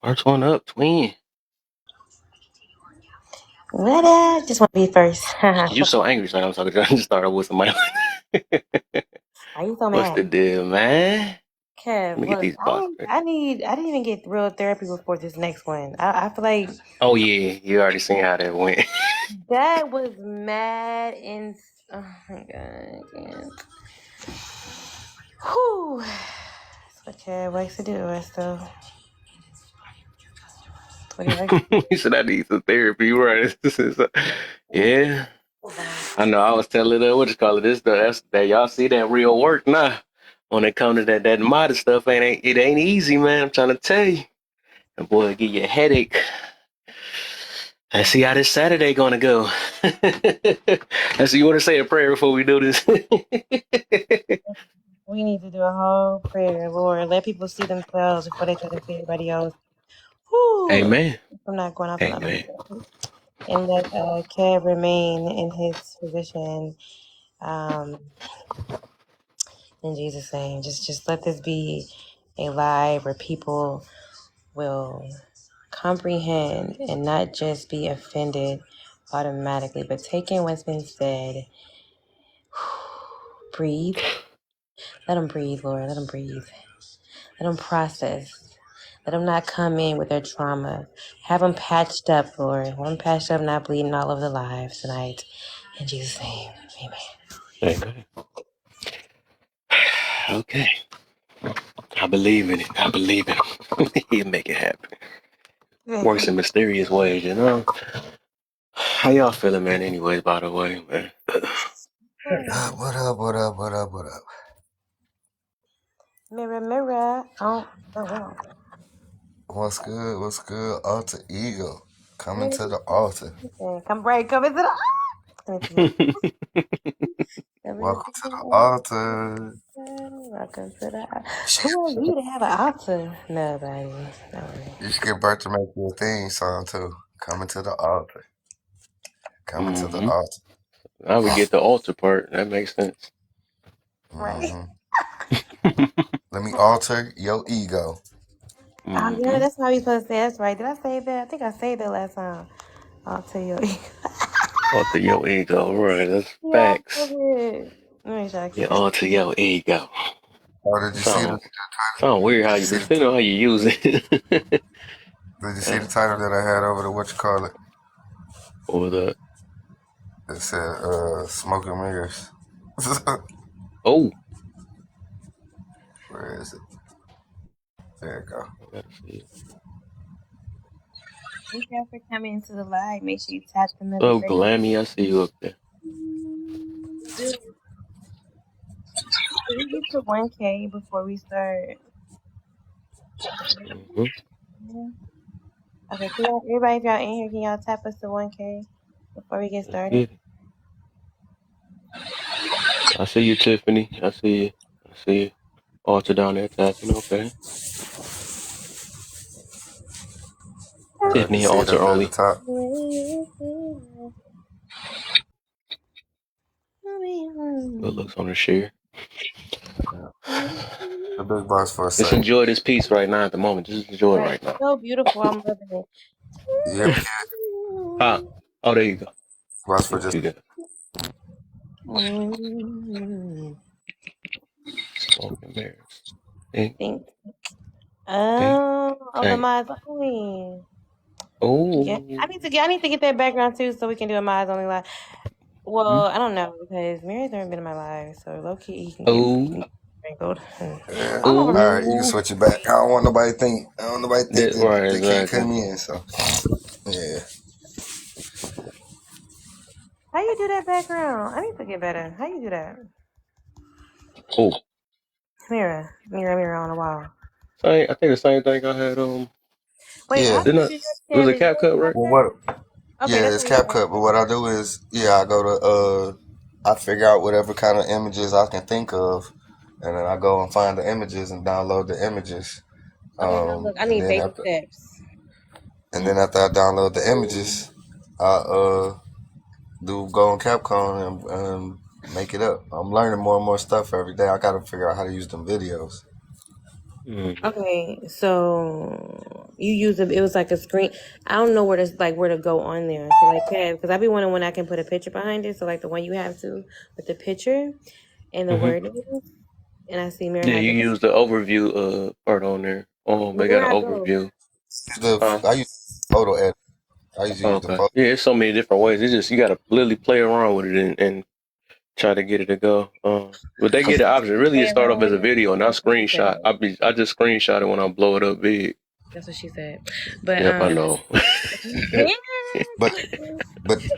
First one up, twin. What up? Just want to be first. You so angry, son. I'm talking to you. I just started with somebody. Why you so What's mad? the deal, man? Let Kev, me get look, these boxes. I didn't even get real therapy before this next one. I feel like Oh yeah, you already seen how that went. that was mad and oh my god, I can't. Whew. That's what Kev likes to do, so what do you like to do? You said I need some therapy, right? Yeah, I know. I was telling her what you call it. That's that y'all see that real work now. When it comes to that modern stuff, it ain't easy, man. I'm trying to tell you. And boy, it give you a headache. Let's see how this Saturday gonna go. So you want to say a prayer before we do this? We need to do a whole prayer, Lord. Let people see themselves before they try to see everybody else. Whew. Amen. I'm not going off on that. Amen. And let Kev remain in his position. In Jesus' name, just let this be a live where people will comprehend and not just be offended automatically, but take in what's been said. Breathe. Let them breathe, Lord. Let them breathe. Let them process. Let them not come in with their trauma. Have them patched up, Lord. One patched up, not bleeding all over the lives tonight. In Jesus' name, amen. Amen. Okay. I believe in it. I believe in him. He'll make it happen. Works in mysterious ways, you know. How y'all feeling, man? Anyways, by the way, man. What up? What up? What up? What up? Mirror, mirror. Oh, wow. What's good? What's good? Alter ego coming to the altar. Come into the. Welcome to the altar. Welcome to the. Who are we to have an altar? Nobody. You should get Bert to make you a theme song too. Coming to the altar. Coming to the altar. I would get the altar part. That makes sense. Right. Let me alter your ego. Oh, yeah, that's how we supposed to say. That's right. Did I say that? I think I said that last time. I'll tell you. Alter your ego, right? That's Yeah, facts. I did. Let me try to Yeah, keep it. alter your ego. Oh, did you see the? Sound weird how you depending on how you use it. Did you see the title that I had over the what you call it? Or the It said "Smoke and Mirrors." oh, Where is it? There you go. I gotta see it. Thank you for coming to the live. Make sure you tap the Oh, notification. Glammy, I see you up there. Did we get to 1K before we start? Mm-hmm. Yeah. Okay, everybody, if y'all in here, can y'all tap us to 1K before we get started? Get it. I see you, Tiffany. I see you. I see you. Alter down there tapping. Okay. You Tiffany, see it altar up there at the only. top. Good looks on the share. The big box for a Just second. enjoy this piece right now at the moment. Just enjoy it Right. right now. So beautiful. I'm loving it. Yep. Ah, oh, there you go. Watch See for what just. you got. Mm-hmm. Smoke and mirrors. Think, Think. think, The tank. miles only. Yeah, Oh. I need to get that background too, so we can do a miles only live. Well, I don't know because Mary's never been in my life, so low key he can get Oh. sprinkled. Yeah. I'm All over. right, you can Oh. switch it back. I don't want nobody think. I don't want nobody think That, that right, they can't exactly. come in. So yeah. How you do that background? I need to get better. How you do that? Oh. Mirror on the wall. I think the same thing I had Wait, how Yeah. do didn't you I, do it was that? a Is yours cap cut, right? Well, okay? what? Okay, Yeah, that's it's what you CapCut. But what I do is, I go to I figure out whatever kind of images I can think of, and then I go and find the images and download the images. Okay, now look, I And need then baby after steps. after I download the images, I do go on Capcom and make it up. I'm learning more and more stuff every day. I got to figure out how to use them videos. Okay, so You use it was like a screen. I don't know where to go on there. So like, because I be wondering when I can put a picture behind it. So like the one you have to with the picture and the Hmm. wording. And I see Mary Yeah, has you it. use the overview part on there. But They got where an I go? overview. Huh? I use photo edit. I used to use the Okay. photo. Yeah, it's so many different ways. It's just you gotta literally play around with it and try to get it to go. But they get the option. Really, it Play start around off as with a it. video, not That's what she screenshot. said. I just screenshot it when I blow it up big. That's what she said. But Yep, I know.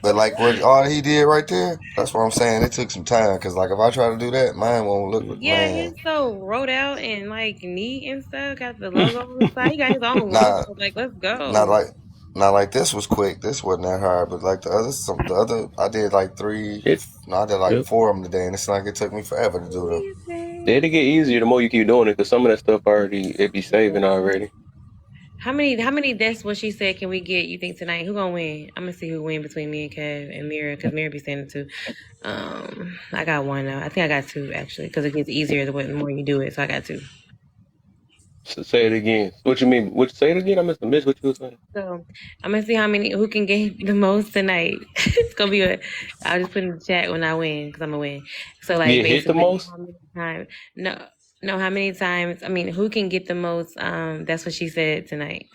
But like what all he did right there, that's what I'm saying. It took some time because like if I try to do that, mine won't look. yeah, Man, he's so wrote out and like neat and stuff. Got the logo on the side. He got his own nah, logo. Like, let's not go. like not like this was quick. This wasn't that hard, but like the other, I did like three. it, No, I did like yep. 4 of them today, and it's like it took me forever to do them. It'll get easier the more you keep doing it because some of that stuff already it be saving already. How many deaths what she said can we get, you think, tonight? Who gonna win? I'm gonna see who win between me and Kev and Mira, because Mira be saying it too. I got one now. I think I got two actually, because it gets easier the more you do it. So I got two. So say it again. What you mean? Say it again? I must have missed what you were saying. So I'm gonna see who can get the most tonight. It's gonna be I'll just put in the chat when I win, because I'm gonna win. So like Yeah, hit the basically, most. how many times? No, how many times? I mean, who can get the most? That's what she said tonight.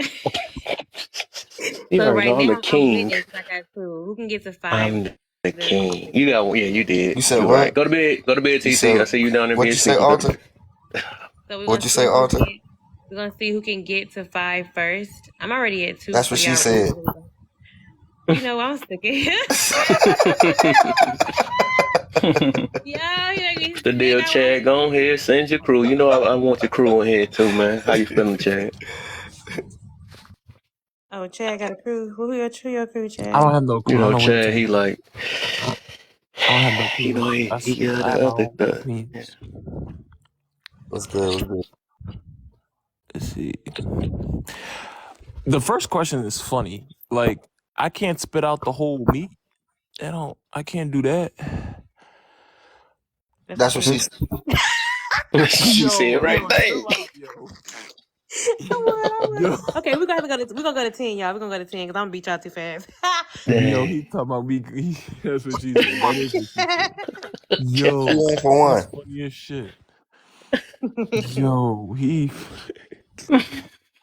You So already right know I'm now the I'm king. winning because I got two. Who can get to 5? I'm the king. You got yeah, you did. You said You're right. what? Go to bed. Go to bed, You TT. said I see you down there what being you say, sneaky. Go to Alter? bed. So What you say, Alter? we're gonna see who can get to 5 first. I'm already at 2. That's So what she y'all, said. you know, I'm sick of here. Yeah, you make me The sick. deal, Chad. Go on here, send your crew. You know I want your crew in here too, man. How you feeling, Chad? Oh, Chad got a crew. Who your crew, Chad? I don't have no You clue. I know, know what you're Chad. talking He about. like, I don't have no you know, clue. he got I the have my other own stuff. Yeah. opinions. What's good? What's good? Let's see. The first question is funny. Like, I can't spit out the whole meat. I can't do that. That's what she said. She said right there. Yo, Okay, we're gonna go to 10, y'all. We're gonna go to 10 because I'm gonna beat y'all too fast. yo, he talking about me. That's what she said. That is what she said. Yo, 1 for 1. that's funny as shit. Yo, he.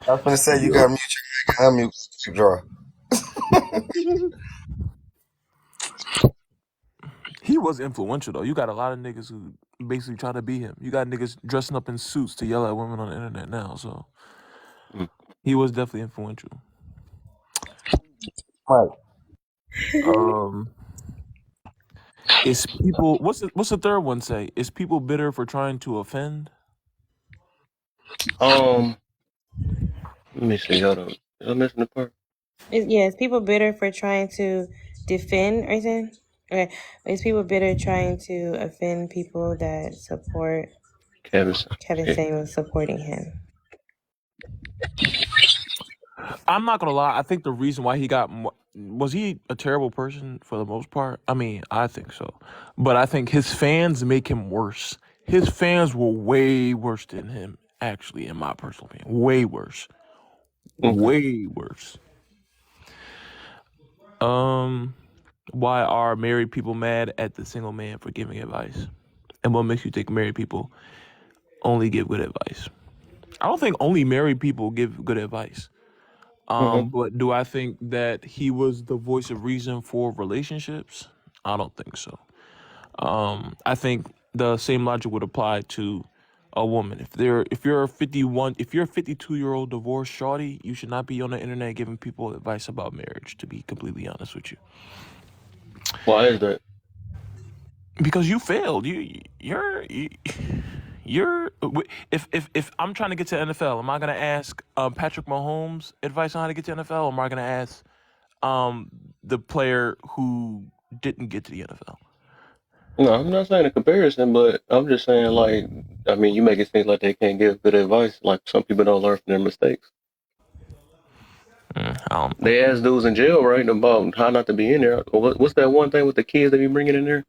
I was gonna say you Yo. got mute your mic and unmute your draw. He was influential though. You got a lot of niggas who basically try to be him. You got niggas dressing up in suits to yell at women on the internet now. So he was definitely influential. Right. Is people what's the third one say? Is people bitter for trying to offend? Let me see. Hold on. Did I miss the part? Yes, people bitter for trying to defend or anything. Okay, is people bitter trying to offend people that support Kevin yeah. Samuels supporting him? I'm not gonna lie. I think the reason why he got was he a terrible person for the most part. I mean, I think so, but I think his fans make him worse. His fans were way worse than him, actually, in my personal opinion. Way worse. Okay. Way worse. Why are married people mad at the single man for giving advice? And what makes you think married people only give good advice? I don't think only married people give good advice. But do I think that he was the voice of reason for relationships? I don't think so. I think the same logic would apply to a woman. If you're a 52-year-old divorced shorty, you should not be on the internet giving people advice about marriage, to be completely honest with you. Why is that? Because you failed. You're if I'm trying to get to the NFL, am I gonna ask Patrick Mahomes advice on how to get to the NFL, or am I gonna ask the player who didn't get to the NFL? No, I'm not saying a comparison, but I'm just saying, like, I mean, you make it seem like they can't give good advice. Like, some people don't learn from their mistakes. They ask dudes in jail, right, about how not to be in there. What's that one thing with the kids they be bringing in there?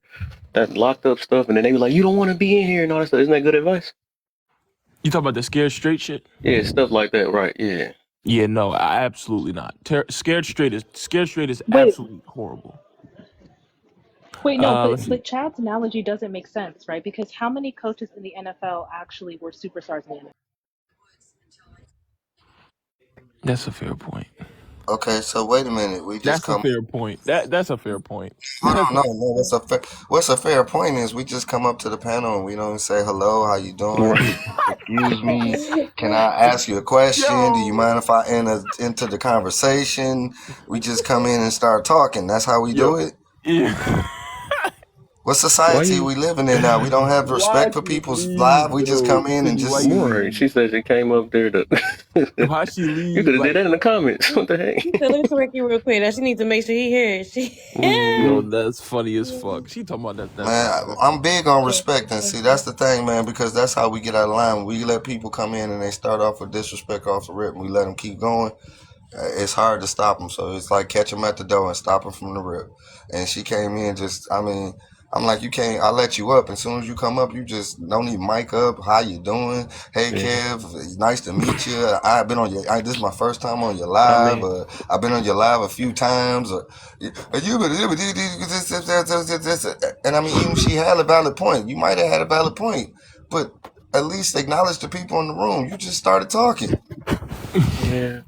That locked up stuff, and then they be like, you don't want to be in here and all that stuff. Isn't that good advice? You talk about the scared straight shit? Yeah, stuff like that, right, yeah. Yeah, no, absolutely not. Scared Straight is Wait, absolutely horrible. wait, no, Let's see. but Chad's analogy doesn't make sense, right? Because how many coaches in the NFL actually were superstars in the NFL? That's a fair point. Okay, so wait a minute. We just That's a come. fair point. That's a fair point. Hold on, no. That's a fair. What's a fair point is we just come up to the panel and we don't say hello. How you doing? Right. Excuse me. Can I ask you a question? Do you Yo, mind if I enter into the conversation? We just come in and start talking. That's how we do yo, it. yeah. What Why society you? we living in now? We don't have Why respect for she people's lives. leave, We just yo? come in and Cindy, why just. you Right. leave? She said she came up there to. Why she You leave? could have did Like, that in the comments. What the So let heck? me correct you real quick. Now she needs to make sure he hears. She. yo, that's funny as fuck. She talking about that. That's Man, not fair. I'm big on respect, and see that's the thing, man, because that's how we get out of line. We let people come in and they start off with disrespect off the rip, and we let them keep going. It's hard to stop them. So it's like catch them at the door and stop them from the rip. And she came in just, I mean, I'm like, you can't. I let you up. As soon as you come up, you just don't need mic up. How you doing? Hey, Yeah. Kev, nice to meet you. I've been on your. This is my first time on your I live. mean, I've been on your live a few times. And I mean, even she had a valid point. You might have had a valid point, but at least acknowledge the people in the room. You just started talking. yeah.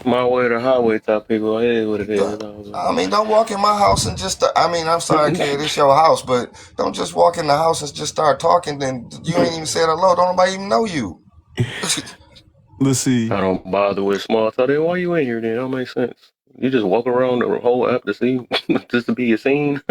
My way or the highway type people. It is what it is. Yeah. It's all I mean, don't walk in my house and just. I mean, I'm sorry, kid. good. It's your house, but don't just walk in the house and just start talking. Then you ain't even said hello. Don't nobody even know you. Let's see. I don't bother with small talk. Then why you in here? Then it don't make sense. You just walk around the whole app to see, just to be seen.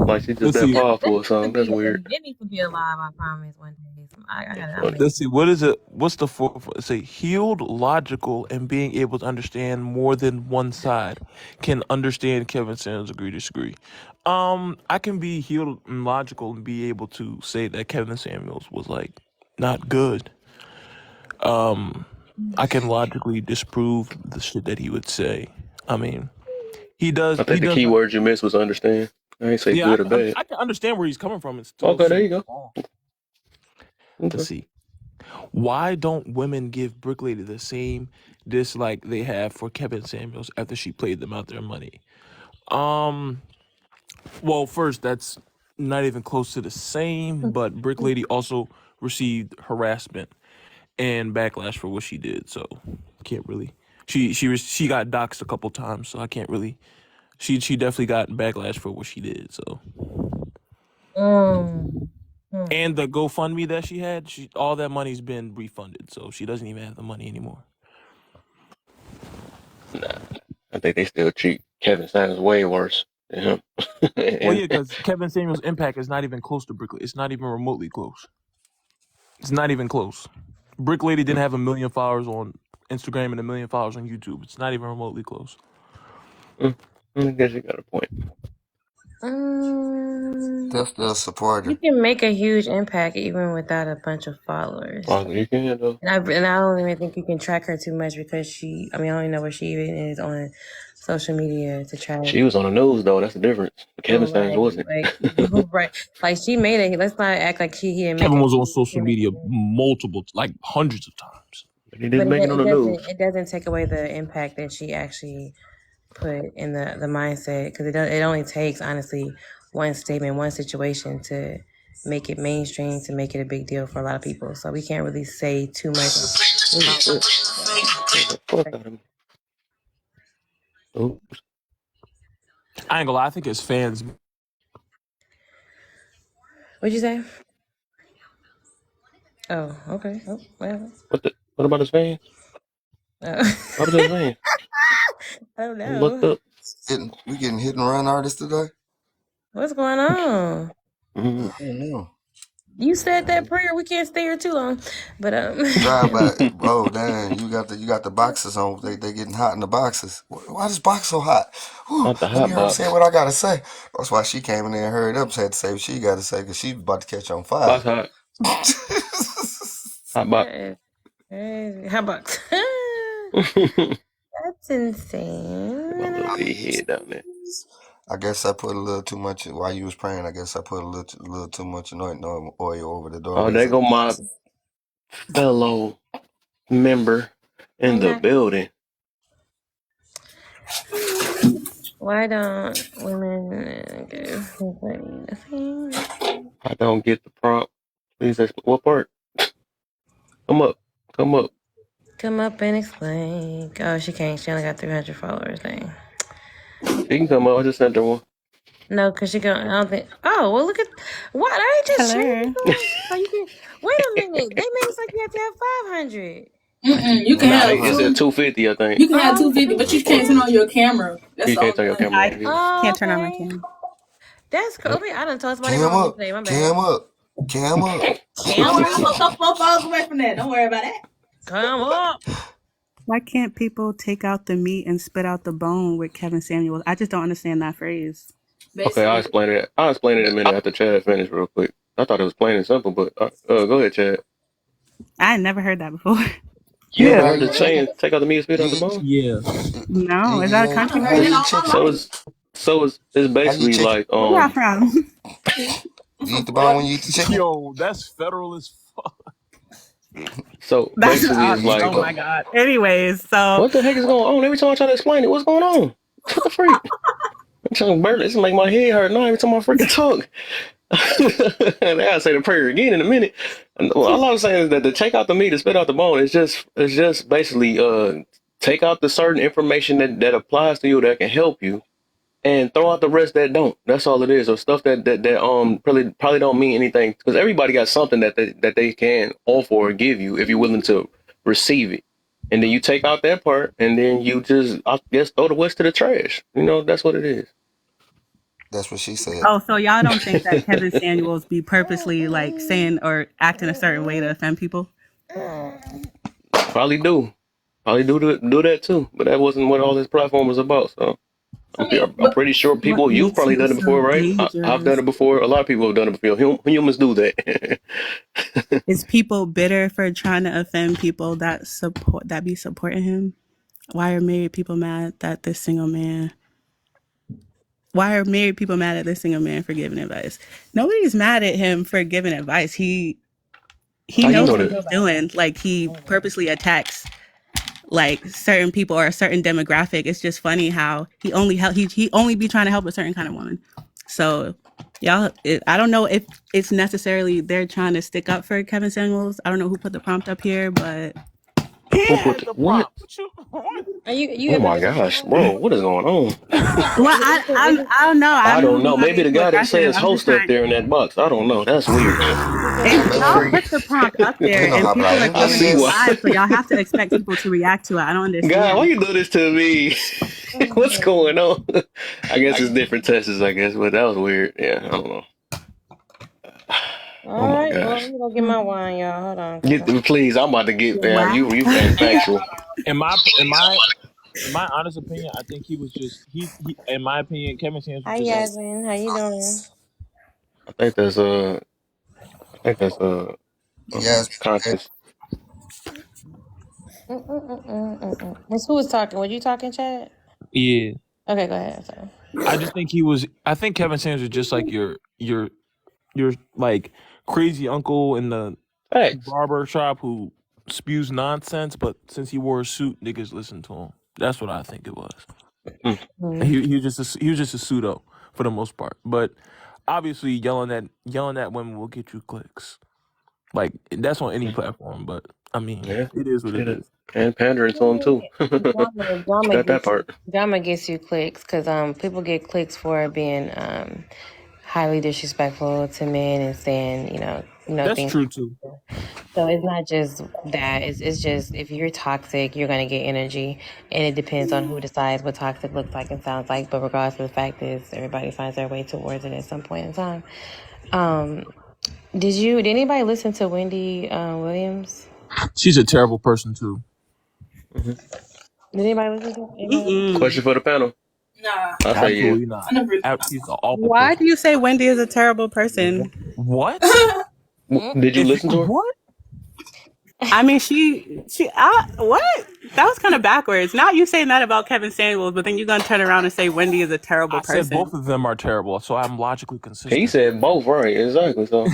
Like she's just Let's that see. powerful or It needs to something. That's be. weird. It needs to be alive. I promise. One day. I That's gotta. I'm funny. making. Let's see. What is it? What's the four? Say healed, logical, and being able to understand more than one side. Can understand Kevin Samuels. Agree, disagree. I can be healed and logical and be able to say that Kevin Samuels was like not good. I can logically disprove the shit that he would say. I mean, he does. I He think the does. key word you missed was understand. I ain't say Yeah, good or bad. I can understand where he's coming from and still Okay, say there you it's go. wrong. Let's Okay. see. Why don't women give Brick Lady the same dislike they have for Kevin Samuels after she played them out their money? Um, well, first, that's not even close to the same, but Brick Lady also received harassment and backlash for what she did, so can't really. She got doxxed a couple times, so I can't really. She definitely got backlash for what she did, so. Mm. And the GoFundMe that she had, all that money's been refunded, so she doesn't even have the money anymore. Nah, I think they still treat Kevin Samuels way worse than him. Well, and yeah, because Kevin Samuels' impact is not even close to Brick Lady. It's not even remotely close. It's not even close. Brick Lady didn't have 1 million followers on Instagram and 1 million followers on YouTube. It's not even remotely close. I guess you got a point. They're still You supporter. can make a huge impact even without a bunch of followers. Oh, you can though. And I don't even think you can track her too much because she. I mean, I don't even know where she even is on social media to track. She was on the news though. That's the difference. Kevin Samuels Right, wasn't. like right, like she made it. Let's not act like he didn't make Kevin a. was on social media multiple, like hundreds of times. But he But didn't make it on the news. it doesn't take away the impact that she actually put in the mindset because it only takes honestly one statement, one situation to make it mainstream, to make it a big deal for a lot of people. So we can't really say too much. Holy shit. Scared the fuck out of me. Oops. I ain't gonna lie, I think his fans. What'd you say? Oh, okay. Oh, well. What about his fans? What was his fans? I don't I'm looked know. up. We getting hit and run artists today. What's going on? Mm-hmm. I don't know. You said that prayer. We can't stay here too long, but Drive by. Oh damn! You got the boxes on. They getting hot in the boxes. Why this box so hot? Whew, Not the let me hot hear her say box. what I gotta say. That's why she came in there and hurried up, had to say what she gotta say because she's about to catch on fire. Box hot. Hot box. that is crazy. How about that's My little insane? big head down there. I guess I put a little too much while you was praying. I guess I put a little too much anointing oil over the Oh, doorways there of the go my boxes. fellow member In the Okay. building. Why don't women give anything? I don't get the prompt. Please explain. What part? Come up. Come up. Come up and explain. Oh, she can't. She only got 300 followers. Thing. She can come up. I just sent her one. No, because she going I don't think. Oh, well, look at. What? I just Hello. so you can. Wait a minute. They made it like you have to have 500. You can Nah, have it's at 250, I think. you can have 250, but you can't turn on your camera. That's You the can't only turn your thing. camera I on. Yeah. Oh, can't turn on my okay. camera. That's cool. I done told somebody Cam wrong up. today. My bad. Cam up. Cam up. Don't worry, I'm a couple more followers away from that. Don't worry about that. Come up. Why can't people take out the meat and spit out the bone with Kevin Samuels? I just don't understand that phrase. Okay, I'll explain it. I'll explain it in a minute after Chad finish real quick. I thought it was plain and simple, but go ahead, Chad. I had never heard that before. You Yeah, never how heard you the saying, take out the meat and spit out the you, bone? Yeah. No, is that a country how heard phrase? it you all chicken? my life. So it's basically chicken? like Where y'all from? You eat the bone when you eat the chicken? Yo, that's federal as fuck. so That's basically it's like oh my god. Anyways, so what the heck is going on? Every time I try to explain it, what's going on? What the freak? I'm trying to burn this make my head hurt now every time I freaking talk. I gotta say the prayer again in a minute. And all I was saying is that to take out the meat and spit out the bone is just basically take out the certain information that applies to you that can help you and throw out the rest that don't. That's all it is. Or stuff that probably don't mean anything, because everybody got something that they can offer or give you if you're willing to receive it. And then you take out that part, and then you just, I guess, throw the rest to the trash. You know, that's what it is. That's what she said. so y'all don't think that Kevin Samuels be purposely like saying or acting a certain way to offend people? Probably do that too. But that wasn't what all this platform was about. So I'm pretty sure people, What you've makes probably him done it before, so right? I've done it before. A lot of people have done it before. Humans do that. Is people bitter for trying to offend people that be supporting him? Why are married people mad that this single man? Why are married people mad at this single man for giving advice? Nobody's mad at him for giving advice. He How you knows know what that? he's doing. Like he purposely attacks like certain people or a certain demographic. It's just funny how he only be trying to help a certain kind of woman. So y'all, I don't know if it's necessarily they're trying to stick up for Kevin Samuels. I don't know who put the prompt up here, but Who put the, what? Are you Oh my gosh, bro, what is going on? well, I don't know. I don't know. I'm Maybe the guy that says host up there in that box. I don't know. That's weird. Y'all put the prompt up there, and people are I see commenting why. live, so y'all have to expect people to react to it. I don't understand. God, why you do this to me? What's going on? I guess it's different tests, I guess, but that was weird. Yeah, I don't know. All right, well, let me go get my wine, y'all. Hold on. Please, I'm about to get there. You factual. In my honest opinion, I think he was just he in my opinion, Kevin Samuels was Hi, just Yasmin. How you doing? I think that's Yes. conscious. Miss, who was talking? Were you talking, Chad? Yeah. Okay, go ahead. Sorry. I think Kevin Samuels is just like your like crazy uncle in the barber shop who spews nonsense, but since he wore a suit, niggas listen to him. That's what I think it was. Mm-hmm. He was just a pseudo for the most part, but obviously yelling at women will get you clicks. Like that's on any platform, but I mean, Yeah, it is what it is. And pandering to him too. Got that part. Drama gets you clicks because people get clicks for being highly disrespectful to men and saying That's things. true too. So it's not just that. It's just if you're toxic, you're gonna get energy, and it depends on who decides what toxic looks like and sounds like. But regardless of the fact is, everybody finds their way towards it at some point in time. Did anybody listen to Wendy Williams? She's a terrible person too. Mm-hmm. Did anybody listen to it? Question for the panel. Nah. I say yeah. Not. She's an awful Why person. do you say Wendy is a terrible person? What? Did you listen to her? What? I mean, what? That was kind of backwards. Now you saying that about Kevin Samuels, but then you're gonna turn around and say Wendy is a terrible I said both person. of them are terrible, so I'm logically He consistent. said both, right? Exactly. So,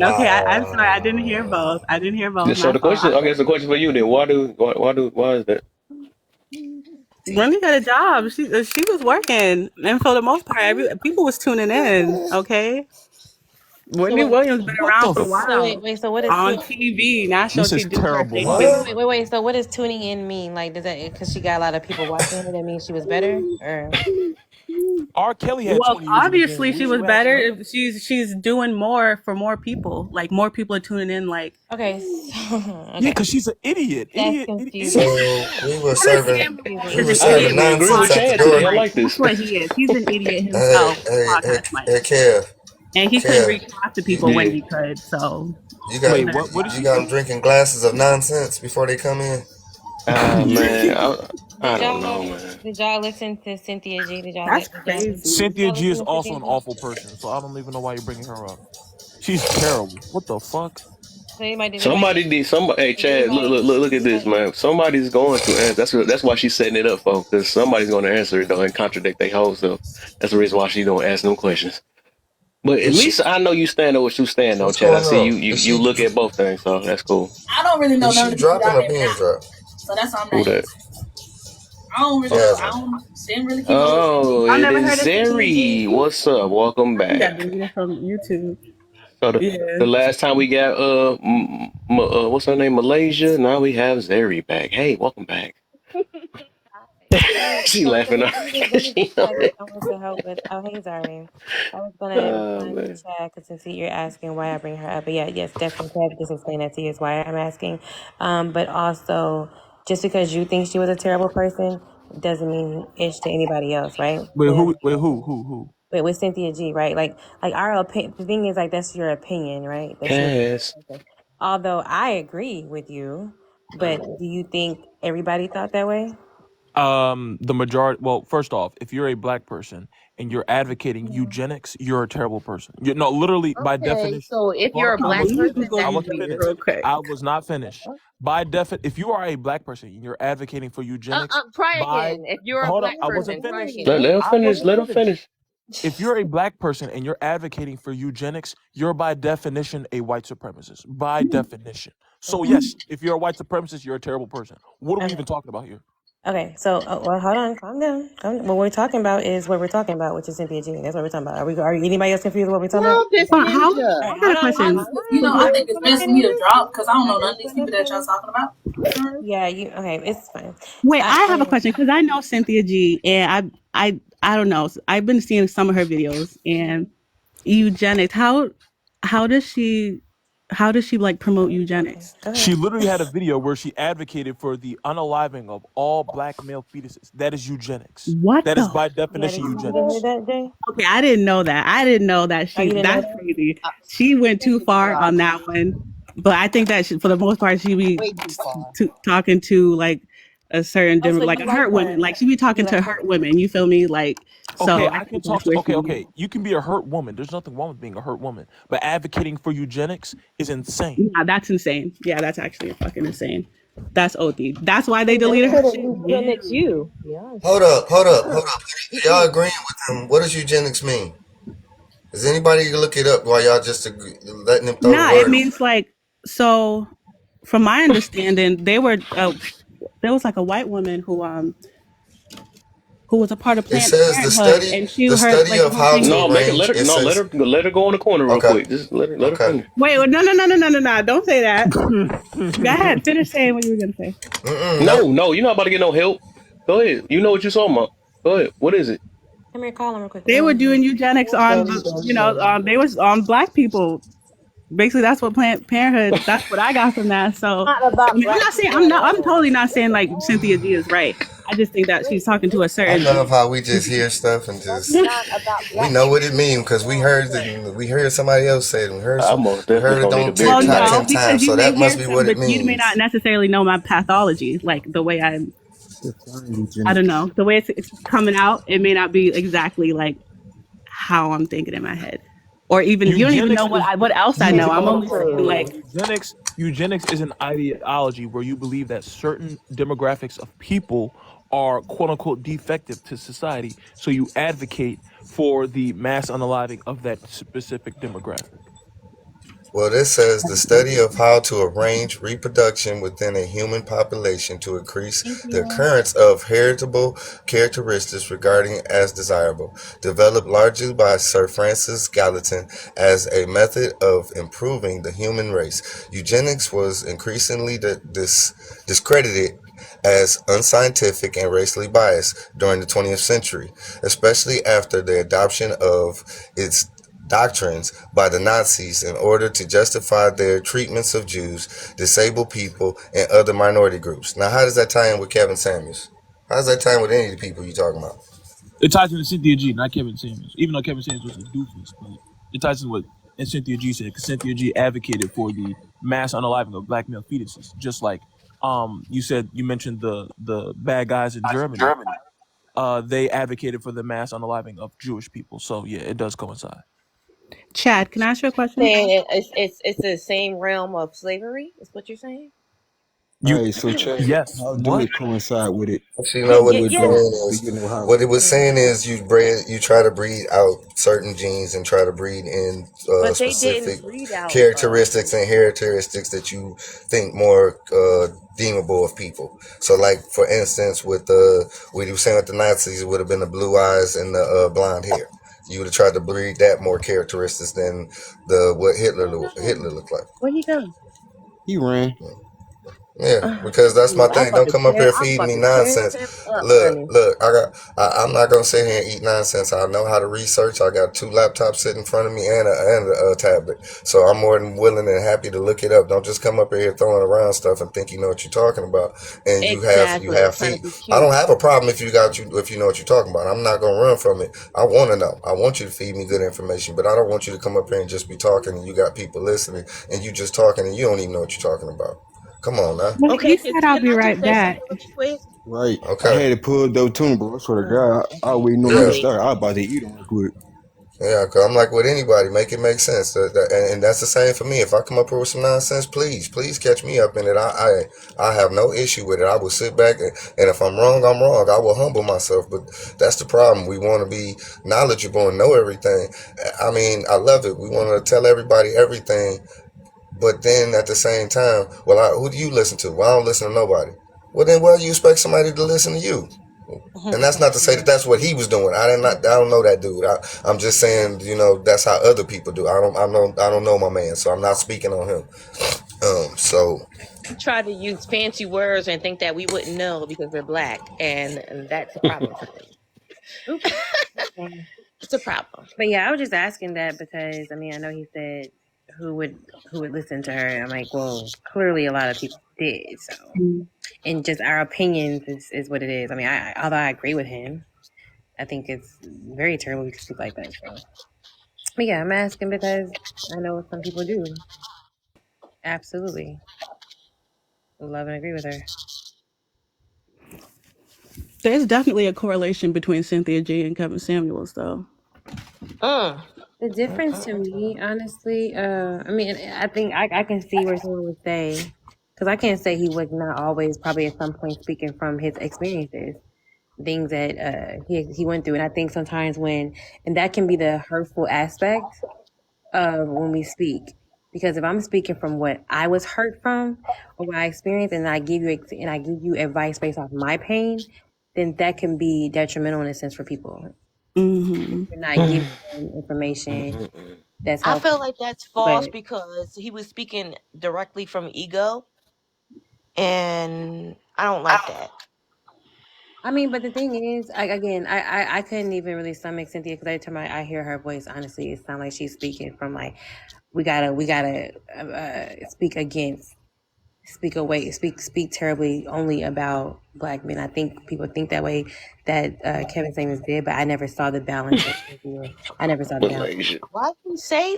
Okay, I'm sorry, I didn't hear both. I didn't hear both. so My the fault. question, I guess, the question for you then: why is that? Wendy got a job. She was working, and for the most part, people was tuning in. Okay, So Wendy what? Williams been What around the for a So wait, while wait. So what is on TV, national This is TV, doing her terrible, thing. wait, man. wait, wait, wait. So what does tuning in mean? Like, does that because she got a lot of people watching her? That means she was better, or R. Kelly had Well, 20 years in the game. obviously she was We asking her. better. She's doing more for more people. Like more people are tuning in. Like okay? So, Yeah, okay, because she's an idiot. that's So confusing. Kevin we were Samuels serving we is were an I serving idiot. definitely agree with nonsense at the Chad door. today. I Like like that's this. what he is. He's an idiot Hey, himself. hey, hey, Podcast mic, hey, Kev, and he couldn't Kev, reach out to you, people when Yeah. he could. So you Wait, got what did you she got them say? drinking glasses of nonsense before they come in. Man, I Did don't know, y'all man. did y'all listen to Cynthia G? that's Did y'all crazy. Cynthia G is listen to also Cynthia an G? awful person, so I don't even know why you're bringing her up. She's terrible. What the fuck? So anybody did Somebody did somebody. Hey, Chad, look at this, man. Somebody's going to answer. That's why she's setting it up, folks. Because somebody's going to answer it though and contradict their whole self. That's the reason why she's gonna ask them questions. But at Is she? least I know you stand on what you stand on, What's Chad. I going see on? you look at both things, so that's cool. I don't really know Is none she of the people dropping y'all or naming being now, dropped? so that's why I'm Who not that? answering. I don't really know. Jasmine. Didn't really keep up with Oh, I've it never is heard of Cynthia Zeri. G. What's up? Welcome I think back. got deleted from YouTube. So Yeah. the last time we got what's her name, Malaysia. Now we have Zeri back. Hey, welcome back. She So laughing. let me She just know tag it. I want to help with. Oh, hey, Zari. I was gonna Oh respond to man. Chad because since you're asking why I bring her up, but yeah, yes, definitely Chad just explain that to you is why I'm asking. But also just because you think she was a terrible person doesn't mean it's to anybody else, right? Wait, Yeah. who? Wait, who? Wait, with Cynthia G, right? Like our opinion. The thing is, like that's your opinion, right? That she was. Cass. Although I agree with you, but do you think everybody thought that way? The majority. Well, first off, if you're a black person and you're advocating eugenics, you're a terrible person. You no, literally by Okay, definition. so if Hold you're up, a Oh, black let me person, Google I that these wasn't means videos finished. real quick. I was not finished. If you are a black person and you're advocating for eugenics, try by again. If you're a hold up, black I wasn't person, try finished. again. Let her I finish. wasn't Let her finished. finish. If you're a black person and you're advocating for eugenics, you're by definition a white supremacist. By definition. So Okay. yes, if you're a white supremacist, you're a terrible person. What are we Okay. even talking about here? Okay. So, well, hold on. Calm down. What we're talking about is what we're talking about, which is Cynthia G. That's what we're talking about. Are anybody else confused with what we're talking about? Girl, this Okay. How? ninja. All I right. got Hold a on. question. you know, Hold I on. think it's Let me best for me to finish. drop because I don't know I none of just these want to people that y'all finish. talking about. Yeah. Okay. It's fine. Wait, I, I have a I question because I know Cynthia G, and I don't know. I've been seeing some of her videos and eugenics. How does she like promote okay. eugenics? Go She ahead. literally had a video where she advocated for the unaliving of all black male fetuses. That is eugenics. What That is the? by Yeah. definition Did you hear eugenics. that, Jay? Okay, I didn't know that. I didn't know that Oh, you didn't know that's that? crazy. She went too far on that one, but I think that for the most part, she be talking to like a certain Oh, so like you a like hurt women. her? Like she be You talking like to her? hurt women. You feel me? Like Okay, so. I I can think talk that's to where okay, she. okay. You can be a hurt woman. There's nothing wrong with being a hurt woman. But advocating for eugenics is insane. Yeah, that's insane. Yeah, that's actually fucking insane. That's OD. That's why they Who deleted her said shit. Yeah. eugenics you? Yeah. Hold up. Y'all agreeing with him? What does eugenics mean? Is anybody look it up while y'all just letting them throw the Nah, it word? means like so. From my understanding, they were there was like a white woman who was a part of It Planned says Parenthood, and she the her study like the of whole how thing to was No, make it. arrange. It says Let her go in the corner real okay, quick. Just let her okay. finish. wait, no, don't say that. Go ahead, finish saying what you were gonna say. No, No, you're not about to get no help. Go ahead. You know what you're talking about. Go ahead. What is it? Come here, call him real quick. They were doing eugenics on they was on black people. Basically, that's what Planned Parenthood. That's what I got from that. So Not I about mean, I'm black not saying people at I'm all. totally not saying like Cynthia G is right. I just think that she's talking to a I certain. love how we just hear stuff and That's just not about we black know what it people means because at we all. heard it. We heard somebody else say it. I most We definitely heard it gonna need a on beer Well, TikTok tonight. no, 10 because times. you So may that hear must be some, what it but you may not means. necessarily know my pathology, like the way Define I don't eugenics. know, the way it's coming out. It may not be exactly like how I'm thinking in my head, or even you don't even know Eugenics is what else I Okay, know. eugenics. I'm Hold only up. saying like so Eugenics Eugenics is an ideology where you believe that certain demographics of people are quote unquote defective to society. So you advocate for the mass unaliving of that specific demographic. Well, this says the study of how to arrange reproduction within a human population to increase Thank the you. occurrence of heritable characteristics regarding as desirable, developed largely by Sir Francis Galton as a method of improving the human race. Eugenics was increasingly discredited as unscientific and racially biased during the 20th century, especially after the adoption of its doctrines by the Nazis in order to justify their treatments of Jews, disabled people, and other minority groups. Now, how does that tie in with Kevin Samuels? How does that tie in with any of the people you're talking about? It ties into Cynthia G, not Kevin Samuels. Even though Kevin Samuels was a doofus, but it ties in what and Cynthia G said, because Cynthia G advocated for the mass unaliving of black male fetuses, just like you mentioned the bad guys in Germany. They advocated for the mass unaliving of Jewish people. So yeah, it does coincide. Chad, can I ask you a question? Saying it's the same realm of slavery, is what you're saying? You All right, so Chad, yes. how do What? it coincide with it? You know what it's With Yeah. saying so is, you know how? what it was saying is you try to breed out certain genes and try to breed in But they didn't specific breed out characteristics and characteristics that you think more deemable of people. So, like for instance, with what you were saying with the Nazis, it would have been the blue eyes and the blonde hair. You would have tried to breed that more characteristics than what Hitler looked like. where he go? He ran. Yeah, because that's my I'm thing. about Don't to come up tear here I'm feeding about me to tear nonsense. him up, Look, honey. look. I'm not gonna sit here and eat nonsense. I know how to research. I got 2 laptops sitting in front of me and a tablet. So I'm more than willing and happy to look it up. Don't just come up here throwing around stuff and think you know what you're talking about. And you Exactly. have Trying to feet. be I don't cute. have a problem if you know what you're talking about. I'm not gonna run from it. I want to know. I want you to feed me good information, but I don't want you to come up here and just be talking and you got people listening and you just talking and you don't even know what you're talking about. Come on now. Well, Okay, he said I'll can be I just right say something back. really quick? Right. I Okay. had it pulled up too, bro. I swear to God, I Okay. always know I'll when to Yeah. wait. start. I was about to eat on it quick. Yeah, cause I'm like with anybody, make it make sense. And that's the same for me. If I come up here with some nonsense, please catch me up in it. I have no issue with it. I will sit back and if I'm wrong, I'm wrong. I will humble myself. But that's the problem. We want to be knowledgeable and know everything. I mean, I love it. We want to tell everybody everything, but then at the same time, who do you listen to? Well, I don't listen to nobody. Well, then why do you expect somebody to listen to you? And that's not to say that that's what he was doing. I don't know that dude. I'm just saying, that's how other people do. I don't know my man, so I'm not speaking on him. So You try to use fancy words and think that we wouldn't know because we're black, and that's a problem for me. Oops. Okay. It's a problem. But yeah, I was just asking that because I mean I know he said who would listen to her. I'm like, well, clearly a lot of people did. So, and just our opinions is what it is. I mean, although I agree with him, I think it's very terrible to speak like that. So, but yeah, I'm asking because I know some people do. Absolutely, love and agree with her. There's definitely a correlation between Cynthia G and Kevin Samuels, though. The difference to me, honestly, I mean, I think I can see where someone would say, because I can't say he was not always probably at some point speaking from his experiences, things that he went through, and I think sometimes and that can be the hurtful aspect of when we speak, because if I'm speaking from what I was hurt from or what I experienced, and I give you advice based off my pain, then that can be detrimental in a sense for people. Mm-hmm. You're not giving them information that's I helpful. feel like that's But false because he was speaking directly from ego, and I don't like that. I mean, but the thing is, I couldn't even really stomach Cynthia because every time I hear her voice, honestly, it sounds like she's speaking from like we gotta speak terribly only about black men. I think people think that way that Kevin Samuels did, but I never saw the balance. I never saw the balance. Malaysia. Why you say?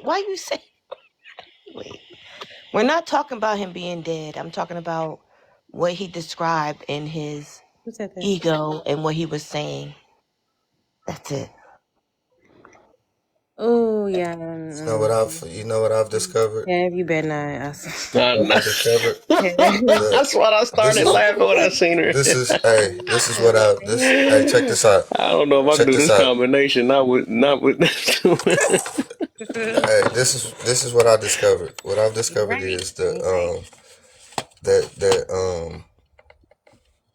Wait, we're not talking about him being dead. I'm talking about what he described in his Who said that? ego and what he was saying. That's it. Oh yeah. You know what I've discovered? Yeah, you better not. Nah, What nah. I've discovered. That's why I This started is laughing when I seen her. this is what I this hey check this out. I don't know if I can Check do this this out. combination. Not with Hey, this is what I discovered. What I've discovered Right. is that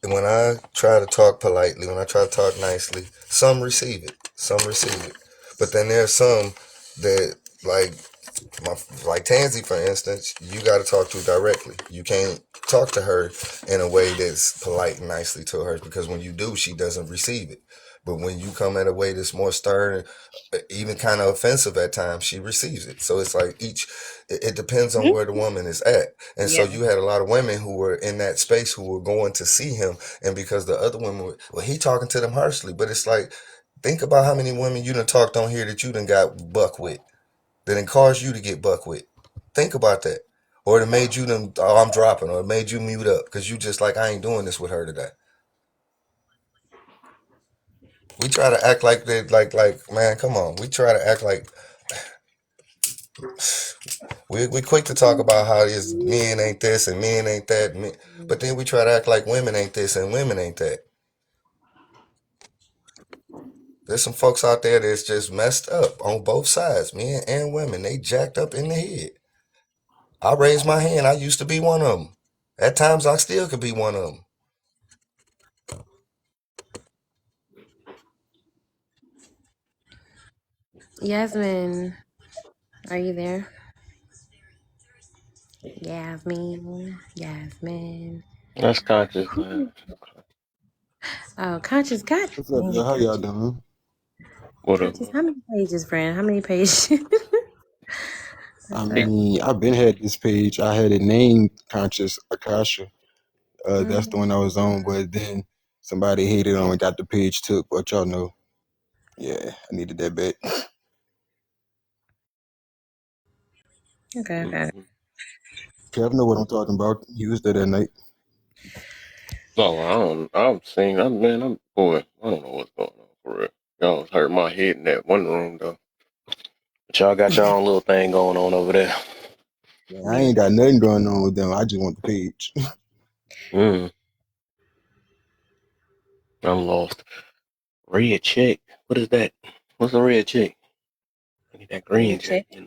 when I try to talk politely, when I try to talk nicely, some receive it. Some receive it. But then there's some that like Tansy, for instance, you got to talk to directly. You can't talk to her in a way that's polite and nicely to her, because when you do, she doesn't receive it. But when you come at a way that's more stern, even kind of offensive at times, she receives it. So it's like it depends on where the woman is at. And so Yeah. you had a lot of women who were in that space who were going to see him, and because the other women were, well, he talking to them harshly. But it's like, think about how many women you done talked on here that you done got buck with, that it caused you to get buck with. Think about that. Or it made you them, oh, I'm dropping, or it made you mute up because you just like, I ain't doing this with her today. We try to act like that, like man, come on. We try to act like we quick to talk about how is men ain't this and men ain't that, but then we try to act like women ain't this and women ain't that. There's some folks out there that's just messed up on both sides, men and women. They jacked up in the head. I raised my hand. I used to be one of them. At times, I still could be one of them. Yasmin, are you there? Yasmin. That's conscious, man. Oh, conscious. God What's up, dang y'all? it, How y'all conscious. doing? What up, Conscious. man? How many pages, friend? How many pages? I What's up? mean, I've been had this page. I had it named Conscious Akasha. That's the one I was on, but then somebody hated on and got the page took. But y'all know, yeah, I needed that back. Okay, okay. Mm-hmm. Kev know what I'm talking about. He was there that night. No, I don't. I'm seeing. Boy. I don't know what's going on for real. Y'all hurt my head in that one room though. But y'all got your own little thing going on over there. Yeah, I Yeah. ain't got nothing going on with them. I just want the page. Mm, I'm lost. Red chick. What is that? What's a red chick? I need that green Red chick. check.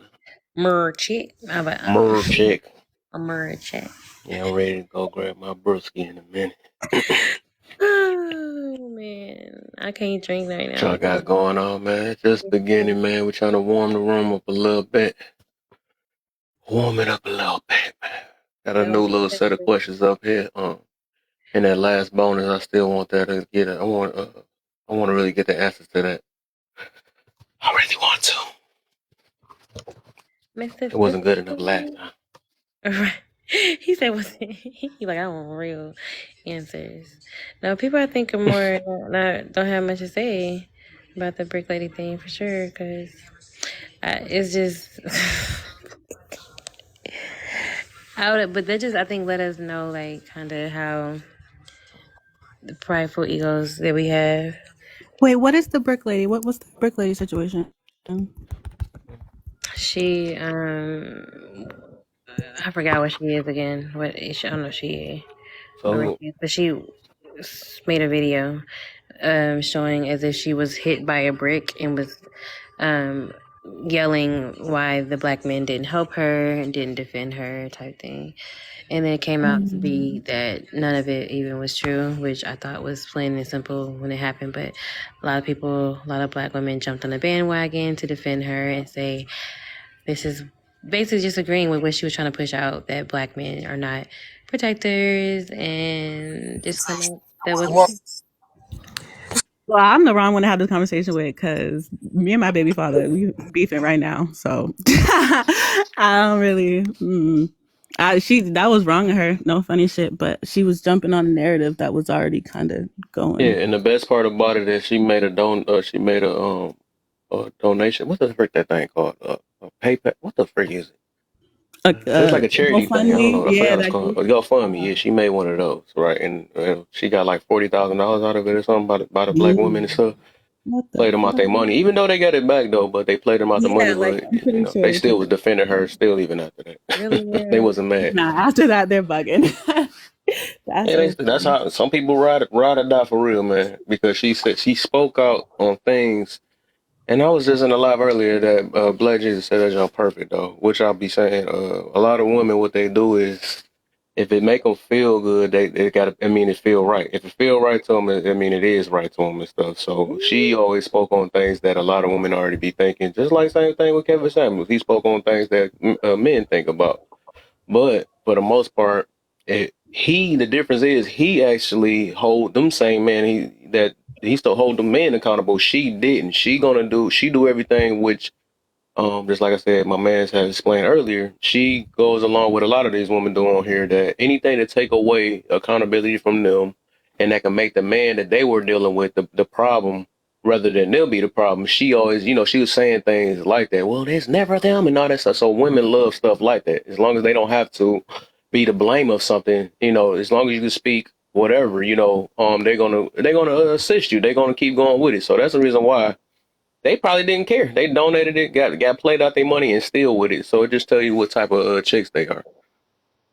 Mer check. How about Merv chick. a mer check? Yeah, I'm ready to go grab my brewski in a minute. Oh man, I can't drink right What now. y'all got going on, man? It's just beginning, man. We're trying to warm the room up a little bit. Warm it up a little bit, man. Got a new little set of questions up here. In that last bonus, I still want that to get it. I want to really get the answers to that. I really want to. Mr. It wasn't good enough last time. Right. He said, "Was he like I want real answers?" No, people I think are more don't have much to say about the brick lady thing for sure, because it's just but that just I think let us know like kind of how the prideful egos that we have. Wait, what is the brick lady? What's the brick lady situation? She I forgot what she is again. What I don't know she, So but she made a video showing as if she was hit by a brick and was um, yelling why the black men didn't help her and didn't defend her type thing. And then it came out to be that none of it even was true, which I thought was plain and simple when it happened. But a lot of black women jumped on the bandwagon to defend her and say this is basically just agreeing with what she was trying to push out, that black men are not protectors and just that was Well, I'm the wrong one to have this conversation with because me and my baby father we beefing right now. So I don't really. That was wrong of her. No funny shit, but she was jumping on a narrative that was already kind of going. yeah, and the best part about it is she made a donation. What the frick that thing called? A PayPal. What the frick is it? It's like a charity thing. I don't GoFundMe, know. I yeah, forgot what it's called. GoFundMe. Yeah, she made one of those, right? And she got like $40,000 out of it or something by the black women and stuff. What the Played them out fuck? their money, even though they got it back though. But they played them out the money. Yeah, like But I'm pretty sure they they still took was it. defending her still even after that. Really They weird. wasn't mad. Nah, after that they're bugging. That's Yeah, so that's funny. how some people ride or die for real, man. Because she said she spoke out on things, and I was just in the live earlier that Black Jesus said that's not perfect though. Which I'll be saying, a lot of women what they do is if it make them feel good, they gotta. I mean, it feel right. If it feel right to them, I mean, it is right to them and stuff. So she always spoke on things that a lot of women already be thinking. Just like same thing with Kevin Samuels, he spoke on things that men think about. But for the most part, the difference is he actually hold them same man he still hold the men accountable. She didn't. She do everything which just like I said, my man has explained earlier, she goes along with a lot of these women do on here that anything to take away accountability from them and that can make the man that they were dealing with the problem rather than them be the problem. She always, she was saying things like that. Well, it's never them and all that stuff. So women love stuff like that. As long as they don't have to be the blame of something, as long as you can speak whatever, they're gonna assist you. They're gonna keep going with it. So that's the reason why they probably didn't care. They donated it, got played out their money, and still with it. So it just tell you what type of chicks they are.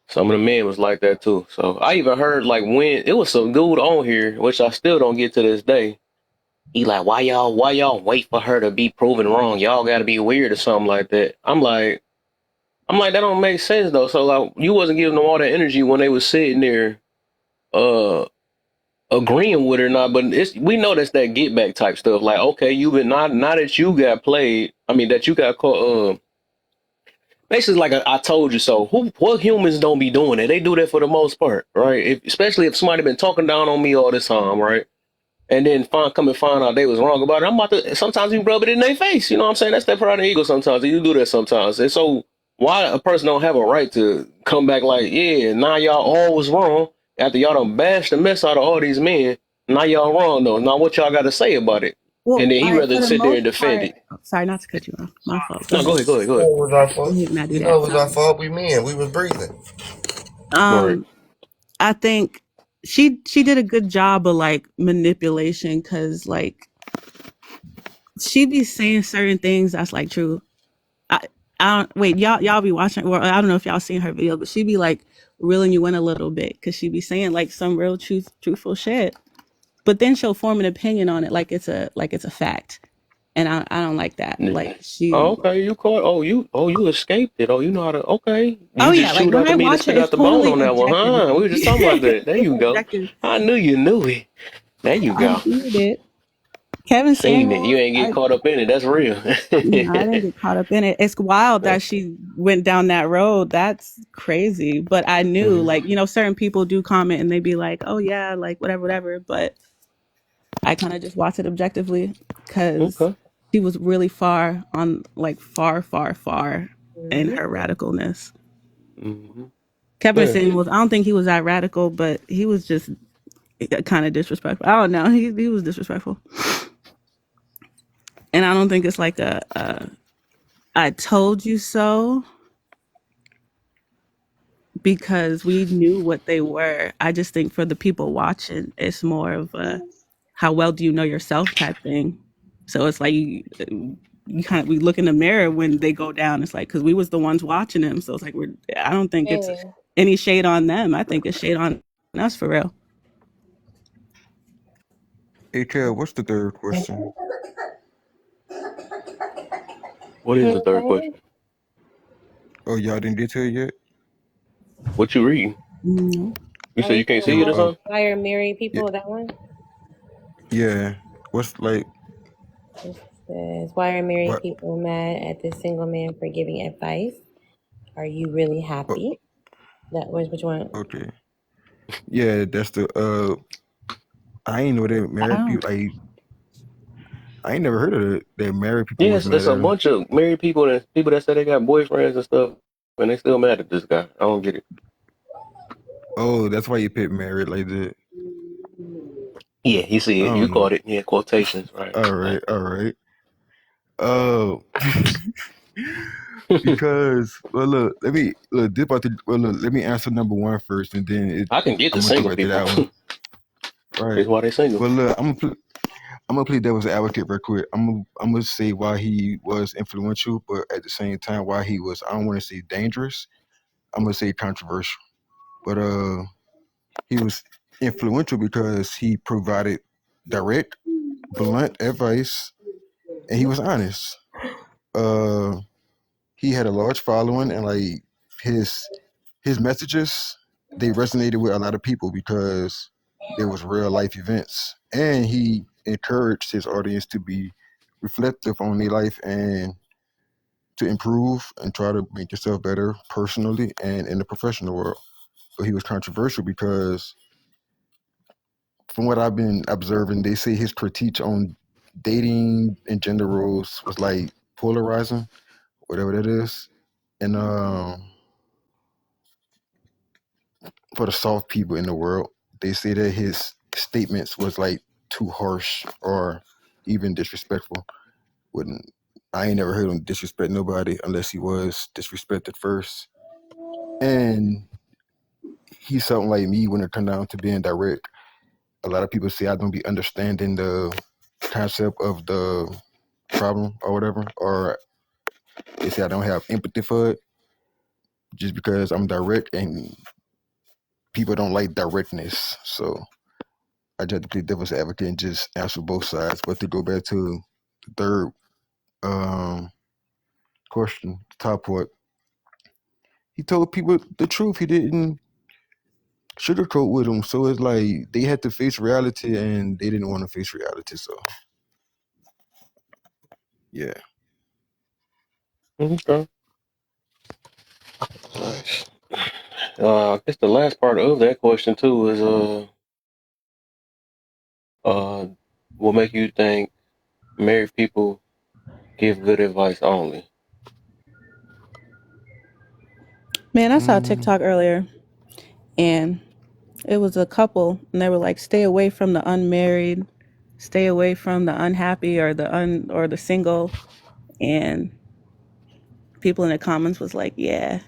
Some of the men was like that too. So I even heard like when it was some dude on here, which I still don't get to this day. He like, why y'all wait for her to be proven wrong? Y'all got to be weird or something like that. I'm like that don't make sense though. So like you wasn't giving them all that energy when they was sitting there, agreeing with her or not, but we know that's that get back type stuff. Like, okay, you been not that you got played. I mean, that you got caught. Basically, like I told you so. What humans don't be doing it? They do that for the most part, right? Especially if somebody been talking down on me all this time, right? And then come and find out they was wrong about it. I'm about to. Sometimes you rub it in their face. You know what I'm saying? That's that pride and ego. Sometimes you do that sometimes. And so, why a person don't have a right to come back like, yeah, now y'all all was wrong after y'all done bashed the mess out of all these men. Now y'all wrong though. Now what y'all got to say about it? Well, And then he all right, rather for the sit there most and defend part. it. Oh, sorry, not to cut you off. My fault. Go No, go ahead. ahead, go ahead, go It ahead. was our fault. Go ahead, not do You know that. it was our fault. We men. We was breathing. Right. I think she did a good job of like manipulation because like she be saying certain things that's like true. I don't wait, y'all be watching, or I don't know if y'all seen her video, but she be like reeling you in a little bit because she be saying like some real truthful shit. But then she'll form an opinion on it like it's a fact. And I don't like that. Like Oh, she okay. You caught. You escaped it. Oh, you know how to. Okay, Oh you yeah, just like chewed when out the I meat and watch it, spit it's out the bone totally on that one, objective. huh? We were just talking about that. There It's you go. objective. I knew you knew it. There you I go. viewed it. Kevin Seen it. You Samuels, ain't get caught up in it. That's real. I didn't get caught up in it. It's wild that she went down that road. That's crazy. But I knew, like, certain people do comment and they be like, oh, yeah, like, whatever, whatever. But I kind of just watch it objectively because Okay. she was really far on, like, far, far, far in Mhm. her radicalness. Mm-hmm. Kevin Yeah. Samuels, I don't think he was that radical, but he was just kind of disrespectful. I don't know. He was disrespectful. And I don't think it's like a I told you so because we knew what they were. I just think for the people watching, it's more of a how well do you know yourself type thing. So it's like you kind of we look in the mirror when they go down. It's like because we was the ones watching them. So it's like I don't think it's Hey, any shade on them. I think it's shade on us for real. Hey, Kev, what's the third question? What is the third okay. question? Oh, y'all didn't get to it yet? What you reading? No. You Oh, said you you can't talking see it or about Oh, something? why are married yeah. people? That one? Yeah. What's like, It says, why are married what? people mad at this single man for giving advice? Are you really Oh, happy? That was which one? okay. Yeah, that's the, I ain't know that I married don't. people, I ain't never heard of it, that married people was Yes, mad it's a at him. bunch of married people and people that say they got boyfriends and stuff, and they still mad at this guy. I don't get it. Oh, that's why you picked married like that. Yeah, you see I it. You don't know. caught it. Yeah, quotations. Right. All Right. right, all right. Oh, because look, let me answer number one first, and then I can get the I'm gonna go single back to people. that one. Right. That's why they single. Well, look, I'm I'm gonna play devil's advocate real quick. I'm gonna say why he was influential, but at the same time why he was, I don't want to say dangerous. I'm gonna say controversial. But he was influential because he provided direct, blunt advice, and he was honest. Uh, he had a large following, and like his messages, they resonated with a lot of people because there was real life events, and he encouraged his audience to be reflective on their life and to improve and try to make yourself better personally and in the professional world. But he was controversial because from what I've been observing, they say his critique on dating and gender roles was like polarizing, whatever that is. And for the soft people in the world, they say that his statements was like too harsh or even disrespectful. Wouldn't I ain't never heard him disrespect nobody unless he was disrespected first. And he's something like me when it comes down to being direct. A lot of people say I don't be understanding the concept of the problem or whatever, or they say I don't have empathy for it just because I'm direct and people don't like directness. So I just have to play devil's advocate and just answer both sides. But to go back to the third question, the top part, he told people the truth. He didn't sugarcoat with them. So it's like they had to face reality and they didn't want to face reality. So yeah. Okay. Nice. I guess the last part of that question too is what make you think married people give good advice only? Man, I saw TikTok earlier, and it was a couple, and they were like, "Stay away from the unmarried, stay away from the unhappy or the single," and people in the comments was like, "Yeah,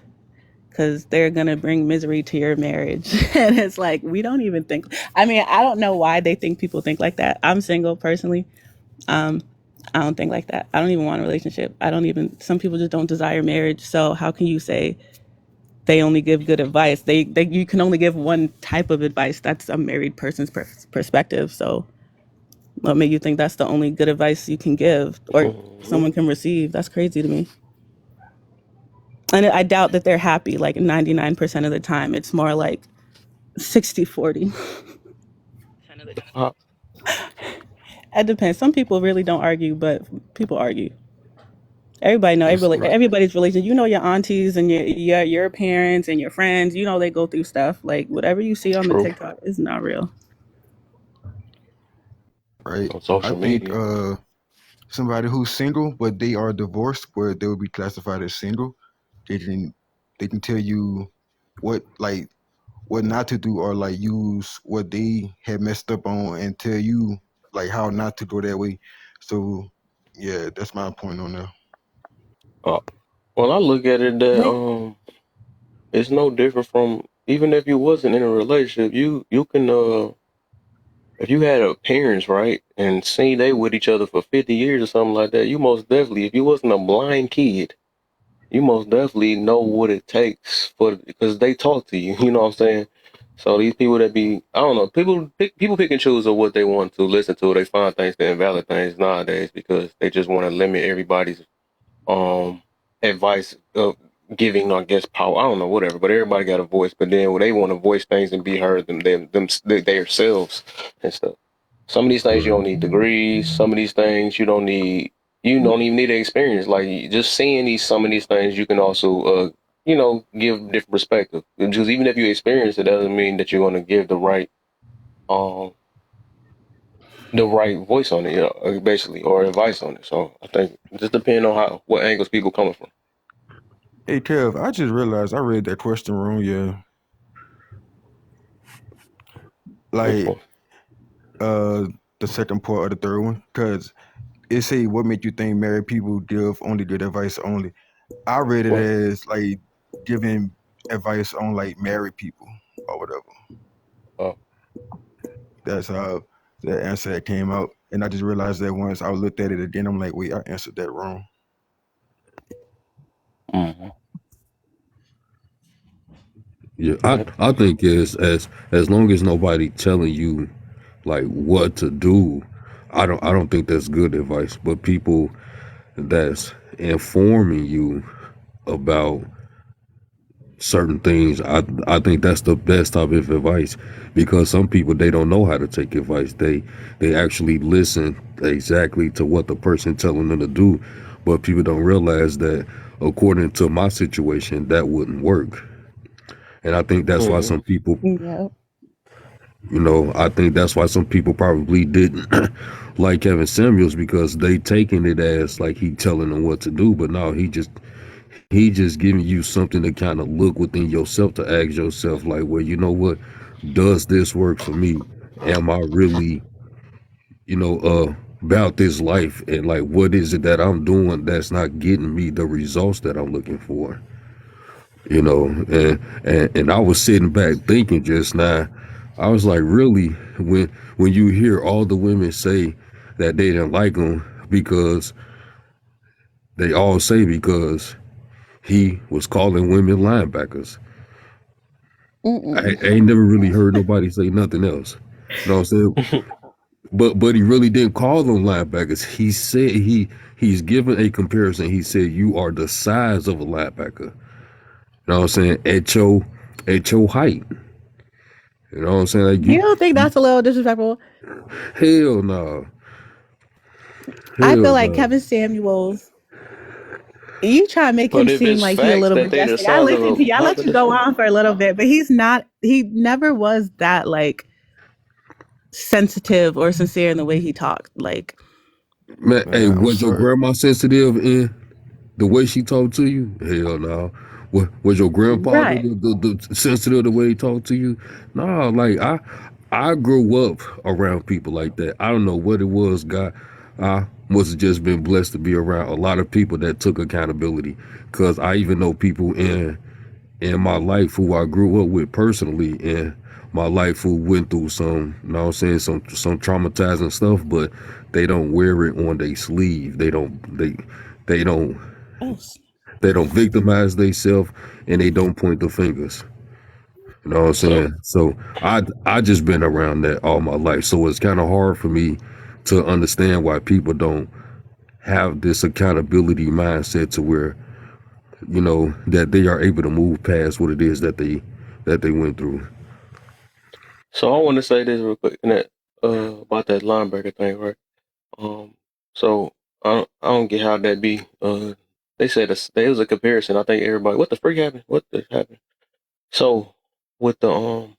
because they're gonna bring misery to your marriage." And it's like, we don't even think. I mean, I don't know why they think people think like that. I'm single personally. I don't think like that. I don't even want a relationship. I don't even. Some people just don't desire marriage. So how can you say they only give good advice? They you can only give one type of advice. That's a married person's perspective. So what made you think that's the only good advice you can give or someone can receive? That's crazy to me. And I doubt that they're happy like 99% of the time. It's more like 60-40. Uh, It depends. Some people really don't argue, but people argue. Everybody know That's right. everybody's relation. You know your aunties and your parents and your friends. You know they go through stuff. Like whatever you see on the true. TikTok is not real. Right. On I social think media. somebody who's single but they are divorced, where they will be classified as single, they can tell you what not to do or like use what they had messed up on and tell you like how not to go that way. So yeah, that's my point on that. Uh, well, I look at it that it's no different from even if you wasn't in a relationship. You can if you had a parents right and seen they with each other for 50 years or something like that, you most definitely if you wasn't a blind kid, you most definitely know what it takes for because they talk to you. You know what I'm saying? So these people that be I don't know people pick and choose of what they want to listen to. They find things to invalid things nowadays because they just want to limit everybody's um advice of giving I guess power. I don't know whatever, but everybody got a voice. But then when they want to voice things and be heard, them themselves and stuff. Some of these things you don't need degrees. Some of these things you don't need. You don't even need experience. Like just seeing some of these things, you can also give different perspective. Because even if you experience it, doesn't mean that you're going to give um the right voice on it, basically, or advice on it. So I think it just depends on what angles people coming from. Hey Kev, I just realized I read that question wrong. Yeah, Which like one? the second part of the third one, because it say what make you think married people give only good advice only. I read it What? as like giving advice on like married people or whatever. Uh, That's how the answer that came out. And I just realized that once I looked at it again, I'm like, wait, I answered that wrong. Mm-hmm. Yeah, I think as long as nobody telling you like what to do, I don't think that's good advice. But people that's informing you about certain things, I think that's the best type of advice, because some people, they don't know how to take advice. They actually listen exactly to what the person telling them to do, but people don't realize that according to my situation, that wouldn't work. And I think that's why Mm-hmm. some people, Yeah. I think that's why some people probably didn't like Kevin Samuels, because they taking it as like he telling them what to do, but no, he just giving you something to kind of look within yourself, to ask yourself like, well, you know what, does this work for me? Am I really, about this life, and like, what is it that I'm doing that's not getting me the results that I'm looking for? And I was sitting back thinking just now, I was like, really, when you hear all the women say that they didn't like him because they all say because he was calling women linebackers. I ain't never really heard nobody say nothing else. You know what I'm saying? But he really didn't call them linebackers. He said he's given a comparison. He said you are the size of a linebacker. You know what I'm saying? At your height. You know what I'm saying? Like You don't think that's a little disrespectful? hell no. I feel Hell like no. Kevin Samuels, you try to make him But if seem it's like he a facts little that they the majestic. I size of listened a to you. I let mother, you go on for a little bit, but he's not. He never was that like sensitive or sincere in the way he talked. Like, Man, hey, Man, I'm was your sorry. grandma sensitive in the way she talked to you? Hell no. Was your grandfather right? the sensitive the way he talked to you? No, like I grew up around people like that. I don't know what it was, God. I must have just been blessed to be around a lot of people that took accountability. Cause I even know people in my life who I grew up with personally, in my life, who went through some, you know what I'm saying, some traumatizing stuff, but they don't wear it on their sleeve. They don't Oh, they don't victimize themselves, and they don't point the fingers. You know what I'm so saying? So I just been around that all my life. So it's kind of hard for me to understand why people don't have this accountability mindset to where, that they are able to move past what it is that they went through. so I want to say this real quick, and that about that linebacker thing, right? So I don't get how that be. They said there was a comparison. I think everybody, what the freak happened? What the happened? So with the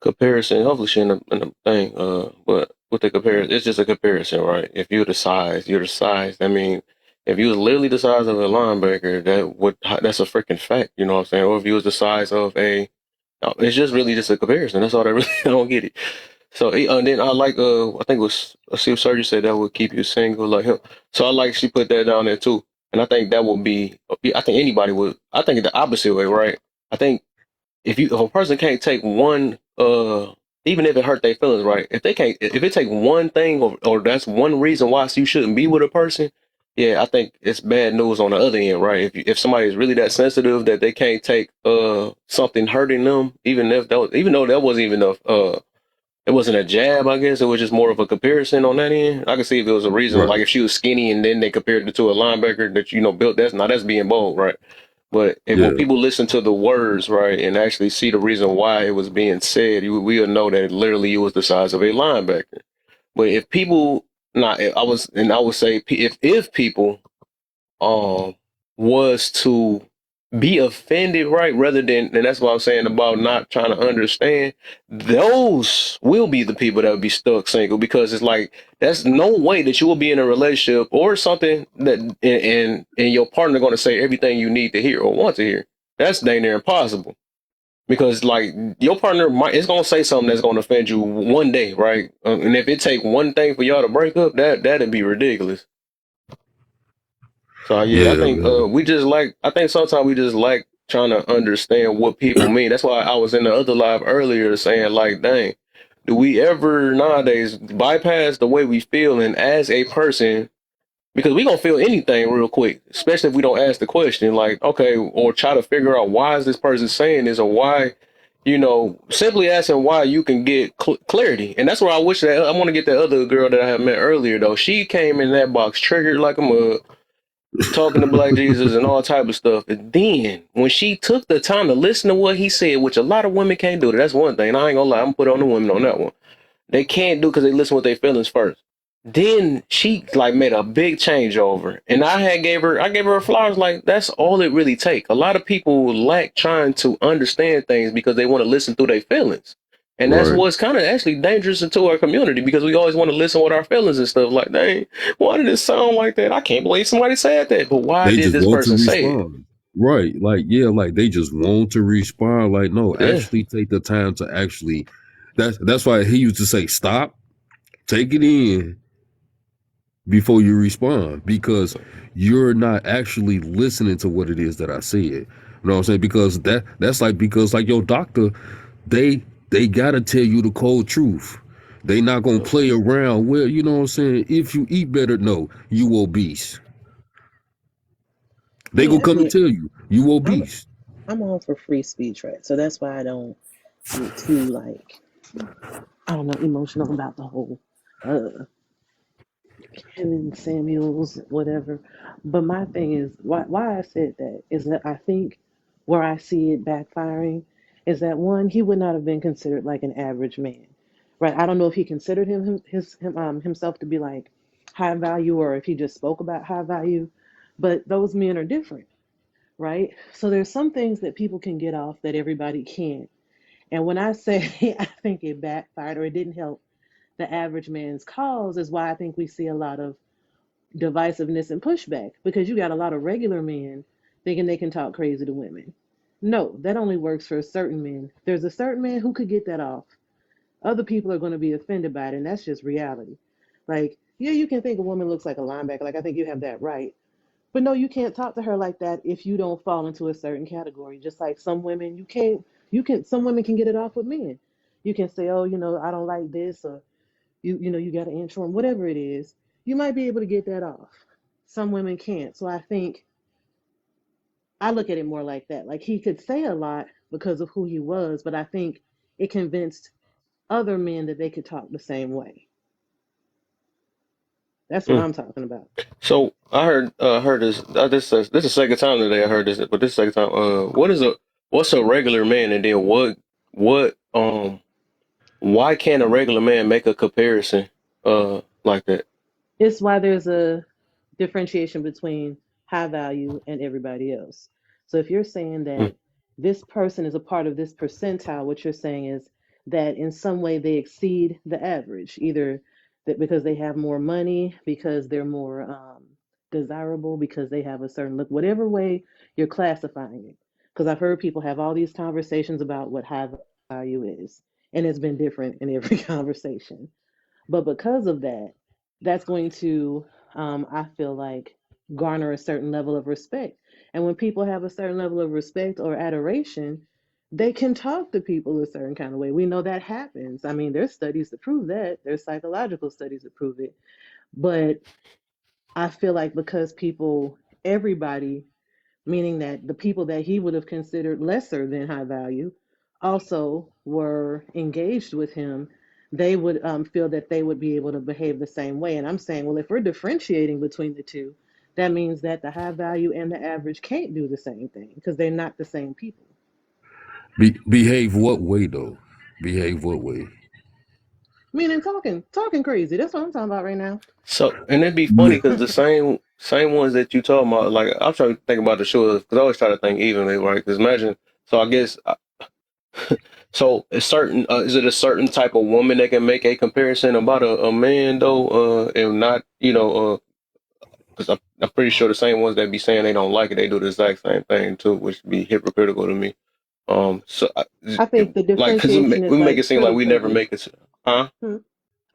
comparison, hopefully she in the thing. But with the comparison, it's just a comparison, right? If you're the size, you're the size. I mean, if you was literally the size of a linebacker, that's a freaking fact. You know what I'm saying? Or if you was the size of a, no, it's just really just a comparison. That's all. That really I don't get it. So and then I like I think it was Steve Surgery said that would keep you single like him. So I like she put that down there too. And I think that would be, I think anybody would. I think the opposite way, right? I think if a person can't take one even if it hurt their feelings, right, if it take one thing, or that's one reason why you shouldn't be with a person, yeah, I think it's bad news on the other end, right? If somebody is really that sensitive that they can't take something hurting them, even though that wasn't even it wasn't a jab, I guess it was just more of a comparison on that end. I could see if it was a reason, Right. like if she was skinny and then they compared it to a linebacker that built, that's being bold, right? But when Yeah. people listen to the words, right, and actually see the reason why it was being said, we'll know that literally it was the size of a linebacker. But if people, not, I would say if people was to be offended, right, rather than, and that's what I'm saying about not trying to understand, those will be the people that would be stuck single, because it's like that's no way that you will be in a relationship or something that and your partner going to say everything you need to hear or want to hear. That's dang near impossible, because like your partner it's going to say something that's going to offend you one day, right? And if it take one thing for y'all to break up, that'd be ridiculous. So yeah, I Yeah, think man. I think sometimes we just like trying to understand what people mean. That's why I was in the other live earlier saying like, dang, do we ever nowadays bypass the way we feel and as a person, because we gonna feel anything real quick, especially if we don't ask the question, like, okay, or try to figure out why is this person saying this, or why, simply asking why you can get clarity. And that's where I wish that I want to get that other girl that I had met earlier though. She came in that box triggered like a mug, talking to Black Jesus and all type of stuff. And then when she took the time to listen to what he said, which a lot of women can't do, that's one thing. I ain't gonna lie, I'm gonna put on the women on that one. They can't do because they listen with their feelings first. Then she like made a big changeover, and I gave her flowers. Like that's all it really take. A lot of people lack trying to understand things because they want to listen through their feelings, and that's Right. what's kind of actually dangerous into our community because we always want to listen with our feelings and stuff. Like, dang, why did it sound like that? I can't believe somebody said that, but why They did just this want to person say it? respond. Right. Like, yeah, like they just want to respond. Like, no, Yeah. actually take the time to actually that's why he used to say, stop, take it in before you respond, because you're not actually listening to what it is that I said. You know what I'm saying? Because that's like your doctor, they gotta tell you the cold truth. They not gonna play around. Well, you know what I'm saying? If you eat better, no, you obese. They Yeah, gonna I come and mean, tell you you I'm obese. I'm all for free speech, right? So that's why I don't get too like I don't know emotional about the whole uh Kevin Samuels whatever. But my thing is why I said that is that I think where I see it backfiring is that one, he would not have been considered like an average man, right? I don't know if he considered himself to be like high value or if he just spoke about high value, but those men are different, right? So there's some things that people can get off that everybody can't. And when I say I think it backfired or it didn't help the average man's cause, is why I think we see a lot of divisiveness and pushback because you got a lot of regular men thinking they can talk crazy to women. No, that only works for certain men. There's a certain man who could get that off. Other people are going to be offended by it, and that's just reality. Like, yeah, you can think a woman looks like a linebacker. Like, I think you have that right. But no, you can't talk to her like that if you don't fall into a certain category. Just like some women, some women can get it off with men. You can say, oh, I don't like this, or you got an inch from whatever it is. You might be able to get that off. Some women can't. So I think I look at it more like that. Like he could say a lot because of who he was, but I think it convinced other men that they could talk the same way. That's what Mm. I'm talking about. So I heard this. This is the second time today I heard this, but this second time. What's a regular man, and then what why can't a regular man make a comparison like that? It's why there's a differentiation between high value and everybody else. So if you're saying Mm. that this person is a part of this percentile, what you're saying is that in some way they exceed the average, either that because they have more money, because they're more desirable, because they have a certain look, whatever way you're classifying it. Because I've heard people have all these conversations about what high value is, and it's been different in every conversation. But because of that, that's going to, I feel like, garner a certain level of respect. And when people have a certain level of respect or adoration, they can talk to people a certain kind of way. We know that happens. I mean, there's studies to prove that, there's psychological studies to prove it. But I feel like because everybody, meaning that the people that he would have considered lesser than high value also were engaged with him, they would feel that they would be able to behave the same way. And I'm saying, well, if we're differentiating between the two, that means that the high value and the average can't do the same thing because they're not the same people. Behave what way though? Behave what way? Meaning talking crazy. That's what I'm talking about right now. So and it'd be funny Yeah. because the same ones that you talking about, like I'm trying to think about the show because I always try to think evenly, right? Because imagine, so I guess. So, is it a certain type of woman that can make a comparison about a man though, and not, because I'm pretty sure the same ones that be saying they don't like it, they do the exact same thing too, which be hypocritical to me. So, I think the like, because differentiation we is make it like seem like pretty we never privilege. make it, huh? Hmm.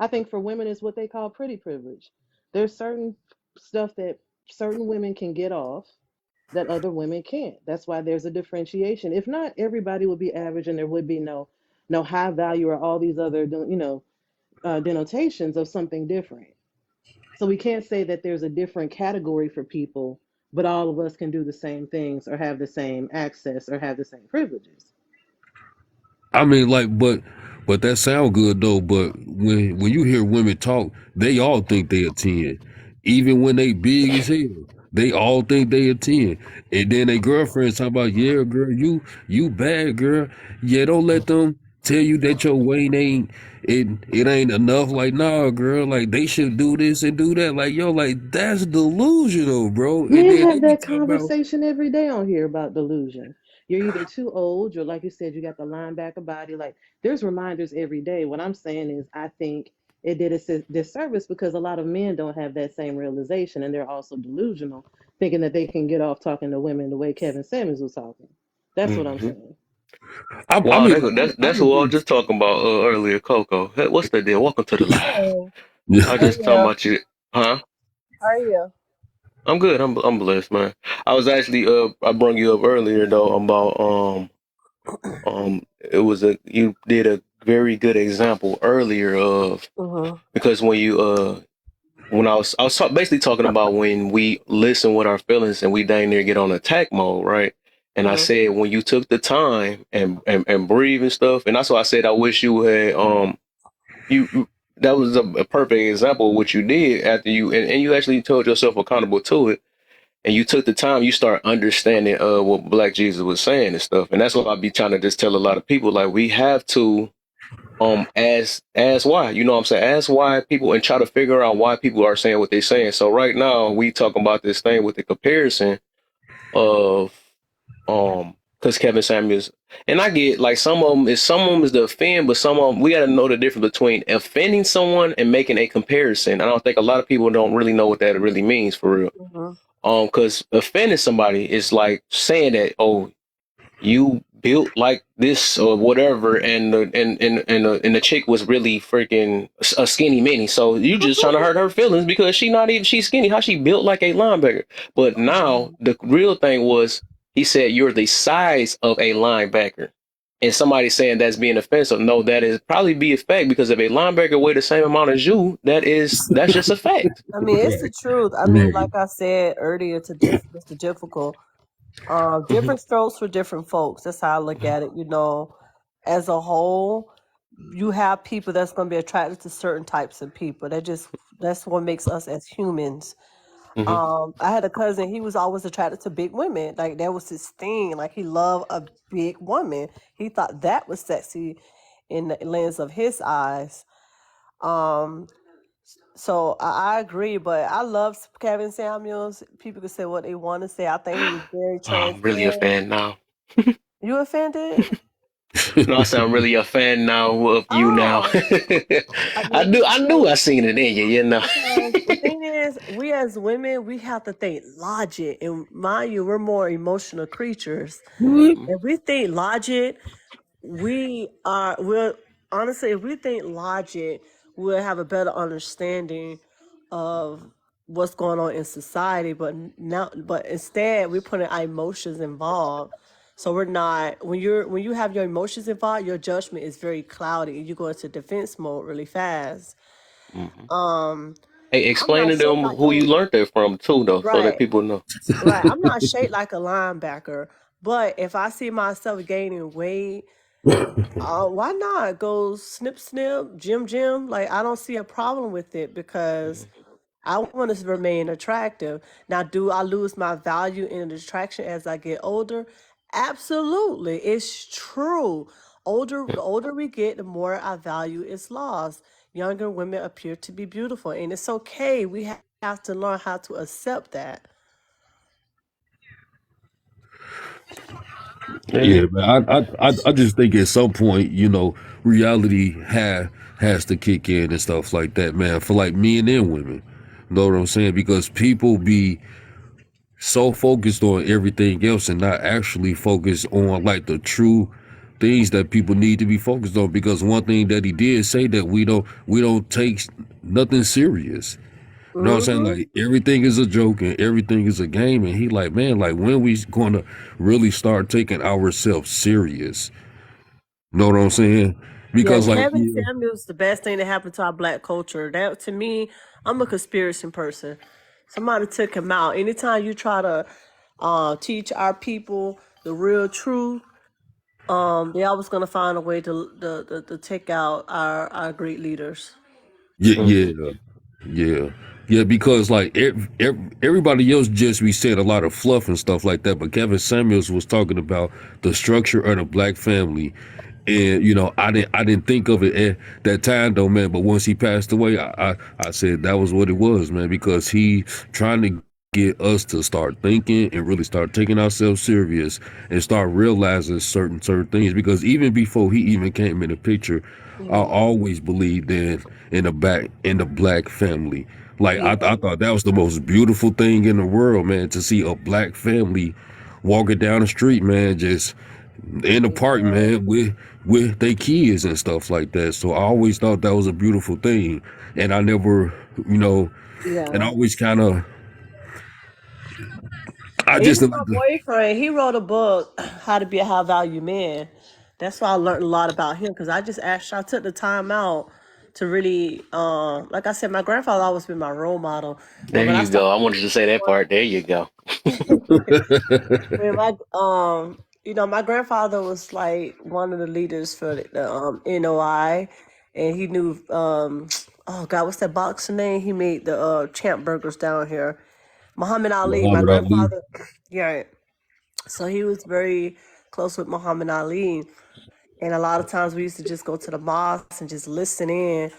I think for women, it's what they call pretty privilege. There's certain stuff that certain women can get off that other women can't. That's why there's a differentiation. If not, everybody would be average and there would be no No, high value are all these other, denotations of something different. So we can't say that there's a different category for people, but all of us can do the same things or have the same access or have the same privileges. I mean, like, but that sound good though. But when you hear women talk, they all think they a 10, even when they big as hell. They all think they a 10, and then their girlfriends talk about, yeah, girl, you bad, girl. Yeah, don't let them tell you that your weight it ain't enough. Like, nah, girl, like they should do this and do that. Like, yo, like that's delusional, bro. And Men then they have be that talking about, conversation every day on here about delusion. You're either too old, or like you said, you got the linebacker body. Like there's reminders every day. What I'm saying is, I think it did a disservice because a lot of men don't have that same realization, and they're also delusional, thinking that they can get off talking to women the way Kevin Samuels was talking. That's what I'm Hmm. saying. I Wow, mean, I that's who I was agree. just talking about earlier, Coco. Hey, what's the deal? Welcome to the live. Hey, Yeah. I was how are just talking you? about you, huh? How are you? I'm good. I'm blessed, man. I was actually I brought you up earlier though about it was a you did a very good example earlier of Mhm. because when I was basically talking about when we listen with our feelings and we dang near get on attack mode, right? And I Mhm. said when you took the time and breathe and stuff, and that's why I said I wish you had that was a perfect example of what you did after and you actually told yourself accountable to it, and you took the time, you start understanding what Black Jesus was saying and stuff. And that's what I be trying to just tell a lot of people, like we have to ask why, you know what I'm saying, ask why people and try to figure out why people are saying what they're saying. So right now we talking about this thing with the comparison of because Kevin Samuels, and I get like some of them is to offend, but some of them we got to know the difference between offending someone and making a comparison. I don't think a lot of people don't really know what that really means for real. Mhm. Because offending somebody is like saying that, oh, you built like this or whatever, and the chick was really freaking a skinny mini. So you just trying to hurt her feelings because she's skinny. How she built like a linebacker? But now the real thing was he said you're the size of a linebacker. And somebody saying that's being offensive. No, that is probably be a fact because if a linebacker weigh the same amount as you, that's just a fact. I mean, it's the Right. truth. I mean, Right. like I said earlier to Mr. Difficult, Hmm. different strokes for different folks. That's how I look at it. As a whole, you have people that's going to be attracted to certain types of people. That's what makes us as humans. Hmm. I had a cousin. He was always attracted to big women. Like that was his thing. Like he loved a big woman. He thought that was sexy in the lens of his eyes. Um, so I agree, but I love Kevin Samuels. People can say what they want to say. I think he was very Oh, I'm really a transparent. fan now. You offended? No, I sound really a fan now of you now. Oh, I mean, I knew I seen it in you, you know. because the thing is, we as women, we have to think logic, and mind you, we're more emotional creatures. Hmm. If we think logic, we're honestly, if we think logic, we'll have a better understanding of what's going on in society. But instead, we're putting our emotions involved. So we're not when you have your emotions involved, your judgment is very cloudy, and you go into defense mode really fast. Hmm. Um, Hey, I'm explain not to shaped them like who you no learned that from too, though, so that right. people know. Right. I'm not shaped like a linebacker, but if I see myself gaining weight, why not go snip snip, gym? Like I don't see a problem with it because I want to remain attractive. Now, do I lose my value in attraction as I get older? Absolutely. It's true. The older we get, the more our value is lost. Younger women appear to be beautiful, and it's okay. We have to learn how to accept that. Yeah. Yeah, man. I just think at some point, reality has to kick in and stuff like that, man. For like men and women, know what I'm saying? Because people be so focused on everything else and not actually focused on like the true things that people need to be focused on. Because one thing that he did say that we don't take nothing serious. You know what I'm saying? Hmm. Like everything is a joke and everything is a game. And he like, man, like when we gonna really start taking ourselves serious? Know what I'm saying? Yeah, Because like Kevin Samuels the best thing that happened to our black culture. That to me, I'm a conspiracy person. Somebody took him out. Anytime you try to teach our people the real truth, they always gonna find a way to take out our great leaders. yeah, yeah, because like everybody else just be saying a lot of fluff and stuff like that, but Kevin Samuels was talking about the structure of the black family, and I didn't think of it at that time though, man. But once he passed away, I said that was what it was, man, because he trying to get us to start thinking and really start taking ourselves serious and start realizing certain things. Because even before he even came in the picture, I always believed in the black family. Like I thought that was the most beautiful thing in the world, man, to see a black family walking down the street, man, just in the park, man, with their kids and stuff like that. So I always thought that was a beautiful thing, and I never, and I always kind of, I just Even my boyfriend, he wrote a book, How to Be a High Value Man. That's why I learned a lot about him because I took the time out to really, like I said, my grandfather always been my role model. But There when I you go. started, I wanted to say that part. There you go. when my grandfather was like one of the leaders for the NOI, and he knew, oh God, what's that boxer name? He made the champ burgers down here. Muhammad Ali, my Muhammad Ali. grandfather. Yeah. So he was very close with Muhammad Ali. And a lot of times we used to just go to the mosque and just listen in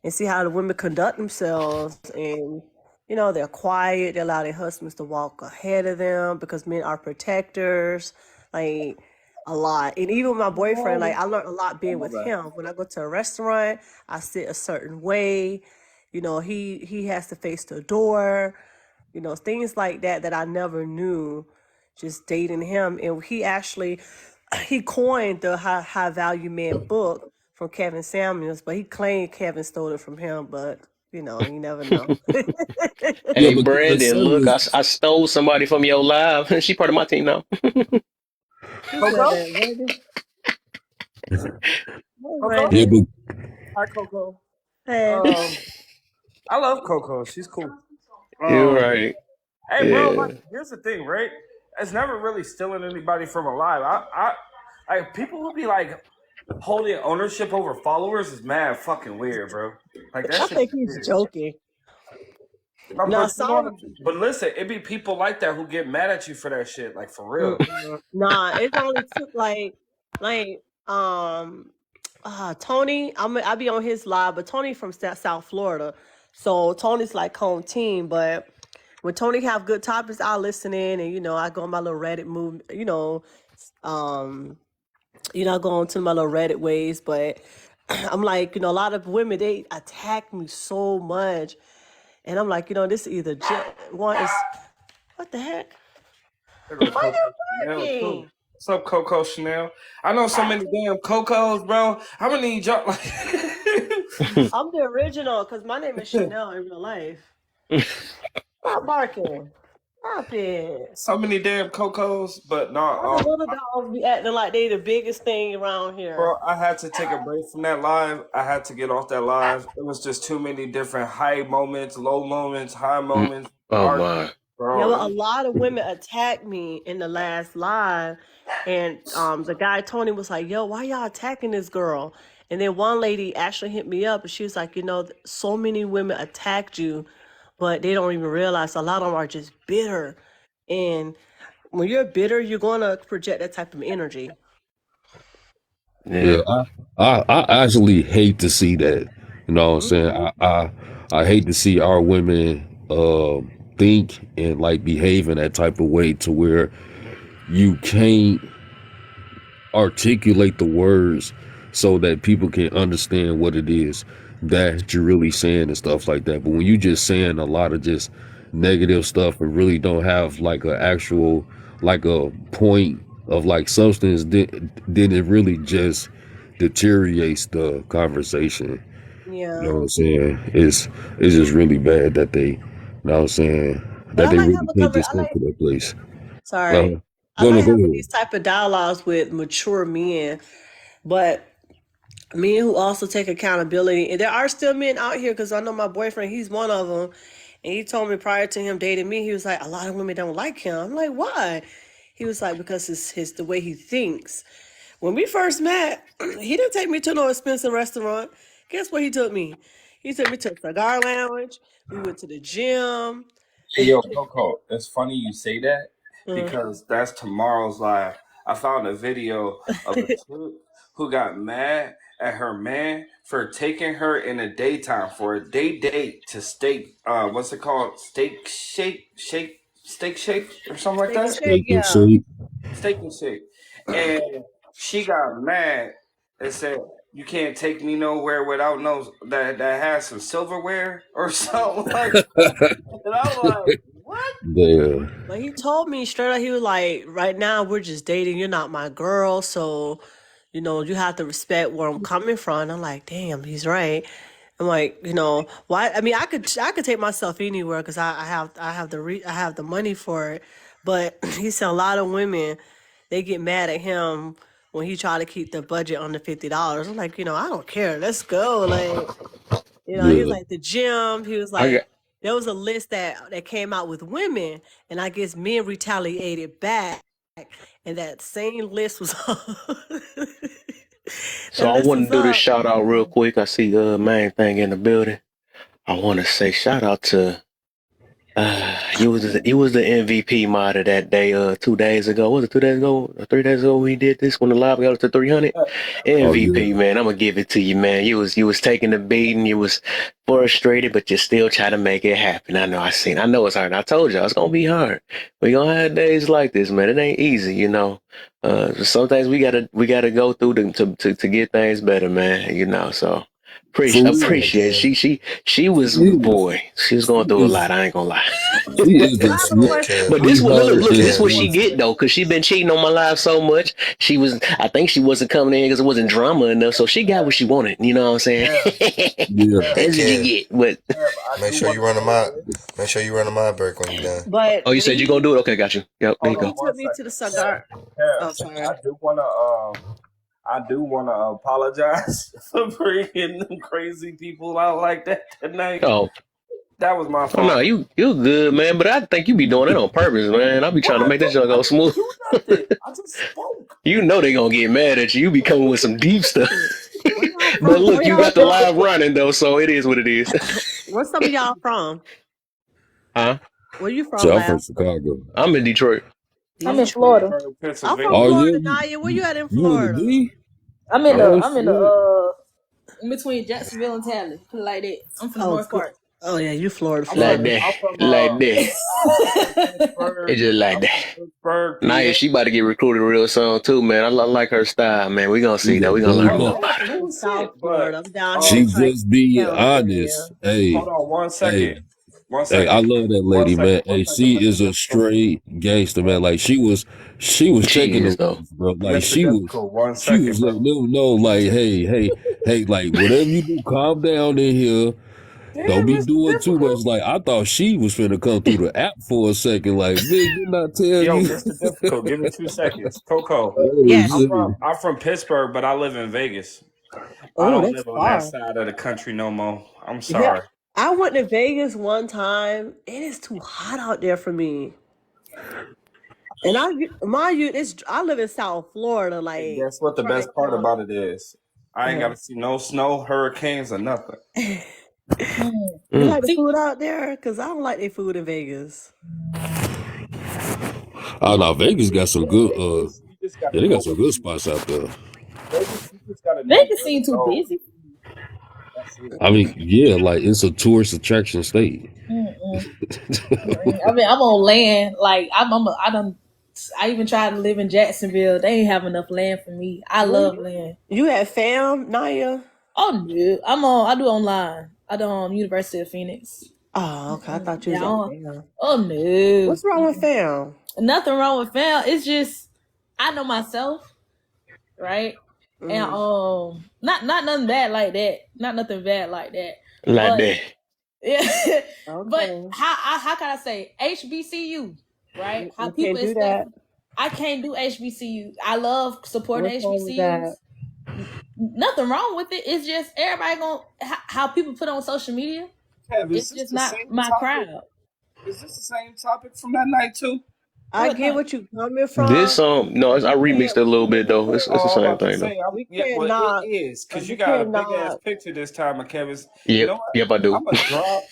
and see how the women conduct themselves. And, they're quiet. They allow their husbands to walk ahead of them because men are protectors. Like, a lot. And even with my boyfriend, like, I learned a lot being with him. When I go to a restaurant, I sit a certain way. He has to face the door. Things like that I never knew just dating him. And he coined the high value man book from Kevin Samuels, but he claimed Kevin stole it from him, but you never know. Yeah, Hey, but Kevin Brandon, look, I, Samuels, I stole somebody from your live. She part of my team now. Who said Coco? that, baby? Hey, Coco? yeah, Brandon. Hi, Coco. Hey. I love Coco. She's cool. You're right. Hey, bro. Like, Yeah. here's the thing, right? It's never really stealing anybody from alive. Like people who be like holding ownership over followers is mad fucking weird, bro. Like that I shit. think he's joking. No, Now, but listen, it be people like that who get mad at you for that shit. Like for real. nah, it only took Tony. I be on his live, but Tony from South Florida, so Tony's like home team. But when Tony have good topics, I listen in, and I go on my little Reddit move. I go on to my little Reddit ways. But I'm like, a lot of women they attack me so much, and I'm like, this is either one is what the heck. There go Coco Chanel, too. What's up, Coco Chanel? I know so many damn Cocos, bro. How many y'all like? I'm the original because my name is Chanel in real life. Stop barking. Stop it. So many damn Cocos, but not All the little dogs be acting like they the biggest thing around here. bro, I had to take a break from that live. I had to get off that live. It was just too many different high moments, low moments, high moments. Oh my. Bro. Yeah, well, a lot of women attacked me in the last live, and the guy Tony was like, "Yo, why y'all attacking this girl?" And then one lady actually hit me up, and she was like, so many women attacked you, but they don't even realize a lot of them are just bitter, and when you're bitter, you're gonna project that type of energy. yeah, I actually hate to see that. You know what I'm saying? I hate to see our women think and like behave in that type of way to where you can't articulate the words so that people can understand what it is that you're really saying and stuff like that. But when you just saying a lot of just negative stuff and really don't have like a actual like a point of like substance, then it really just deteriorates the conversation. Yeah. You know what I'm saying? It's just really bad that they, you know what I'm saying, that they really can't just come to that place. Sorry. I Go like having ahead. these type of dialogues with mature men But men who also take accountability, and there are still men out here, because I know my boyfriend, he's one of them, and he told me prior to him dating me, he was like, a lot of women don't like him. I'm like, why? He was like, because it's his the way he thinks. When we first met, he didn't take me to no expensive restaurant. Guess where he took me? He took me to a cigar lounge. We went to the gym. Hey, yo, Coco, it's funny you say that because that's tomorrow's live. I found a video of a chick who got mad at her man for taking her in the daytime for a date to steak. What's it called? Steak shake or something like that. Steak and Shake, Steak and yeah. shake. Steak and shake. And she got mad and said, "You can't take me nowhere without no that has some silverware or something like that." And I'm like, what? Damn. But he told me straight up, he was like, right now we're just dating. You're not my girl. So, you know, you have to respect where I'm coming from. And I'm like, damn, he's right. I'm like, you know, why? I mean, I could take myself anywhere because I have the money for it. But he said a lot of women, they get mad at him when he try to keep the budget under $50. I'm like, you know, I don't care. Let's go. Like, you know, he was Yeah. like the gym. He was I like, got there was a list that came out with women, and I guess men retaliated back, and that same list was so that I list want was to do this up. shout out real quick. I see main thing in the building. I want to say shout out to he was the MVP modder that day 2 days ago. Was it 2 days ago or 3 days ago we did this when the live got us to 300? Oh MVP, yeah. man, I'm gonna give it to you, man. You was taking the beating, you was frustrated, but you still try to make it happen. I know it's hard. I told y'all it's gonna be hard. We gonna have days like this, man. It ain't easy, you know. Sometimes we gotta go through to get things better, man. You know, so For real. appreciate she was She is. boy, she was going She through a is. lot. I ain't gonna lie. She is a What happened was But this what sweetheart look, this and what she just get though, cause she been cheating on my life so much. I think she wasn't coming in because it wasn't drama enough, so she got what she wanted. You know what I'm saying? yeah. Hey, That's what you Kev, get. But make sure you run a mind break when you're done. but oh, you when said you gonna do it? Okay, got you. Yep, there you Hold on he go. one took me to second. the cigar. Oh, sorry. I do wanna apologize for bringing them crazy people out like that tonight. Oh, That was my oh no, fault. you good, man. But I think you be doing it on purpose, man. I be trying to make this joint I go smooth. didn't do nothing. I just spoke. You know they gonna get mad at you. You be coming with some deep stuff. Where y'all But from? look, Where you y'all got the from? live running though, so it is what it is. Where's some of y'all from? Huh? Where you from, So I'm from Lab? Chicago. I'm in Detroit. I'm in Detroit. Florida. I'm from Pennsylvania. Oh yeah, Florida, Naya. Where you at in you in the Florida? D? I'm in Oh the shit. in between Jacksonville and Tally. Put it like that. I'm from the Oh, North good. part. Oh yeah, you Florida, I'm from Like Florida. that. I'm from Like that. Pittsburgh. It's just like I'm that. from Pittsburgh, Naya, PA. she about to get recruited real soon too, man. I like her style, man. We gonna see She's a that. We gonna learn dope more up. I'm about her. from South Shit, but Florida. I'm down here She in just be California. honest. hold on one Hey, second. One hey, I second. love that One lady, man. second. Hey, she is a straight gangster, man. Like she was She checking the is though. rules, bro. Like Mr. Difficult, one she second, was bro. letting them know, like, hey, like whatever you do, calm down in here. Don't Damn, be Mr. doing too much. Difficult. Like I thought she was finna come through the app for a second. Like, man, didn't I tell Yo, you? Mr. Difficult, give me 2 seconds. Coco, Oh Yes. shit. I'm from Pittsburgh, but I live in Vegas. I Oh, don't that's live on that far. side of the country no more. I'm Yeah. sorry. I went to Vegas one time. It is too hot out there for me. And I live in South Florida. Hey, Like, guess what the trying best to part count. about it is? I ain't got to see no snow, hurricanes, or nothing. You like the food out there? Because I don't like their food in Vegas. Oh no, Vegas got some good Vegas, you just got yeah, to they got know some where good to spots out there. Vegas, you just got to know Vegas where to seem too go. busy. That's it. I mean, yeah, like it's a tourist attraction state. I mean, I'm on land. Like I even tried to live in Jacksonville. They ain't have enough land for me. I love land. You had fam, Naya? Oh no, I do online. I do on University of Phoenix. Oh, okay. I thought you was at fam. Oh no. What's wrong with fam? Nothing wrong with fam. It's just I know myself, right? And not nothing bad like that. Not nothing bad like that. Like But that. yeah. Okay. But how can I say HBCU, right? How You people can't do expect that. I can't do HBCU. I love supporting What's wrong with that? HBCUs. nothing wrong with it. It's just everybody gonna how people put on social media. Kev, is It's this just the not same my topic? crowd. Is this the same topic from that night too? I What get time? what you're coming This from. no, I We remixed it can't a little bit though. It's the Oh, I'm same about to thing though. say, we yeah, well, it cannot is because you we got a big ass cannot picture this time of Kevin's. You Yep, know what? yep, I do. I'm gonna drop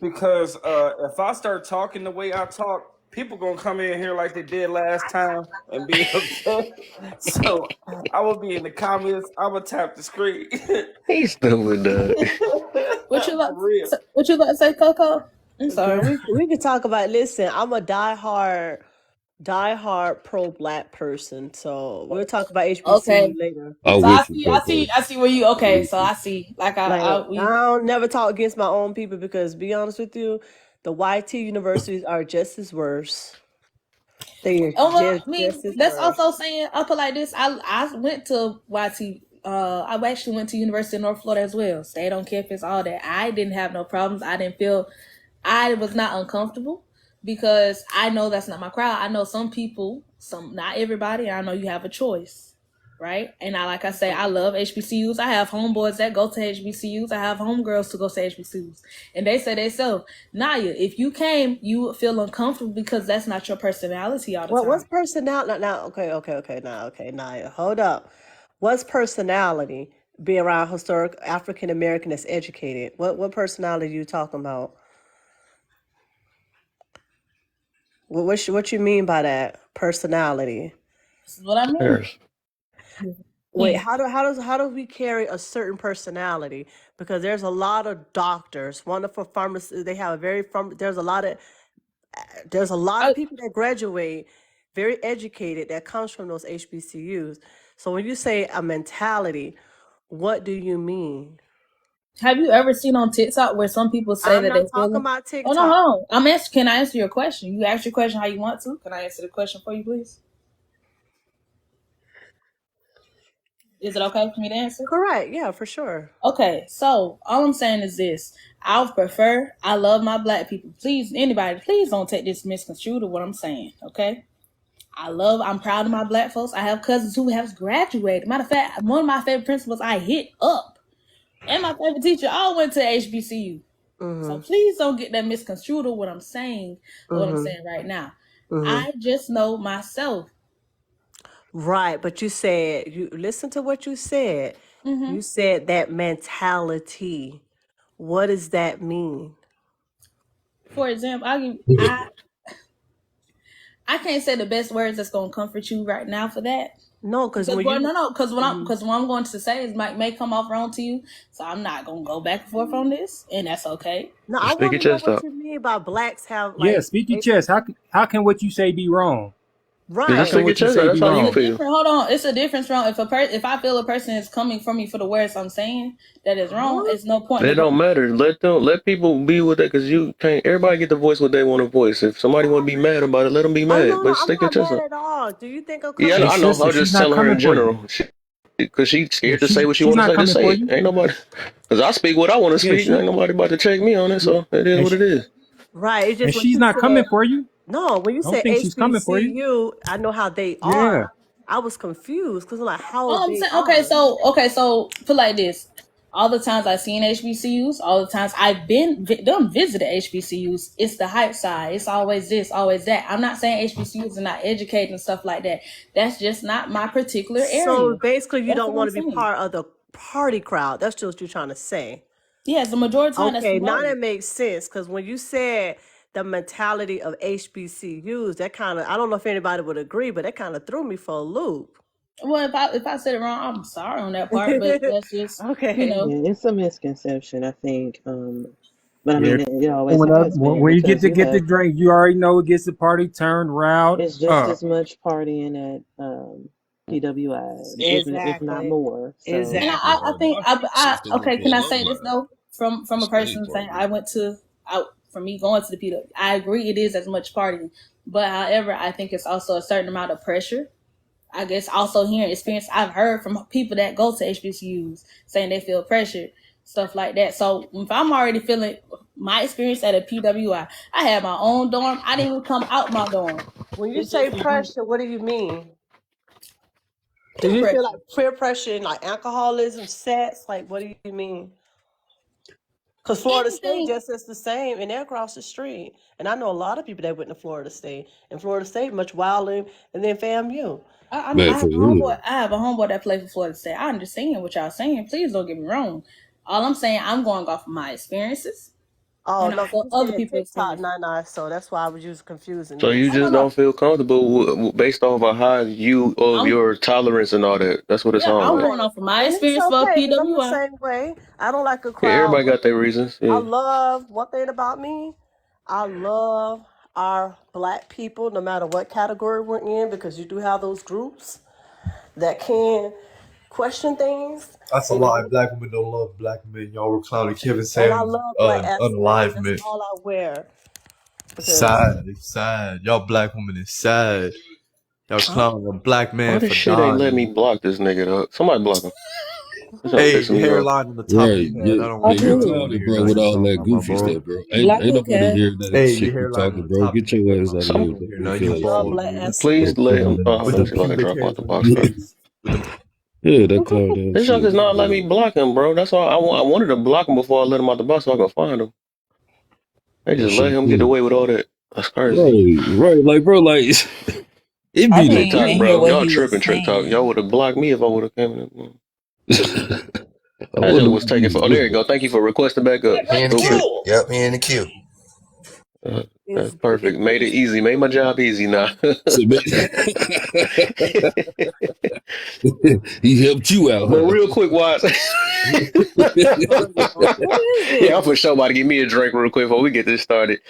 because if I start talking the way I talk, people gonna come in here like they did last time and be upset. So I will be in the comments. I'm gonna tap the screen. He's stupid, dog. What you like? For real. What you like to say, Coco? I'm girl, sorry. we can talk about listen, I'm a diehard pro black person. So we'll talk about HBCU Okay. later. I'm So I with you, see, I see, Coco. I see where you. I'm Okay, with so you. I see. Like Like I we. don't never talk against my own people because be honest with you, the YT universities are just as worse. They are Oh well, I mean, just as that's worse. also saying. I'll put like this. I went to YT. I actually went to University of North Florida as well. Stayed on campus, all that. I didn't have no problems. I didn't feel. I was not uncomfortable because I know that's not my crowd. I know some people, not everybody. I know you have a choice, right? And like I say, I love HBCUs. I have homeboys that go to HBCUs. I have homegirls to go to HBCUs, and they say themselves, Naya, if you came, you would feel uncomfortable because that's not your personality all the time. What's personality now? Okay, now hold up. What's personality? Be around historic African American that's educated. What personality you talking about? What you mean by that personality? This is what I mean. There's- Wait, how do we carry a certain personality? Because there's a lot of doctors, wonderful pharmacists. They have a there's a lot of people that graduate very educated that comes from those HBCUs. So when you say a mentality, what do you mean? Have you ever seen on TikTok where some people say I'm that not they talking feel? about Oh no, TikTok. hold on. Can I answer your question? You ask your question how you want to. Can I answer the question for you, please? Is it okay for me to answer? Correct. Yeah, for sure. Okay, so all I'm saying is this. I would prefer, I love my black people. Please, anybody, please don't take this misconstrued of what I'm saying, okay? I'm proud of my black folks. I have cousins who have graduated. Matter of fact, one of my favorite principals I hit up, and my favorite teacher all went to HBCU. So please don't get that misconstrued of what I'm saying, what I'm saying right now. I just know myself. Right, but you said you listen to what you said. You said that mentality. What does that mean? For example, I can't say the best words that's gonna comfort you right now for that. No, because Because when you because what I'm going to say is may come off wrong to you, so I'm not gonna go back and forth on this, and that's okay. no, I Just speak want your to know chest what out. you mean by blacks have Yeah, like speak your chest. How can what you say be wrong? Yeah, How just right. can speak your what you chest out. say That's be how you wrong? feel. Hold on, it's a difference from if I feel a person is coming from me for the words I'm saying that is wrong. Huh? It's no point. It don't matter. Let people be with it because you can't. Everybody get the voice what they want to voice. If somebody want to be mad about it, let them be Oh mad. no, But I'm stick your not chest mad out. at all. Do you think I'm Yeah, coming Hey I know. I sister, was she's just not telling her coming in for you. general. Because she's Yeah, scared to say what she she's want to not say. Just coming say for it. you. Ain't nobody. Because I speak what I want to Yeah, speak. Ain't nobody about to check me on it. So it is and what she, it is. right? It's and just when she's you not said coming for you. no, when you I don't said think she's coming for you. HBCU, I know how they Yeah. are. I was confused because I'm like, how All I'm they saying, are. so put like this. All the times I've seen HBCUs, all the times I've done visited HBCUs, it's the hype side. It's always this, always that. I'm not saying HBCUs are not educated and stuff like that. That's just not my particular So area. basically, you That's don't what I'm want to be saying. part of the party crowd. That's just what you're trying to say. Yes, the majority of the time that's Okay, the now goal. that makes sense because when you said the mentality of HBCUs, that kind of, I don't know if anybody would agree, but that kind of threw me for a loop. Well, if I said it wrong, I'm sorry on that part, but that's just Okay. Yeah, it's a misconception, I think. But I Yeah. mean, it always has been When you get because to you get the have drink, you already know it gets the party turned round it's just up. as much partying at PWI, if not Exactly. more. So and Exactly. I think okay. Can I say this though? From a person saying for me going to the PW, I agree it is as much partying, but however, I think it's also a certain amount of pressure. I guess also hearing experience I've heard from people that go to HBCUs saying they feel pressured, stuff like that. So if I'm already feeling my experience at a PWI, I had my own dorm. I didn't even come out my dorm. When you It's say just pressure, what do you mean? Do Peer you feel pressure. like peer pressure and like alcoholism, sex? Like, what do you mean? Because Florida State Anything. just is the same, and they're across the street. And I know a lot of people that went to Florida State, and Florida State much wilder than FAMU. I mean, Man, I for have a real. homeboy. I have a homeboy that plays for Florida State. I understand what y'all saying. Please don't get me wrong. All I'm saying, I'm going off of my experiences Oh and no, also you other said people's TikTok, experiences. nah, so that's why I was just confusing So you this. Oh no, just no. don't feel comfortable based off of how you of I'm your tolerance and all that. That's what it yeah, sounds I'm like. going Right. off of my And it's experience for okay because I'm the PWI. same way. I don't like a Yeah, crowd. everybody got their reasons. I Yeah. love one thing about me. I love our black people, no matter what category we're in, because you do have those groups that can question things. That's a And lie. Black women don't love black men. Y'all were clowning Kevin and I Samuels love black excellence. That's unalivement. all I wear. Because Sad. It's sad. Y'all black women is sad. Y'all huh? clowning a black Why man this for shit ain't let me dying. block this nigga though? Somebody block him. This not Hey, pissing me off. hairline on the top of Right. your head. Yeah, I don't I want yeah, to hear you nothing. do. I want to clowning, hear bro, nothing with you all talking that about, my goofy bro. stuff, bro. Black Ain't who nobody cat? hear that Hey, shit your you hairline on talking, the bro. top of Get your your head, ass my out of bro. I here, don't bro. want to hear With nothing I you your love talking black about, Please excellence. let clown him. ass with Let me them shit, see if I bro. can pubic drop him hairs out the on your box first. face. With them, Yeah, that clown ass This shit. junk is Get not out of letting me here. block him, bro. That's why I wanted to block him before I let him out the box so I could find him. They That just shit let him get too. away with all that. That's crazy. Right, right. Like, bro, like, it I be didn't the TikTok, even it. hear bro. what Y'all he tripping, was TikTok. Y'all saying. would have blocked me if I would have came in. I That wonder joke was what taken these for. Oh, there you whispers. go. Thank you for requesting back up. He in the Real queue. quick. Yep, he in the queue. That's perfect. Made it easy. Made my job easy now. So, he helped you out, But huh? real quick, Watts. Who is Yeah, I'm this? for sure about to give me a drink real quick before we get this started.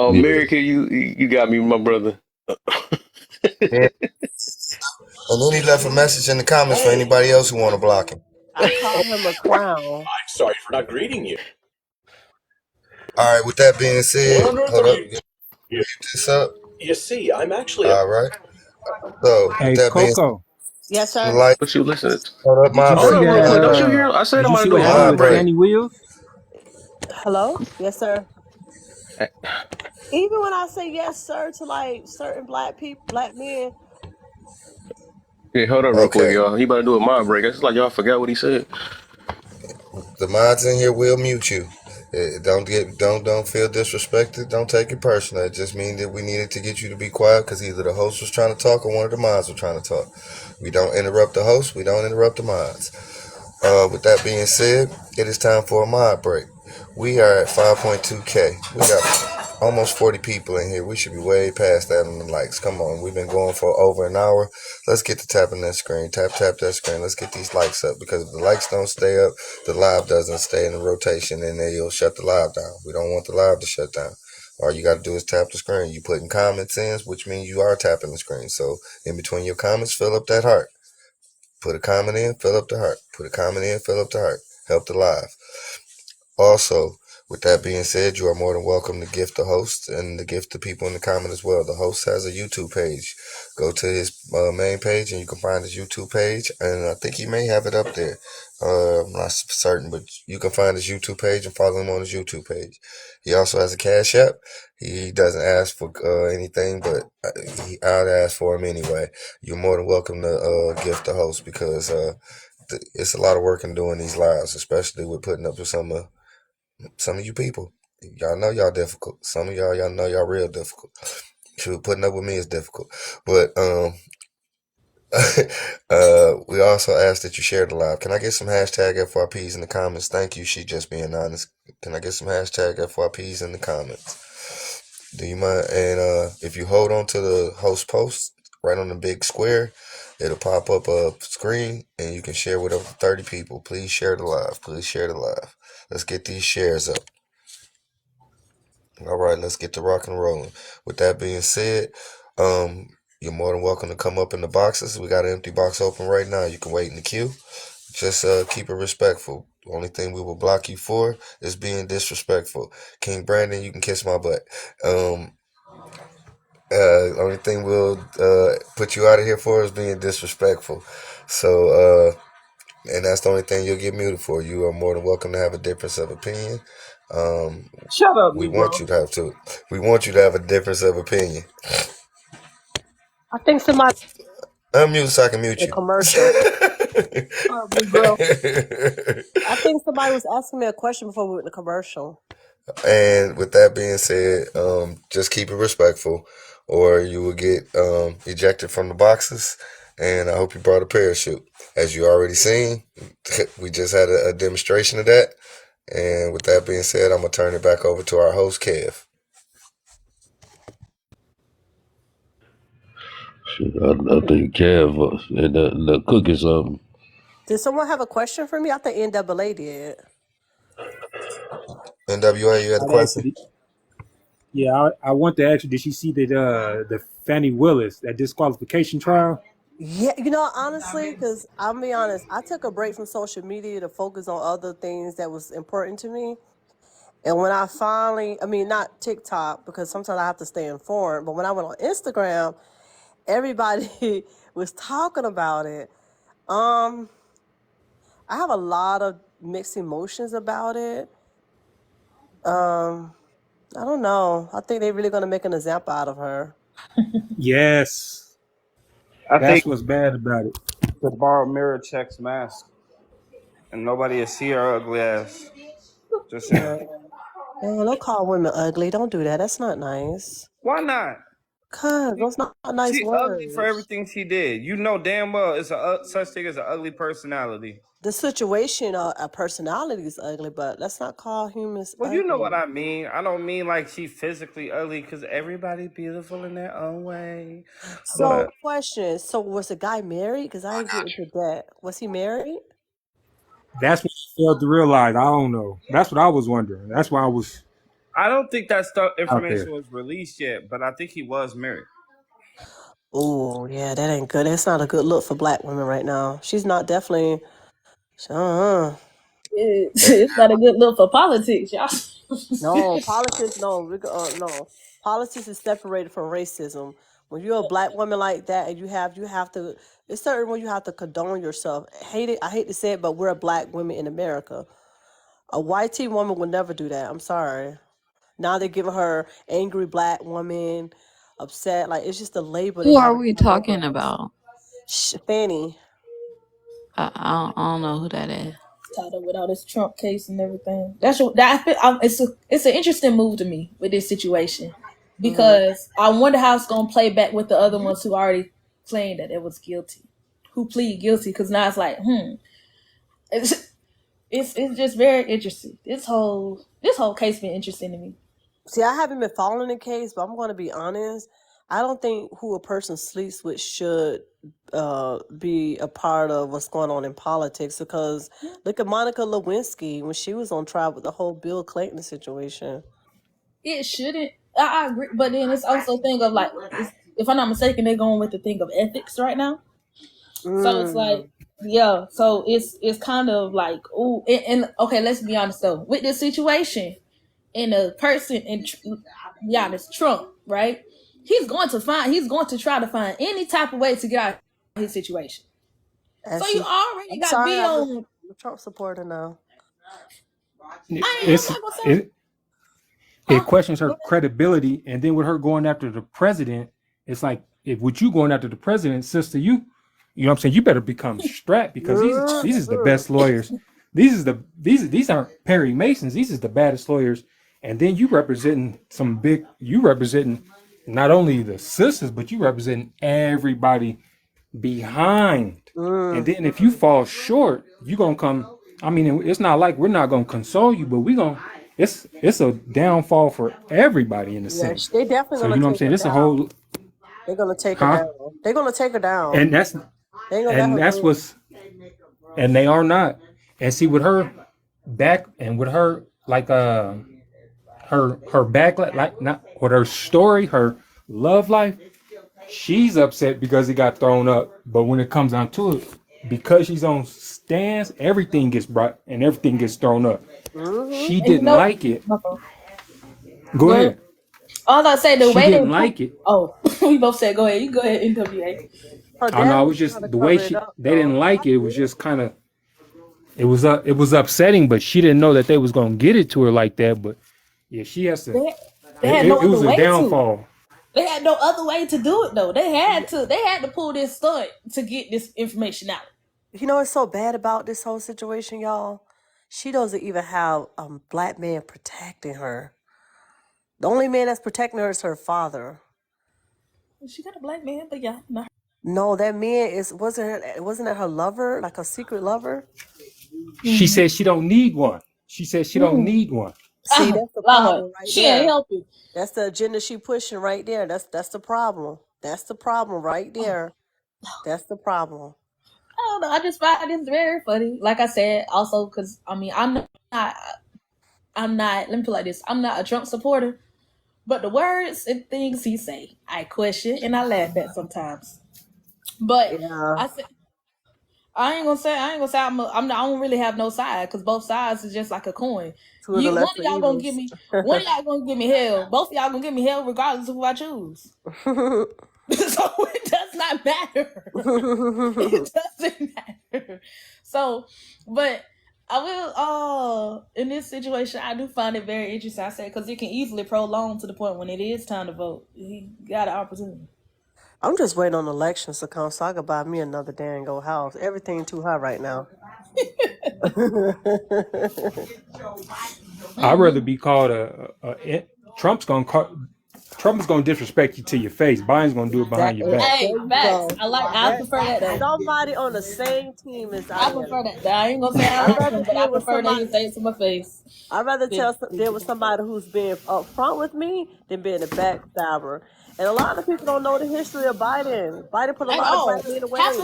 Yeah. America, you got me, my brother. Yeah. And then he left a message in the comments for anybody else who want to block him. I call him a clown. I'm sorry for not greeting you. All right, with that being said, What on earth hold are up. you? Get this up. You see, I'm actually a. All right. So, with Hey, that being said, Coco, Yes, sir. like, What you listening to? hold up, did my you Hold break. see up real that? quick. Don't you hear? I said Did I'm you about see to what do a happened My mod with break. break. Danny Wills? Hello? Yes, sir. Even when I say yes, sir, to like certain black people, black men, Yeah, hold up real quick, Okay. y'all. He about to do a mod break. It's like y'all forgot what he said. The mods in here will mute you. Don't feel disrespected. Don't take it personal. It just means that we needed to get you to be quiet because either the host was trying to talk or one of the mods were trying to talk. We don't interrupt the host. We don't interrupt the mods. With that being said, it is time for a mod break. We are at 5.2K. We got almost 40 people in here. We should be way past that on the likes. Come on, we've been going for over an hour. Let's get to tapping that screen. Tap that screen. Let's get these likes up because if the likes don't stay up, the live doesn't stay in the rotation and then you'll shut the live down. We don't want the live to shut down. All you got to do is tap the screen. You putting comments in, which means you are tapping the screen. So in between your comments, fill up that heart. Put a comment in, fill up the heart. Put a comment in, fill up the heart. Help the live. Also, with that being said, you are more than welcome to gift the host and to gift the people in the comment as well. The host has a YouTube page. Go to his main page and you can find his YouTube page. And I think he may have it up there. I'm not certain, but you can find his YouTube page and follow him on his YouTube page. He also has a Cash App. He doesn't ask for anything, but I'd ask for him anyway. You're more than welcome to gift the host because it's a lot of work in doing these lives, especially with putting up with some of you people. Y'all know y'all difficult. Some of y'all know y'all real difficult. Shoot, putting up with me is difficult. But we also ask that you share the live. Can I get some hashtag FYPs in the comments? Thank you, she just being honest. Can I get some hashtag FYPs in the comments? Do you mind? And if you hold on to the host post right on the big square, it'll pop up a screen and you can share with up to 30 people. Please share the live. Please share the live. Let's get these shares up. All right, let's get to rock and rolling. With that being said, you're more than welcome to come up in the boxes. We got an empty box open right now. You can wait in the queue. Just keep it respectful. The only thing we will block you for is being disrespectful. King Brandon, you can kiss my butt. Only thing we'll put you out of here for is being disrespectful. So, and that's the only thing you'll get muted for. You are more than welcome to have a difference of opinion. Shut up, We want Negro. you to have to. We want you to have a difference of opinion. I think somebody. Unmute so I can mute The you. commercial. Big girl. I think somebody was asking me a question before we went to commercial. And with that being said, just keep it respectful, or you will get ejected from the boxes. And I hope you brought a parachute. As you already seen, we just had a demonstration of that. And with that being said, I'm gonna turn it back over to our host, Kev. Shit, I think Kev and the cooking something. Did someone have a question for me? I think NAA did. NWA, you had a question? Yeah, I want to ask you, did she see the Fannie Willis, that disqualification trial? Yeah, honestly, because I'll be honest, I took a break from social media to focus on other things that was important to me. And when I finally, not TikTok, because sometimes I have to stay informed, but when I went on Instagram, everybody was talking about it. I have a lot of mixed emotions about it. I don't know. I think they're really going to make an example out of her. Yes. That's what's bad about it. To borrow Mirror Check's mask, and nobody will see her ugly ass. Just saying. Don't call women ugly. Don't do that. That's not nice. Why not? Cause those not nice She words. ugly for everything she did. You know damn well it's a such thing as an ugly personality. The situation, a personality is ugly, but let's not call humans Well, ugly. you know what I mean. I don't mean like she physically ugly, because everybody beautiful in their own way. So, question. So, was the guy married? Because I didn't get into that. Was he married? That's what I failed to realize. I don't know. That's what I was wondering. That's why I was. I don't think that stuff there. information was released yet, but I think he was married. Oh, yeah, that ain't good. That's not a good look for black women right now. She's not definitely. It's not a good look for politics, y'all. No, politics. No. Politics is separated from racism. When you're a black woman like that, and you have to. It's certain when you have to condone yourself. I hate to say it, but we're black women in America. A white teen woman would never do that. I'm sorry. Now they're giving her angry black woman, upset. Like, it's just a label. Who are we talking about? Fannie. I don't know who that is. Tied up with all this Trump case and everything. It's an interesting move to me with this situation, because I wonder how it's gonna play back with the other ones who already claimed that it was guilty, who plead guilty. Because now it's like, it's just very interesting. This whole case been interesting to me. See, I haven't been following the case, but I'm going to be honest. I don't think who a person sleeps with should be a part of what's going on in politics, because look at Monica Lewinsky when she was on trial with the whole Bill Clinton situation. It shouldn't. I agree, but then it's also a thing of like, if I'm not mistaken, they're going with the thing of ethics right now. So it's like, yeah. So it's kind of like, ooh, and okay, let's be honest though, with this situation, and a person, and be honest, Trump, right? He's going to try to find any type of way to get out of his situation. So you already got be on a Trump supporter now. It questions her credibility, and then with her going after the president, it's like, if with you going after the president, sister, you know what I'm saying, you better become strapped, because these is the best lawyers. These aren't Perry Masons. These is the baddest lawyers. And then you representing not only the sisters, but you representing everybody behind. And then if you fall short, you gonna come. I mean, it's not like we're not gonna console you, but it's a downfall for everybody in a sense. They definitely so you know what I'm saying. It's a whole. They're gonna take her down. They're gonna take her down. And that's what's. And they are not. And see, with her back, and with her like her back, like not with her story, her love life, she's upset because it got thrown up. But when it comes down to it, because she's on stands, everything gets brought and everything gets thrown up. She didn't like it. Go ahead. All I say, the she way didn't like it. Oh, we both said go ahead. You go ahead, NWA. I know, it was just the way they didn't like it. It was just kind of, it was upsetting, but she didn't know that they was gonna get it to her like that. But yeah, she has to. They had no it was other a way downfall. They had no other way to do it though. They had to pull this stunt to get this information out. You know what's so bad about this whole situation, y'all? She doesn't even have a black man protecting her. The only man that's protecting her is her father. She got a black man, but yeah, no. No, that man wasn't it her lover, like a secret lover? She said she don't need one. She said she don't need one. See, that's the problem right She there. ain't helping. That's the agenda she pushing right there. That's the problem. That's the problem right there. That's the problem. I don't know. I just find this very funny. Like I said, also because I mean, I'm not. Let me put it like this: I'm not a Trump supporter, but the words and things he say, I question and I laugh at sometimes. But Yeah. I said, I ain't gonna say I don't really have no side because both sides is just like a coin. Two of the One of lesser y'all gonna evils. give me, one of y'all gonna give me hell. Both of y'all gonna give me hell regardless of who I choose. So it does not matter. It doesn't matter. So, but I will. In this situation, I do find it very interesting. I said because it can easily prolong to the point when it is time to vote. He got an opportunity. I'm just waiting on elections to come so I can buy me another dang old house. Everything too high right now. I'd rather be called Trump's gonna disrespect you to your face. Biden's gonna do it behind your back. Hey, There you facts. go. I prefer that though. Somebody on the same team as I I prefer am. that. I ain't gonna say I I'd like rather him, but I deal with prefer that he somebody. say it to my face. I'd rather deal with somebody who's being upfront with me than being a backstabber. And a lot of people don't know the history of Biden. Biden put a At lot of all. black men away. Half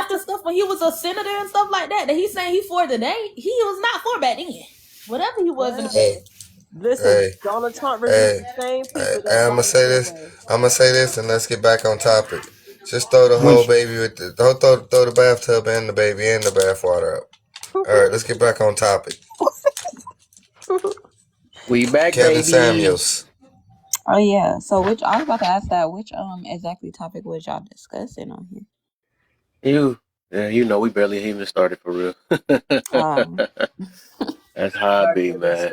the stuff when he was a senator and stuff like that he's saying he for today, he was not for back then. Whatever he was in the past. Listen, Donald Trump removed the same people that I'm gonna say this. away. I'm gonna say this, and let's get back on topic. Just throw the whole baby with the throw the bathtub and the baby and the bathwater out. All right, let's get back on topic. We back, Kevin baby. Samuels. Oh yeah. So which I was about to ask that. Which exactly topic was y'all discussing on here? You know, we barely even started for real. That's how I be, man.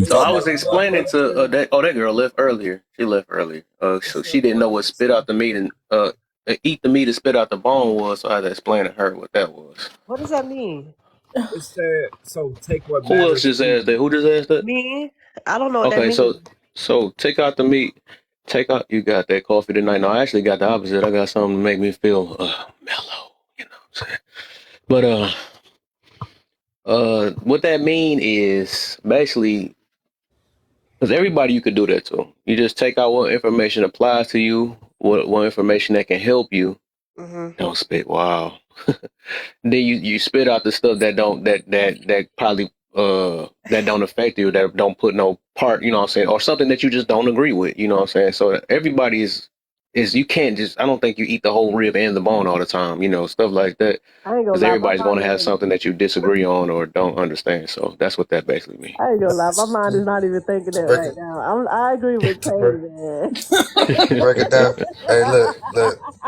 So I was explaining to that girl left earlier. She left earlier. So she didn't know what spit out the meat and eat the meat and spit out the bone was. So I had to explain to her what that was. What does that mean? It said, so take what Who else just asked that? Who just asked that? Me? I don't know what that Okay, means. so take out the meat. Take out. You got that coffee tonight? No, I actually got the opposite. I got something to make me feel mellow. You know what I'm saying? But what that mean is basically because everybody you could do that to. You just take out what information applies to you, what information that can help you. Mm-hmm. Don't spit. Wow. Then you spit out the stuff that probably that don't affect you, that don't put no part, you know what I'm saying, or something that you just don't agree with, you know what I'm saying. So everybody is you can't just, I don't think you eat the whole rib and the bone all the time, you know, stuff like that. Because everybody's going to have something that you disagree on or don't understand. So that's what that basically means. I ain't gonna lie, my mind is not even thinking that right now. I agree with Taylor, man. Break it down. Hey, look.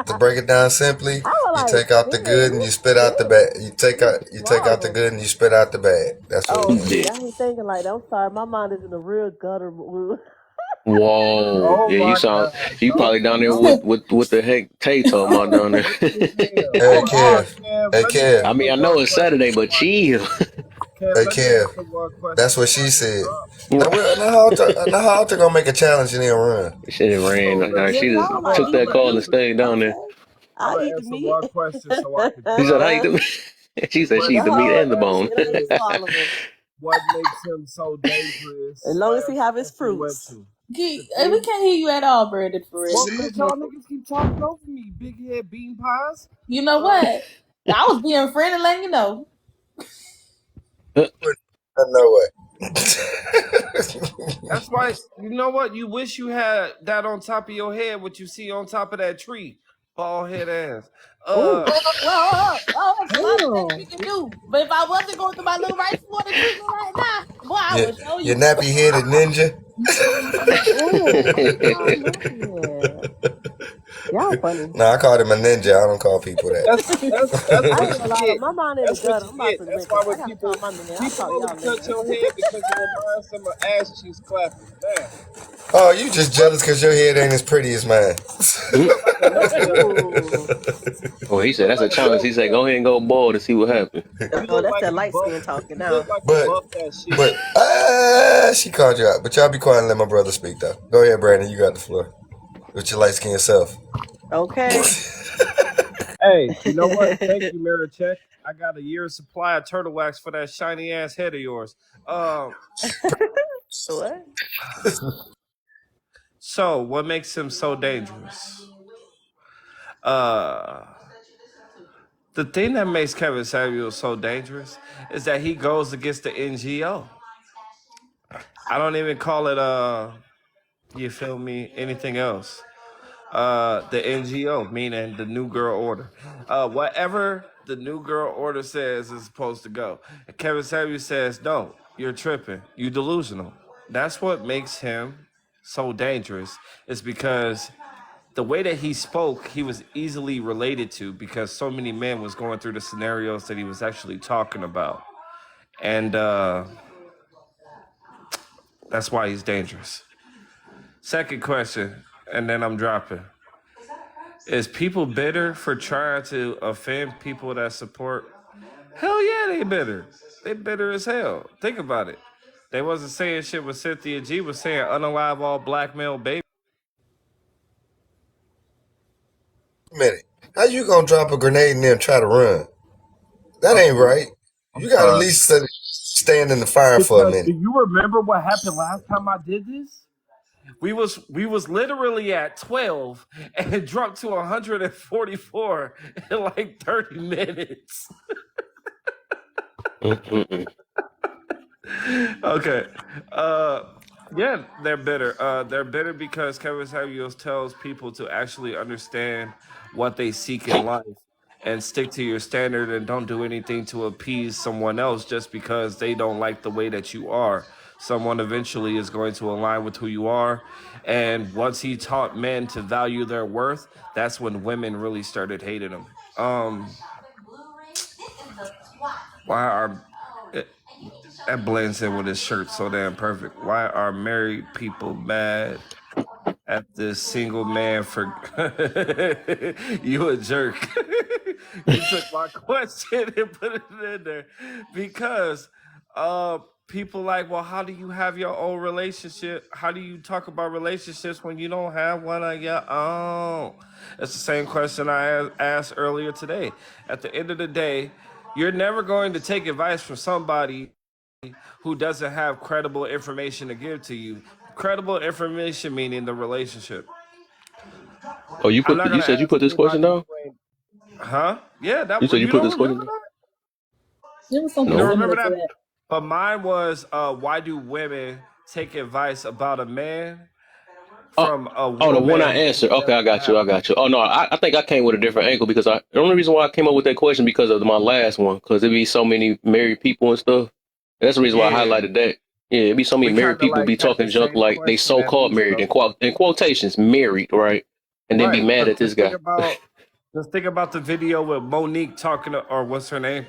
To break it down simply, you take out the good and you spit out the bad. You take out the good and you spit out the bad. That's what it is. I ain't thinking like that. I'm sorry, my mind is in a real gutter mood. Whoa. Yeah, you probably down there with the heck Tay talking about down there. Hey, Kev. I mean, I know it's Saturday, but chill. Hey, Kev. That's what she said. Now how they gonna make a challenge and then run? She didn't ran. She just took that call and stayed down there. I eat the meat. One question so I can She said, "I eat the meat." She said, "She eat the meat and the bone." What makes him so dangerous? As long as he have his fruits. We can't hear you at all, Brandon, for real. Well, because y'all niggas keep talking over me, big head bean pies. You know what? I was being friendly, letting you know. No way. That's why, you know what? You wish you had that on top of your head, what you see on top of that tree. Bald head ass. Well, we can do. But if I wasn't going through my little rice water treatment right now, boy, I would show you. Your nappy headed ninja. Y'all funny. Nah, I called him a ninja. I don't call people that. I That's ain't what you gonna lie though, get. my mind in the That's what gutter. you I'm about get. to That's wake why up. I when gotta call my man. I'll people talk to only y'all cut later. your head because it reminds them of ass cheeks clapping. Man, Oh, you just jealous because your head ain't as pretty as mine. Mm. look like a hellcat. Ooh. Oh, he You said look that's a like a challenge. He said hellcat. go ahead and go bald and see what happens. You Oh, look that's like that you light buff. skin talking You look now. like you but buff that shit. she called you out. But y'all be quiet and let my brother speak though. Go ahead, Brandon. You got the floor with your light skinned self. Okay. Hey, you know what? Thank you, Mirror Check. I got a year's supply of turtle wax for that shiny ass head of yours. What? So what makes him so dangerous? The thing that makes Kevin Samuels so dangerous is that he goes against the NGO. I don't even call it you feel me, anything else. The NGO, meaning the New Girl Order. Whatever the New Girl Order says is supposed to go. And Kevin Samuels says, no, you're tripping. You delusional. That's what makes him so dangerous, is because the way that he spoke, he was easily related to, because so many men was going through the scenarios that he was actually talking about. And that's why he's dangerous. Second question, and then I'm dropping. Is people bitter for trying to offend people that support? Hell yeah, they bitter. They bitter as hell. Think about it. They wasn't saying shit with Cynthia G, was saying unalive all black male babies. Minute, how you gonna drop a grenade and then try to run? That Okay, ain't right. I'm You gotta at sorry. least stand in the fire for a Because do minute. you remember what happened last time I did this? We was literally at 12 and it dropped to 144 in like 30 minutes. Okay. Yeah, they're bitter. They're bitter because Kevin Samuels tells people to actually understand what they seek in life and stick to your standard and don't do anything to appease someone else just because they don't like the way that you are. Someone eventually is going to align with who you are. And once he taught men to value their worth, that's when women really started hating him. Why are that blends in with his shirt so damn perfect? Why are married people mad at this single man for you a jerk? You took my question and put it in there because people like, well, how do you have your own relationship? How do you talk about relationships when you don't have one of your own? It's the same question I asked earlier today. At the end of the day, you're never going to take advice from somebody who doesn't have credible information to give to you. Credible information meaning the relationship. Oh, I'm not you gonna said you ask put this question anybody down? who ain't. Huh? Yeah, You that said you you put don't this question remember down? that? It was You something don't No. similar remember to that? that. But mine was why do women take advice about a man Oh, from a oh, the one I woman answered. who Okay, I doesn't got you. have I one? got you. Oh no, I think I came with a different angle because the only reason why I came up with that question because of my last one, because there be so many married people and stuff. That's the reason why I Yeah, highlighted that. Yeah, it be so many we married kind of people like be had the talking junk same like they question so at called least married though. in quotations married, right? And then be Right, mad but at this guy. just think about the video with Monique talking to, or what's her name?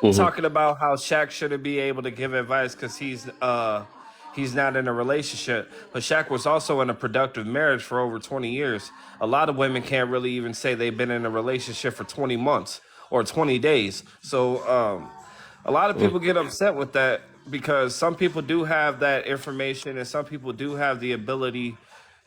Hmm. Talking about how Shaq shouldn't be able to give advice because he's not in a relationship. But Shaq was also in a productive marriage for over 20 years. A lot of women can't really even say they've been in a relationship for 20 months or 20 days. So a lot of people get upset with that because some people do have that information and some people do have the ability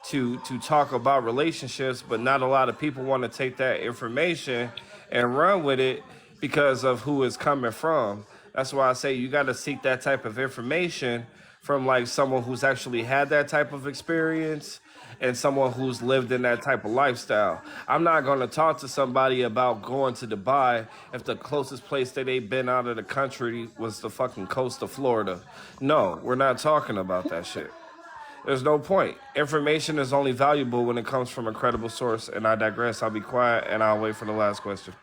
to talk about relationships, but not a lot of people want to take that information and run with it because of who it's coming from. That's why I say you got to seek that type of information from like someone who's actually had that type of experience and someone who's lived in that type of lifestyle. I'm not going to talk to somebody about going to Dubai if the closest place that they've been out of the country was the fucking coast of Florida. No, we're not talking about that shit. There's no point. Information is only valuable when it comes from a credible source. And I digress. I'll be quiet and I'll wait for the last question.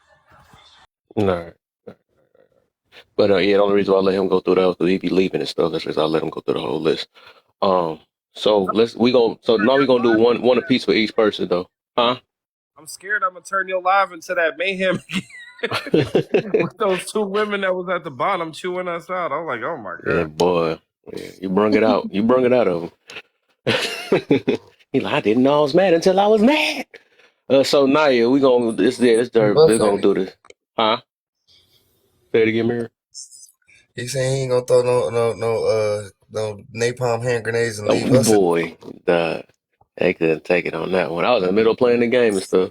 All right. But yeah, the only reason why I let him go through that was because he be leaving and stuff. That's the reason I let him go through the whole list. So now we're gonna do one apiece for each person though. Huh? I'm scared I'm gonna turn your live into that mayhem with those two women that was at the bottom chewing us out. I was like, oh my Yeah, god. boy. Yeah, you brung it out. You brung it out of him. He's like, I didn't know I was mad until I was mad. So Naya, we're gonna do this. Huh? Say it again, Mary. He saying he ain't gonna throw no napalm hand grenades and leave Oh us. boy, they couldn't take it on that one. I was in the middle of playing the game and stuff.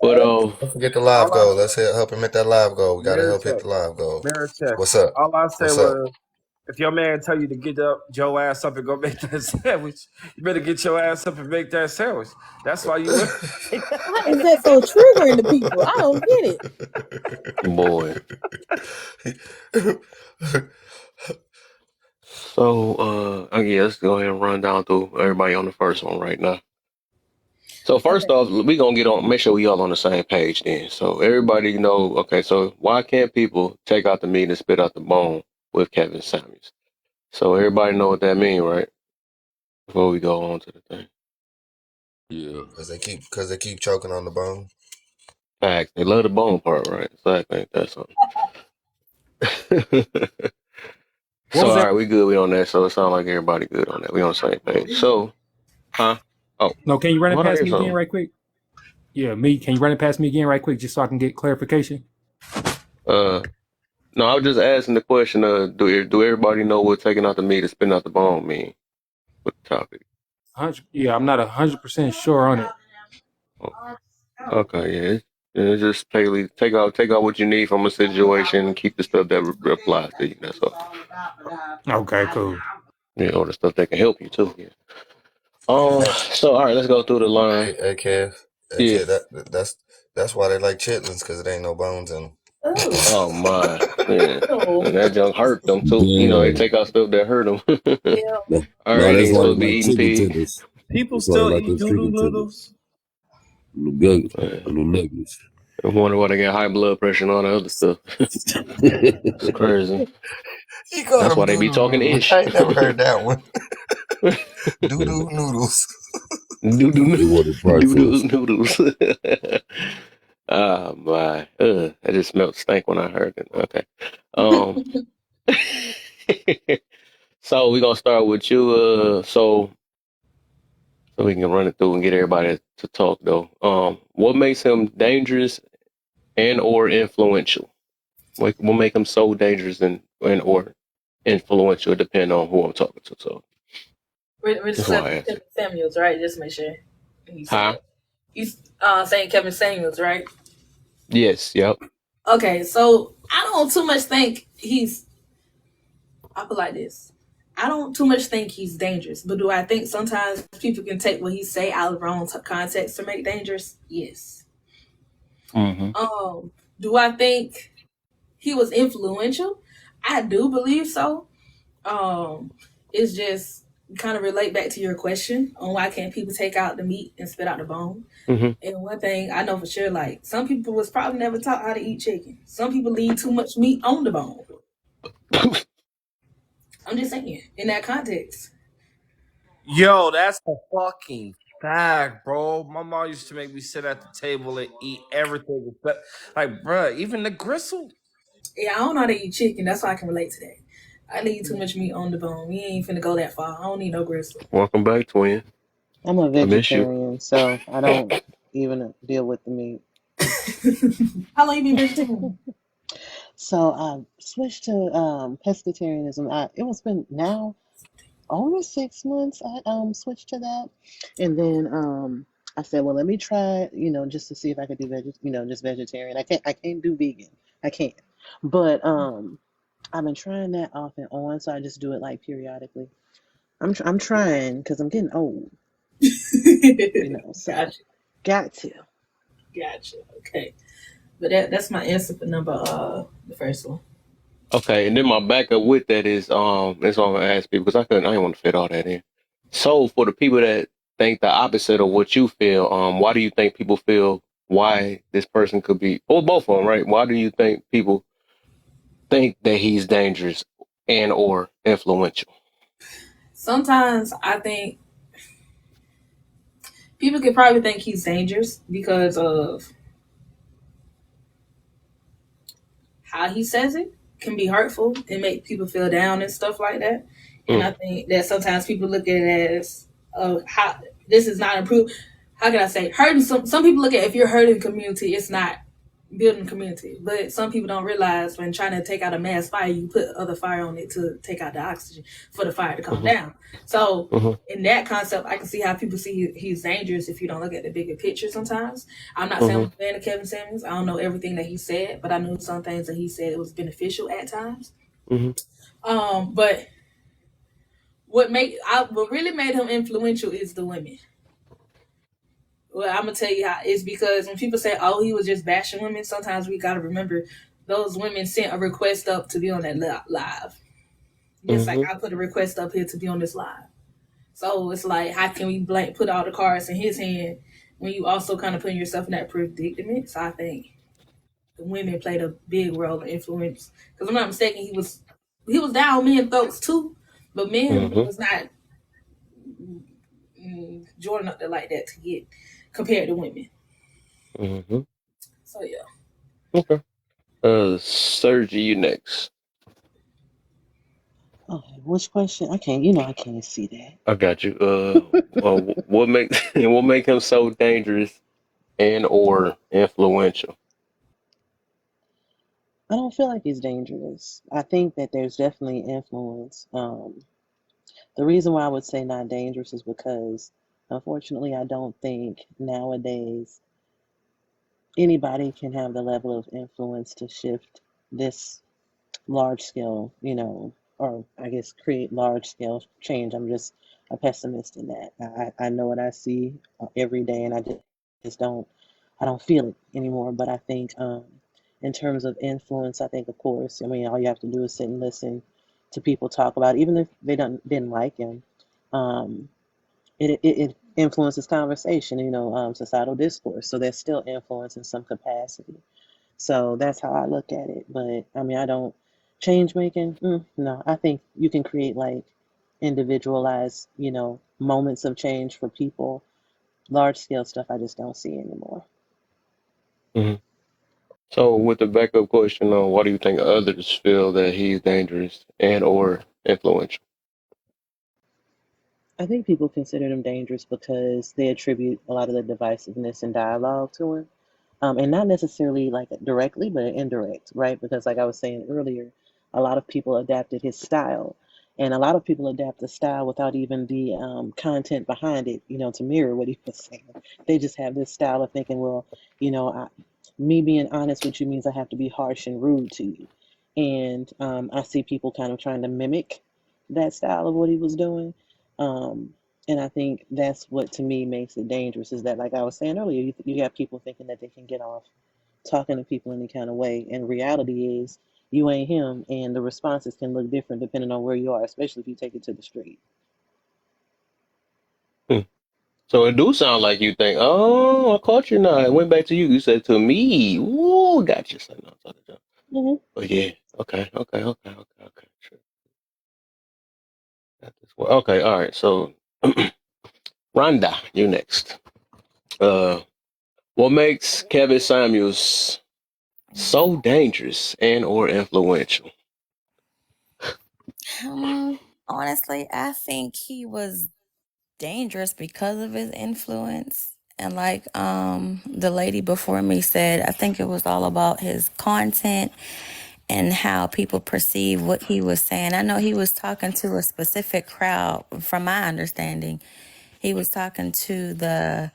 But Don't forget the live goal. Let's help him hit that live goal. We gotta help hit the live goal. Maricheck. What's up? All I said What's up? was, if your man tell you to get up, your ass up and go make that sandwich, you better get your ass up and make that sandwich. That's why you. Why is that so triggering to people? I don't get it. boy. So let's go ahead and run down through everybody on the first one right now. So first off, we gonna make sure we all on the same page then. So everybody know, okay, so why can't people take out the meat and spit out the bone with Kevin Samuels? So everybody know what that means, right? Before we go on to the thing. Yeah. Because they keep choking on the bone. Facts. They love the bone part, right? Exactly. Ain't that something? So all right, we good. We on that. So it sounds like everybody good on that. We on the same page. So, huh? Oh No, can you run it what past is me again something? right quick? Yeah, me. Can you run it past me again right quick just so I can get clarification? No, I was just asking the question. Do everybody know what taking out the meat and spitting out the bone mean? What the topic? Yeah, I'm not 100% sure on it. Okay, yeah. It's just take out what you need from a situation and keep the stuff that applies to you. That's all. Okay, cool. Yeah, or the stuff that can help you too. Yeah. So all right, let's go through the line. Hey, Kev. Yeah. Kev, that's why they like chitlins, because it ain't no bones in them. Oh my, yeah. And that junk hurt them too. Damn. You know, they take out stuff that hurt them. All right, that's they why supposed to they be like eating chicken pig. tenders. People That's why they still like eat those doodle chicken noodles. Little nuggets. I wonder why they got high blood pressure and all that other stuff. It's crazy. You call That's them why they be doo-doo talking noodles. ish. I ain't never heard that one. Doo-doo noodles. Doo-doo breakfast. noodles. Oh my. That just smelled stink when I heard it. Okay. So we're gonna start with you. So we can run it through and get everybody to talk though. What makes him dangerous and or influential? What make him so dangerous and or influential, depending on who I'm talking to. So We're just saying Kevin Samuels, right? Just make sure. Huh? He's saying Kevin Samuels, right? Yes. Yep. Okay, so I don't too much think I feel like this. I don't too much think he's dangerous, but do I think sometimes people can take what he say out of wrong context to make dangerous? Yes. Mm-hmm. Do I think he was influential? I do believe so. It's just kind of relate back to your question on why can't people take out the meat and spit out the bone. Mm-hmm. And one thing I know for sure, like some people was probably never taught how to eat chicken. Some people leave too much meat on the bone. I'm just saying, in that context. Yo, that's a fucking fact, bro. My mom used to make me sit at the table and eat everything. Like, bruh, even the gristle. Yeah, I don't know how to eat chicken. That's why I can relate to that. I leave too much meat on the bone. We ain't finna go that far. I don't need no gristle. Welcome back, twin. I'm a I miss you. vegetarian, so I don't even deal with the meat. How long you been vegetarian? So I switched to pescatarianism. It's been now over 6 months. I switched to that, and then I said, well, let me try, just to see if I could do just vegetarian. I can't do vegan. I can't, but I've been trying that off and on, so I just do it like periodically. I'm trying because I'm getting old. So Gotcha. got to. Okay. But that's my answer for the first one. Okay, and then my backup with that is that's what I'm gonna ask people because I didn't want to fit all that in. So for the people that think the opposite of what you feel, why do you think people feel why this person could be, or both of them, right? Why do you think people think that he's dangerous and or influential? Sometimes I think people could probably think he's dangerous because of how he says it. Can be hurtful and make people feel down and stuff like that. And I think that sometimes people look at it as how this is not improved. How can I say hurting? Some people look at if you're hurting community, it's not building community. But some people don't realize when trying to take out a mass fire, you put other fire on it to take out the oxygen for the fire to calm down. So in that concept, I can see how people see he's dangerous if you don't look at the bigger picture sometimes. I'm not saying I'm a fan of Kevin Samuels. I don't know everything that he said, but I knew some things that he said it was beneficial at times. But what really made him influential is the women. Well, I'm gonna tell you how. It's because when people say, "Oh, he was just bashing women," sometimes we gotta remember those women sent a request up to be on that live. Just like I put a request up here to be on this live. So it's like, how can we put all the cards in his hand when you also kind of putting yourself in that predicament? So I think the women played a big role in influence. Because I'm not mistaken, he was down men throats too, but men was not Jordan up there like that to get compared to women. So yeah. Okay. Sergi, you next. Okay, which question? I can't see that. I got you. What make him so dangerous and or influential? I don't feel like he's dangerous. I think that there's definitely influence. The reason why I would say not dangerous is because, unfortunately, I don't think nowadays anybody can have the level of influence to shift this large scale, or I guess create large scale change. I'm just a pessimist in that. I know what I see every day, and I don't feel it anymore. But I think in terms of influence, I think, of course, all you have to do is sit and listen to people talk about it, even if they didn't like him. It influences conversation, societal discourse. So there's still influence in some capacity. So that's how I look at it. But I don't change making. No, I think you can create like individualized, moments of change for people. Large scale stuff, I just don't see anymore. So with the backup question on why do you think others feel that he's dangerous and or influential? I think people consider him dangerous because they attribute a lot of the divisiveness and dialogue to him. And not necessarily like directly, but indirect, right? Because like I was saying earlier, a lot of people adapted his style, and a lot of people adapt the style without even the content behind it, to mirror what he was saying. They just have this style of thinking, well, me being honest with you means I have to be harsh and rude to you. And I see people kind of trying to mimic that style of what he was doing. And I think that's what to me makes it dangerous is that, like I was saying earlier, you got people thinking that they can get off talking to people any kind of way. And reality is you ain't him, and the responses can look different depending on where you are, especially if you take it to the street. So it do sound like you think, oh, I caught you now. It went back to you. You said to me, "Ooh, got you." So, Mm-hmm. But yeah, okay. Sure. Okay, all right. So, Rhonda, you next. What makes Kevin Samuels so dangerous and or influential? Honestly, I think he was dangerous because of his influence. And like the lady before me said, I think it was all about his content and how people perceive what he was saying. I know he was talking to a specific crowd, from my understanding. He was talking to the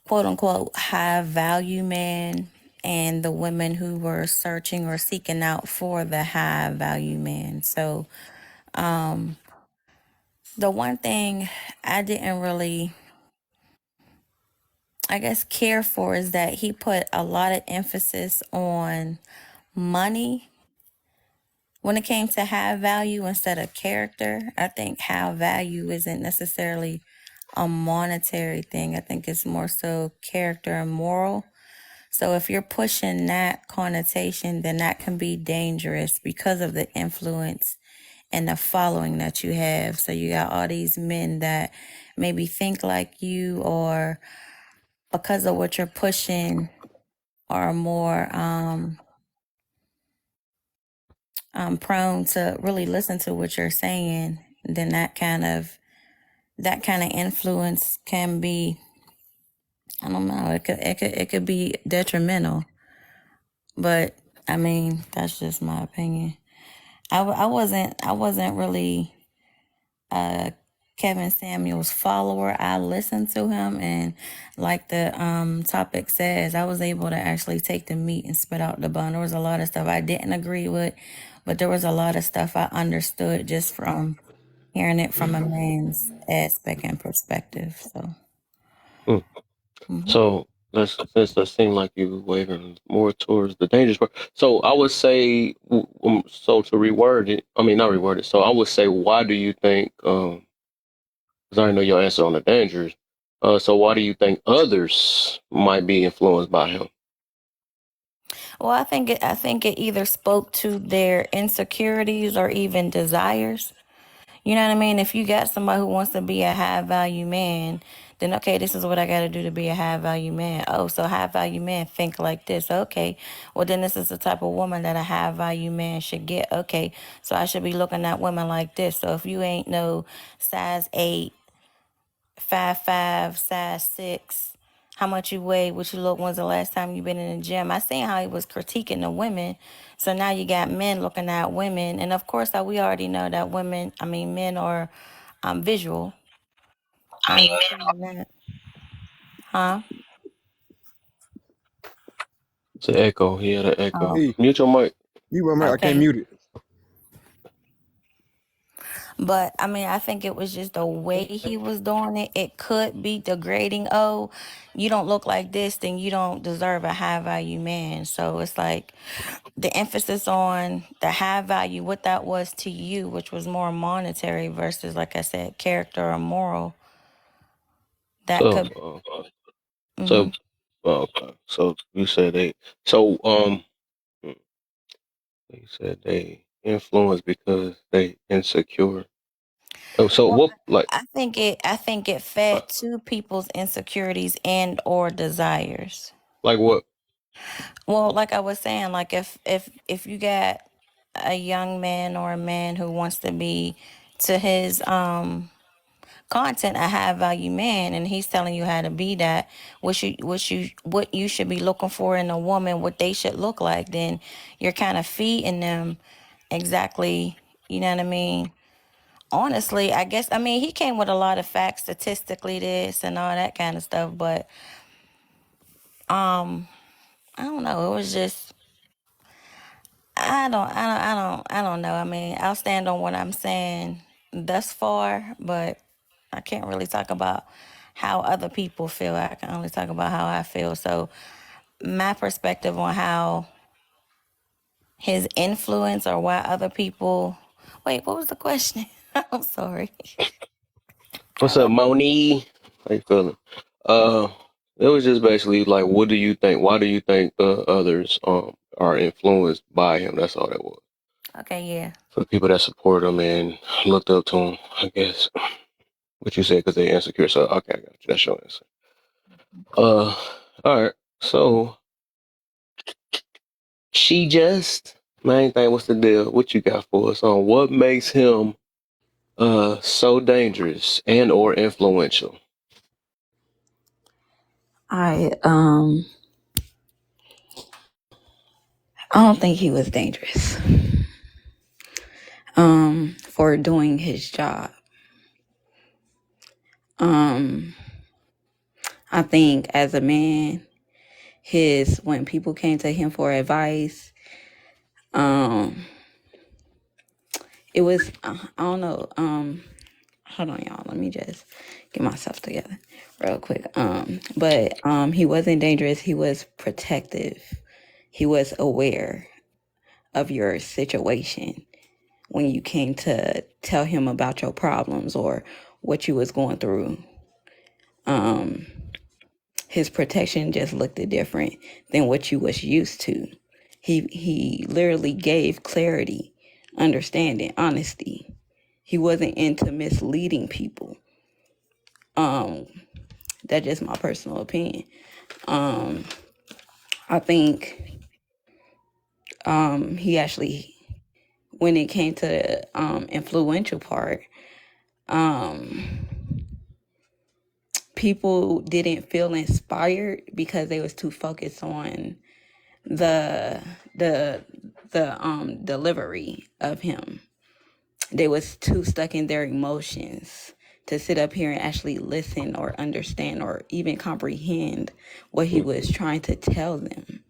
quote unquote high value man and the women who were searching or seeking out for the high value man. So the one thing I didn't really, I guess, care for is that he put a lot of emphasis on money when it came to high value instead of character. I think high value isn't necessarily a monetary thing. I think it's more so character and moral. So if you're pushing that connotation, then that can be dangerous because of the influence and the following that you have. So you got all these men that maybe think like you, or because of what you're pushing, are more prone to really listen to what you're saying, then that kind of influence can be, I don't know, it could be detrimental. But I mean, that's just my opinion. I wasn't really Kevin Samuels follower. I listened to him, and like the topic says, I was able to actually take the meat and spit out the bone. There was a lot of stuff I didn't agree with, but there was a lot of stuff I understood just from hearing it from a man's aspect and perspective. So, So let's seem like you wavering more towards the dangerous part. So I would say, so to reword it, I mean not reword it. So I would say, why do you think? Because I already know your answer on the dangers. So why do you think others might be influenced by him? well, I think it either spoke to their insecurities or even desires. You know what I mean? If you got somebody who wants to be a high value man, then okay, this is what I got to do to be a high value man. Oh, so high value men think like this. Okay, well then this is the type of woman that a high value man should get. Okay, so I should be looking at women like this. So if you ain't no size 8, 5'5", size 6, how much you weigh, what you look, when's the last time you been in the gym? I seen how he was critiquing the women. So now you got men looking at women. And of course, we already know that men are visual. I understand that. Huh? It's an echo. He had an echo. Oh, Hey, Mute your mic. you my mic. I can't okay. mute it. But I mean, I think it was just the way he was doing it. It could be degrading. Oh, you don't look like this, then you don't deserve a high value man. So it's like the emphasis on the high value, what that was to you, which was more monetary versus, like I said, character or moral. That So could. so Mhm. okay. So you said they. So you said they influenced because they insecure. Oh, so Well, what like I think it fed to people's insecurities and or desires. what? Well, like I was saying, like if you got a young man or a man who wants to be, to his content, a high value man, and he's telling you how to be that, what you should be looking for in a woman, what they should look like, then you're kind of feeding them exactly, you know what I mean? Honestly, I guess, I mean, he came with a lot of facts, statistically this and all that kind of stuff, but I don't know, it was just, I don't know. I mean, I'll stand on what I'm saying thus far, but I can't really talk about how other people feel. I can only talk about how I feel. So my perspective on how his influence, or why other people. Wait, what was the question? I'm sorry. What's up, Moni? How you feeling? Uh, it was just basically like, what do you think? Why do you think the others are influenced by him? That's all that was. Okay, yeah. For people that support him and looked up to him, I guess. What you said, because they're insecure. So okay, I got you. That's your answer. All right. So she just main thing. What's the deal? What you got for us on what makes him so dangerous and or influential? I don't think he was dangerous for doing his job. I think as a man, when people came to him for advice, it was I don't know. Hold on, y'all. Let me just get myself together real quick. But he wasn't dangerous. He was protective. He was aware of your situation when you came to tell him about your problems or what you was going through. His protection just looked different than what you was used to. He literally gave clarity, understanding, honesty. He wasn't into misleading people. That's just my personal opinion. I think he actually, when it came to the influential part, people didn't feel inspired because they was too focused on the delivery of him. They was too stuck in their emotions to sit up here and actually listen or understand or even comprehend what he was trying to tell them.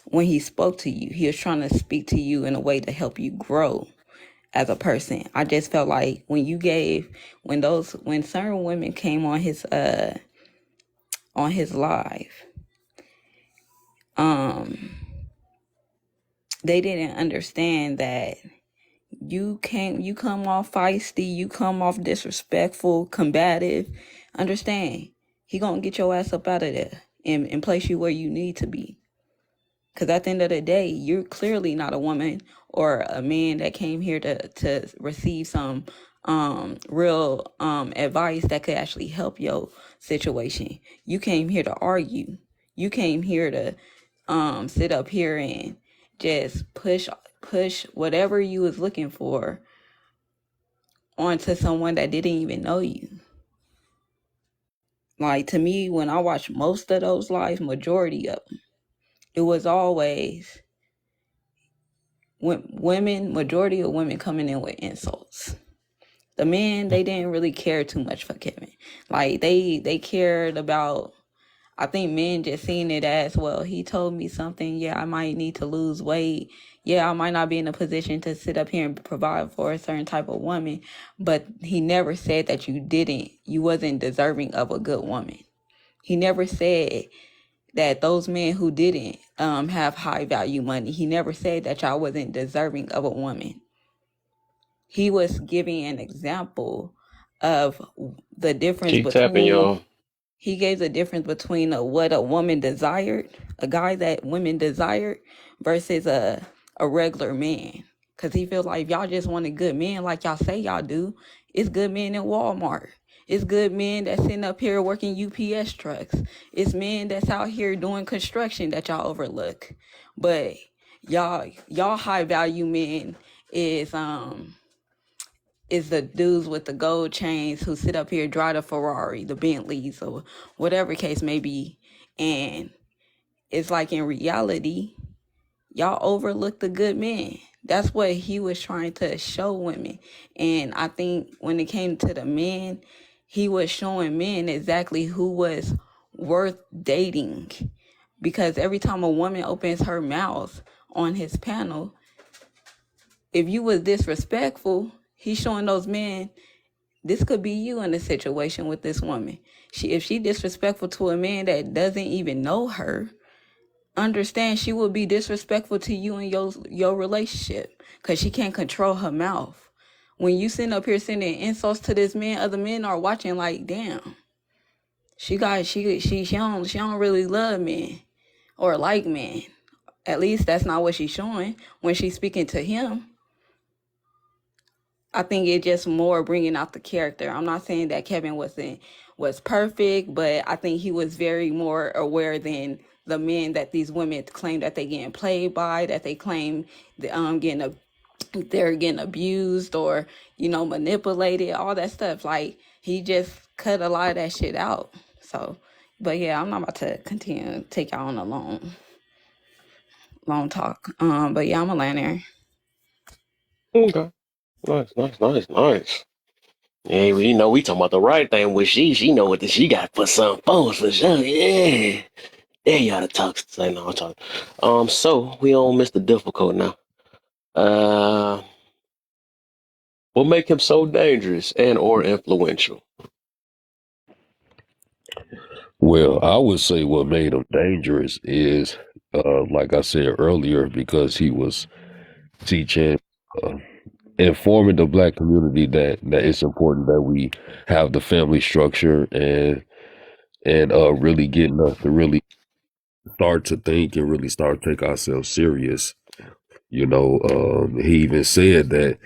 When he spoke to you, he was trying to speak to you in a way to help you grow as a person. I just felt like when certain women came on his live, they didn't understand that you come off feisty, you come off disrespectful, combative. Understand, he gonna get your ass up out of there and place you where you need to be. Because at the end of the day, you're clearly not a woman or a man that came here to receive some real advice that could actually help your situation. You came here to argue. You came here to sit up here and just push whatever you was looking for onto someone that didn't even know you. Like, to me, when I watched most of those lives, majority of them, it was always majority of women coming in with insults. The men, they didn't really care too much for Kevin. Like, they cared about, I think men just seen it as, well, he told me something. Yeah, I might need to lose weight. Yeah, I might not be in a position to sit up here and provide for a certain type of woman. But he never said that you wasn't deserving of a good woman. He never said that those men who didn't have high value money, he never said that y'all wasn't deserving of a woman. He was giving an example of the difference Keep tapping, y'all. He gave the difference between what a woman desired, a guy that women desired, versus a regular man. Because he feels like if y'all just wanted good men like y'all say y'all do, it's good men in Walmart. It's good men that's sitting up here working UPS trucks. It's men that's out here doing construction that y'all overlook. But y'all high value men is the dudes with the gold chains who sit up here, drive the Ferrari, the Bentleys, or whatever case may be. And it's like, in reality, y'all overlook the good men. That's what he was trying to show women. And I think when it came to the men, he was showing men exactly who was worth dating. Because every time a woman opens her mouth on his panel, if you was disrespectful, he's showing those men, this could be you in a situation with this woman. If she disrespectful to a man that doesn't even know her, understand she will be disrespectful to you in your relationship, because she can't control her mouth. When you sitting up here sending insults to this man, other men are watching like, damn, she don't really love men or like men. At least that's not what she's showing when she's speaking to him. I think it just more bringing out the character. I'm not saying that Kevin was perfect, but I think he was very more aware than the men that these women claim that they getting played by, that they claim they're getting abused or, manipulated, all that stuff. Like, he just cut a lot of that shit out. So, but yeah, I'm not about to continue to take y'all on a long talk. But yeah, I'm a land there. Okay. Nice. Yeah, we talking about the right thing with she know what she got for some phones for sure. Yeah. There y'all to talk. Say no, I'm talking. So we on Mr. Difficult now. What make him so dangerous and or influential? Well, I would say what made him dangerous is, like I said earlier, because he was teaching, informing the Black community that it's important that we have the family structure and really getting us to really start to think and really start to take ourselves serious. He even said that,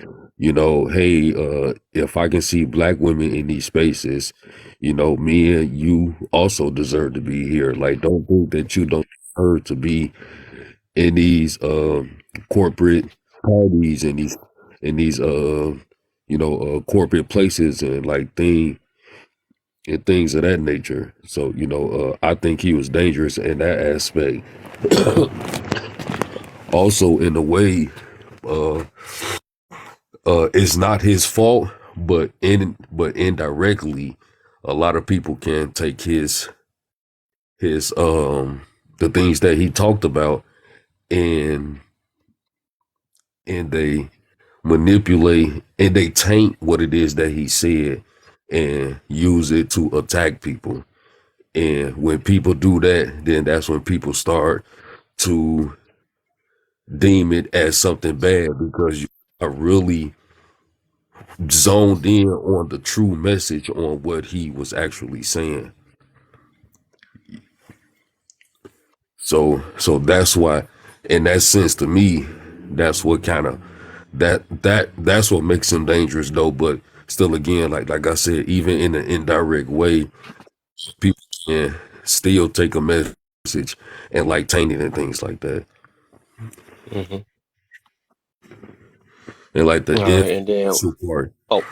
hey, if I can see black women in these spaces, me and you also deserve to be here. Like, don't think that you don't deserve to be in these corporate parties and these corporate places and like things of that nature. So, I think he was dangerous in that aspect. Also, in a way, it's not his fault, but indirectly, a lot of people can take his the things that he talked about and they manipulate and they taint what it is that he said and use it to attack people. And when people do that, then that's when people start to deem it as something bad because you are really zoned in on the true message on what he was actually saying. So that's why, in that sense, to me, that's what kind of that's what makes him dangerous, though. But still, again, like I said, even in an indirect way, people can still take a message and like taint it and things like that. Mm-hmm. And like the and then part. Oh,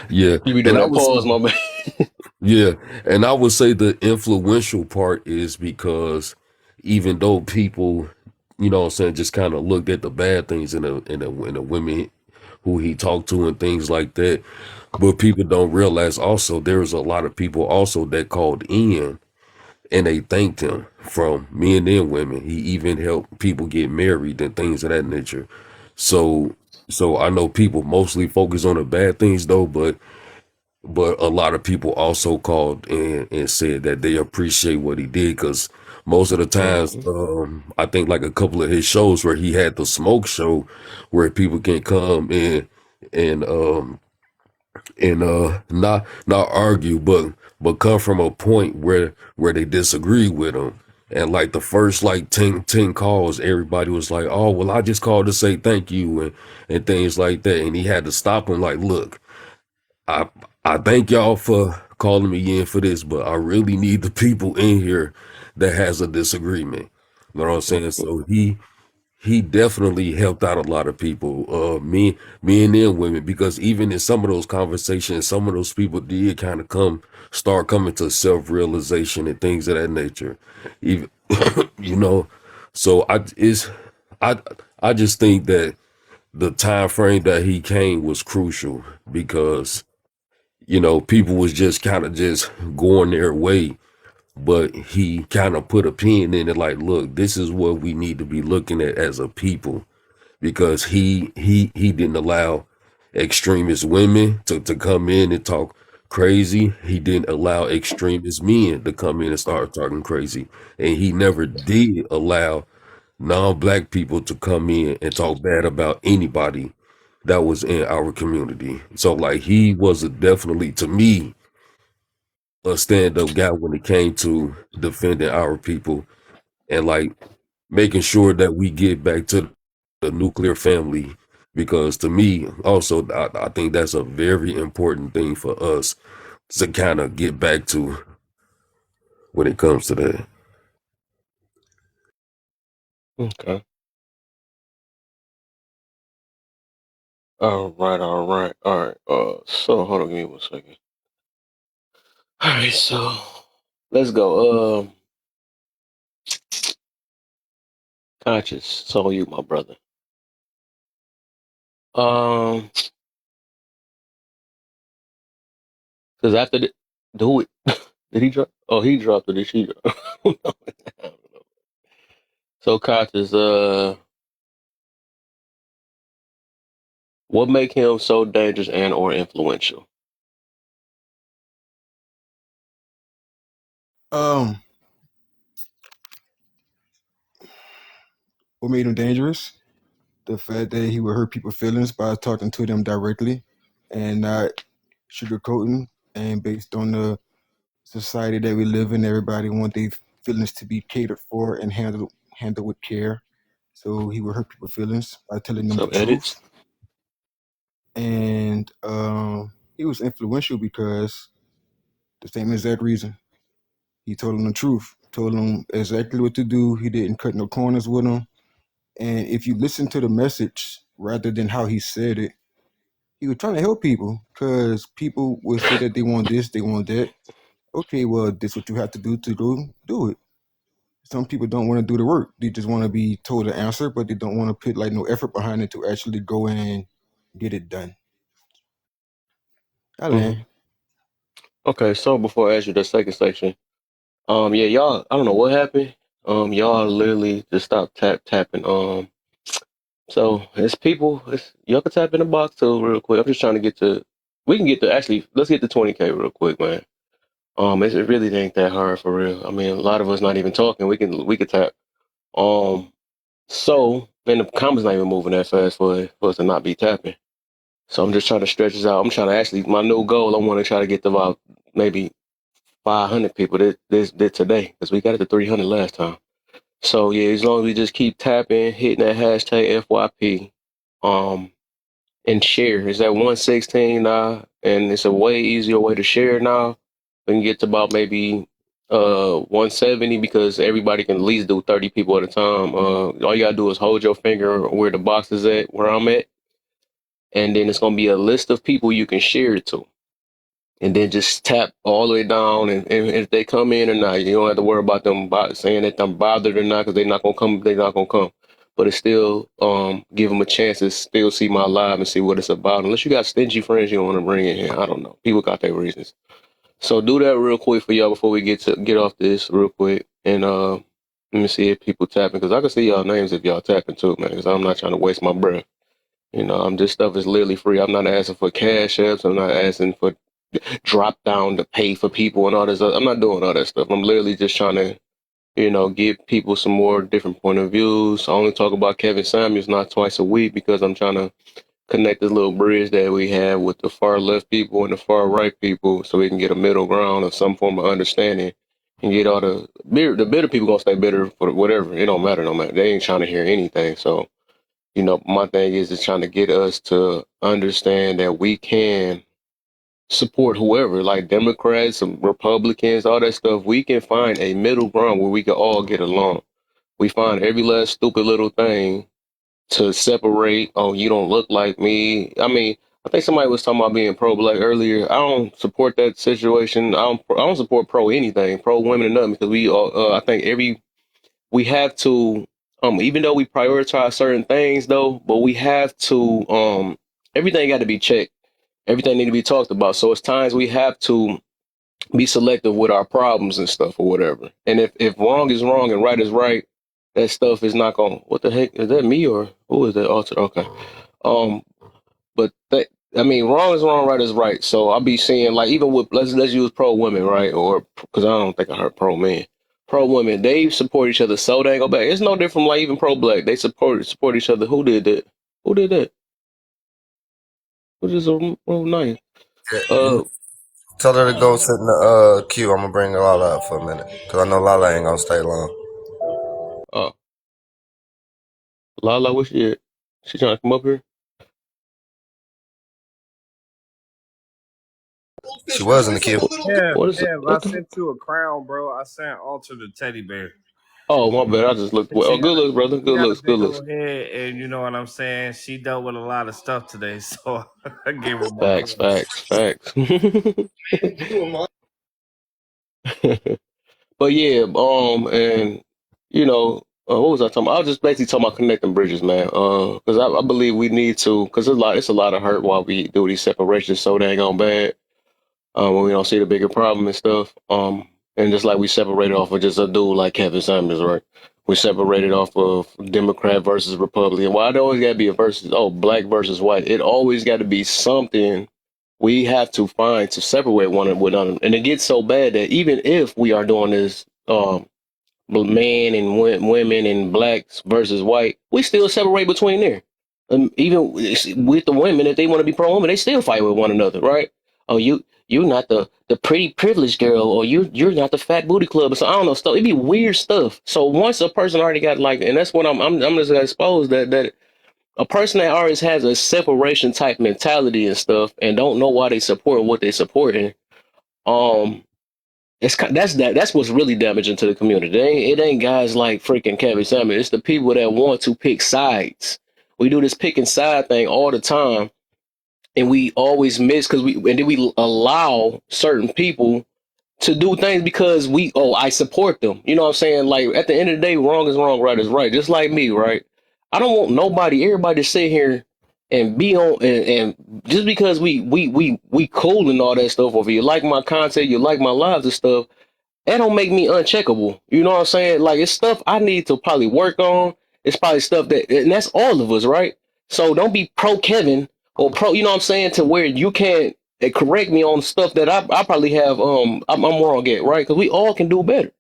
yeah. you be doing that pause, my man. Yeah, and I would say the influential part is because even though people, what I'm saying, just kind of looked at the bad things in the women who he talked to and things like that, but people don't realize also there's a lot of people also that called in and they thanked him, from men and women. He even helped people get married and things of that nature. So I know people mostly focus on the bad things though, but a lot of people also called and said that they appreciate what he did, because most of the times, I think like a couple of his shows where he had the smoke show where people can come in and not argue, but come from a point where they disagree with him. And like the first like 10 calls, everybody was like, oh, well, I just called to say thank you and things like that. And he had to stop him like, look, I thank y'all for calling me in for this, but I really need the people in here that has a disagreement. You know what I'm saying? So he definitely helped out a lot of people, men and women, because even in some of those conversations, some of those people did kind of start coming to self-realization and things of that nature. Even so I just think that the time frame that he came was crucial because people was just kind of just going their way, but he kind of put a pin in it like, look, this is what we need to be looking at as a people, because he didn't allow extremist women to come in and talk crazy. He didn't allow extremist men to come in and start talking crazy. And he never did allow non-black people to come in and talk bad about anybody that was in our community. So like he was definitely, to me, a stand-up guy when it came to defending our people and like making sure that we get back to the nuclear family, because to me also I think that's a very important thing for us to kind of get back to when it comes to that. Okay. All right. So hold on, give me 1 second. All right, so let's go. Conscious. So you, my brother. Because after do it, did he drop? Oh, he dropped it. Did she drop? I don't know. So conscious. What make him so dangerous and or influential? What made him dangerous? The fact that he would hurt people's feelings by talking to them directly and not sugarcoating. And based on the society that we live in, everybody wants their feelings to be catered for and handled with care. So he would hurt people's feelings by telling them Some the edits. truth. and he was influential because the same exact reason. He told him the truth, told him exactly what to do. He didn't cut no corners with him. And if you listen to the message rather than how he said it, he was trying to help people, because people would say that they want this, they want that. Okay, well, this is what you have to do do it. Some people don't want to do the work. They just want to be told the answer, but they don't want to put like no effort behind it to actually go in and get it done. I land. Okay, so before I ask you the second section, yeah, y'all, I don't know what happened. Y'all literally just stopped tapping. So it's people. Y'all can tap in the box too, real quick. I'm just trying to get to. We can get to actually. Let's get to 20K real quick, man. It really ain't that hard for real. I mean, a lot of us not even talking. We can tap. So and the comments not even moving that fast for us to not be tapping. So I'm just trying to stretch this out. I'm trying to actually, my new goal, I want to try to get to about maybe 500 people this today, because we got it to 300 last time. So yeah, as long as we just keep tapping, hitting that hashtag FYP, and share. It's at 116 now, and it's a way easier way to share now. We can get to about maybe 170, because everybody can at least do 30 people at a time. All you gotta do is hold your finger where the box is at, where I'm at, and then it's gonna be a list of people you can share it to. And then just tap all the way down, and if they come in or not, you don't have to worry about them saying that I'm bothered or not, because they're not gonna come. They're not gonna come, but it's still give them a chance to still see my live and see what it's about. Unless you got stingy friends you don't want to bring in here, I don't know. People got their reasons. So do that real quick for y'all before we get off this real quick, and let me see if people tapping, because I can see y'all names if y'all tapping too, man. Because I'm not trying to waste my breath. You know, this stuff is literally free. I'm not asking for cash apps. I'm not asking for drop down to pay for people and all this. I'm not doing all that stuff. I'm literally just trying to, give people some more different point of views. I only talk about Kevin Samuels not twice a week, because I'm trying to connect this little bridge that we have with the far left people and the far right people, so we can get a middle ground of some form of understanding, and get all the bitter people gonna stay bitter for whatever. It don't matter no matter. They ain't trying to hear anything. So, my thing is just trying to get us to understand that we can support whoever, like Democrats, some Republicans, all that stuff. We can find a middle ground where we can all get along. We find every last stupid little thing to separate. Oh, you don't look like me. I mean, I think somebody was talking about being pro-black earlier. I don't support that situation. I don't support pro anything, pro women or nothing, because we all, I think we have to, even though we prioritize certain things though, but we have to, everything got to be checked. Everything need to be talked about. So it's times we have to be selective with our problems and stuff or whatever. And if wrong is wrong and right is right, that stuff is not going. What the heck is that? Me or who is that? Alter? Okay. But wrong is wrong, right is right. So I'll be seeing, like, even with let's use pro women, right? Or because I don't think I heard pro men. Pro women, they support each other so dang go back. It's no different from like even pro black. They support each other. Who did that? Who did that? Which is a real nice. Tell her to go sit in the queue. I'm gonna bring Lala up for a minute, because I know Lala ain't gonna stay long. Oh, Lala, what's she at? She trying to come up here? She was in the queue. I sent you a crown, bro. I sent Alter the teddy bear. Oh, my bad. I just looked. Well, good looks, brother. Good looks. Good looks. And you know what I'm saying? She dealt with a lot of stuff today, so I gave her facts. But yeah, and what was I talking about? I was just basically talking about connecting bridges, man. Because I believe we need to, because it's a lot of hurt while we do these separations so dang on bad. When we don't see the bigger problem and stuff. And just like we separated off of just a dude like Kevin Samuels, right? We separated off of Democrat versus Republican. Why it always got to be a versus? Oh, black versus white. It always got to be something we have to find to separate one another. And it gets so bad that even if we are doing this, man and women and blacks versus white, we still separate between there. Even with the women, if they want to be pro woman, they still fight with one another, right? Oh, you're not the pretty privileged girl, or you're not the fat booty club, or so I don't know stuff. It'd be weird stuff. So once a person already got like, and that's what I'm just exposed that a person that always has a separation type mentality and stuff, and don't know why they support what they supporting, that's what's really damaging to the community. It ain't guys like freaking Kevin Samuels. It's the people that want to pick sides. We do this picking side thing all the time, and we always miss because we allow certain people to do things because I support them. You know what I'm saying? Like at the end of the day, wrong is wrong, right is right. Just like me, right? I don't want everybody to sit here and be on and just because we cool and all that stuff, or if you like my content, you like my lives and stuff, that don't make me uncheckable. You know what I'm saying? Like it's stuff I need to probably work on. It's probably stuff and that's all of us, right? So don't be pro Kevin or pro, you know what I'm saying, to where you can't correct me on stuff that I probably have I'm wrong at, right? Because we all can do better.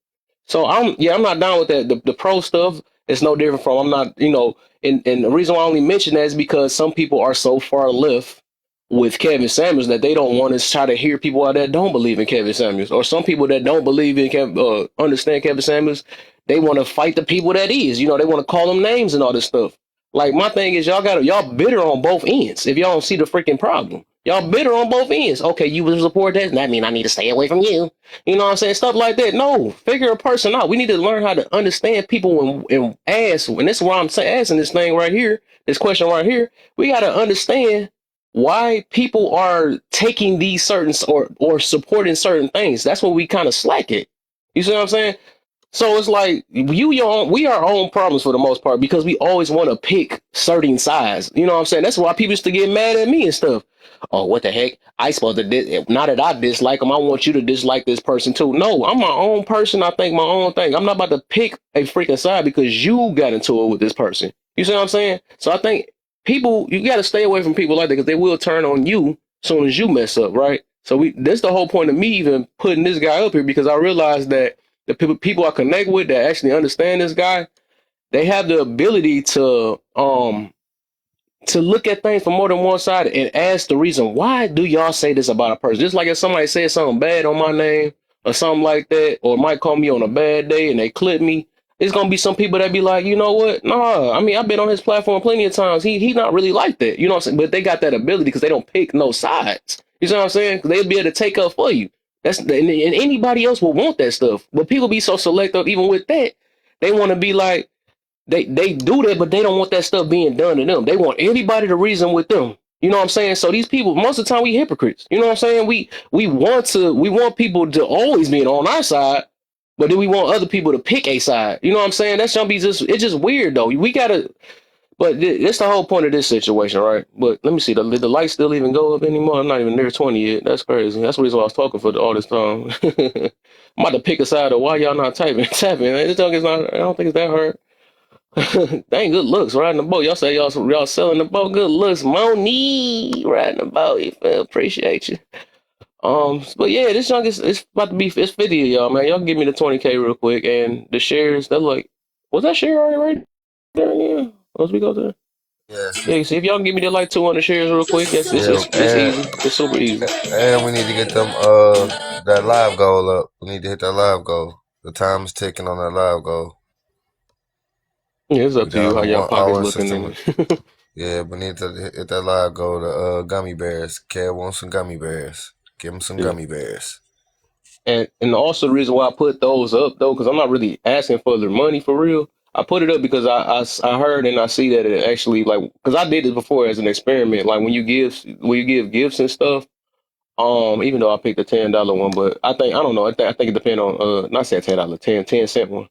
So I'm not down with that. The pro stuff is no different from I'm not, and the reason why I only mention that is because some people are so far left with Kevin Samuels that they don't want to try to hear people out that don't believe in Kevin Samuels, or some people that don't believe in understand Kevin Samuels. They want to fight the people that is, they want to call them names and all this stuff. Like my thing is y'all bitter on both ends. If y'all don't see the freaking problem, y'all bitter on both ends. Okay, you will support that. That mean I need to stay away from you. You know what I'm saying? Stuff like that. No, figure a person out. We need to learn how to understand people and ask. And this is why I'm asking this thing right here, this question right here. We got to understand why people are taking these certain or supporting certain things. That's what we kind of slack at. You see what I'm saying? So it's like we are our own problems for the most part because we always want to pick certain sides. You know what I'm saying? That's why people used to get mad at me and stuff. Oh, what the heck? I supposed to now that I dislike them, I want you to dislike this person too. No, I'm my own person. I think my own thing. I'm not about to pick a freaking side because you got into it with this person. You see what I'm saying? So I think you got to stay away from people like that because they will turn on you as soon as you mess up, right? So that's the whole point of me even putting this guy up here, because I realized that the people I connect with that actually understand this guy, they have the ability to look at things from more than one side and ask the reason, why do y'all say this about a person? Just like if somebody says something bad on my name or something like that, or might call me on a bad day and they clip me, it's gonna be some people that be like, you know what? Nah, I mean, I've been on his platform plenty of times. He not really like that. You know what I'm saying? But they got that ability because they don't pick no sides. You see what I'm saying? Because they'll be able to take up for you. And anybody else will want that stuff. But people be so selective, even with that, they want to be like, they do that, but they don't want that stuff being done to them. They want everybody to reason with them. You know what I'm saying? So these people, most of the time, we hypocrites. You know what I'm saying? We want people to always be on our side, but then we want other people to pick a side. You know what I'm saying? That's gonna be it's just weird though. We gotta. But that's the whole point of this situation, right? But let me see, the lights still even go up anymore? I'm not even near 20 yet. That's crazy. That's the reason why I was talking for all this time. I'm about to pick a side of why y'all not tapping. This junk is not. I don't think it's that hard. Dang, good looks riding the boat. Y'all say y'all selling the boat. Good looks, Moni riding the boat. You feel? Appreciate you. But yeah, this junk it's about to be 50 of y'all, man. Y'all give me the 20K real quick, and the shares. They're like, was that share already right there? Yeah. Once we go there. Yes. Yeah, see if y'all can give me the like 200 shares real quick. It's easy. It's super easy. And we need to get them that live goal up. We need to hit that live goal. The time is ticking on that live goal. Yeah, it's up to you how y'all pockets looking. Yeah, we need to hit that live goal. The gummy bears. Kev wants some gummy bears. Give him some gummy bears. And also the reason why I put those up though, because I'm not really asking for their money for real. I put it up because I heard and I see that it actually, like, because I did this before as an experiment. Like when you give gifts and stuff. Even though I picked the $10 one, but I think it depends on not say $10, 10-cent one.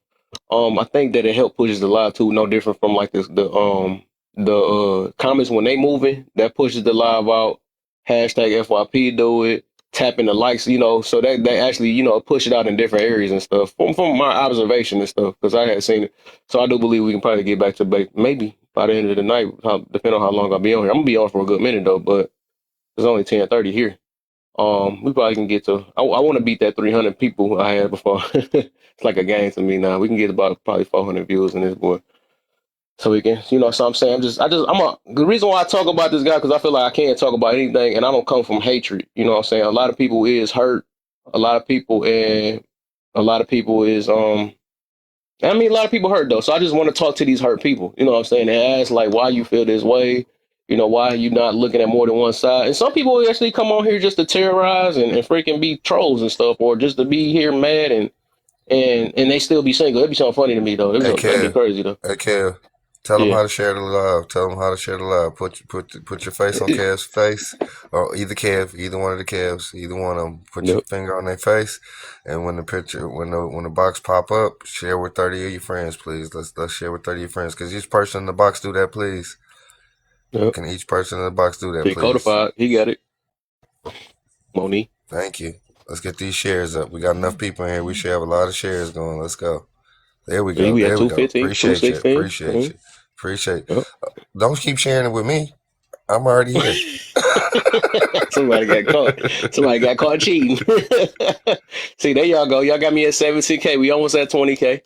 I think that it helped pushes the live too. No different from like this the comments when they moving, that pushes the live out. Hashtag FYP do it. Tapping the likes, so that actually, push it out in different areas and stuff from my observation and stuff, because I had seen it. So I do believe we can probably get back to maybe by the end of the night, depending on how long I'll be on here. I'm gonna be on for a good minute though, but it's only 10:30 here. We probably can get to. I want to beat that 300 people I had before. It's like a game to me now. We can get about probably 400 views in this boy. So we can, so I'm saying, the reason why I talk about this guy, because I feel like I can't talk about anything and I don't come from hatred. You know what I'm saying? A lot of people is hurt. A lot of people is, I mean, a lot of people hurt though, so I just want to talk to these hurt people. You know what I'm saying? And ask like why you feel this way. You know, why you not looking at more than one side? And some people actually come on here just to terrorize and freaking be trolls and stuff, or just to be here mad and they still be single. It'd be something funny to me though. Hey, That'd be Kev. crazy though. Hey, Kev. Tell them Yeah. how to share the love. Tell them how to share the love. Put your face on Kev's face, or either Kev, either one of the Kevs, either one of them. Put your finger on their face, and when the picture, when the box pop up, share with 30 of your friends, please. Let's share with 30 of your friends, because each person in the box do that, please. Yep. Can each person in the box do that, Be please? codified. He got it. Moni. Thank you. Let's get these shares up. We got enough people in here. We should have a lot of shares going. Let's go. There we go. Yeah, we There got we go. 215, Appreciate you. 216. Appreciate you. Appreciate Yep. Don't keep sharing it with me. I'm already here. Somebody got caught. Somebody got caught cheating. See, there y'all go. Y'all got me at 17K. We almost at 20K.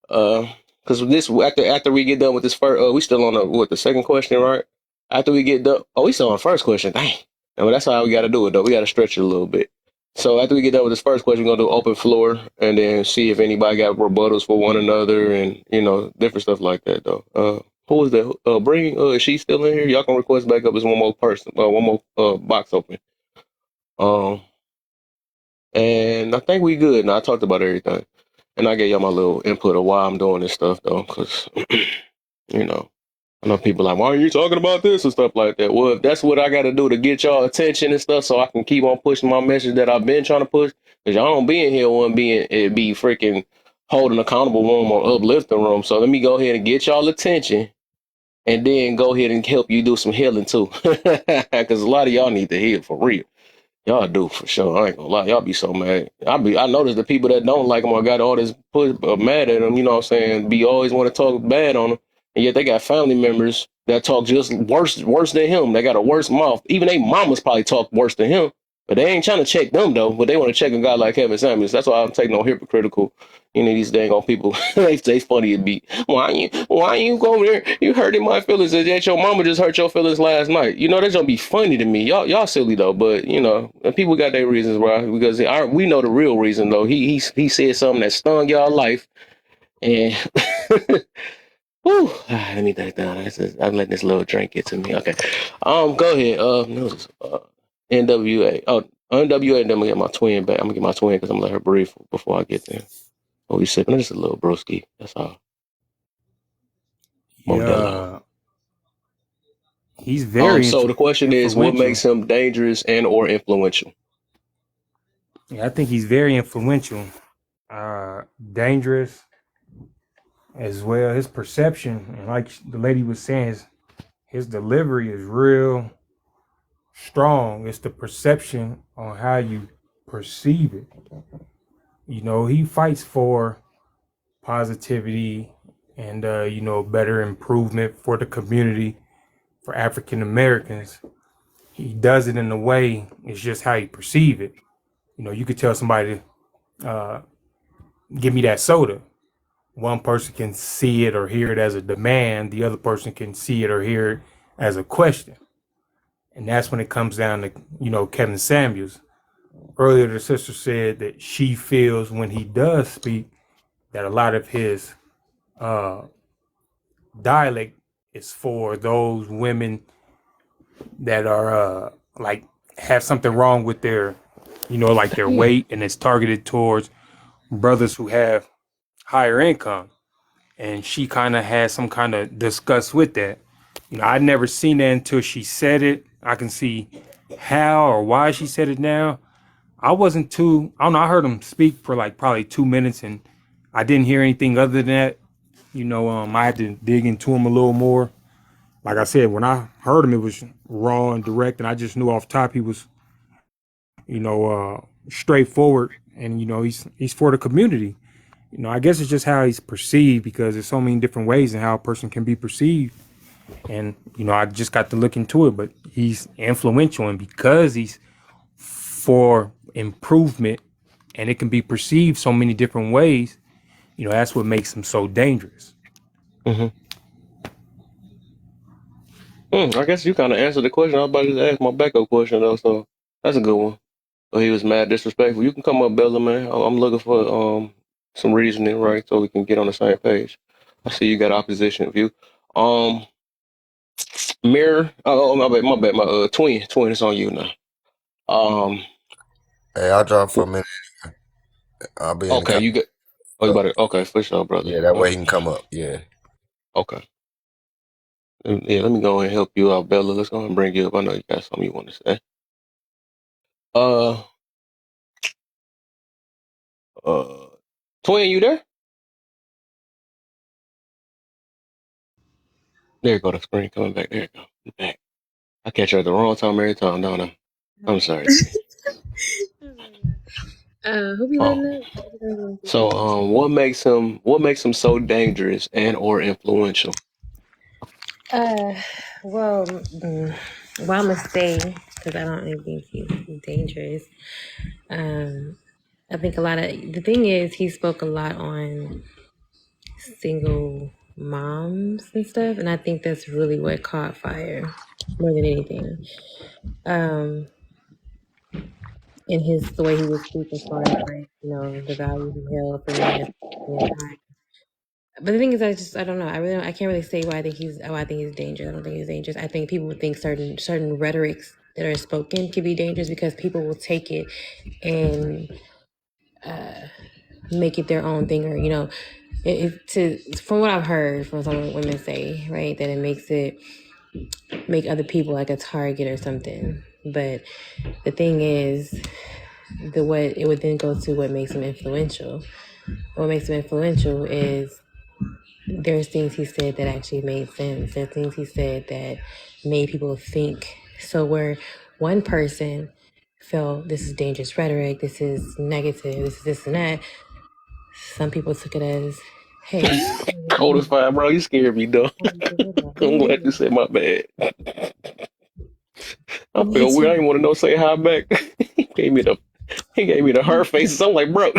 Because this after we get done with this first, we still on the second question, right? After we get done, we still on the first question. Dang. Well, that's how we got to do it though. We got to stretch it a little bit. So after we get done with this first question, we're gonna do open floor and then see if anybody got rebuttals for one another and different stuff like that though. Who is that? Is she still in here? Y'all can request back up as one more person, one more box open. And I think we good. Now I talked about everything, and I gave y'all my little input of why I'm doing this stuff though, because I know people like, why are you talking about this and stuff like that? Well, if that's what I got to do to get y'all attention and stuff, so I can keep on pushing my message that I've been trying to push. Because y'all don't be in here one be freaking holding accountable room or uplifting room. So let me go ahead and get y'all attention, and then go ahead and help you do some healing too. Because a lot of y'all need to heal for real. Y'all do for sure. I ain't gonna lie. Y'all be so mad. I notice the people that don't like them or got all this mad at them, you know what I'm saying, be always want to talk bad on them. And yet they got family members that talk just worse than him. They got a worse mouth. Even they mamas probably talk worse than him. But they ain't trying to check them though. But they want to check a guy like Kevin Samuels. That's why I'm taking no hypocritical. These dang old people. They funny it be. Why you go there? You hurting my feelings. That your mama just hurt your feelings last night. That's gonna be funny to me. Y'all silly though. But people got their reasons, bro. Because we know the real reason though. He said something that stung y'all life, and whew, let me take down. I'm letting this little drink get to me. Okay. Go ahead. NWA. Oh, NWA. Then I'm gonna get my twin back. I'm gonna get my twin because I'm gonna let her breathe before I get there. Oh, we sipping just a little broski. That's all. Yeah. He's very. So the question is, what makes him dangerous and or influential? Yeah, I think he's very influential. Dangerous as well. His perception, and like the lady was saying, his delivery is real strong. It's the perception on how you perceive it. He fights for positivity and better improvement for the community, for African Americans. He does it in a way, it's just how you perceive it. You could tell somebody, give me that soda. One person can see it or hear it as a demand. The other person can see it or hear it as a question. And that's when it comes down to, Kevin Samuels. Earlier, the sister said that she feels when he does speak that a lot of his dialect is for those women that are have something wrong with their, their weight, and it's targeted towards brothers who have higher income. And she kind of had some kind of disgust with that. I'd never seen that until she said it. I can see how or why she said it now. I wasn't too, I don't know, I heard him speak for probably 2 minutes and I didn't hear anything other than that. I had to dig into him a little more. Like I said, when I heard him, it was raw and direct, and I just knew off top he was, straightforward, and he's for the community. I guess it's just how he's perceived, because there's so many different ways in how a person can be perceived. And I just got to look into it, but he's influential, and because he's for improvement, and it can be perceived so many different ways, that's what makes him so dangerous. Mm-hmm. I guess you kind of answered the question. I was about to ask my backup question though, so that's a good one. But he was mad disrespectful. You can come up, Bella, man. I'm looking for some reasoning, right, so we can get on the same page. I see you got opposition view. Mirror. Oh, my bad. My twin is on you now. Hey, I'll drop for a minute. I'll be in the Okay, you get. Oh, you about to. Okay, for sure, brother. Yeah, that way he can come up. Yeah. Okay. Yeah, let me go and help you out, Bella. Let's go and bring you up. I know you got something you want to say. Twin, you there? There you go. The screen coming back. There you go. You back. I catch her at the wrong time every time, don't I? I'm sorry. Who be letting up? So, what makes him so dangerous and or influential? Well, I'm gonna stay because I don't think he's dangerous. I think a lot of the thing is he spoke a lot on single moms and stuff, and I think that's really what caught fire more than anything. In the way he was speaking as far as like, the values he held for men at the time. But the thing is, I don't know. I can't really say why I think he's dangerous. I don't think he's dangerous. I think people would think certain rhetorics that are spoken can be dangerous because people will take it and make it their own thing, or from what I've heard from some women say, right, that it make other people like a target or something. But the thing is, it would then go to what makes him influential. What makes him influential is there's things he said that actually made sense. There's things he said that made people think. So where one person felt this is dangerous rhetoric, this is negative, this is this and that, some people took it as, hey. Cold as fire, bro. You scared me, though. I'm glad you said my bad. I feel weird. I didn't want to know say hi back. He gave me the hard faces. I'm like, bro.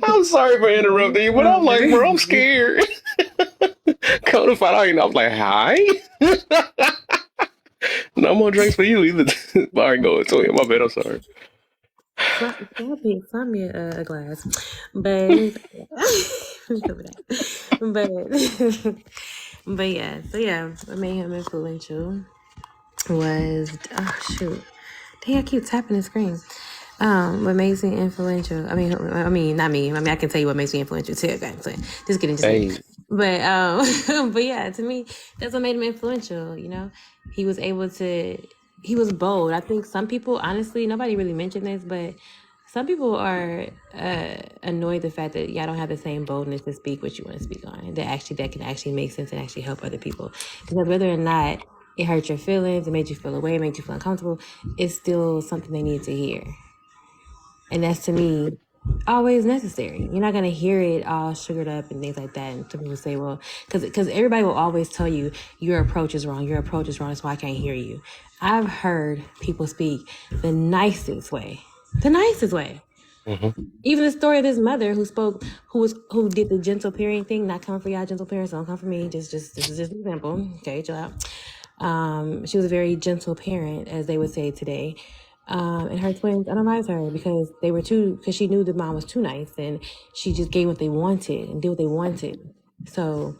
I'm sorry for interrupting you, but I'm like, bro, I'm scared. Codified, I was like, hi. No more drinks for you either. But I ain't going to him. My bad, I'm sorry. Find me a glass. But but yeah, so yeah, what made him influential was dang, I keep tapping the screen. What makes me influential? I mean, not me. I can tell you what makes me influential too. Okay, so just kidding. But but yeah, to me, that's what made him influential. He was able to. He was bold. I think some people, honestly, nobody really mentioned this, but some people are annoyed the fact that y'all don't have the same boldness to speak what you want to speak on. That can actually make sense and actually help other people. Because whether or not it hurt your feelings, it made you feel away, it made you feel uncomfortable, it's still something they need to hear. And that's, to me, always necessary. You're not going to hear it all sugared up and things like that. And some people say, well, because everybody will always tell you your approach is wrong. Your approach is wrong. That's why I can't hear you. I've heard people speak the nicest way. The nicest way. Mm-hmm. Even the story of this mother who did the gentle parenting thing, not coming for y'all gentle parents, don't come for me. This is just an example. Okay, chill out. She was a very gentle parent, as they would say today. And her twins idolized her because she knew the mom was too nice, and she just gave what they wanted and did what they wanted. So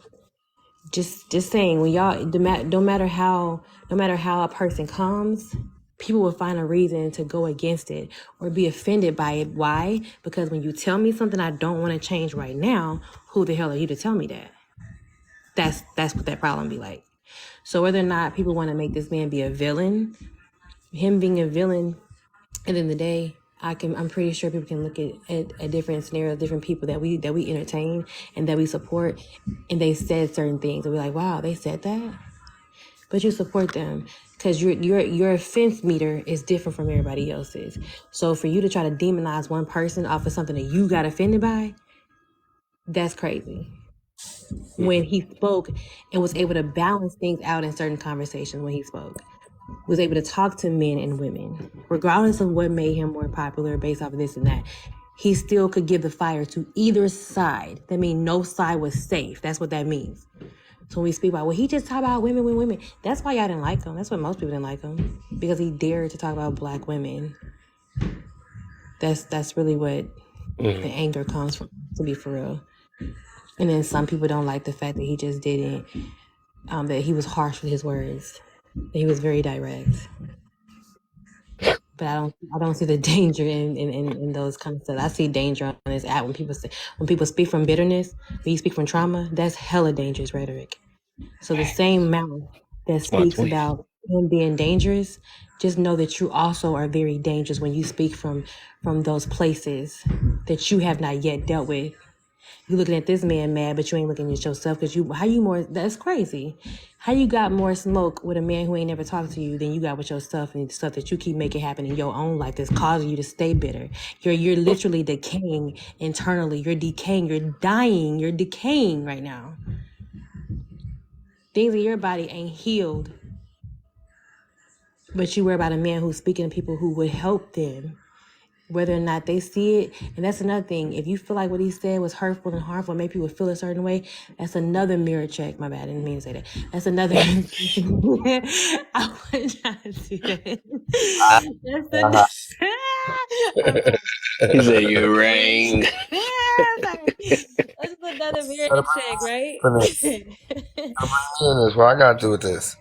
just saying, when y'all, no matter how a person comes, people will find a reason to go against it or be offended by it. Why? Because when you tell me something I don't want to change right now, who the hell are you to tell me that? That's what that problem be like. So whether or not people want to make this man be a villain, him being a villain, at the end of the day, I'm pretty sure people can look at a different scenario, different people that we entertain and that we support, and they said certain things, and we're like, wow, they said that, but you support them because your offense meter is different from everybody else's. So for you to try to demonize one person off of something that you got offended by, that's crazy. When he spoke and was able to balance things out in certain conversations, when he spoke, was able to talk to men and women, regardless of what made him more popular based off of this and that, he still could give the fire to either side. That means no side was safe. That's what that means. So when we speak about, well, he just talked about women with women. That's why y'all didn't like him. That's why most people didn't like him, because he dared to talk about black women That's really what the Mm. anger comes from, to be for real. And then some people don't like the fact that he just didn't, that he was harsh with his words, that he was very direct. But I don't see the danger in those kind of stuff. I see danger on this app when people speak from bitterness, when you speak from trauma, that's hella dangerous rhetoric. So the same mouth that speaks Montoya. about him being dangerous, just know that you also are very dangerous when you speak from those places that you have not yet dealt with. You looking at this man mad, but you ain't looking at yourself because that's crazy. How you got more smoke with a man who ain't never talked to you than you got with yourself and stuff that you keep making happen in your own life that's causing you to stay bitter. You're literally decaying internally. You're decaying. You're dying. You're decaying right now. Things in your body ain't healed, but you worry about a man who's speaking to people who would help them, whether or not they see it. And that's another thing. If you feel like what he said was hurtful and harmful, make people feel a certain way, that's another mirror check. My bad, I didn't mean to say that. That's another I would not do that. That's another He said you rang. that's another mirror check, right? What I gotta do with this?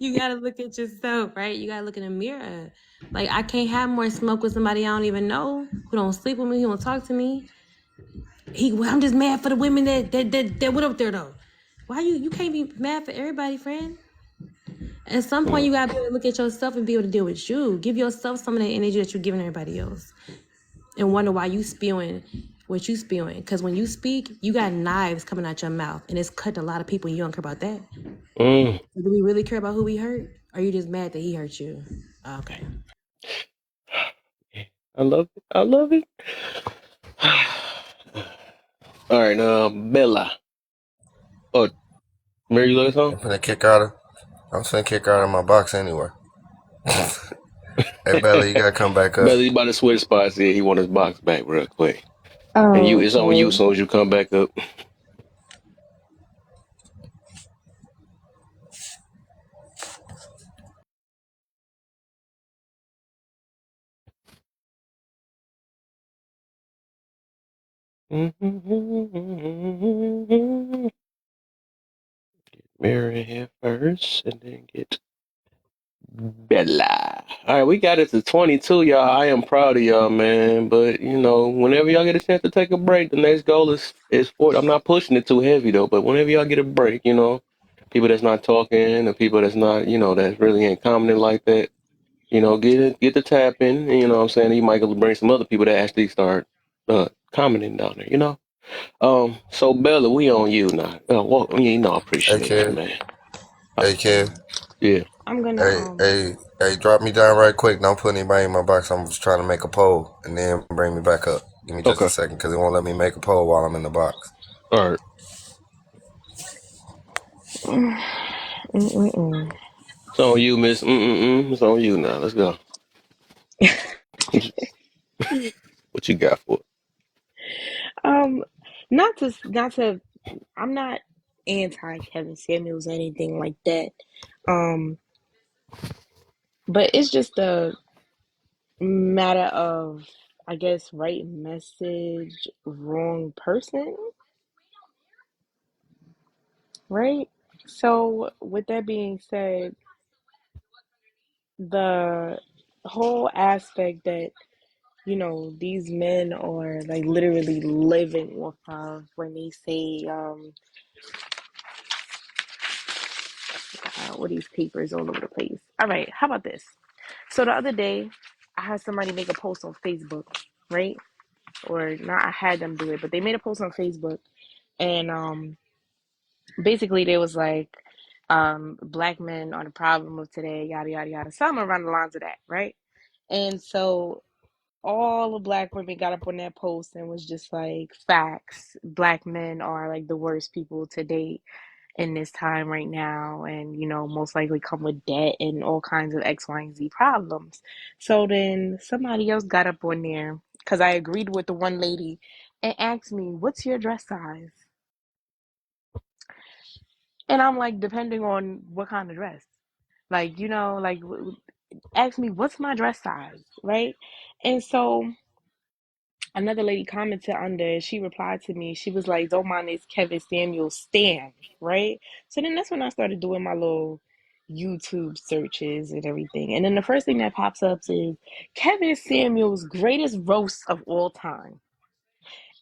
You gotta look at yourself, right? You gotta look in the mirror. Like, I can't have more smoke with somebody I don't even know, who don't sleep with me, who don't talk to me. I'm just mad for the women that went up there though. Why you can't be mad for everybody, friend? At some point, you gotta be able to look at yourself and be able to deal with you. Give yourself some of that energy that you're giving everybody else, and wonder why you spewing what you spewing. Because when you speak, you got knives coming out your mouth, and it's cutting a lot of people. And you don't care about that. Mm. Do we really care about who we hurt? Or are you just mad that he hurt you? Okay. I love it. I love it. All right, Bella. Oh, Mary, you love this I'm song? finna kick her out of my box anyway. Hey, Bella, you gotta come back up. Bella, he about to switch spots here. He want his box back real quick. And Oh, it's on you as okay. soon as you come back up. Mary here first, and then get Bella. All right, we got it to 22, y'all. I am proud of y'all, man. But whenever y'all get a chance to take a break, the next goal is 40. I'm not pushing it too heavy though, but whenever y'all get a break, people that's not talking, the people that's not, that really ain't commenting like that, get the tap in. And, you know what I'm saying? You might bring some other people that actually start commenting down there. So Bella, we on you now. Well, I Hey, appreciate you, kid. man. Hey, kid. Yeah. I'm gonna Hey, drop me down right quick. Don't put anybody in my box. I'm just trying to make a poll and then bring me back up. Give me just Okay. a second because it won't let me make a poll while I'm in the box. All right. It's on you, Miss. It's on you now. Let's go. What you got for it? not to I'm not anti Kevin Samuels or anything like that. But it's just a matter of, I guess, right message, wrong person, right? So with that being said, the whole aspect that these men are like literally living off of when they say what these papers all over the place. All right, how about this? So the other day I had somebody make a post on Facebook, right? Or not, I had them do it, but they made a post on Facebook, and basically they was like, black men are the problem of today, yada yada yada, something around the lines of that, right? And so all the black women got up on that post and was just like, facts, black men are like the worst people to date in this time right now, and most likely come with debt and all kinds of X, Y, and Z problems. So then somebody else got up on there, because I agreed with the one lady, and asked me, what's your dress size? And I'm like, depending on what kind of dress. Like, asked me what's my dress size, right? And so another lady commented under, she replied to me, she was like, don't mind this Kevin Samuels stan, right? So then that's when I started doing my little YouTube searches and everything. And then the first thing that pops up is Kevin Samuels' greatest roast of all time.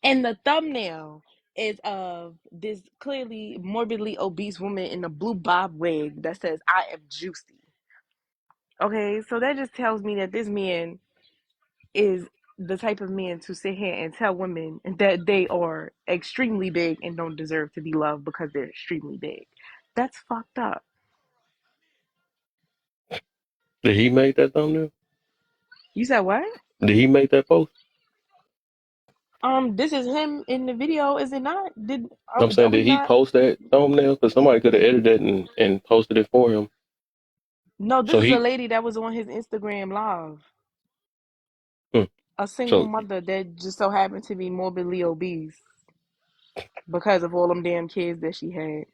And the thumbnail is of this clearly morbidly obese woman in a blue bob wig that says, I am juicy. Okay, so that just tells me that this man is the type of man to sit here and tell women that they are extremely big and don't deserve to be loved because they're extremely big. That's fucked up. Did he make that thumbnail? You said what? Did he make that post? This is him in the video, is it not? I'm saying, Are we did he not? post that thumbnail? Because somebody could have edited it and posted it for him. No, this So is a he, lady that was on his Instagram live. hmm, A single so mother that just so happened to be morbidly obese because of all them damn kids that she had.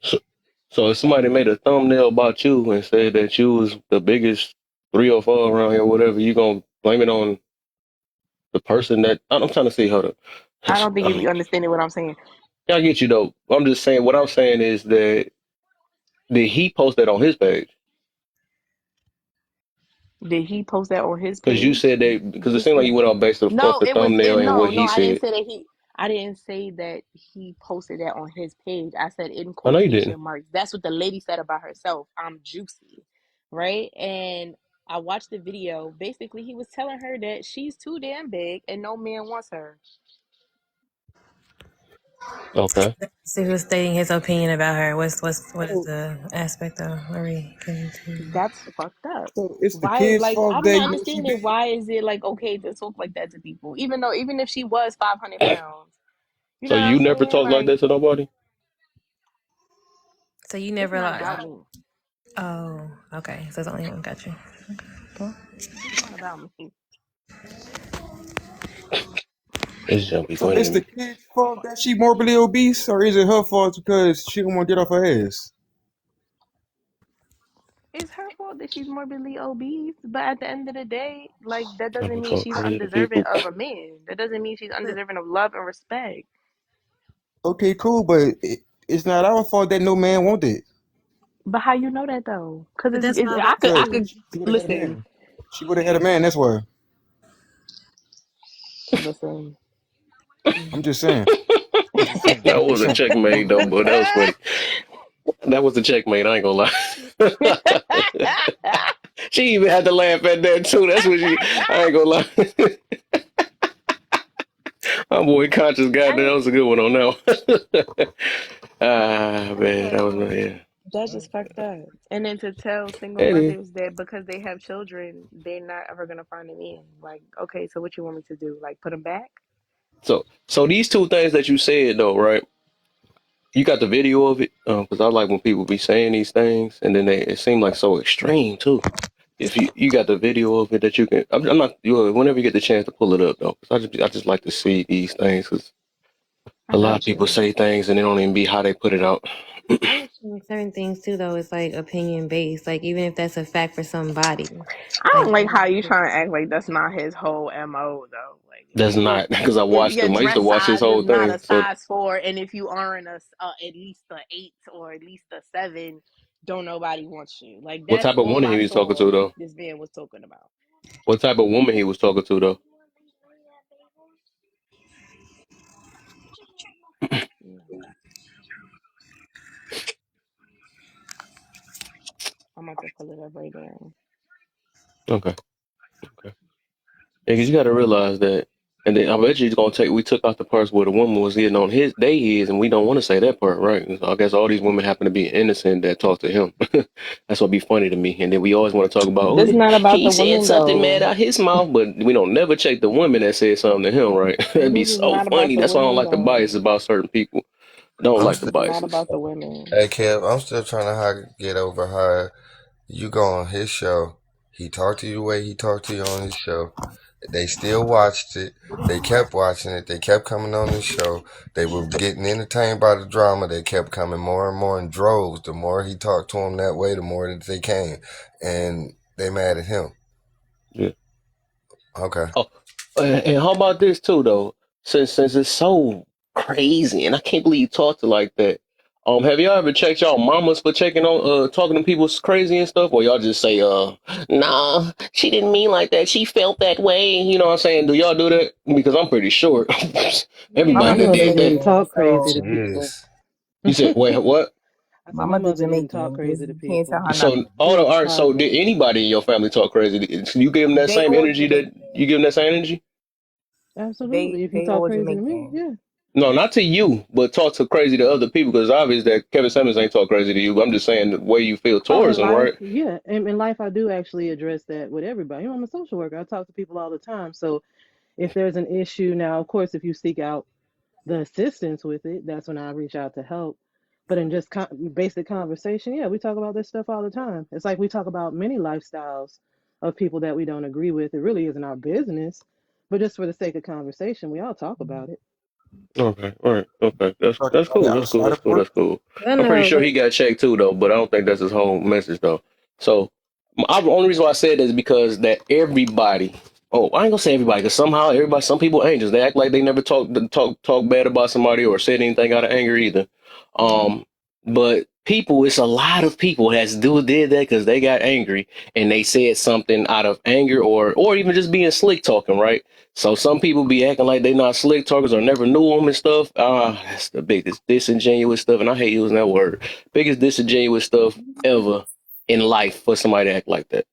so if somebody made a thumbnail about you and said that you was the biggest 304 around here, whatever, you gonna blame it on the person that I'm trying to see how to. I don't think you understanding what I'm saying. Yeah, I get you though. I'm just saying what I'm saying is that did he post that on his page? Did he post that on his Because you page? said that because it seemed like you went off based off No, the thumbnail and what he I didn't said. say that I didn't say that he posted that on his page. I said in I know you didn't. quotation marks. That's what the lady said about herself. I'm juicy, right? And I watched the video. Basically, he was telling her that she's too damn big and no man wants her. Okay. So he was stating his opinion about her. What is So, the aspect though? Are we getting to? That's fucked up. so it's the Why? kid's Like, fault I'm that not you know she understanding. big. Why is it like okay to talk like that to people? Even if she was 500 pounds, you So know what I'm you never saying? talk like Like, that to nobody? So you it's never not like? about me. Oh, okay. So it's only one. Got you. Okay, cool. It's not about me. It's jumpy. So Go it's the ahead. kid's fault that she morbidly obese, or is it her fault because she don't want to get off her ass? It's her fault that she's morbidly obese, but at the end of the day, like that Trying doesn't to mean talk she's crazy to undeserving people. of a man. That doesn't mean she's undeserving of love and respect. Okay, cool, but it's not our fault that no man wanted it. But how you know that though? Because But that's what I'm I about to could Because say. she would have had a listen, man. She would have had a man, that's why. listen. I'm just saying. I'm just saying. That I'm was just a saying. checkmate though, but that was funny. That was a checkmate. I ain't gonna lie. She even had to laugh at that too. That's what she. I ain't gonna lie. My boy conscious got that. That was a good one on that. Man, that was yeah. That's just fucked up. And then to tell single It is. mothers that because they have children, they're not ever gonna find a man. Like, okay, so what you want me to do? Like, put them back? So these two things that you said though, right? You got the video of it, because I like when people be saying these things, and then it seem like so extreme too. If you got the video of it that you can, I'm not. Whenever you get the chance to pull it up though, because I just like to see these things because I a lot of got people you. say things and they don't even be how they put it out. I understand certain things too, though. It's like opinion based. Like even if that's a fact for somebody, I like don't like how you trying to act like that's not his whole MO though. Like That's not because I if watched your them. I used to dress watch his size is whole not a thing. So size 4, and if you aren't at least a 8 or at least a 7, don't nobody want you. Like what that's type of all woman I he was talking saw to though? this man was talking about. What type of woman he was talking to though? No, I'm about to pull it up right now. Okay, okay. Yeah, because you got to realize that, and then I bet you it's gonna take. We took out the parts where the woman was getting on his day is, and we don't want to say that part, right? So I guess all these women happen to be innocent that talk to him. That's what be funny to me. And then we always want to talk about, oh, This not about he the said women something mad though. out his mouth, but we don't never check the women that said something to him, right? That'd be This is so not about funny. the That's why I don't women like the biases though. about certain people. I don't I'm like the still, It's not biases. about the women. hey Kev, I'm still trying to get over how you go on his show. He talked to you the way he talked to you on his show. They still watched it. They kept watching it. They kept coming on the show. They were getting entertained by the drama. They kept coming more and more in droves. The more he talked to them that way, the more that they came. And they mad at him. Yeah. Okay. Oh, and how about this too, though? Since it's so crazy, and I can't believe you talked to like that. Have y'all ever checked y'all mamas for checking on talking to people's crazy and stuff, or y'all just say nah, she didn't mean like that. She felt that way. You know what I'm saying? Do y'all do that? Because I'm pretty sure My everybody My that mother's mother did that. didn't Jamaican, talk crazy to so people. Jeez. You said, wait, what? I my said my mother's mother didn't talk Jamaican. crazy to You can't tell people. her So, nothing. all right. So, did Positive. anybody in your family talk crazy? So you give them that They same all energy that Jamaican. you give them that same energy? Absolutely. If you They talk all crazy to me, Jamaican. yeah. No, not to you, but talk to crazy to other people because obvious that Kevin Samuels ain't talk crazy to you. But I'm just saying the way you feel Oh, towards in him, life, right? yeah. In life, I do actually address that with everybody. You know, I'm a social worker. I talk to people all the time. So if there's an issue, now, of course, if you seek out the assistance with it, that's when I reach out to help. But in just basic conversation, yeah, we talk about this stuff all the time. It's like we talk about many lifestyles of people that we don't agree with. It really isn't our business, but just for the sake of conversation, we all talk about it. Okay, all right, okay. Talk That's about it cool. That's cool. outside That's of cool. work. That's cool. I I'm pretty know. sure he got checked too, though. But I don't think that's his whole message, though. So, the only reason why I said that is because that everybody. Oh, I ain't gonna say everybody, because somehow everybody, some people angels. They act like they never talk bad about somebody or said anything out of anger either. But people, it's a lot of people that did that because they got angry and they said something out of anger or even just being slick talking, right? So some people be acting like they not slick talkers or never knew them and stuff. That's the biggest disingenuous stuff, and I hate using that word. Biggest disingenuous stuff ever in life for somebody to act like that.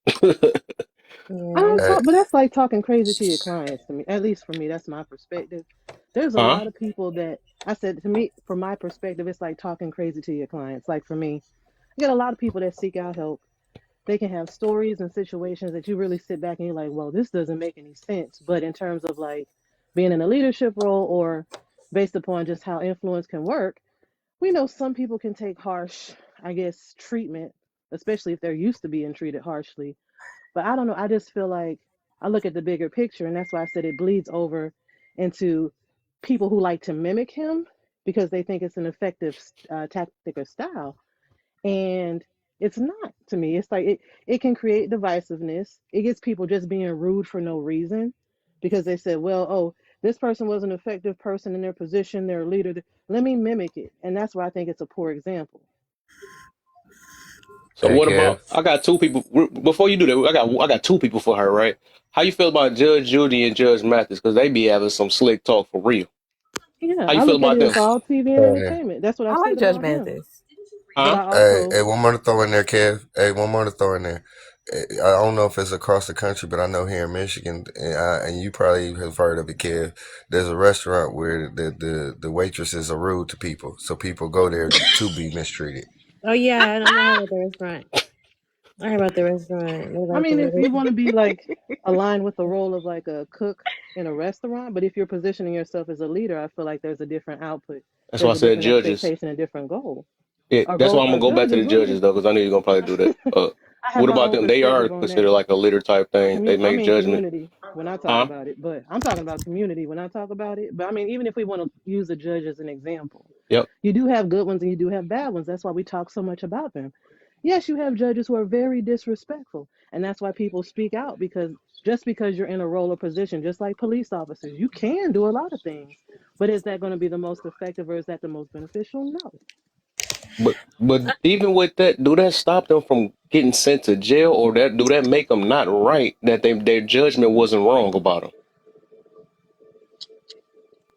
I Yeah. don't Hey, talk, but that's like talking crazy to your clients to me. At least for me, that's my perspective. There's a Huh? lot of people that I said to me, from my perspective, it's like talking crazy to your clients. Like for me, you get a lot of people that seek out help. They can have stories and situations that you really sit back and you're like, well, this doesn't make any sense. But in terms of like being in a leadership role or based upon just how influence can work, we know some people can take harsh, I guess, treatment, especially if they're used to being treated harshly. But I don't know. I just feel like I look at the bigger picture, and that's why I said it bleeds over into people who like to mimic him because they think it's an effective tactic or style. And it's not to me. It's like it can create divisiveness. It gets people just being rude for no reason because they said, well, oh, this person was an effective person in their position, they're a leader. Let me mimic it. And that's why I think it's a poor example. So hey, what Kev. about? I got two people. Before you do that, I got two people for her, right? How you feel about Judge Judy and Judge Mathis? Because they be having some slick talk for real. Yeah, How you I feel look at about it them? as all TV and Hey, entertainment. That's what I I've like said Judge about him. Mathis. But Huh? I hey, also, one more to throw in there, Kev. Hey, one more to throw in there. I don't know if it's across the country, but I know here in Michigan, and you probably have heard of it, Kev. There's a restaurant where the waitresses are rude to people, so people go there to be mistreated. Oh yeah, I know about the restaurant. I heard about the restaurant. They I like mean, if you the want to be like aligned with the role of like a cook in a restaurant, but if you're positioning yourself as a leader, I feel like there's a different output. That's why I There's a said different judges. expectation, a different goal. Yeah, Our that's why goal, I'm our gonna go back to judges the really judges just. though, because I know you're gonna probably do that. I have What my about own them? They are perspective on that. considered like a leader type thing. They I make mean, judgment. community when I talk Huh? about it, but I'm talking about community when I talk about it. But I mean, even if we want to use a judge as an example, Yep. you do have good ones and you do have bad ones. That's why we talk so much about them. Yes, you have judges who are very disrespectful, and that's why people speak out because just because you're in a role or position, just like police officers, you can do a lot of things. But is that going to be the most effective or is that the most beneficial? No. But even with that, do that stop them from getting sent to jail, or do that make them not right that their judgment wasn't wrong about them?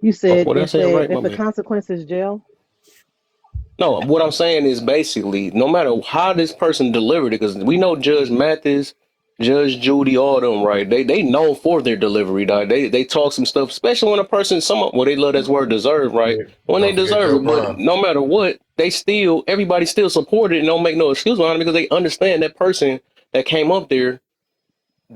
You said What did I say right? if My the bad. consequence is jail. No, what I'm saying is basically, no matter how this person delivered it, because we know Judge Mathis, Judge Judy, all them, right? They know for their delivery, dog. They talk some stuff, especially when a person, well, they love that word deserve, right? Yeah. When they Don't forget deserve Joe it, but Brown. no matter what, everybody still support it and don't make no excuse on it because they understand that person that came up there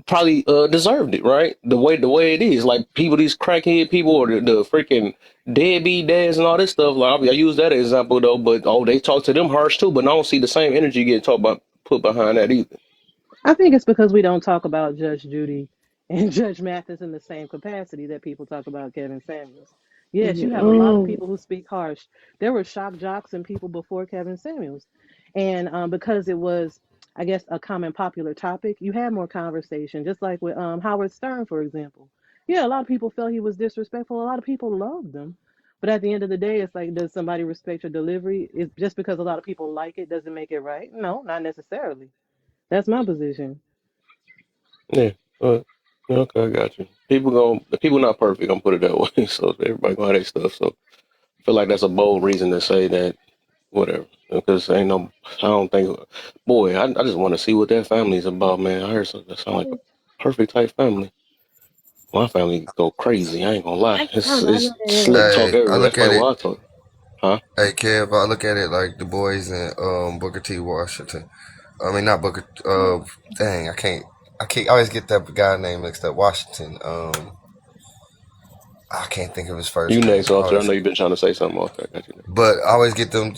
probably deserved it, right? The way it is, like people, these crackhead people or the freaking deadbeat dads and all this stuff. Like I use that example though, but they talk to them harsh too. But I don't see the same energy getting put behind that either. I think it's because we don't talk about Judge Judy and Judge Mathis in the same capacity that people talk about Kevin Samuels. Yes, you have a lot of Mm. people who speak harsh. There were shock jocks and people before Kevin Samuels. And because it was I guess, a common popular topic, you had more conversation. Just like with Howard Stern, for example. Yeah, a lot of people felt he was disrespectful. A lot of people loved him. But at the end of the day, it's like, does somebody respect your delivery? It's just because a lot of people like it doesn't make it right. No, not necessarily. That's my position. Yeah. Okay, I got you. People not perfect. I'm put it that way. So everybody gonna have their stuff. So I feel like that's a bold reason to say that. Whatever. Because ain't no. I don't think. Boy, I just want to see what that family's about, man. I heard something that sound like a perfect type family. My family go crazy. I ain't gonna lie. I It's don't know. I know it's that it slick is. talk Hey, I everywhere. That's look at probably it. why I talk. Huh? Hey, Kev, I look at it like Du Bois and Booker T. Washington. I mean, not Booker. Dang, I always get that guy name mixed up. Washington. I can't think of his You first next, name. officer. I know you've been trying to say something off there. I got you next. But I always get them,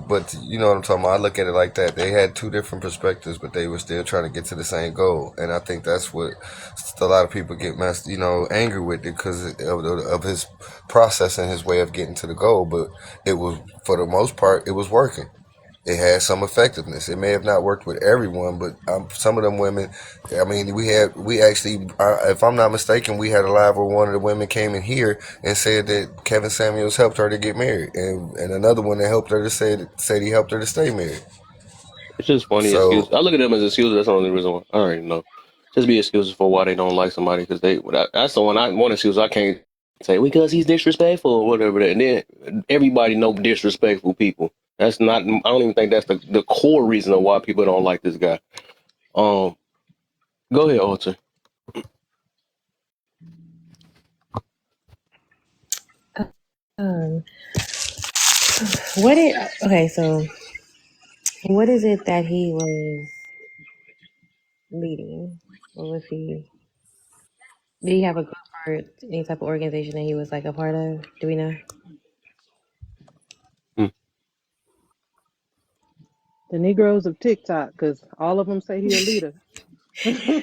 but you know what I'm talking about. I look at it like that. They had two different perspectives, but they were still trying to get to the same goal. And I think that's what a lot of people get angry with it because of his process and his way of getting to the goal. But it was, for the most part, it was working. It had some effectiveness. It may have not worked with everyone, but some of them women. I mean, we actually, if I'm not mistaken, we had a live where one of the women came in here and said that Kevin Samuels helped her to get married, and another one that helped her to said he helped her to stay married. It's just funny excuse. So I look at them as excuses. That's the only reason why. I already know. Just be excuses for why they don't like somebody because that's the one excuse I can't say because he's disrespectful or whatever. And then everybody know disrespectful people. That's not. I don't even think that's the core reason of why people don't like this guy. Go ahead, Alter. Um, okay, so what is it that he was leading? What was he? Did he have a group or any type of organization that he was like a part of? Do we know? The Negroes of TikTok, because all of them say he a leader.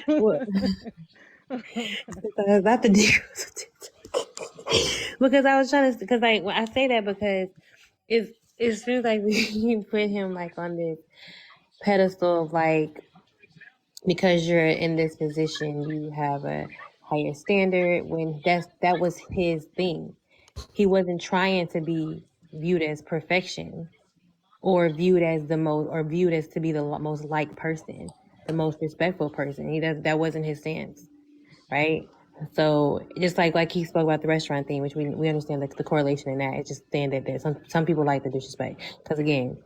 What? Not the Negroes. Because I was trying to, because like when I say that because it feels like you put him like on this pedestal of like because you're in this position you have a higher standard when that was his thing. He wasn't trying to be viewed as perfection or viewed as to be the most liked person, the most respectful person. That wasn't his stance, right? So just like he spoke about the restaurant thing, which we understand the correlation in that. It's just saying that some people like the disrespect because again,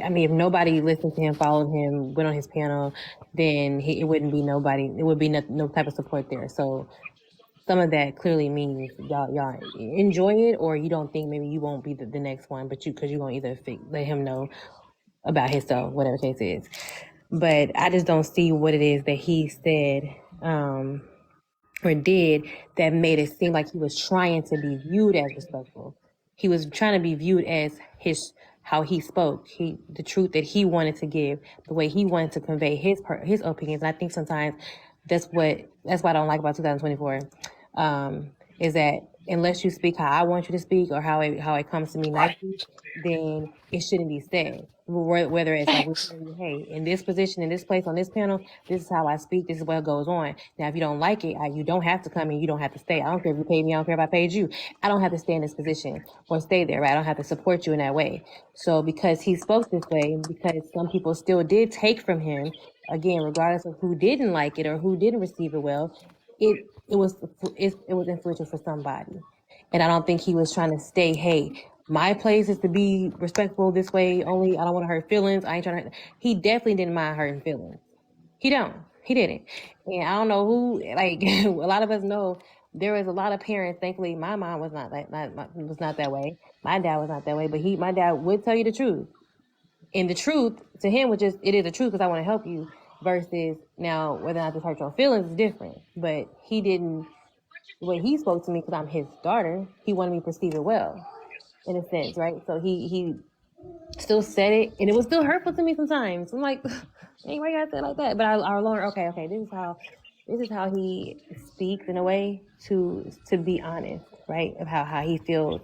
I mean, if nobody listened to him, followed him, went on his panel, then it wouldn't be nobody. It would be no type of support there. So some of that clearly means y'all enjoy it, or you don't think maybe you won't be the next one, but because you're gonna either let him know about himself, whatever the case is. But I just don't see what it is that he said or did that made it seem like he was trying to be viewed as respectful. He was trying to be viewed as how he spoke, the truth that he wanted to give, the way he wanted to convey his opinions. And I think sometimes that's why I don't like about 2024, is that unless you speak how I want you to speak or how it comes to me nicely, then it shouldn't be said. Whether it's like, hey, in this position, in this place, on this panel, this is how I speak, this is what goes on. Now, if you don't like it, you don't have to come and you don't have to stay. I don't care if you paid me, I don't care if I paid you. I don't have to stay in this position or stay there, right? I don't have to support you in that way. So because he spoke this way, because some people still did take from him, again, regardless of who didn't like it or who didn't receive it well, it was influential for somebody. And I don't think he was trying to stay, hey, my place is to be respectful this way only. I don't want to hurt feelings. I ain't trying to hurt. He definitely didn't mind hurting feelings. He didn't. And I don't know who, like, a lot of us know there was a lot of parents. Thankfully, my mom was not that way. My dad was not that way, but my dad would tell you the truth. And the truth to him was just, it is the truth because I want to help you, versus now whether or not this hurt your feelings is different. But he didn't, the way he spoke to me, because I'm his daughter, he wanted me to perceive it well, in a sense, right? So he still said it, and it was still hurtful to me sometimes. I'm like, hey, why you gotta say it like that? But I learned, okay, this is how he speaks in a way to be honest, right? Of how he feels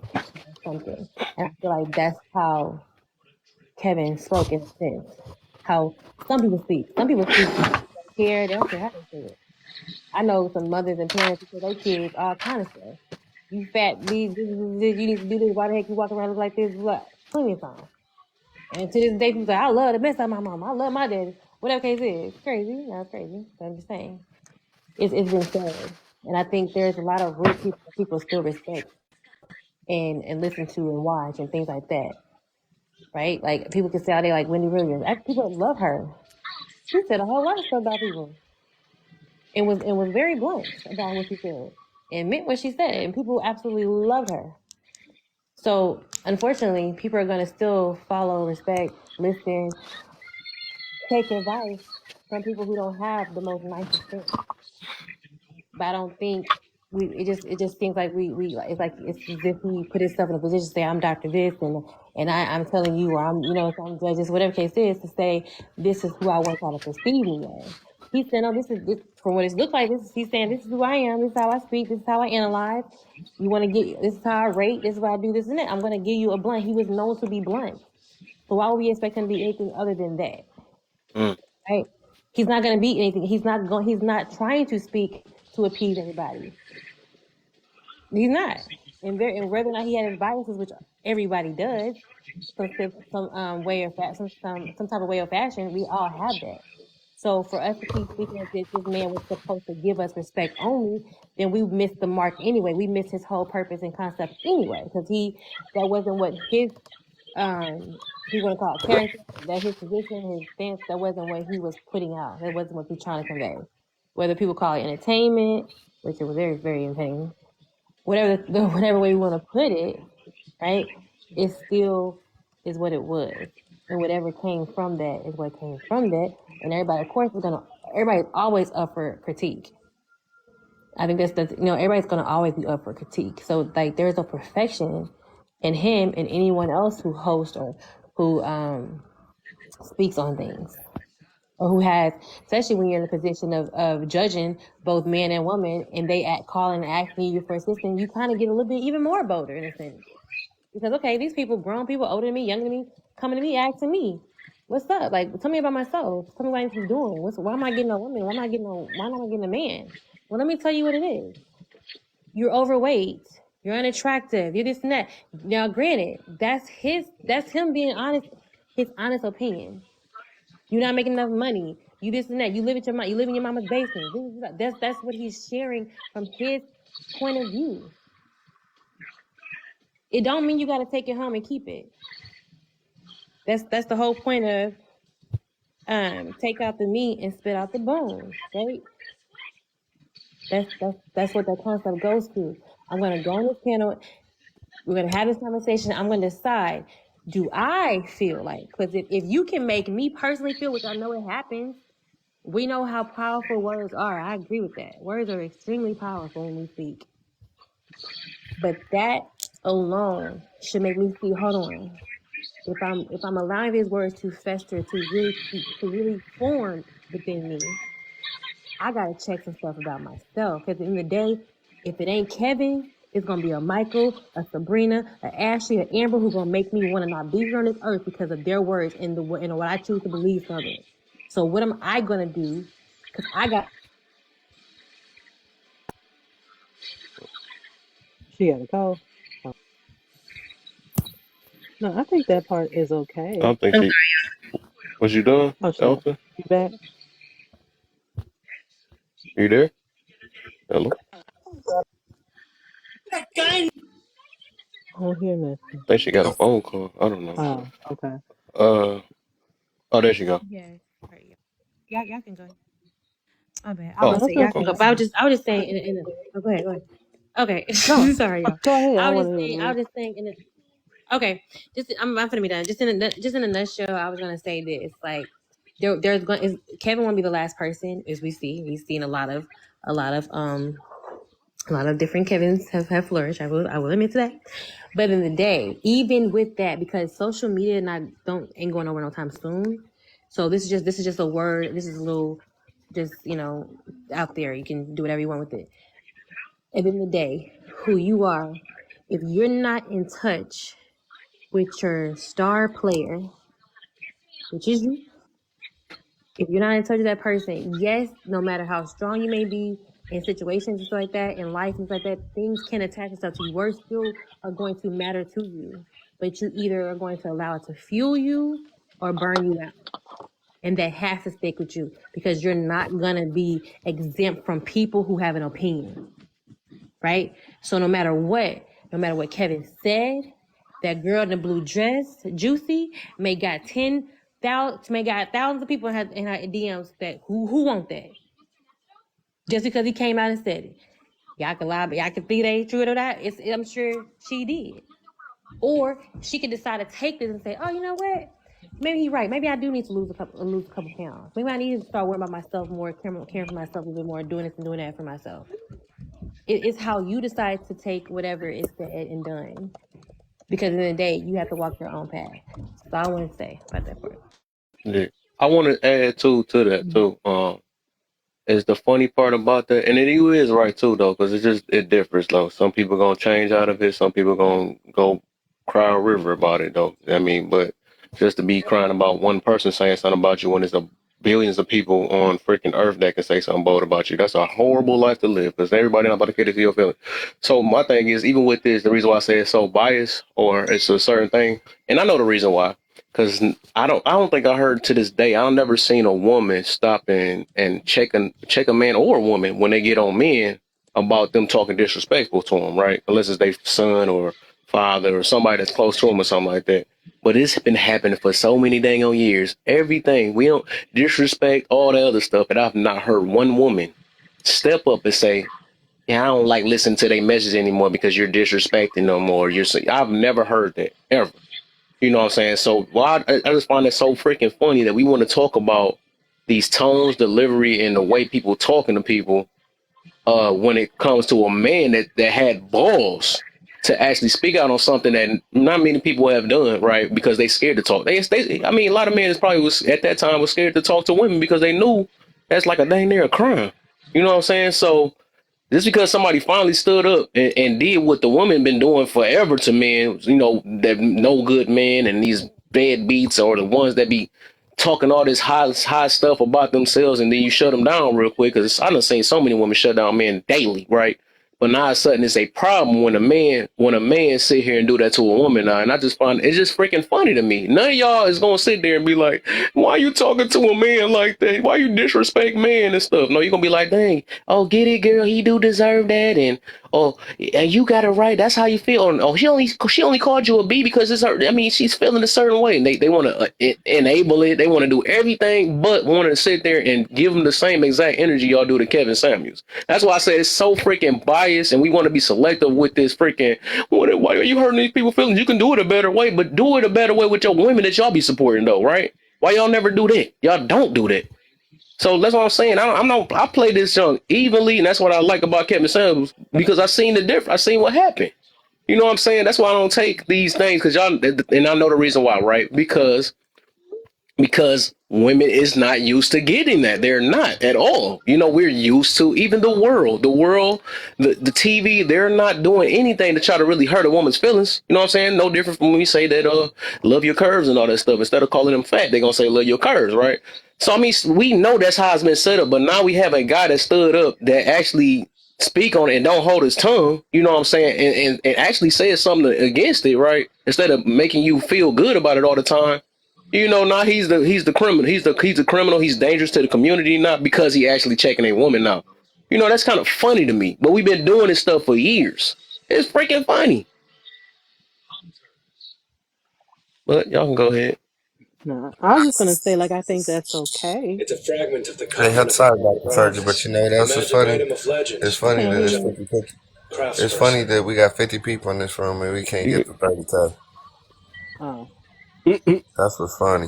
something. And I feel like that's how Kevin spoke in a sense. how some people speak. Some people speak, they don't care, they don't care how they say it. I know some mothers and parents who tell their kids all kind of stuff. You fat, these, you need to do this. Why the heck you walk around look like this? What? Plenty of time. And to this day, people say, I love the best out of my mom. I love my daddy. Whatever case is. It's crazy. That's crazy. But I'm just saying. It's been said. And I think there's a lot of real people that people still respect and listen to and watch and things like that. Right? Like, people can say all day, like Wendy Williams. People love her. She said a whole lot of stuff about people. And was very blunt about what she said. And meant what she said. And people absolutely loved her. So, unfortunately, people are going to still follow, respect, listen, take advice from people who don't have the most nicest things. But I don't think it just seems like it's as if we put himself in a position to say I'm Dr. This and I'm telling you, or I'm judges, whatever case is, to say this is who I want y'all to perceive me as. He's saying, no, this from what it looks like. He's saying this is who I am. This is how I speak. This is how I analyze. You want to get this is how I rate. This is why I do this and that. I'm going to give you a blunt. He was known to be blunt. So why would we expect him to be anything other than that? Right? He's not going to be anything. He's not trying to speak to appease everybody. He's not. And whether or not he had his biases, which everybody does, some way of some type of way of fashion, we all have that. So for us to keep speaking as if this man was supposed to give us respect only, then we missed the mark anyway. We missed his whole purpose and concept anyway, because that wasn't what his he want to call it character, that his position, his stance, that wasn't what he was putting out. That wasn't what he was trying to convey. Whether people call it entertainment, which it was very, very entertaining, whatever way we want to put it, right? It still is what it was, and whatever came from that is what came from that. And everybody, of course, everybody's always up for critique. I think everybody's gonna always be up for critique. So like, there's a perfection in him and anyone else who hosts or who speaks on things, or who has, especially when you're in the position of judging both man and woman, and they calling and asking you for assistance, you kind of get a little bit even more bolder in a sense. Because, okay, these people, grown people, older than me, younger than me, coming to me, asking me, what's up? Like, tell me about myself. Tell me what I need to be doing. Why am I getting a woman? Why not getting a man? Well, let me tell you what it is. You're overweight. You're unattractive. You're this and that. Now, granted, that's him being honest, his honest opinion. You're not making enough money. You this and that. You live in your mama's basement. That's what he's sharing from his point of view. It don't mean you got to take it home and keep it. That's the whole point of take out the meat and spit out the bones, right? That's what that concept goes to. I'm going to go on this panel. We're going to have this conversation. I'm going to decide, do I feel like, because if you can make me personally feel, which I know it happens, we know how powerful words are. I agree with that. Words are extremely powerful when we speak. But that alone should make me see, hold on. If I'm allowing these words to fester, to really form within me, I gotta check some stuff about myself. Because at the end of the day, if it ain't Kevin, it's gonna be a Michael, a Sabrina, a Ashley, an Amber, who's gonna make me want to not be here on this earth because of their words and what I choose to believe from it. So what am I gonna do? Because I got. She got a call. Oh. No, I think that part is okay. I don't think she. Was you done, Elton? You back? You there? Hello? I don't hear nothing. I think she got a phone call. I don't know. Oh, okay. Oh, there she go. Yeah. Y'all can go. My bad. Oh, I was saying y'all can go. But I was just saying go ahead. Okay. No. Sorry, y'all. Go ahead. I was just saying okay. I'm gonna be done. Just in a nutshell, I was gonna say this. Like, Kevin won't be the last person, as we've seen a lot of different Kevins have flourished. I will admit to that. But in the day, even with that, because social media ain't going nowhere no time soon. So this is just a word. This is a little, just out there. You can do whatever you want with it. At the end of the day, who you are, if you're not in touch with your star player, which is you, If you're not in touch with that person, yes, no matter how strong you may be in situations and stuff like that, in life and stuff like that, things can attach itself to you. Words still are going to matter to you, but you either are going to allow it to fuel you or burn you out. And that has to stick with you because you're not going to be exempt from people who have an opinion, right? So no matter what Kevin said, that girl in the blue dress, Juicy, may got thousands of people in her DMs that who want that. Just because he came out and said it. Y'all can lie, but y'all can think they ain't true or not. I'm sure she did. Or she could decide to take this and say, oh, you know what? Maybe he's right. Maybe I do need to lose a couple pounds. Maybe I need to start worrying about myself more, caring for myself a little bit more, doing this and doing that for myself. It's how you decide to take whatever is said and done. Because in the, end of the day, you have to walk your own path. So I want to say about that part. Yeah. I want to add to that too. Is the funny part about that, and you is right too though, because it differs though. Some people gonna change out of it. Some people gonna go cry a river about it though. I mean, but just to be crying about one person saying something about you when there's a billions of people on freaking earth that can say something bold about you, that's a horrible life to live because everybody not about to cater to your feelings. So my thing is, even with this, the reason why I say it's so biased or it's a certain thing, and I know the reason why. Because I don't think I heard to this day. I've never seen a woman stop and check a man or a woman when they get on men about them talking disrespectful to them, right? Unless it's their son or father or somebody that's close to them or something like that. But it's been happening for so many dang on years. Everything we don't disrespect, all the other stuff, and I've not heard one woman step up and say, "Yeah, I don't like listening to their message anymore because you're disrespecting them or you're." I've never heard that ever. You know what I'm saying? So I just find it so freaking funny that we want to talk about these tones, delivery, and the way people talking to people when it comes to a man that had balls to actually speak out on something that not many people have done, right? Because they scared to talk. I mean, a lot of men is probably was at that time was scared to talk to women because they knew that's like a dang near a crime. You know what I'm saying? So just because somebody finally stood up and did what the woman been doing forever to men, you know, that no good men and these bad beats or the ones that be talking all this high stuff about themselves and then you shut them down real quick. Because I done seen so many women shut down men daily, right? But now all of a sudden it's a problem when a man sit here and do that to a woman now. And I just find it's just freaking funny to me. None of y'all is gonna sit there and be like, why you talking to a man like that? Why you disrespect men and stuff? No, you're gonna be like, dang, oh get it, girl, he do deserve that, and oh you got it right. That's how you feel. And, oh, she only called you a B because it's her. I mean, she's feeling a certain way, and they want to enable it. They want to do everything but want to sit there and give them the same exact energy y'all do to Kevin Samuels. That's why I say it's so freaking biased, and we want to be selective with this freaking. Why are you hurting these people's feelings? You can do it a better way, but do it a better way with your women that y'all be supporting, though, right? Why y'all never do that? Y'all don't do that. So that's what I'm saying. I play this young evenly, and that's what I like about Kevin Samuels because I seen the difference. I seen what happened. You know what I'm saying? That's why I don't take these things because y'all, and I know the reason why, right? Because women is not used to getting that. They're not at all. You know, we're used to even the world, the TV, they're not doing anything to try to really hurt a woman's feelings. You know what I'm saying? No different from when we say that, love your curves and all that stuff. Instead of calling them fat, they're going to say, love your curves, right? So, I mean, we know that's how it's been set up, but now we have a guy that stood up that actually speak on it and don't hold his tongue, you know what I'm saying? And actually says something against it, right? Instead of making you feel good about it all the time. You know, now he's the criminal. He's the criminal. He's dangerous to the community, not because he actually checking a woman now. You know, that's kind of funny to me. But we've been doing this stuff for years. It's freaking funny. But y'all can go ahead. No, I was just gonna say, like, I think that's okay. It's a fragment of the Hey, covenant I'm of sorry, the Dr. Surgery, but you know what else is magic funny? item of legend. It's funny Okay, that it's yeah. 50 people. Craftsperson. It's funny that we got 50 people in this room and we can't get to 30 Oh. That's what's funny.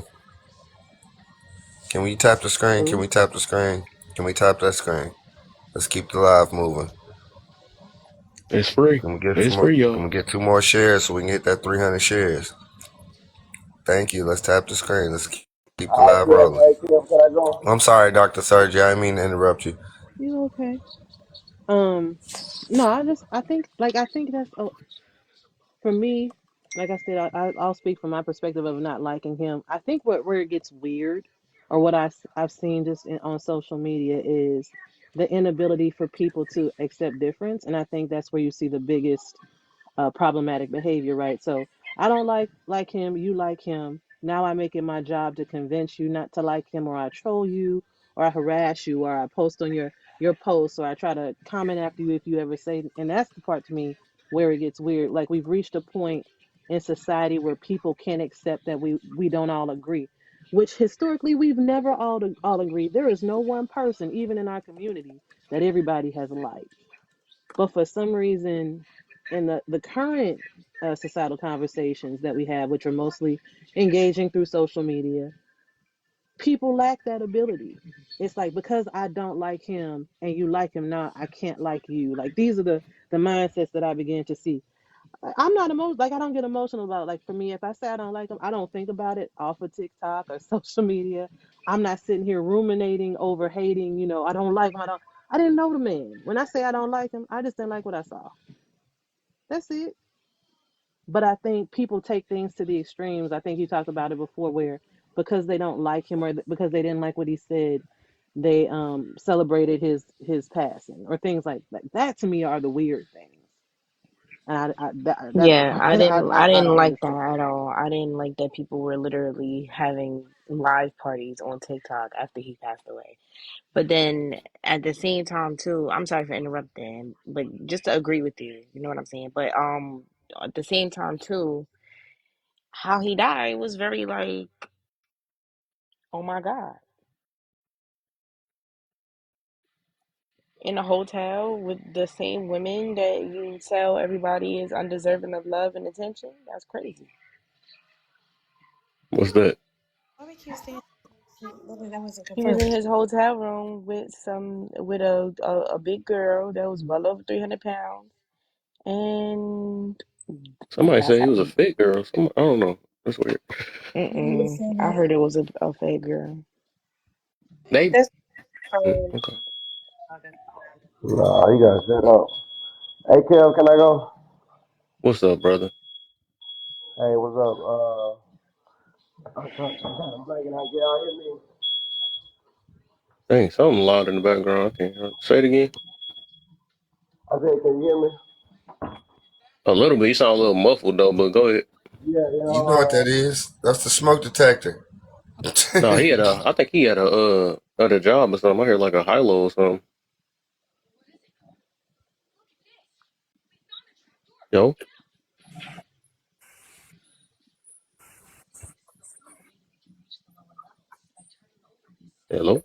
Can we tap the screen? Can we tap the screen? Can we tap that screen? Let's keep the live moving. It's free. Can we get It's free, y'all. Can we get 2 more shares so we can hit that 300 shares? Thank you. Let's tap the screen. Let's keep the live rolling. I'm sorry, Dr. Surgery. I didn't mean to interrupt you. You okay? No, I think that's for me. Like I said, I'll speak from my perspective of not liking him. I think where it gets weird or what I've seen just on social media is the inability for people to accept difference. And I think that's where you see the biggest problematic behavior, right? So I don't like him, you like him. Now I make it my job to convince you not to like him, or I troll you, or I harass you, or I post on your posts, or I try to comment after you if you ever say. And that's the part to me where it gets weird. Like, we've reached a point in society where people can't accept that we don't all agree, which historically we've never all agreed. There is no one person, even in our community, that everybody has liked. But for some reason, in the current societal conversations that we have, which are mostly engaging through social media, people lack that ability. It's like, because I don't like him and you like him now, I can't like you. Like, these are the mindsets that I begin to see. I'm not emotional. Like, I don't get emotional about it. Like, for me, if I say I don't like him, I don't think about it off of TikTok or social media. I'm not sitting here ruminating over hating. I don't like him. I didn't know the man. When I say I don't like him, I just didn't like what I saw. That's it. But I think people take things to the extremes. I think you talked about it before, where because they don't like him, or because they didn't like what he said, they celebrated his passing, or things like that. That to me are the weird things. And that's Yeah, I I didn't don't like understand. that at all. I didn't like that people were literally having live parties on TikTok after he passed away. But then at the same time too, I'm sorry for interrupting, but just to agree with you, you know what I'm saying? But at the same time too, how he died was very like, oh my God. In a hotel with the same women that you tell everybody is undeserving of love and attention? That's crazy. What's that? Why we keep saying that wasn't He was in confirmed? his hotel room with a big girl that was well over 300 pounds, and Somebody that's said he how. was a fit girl. I don't know. That's weird. I heard it was a fake girl. They That's confirmed. okay. Nah, you gotta shut up. Hey, Kev, can I go? What's up, brother? Hey, what's up? I'm blanking out. Can y'all hear me? Dang, something loud in the background. I can't hear. Say it again. I said, can you hear me? A little bit. You sound a little muffled though, but go ahead. Yeah, You know what that is? That's the smoke detector. No, he had a. I think he had a other job or something. I hear like a high low or something. Yo, hello.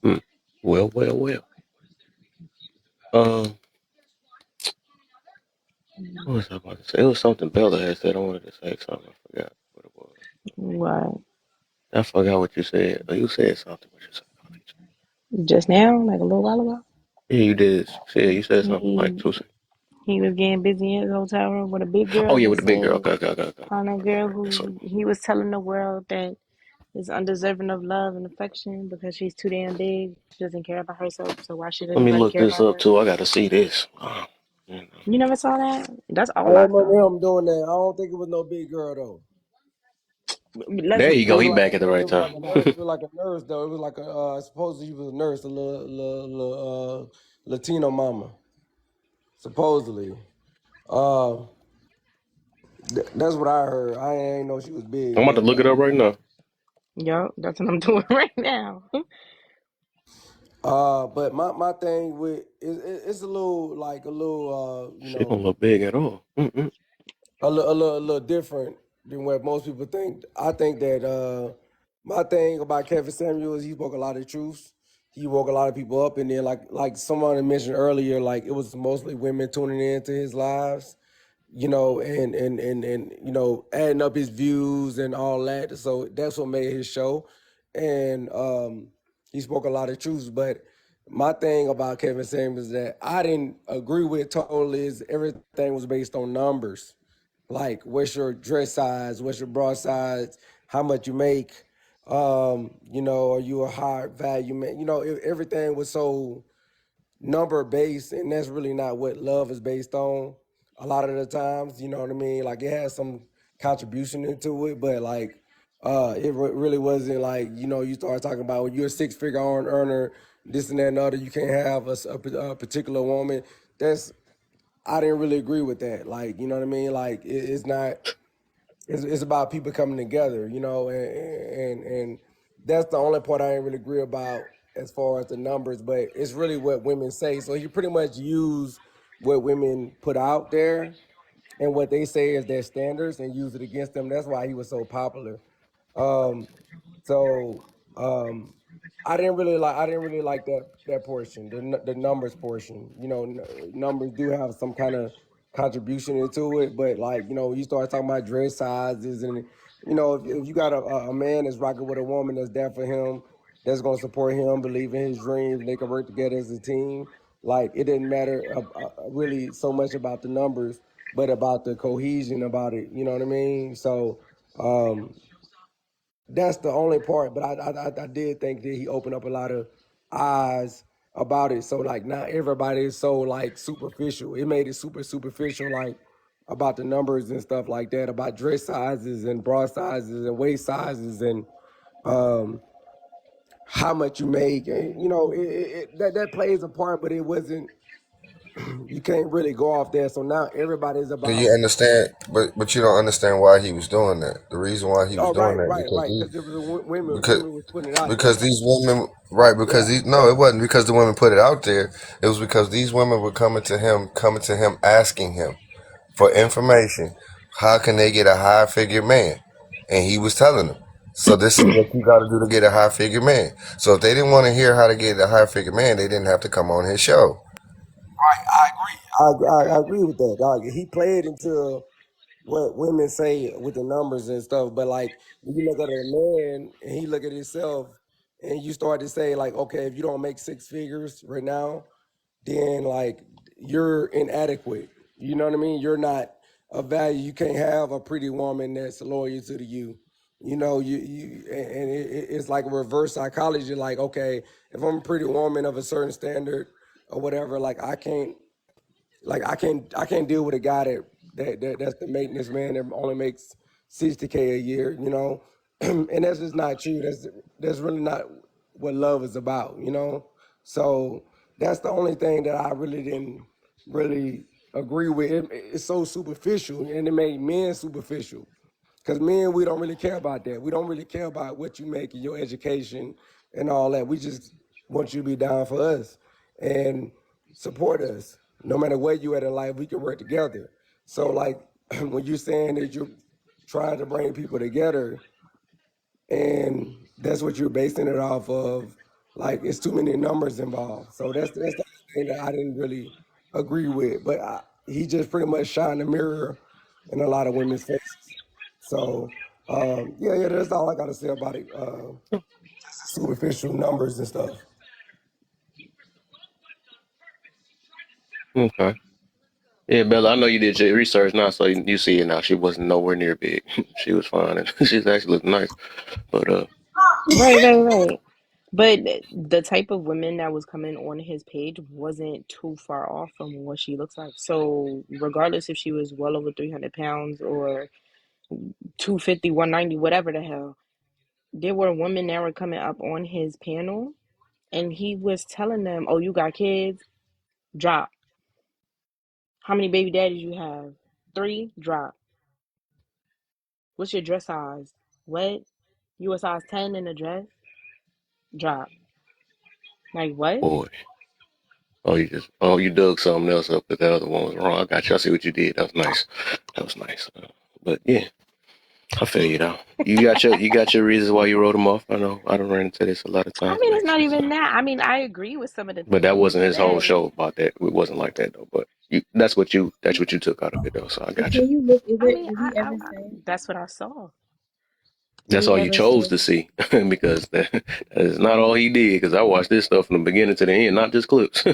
Hmm. Well, well, well. Um, what was I about to say? It was something Bella had said. I wanted to say something. I forgot what it was. What? I forgot what you said. You said something. What you said? Just now, like a little while ago, Yeah, you did. Yeah, you said something like he 2 seconds. he was getting busy in his hotel room with a big Oh girl yeah, that with the big girl. said, Okay, okay, okay, okay, okay. on a girl That's what it who was. he was telling the world that is undeserving of love and affection because she's too damn big. She doesn't care about herself, so why should Let me anybody look care this about up her? too. I gotta see this. You know. You never saw that? That's I all I remember saw. him doing that. I don't think it was no big girl though. There Let's you It go. was He Google like back it. at the right it was time. like a nurse. It was like a nurse though. It was like a supposedly she was a nurse, a little Latino mama. Supposedly. Uh, that's what I heard. I ain't know she was big, I'm about to but look it up right now. Yup, that's what I'm doing right now. but my thing with it's a little like a little She don't look big at all. Mm-mm. a little different than what most people think. I think that my thing about Kevin Samuels, he spoke a lot of truths. He woke a lot of people up, and then like someone mentioned earlier, like it was mostly women tuning into his lives, and adding up his views and all that. So that's what made his show, and he spoke a lot of truths. But my thing about Kevin Samuels that I didn't agree with totally is everything was based on numbers. Like, what's your dress size? What's your bra size? How much you make? Are you a high value man? Everything was so number based, and that's really not what love is based on. A lot of the times, you know what I mean? Like, it has some contribution into it, but like it really wasn't like, you know, you start talking about when you're a 6-figure earner, this and that and other, you can't have a particular woman. I didn't really agree with that. Like, you know what I mean? Like it's not. It's about people coming together, you know, and that's the only part I didn't really agree about as far as the numbers. But it's really what women say. So he pretty much used what women put out there and what they say is their standards and use it against them. That's why he was so popular. So I didn't really like that portion, the numbers portion. You know, numbers do have some kind of contribution into it, but like, you know, you start talking about dress sizes and, you know, if you got a man that's rocking with a woman that's there for him, that's gonna support him, believe in his dreams, and they can work together as a team. Like it didn't matter really so much about the numbers, but about the cohesion about it. You know what I mean? So. That's the only part, but I did think that he opened up a lot of eyes about it. So like not everybody is so like superficial. It made it super superficial, like about the numbers and stuff like that, about dress sizes and bra sizes and waist sizes and how much you make. And, you know, that plays a part, but it wasn't. You can't really go off there. So now everybody's Do about. you understand? But you don't understand why he was doing that. The reason why he was Oh, doing right, that right, because right. Because there was because women was putting it out there. because these women, right? Because Yeah. no, it wasn't because the women put it out there. It was because these women were coming to him, asking him for information. How can they get a high figure man? And he was telling them. So this is what you got to do to get a high figure man. So if they didn't want to hear how to get a high figure man, they didn't have to come on his show. I agree with that, dog. He played into what women say with the numbers and stuff, but like when you look at a man and he look at himself and you start to say like, okay, if you don't make 6 figures right now, then like you're inadequate. You know what I mean? You're not of value. You can't have a pretty woman that's loyal to you. You know, it's like reverse psychology. Like, okay, if I'm a pretty woman of a certain standard or whatever, like I can't deal with a guy that's the maintenance man that only makes $60K a year, you know, and that's just not true. That's really not what love is about, you know. So that's the only thing that I really didn't really agree with. It's so superficial, and it made men superficial. Because men, we don't really care about that. We don't really care about what you make in your education and all that. We just want you to be down for us and support us. No matter where you at in life, we can work together. So like when you're saying that you're trying to bring people together and that's what you're basing it off of, like it's too many numbers involved. So that's the thing that I didn't really agree with. But he just pretty much shined a mirror in a lot of women's faces. So yeah, that's all I gotta say about it. Superficial numbers and stuff. Okay. Yeah, Bella, I know you did your research now, so you see it now. She wasn't nowhere near big. She was fine, and she's actually looked nice. But Right. But the type of women that was coming on his page wasn't too far off from what she looks like. So regardless if she was well over 300 pounds or 250, 190, whatever the hell, there were women that were coming up on his panel and he was telling them, oh, you got kids? Drop. How many baby daddies you have? 3? Drop. What's your dress size? What? You a size 10 in a dress? Drop. Like what? boy, you dug something else up, but the other one was wrong. I got you. I see what you did. That was nice. That was nice. But yeah, I feel you though. You got your reasons why you wrote him off. I know. I done ran into this a lot of I times mean, it's not actually. even that. I mean, I agree with some of the But things that he wasn't his whole said. show about that. It wasn't like that though. But that's what you took out of it though. So I got you. Can you look? I mean, Did he ever say? that's what I saw. Did That's he all you ever chose say? to see because that is not all he did. Because I watched this stuff from the beginning to the end, not just clips.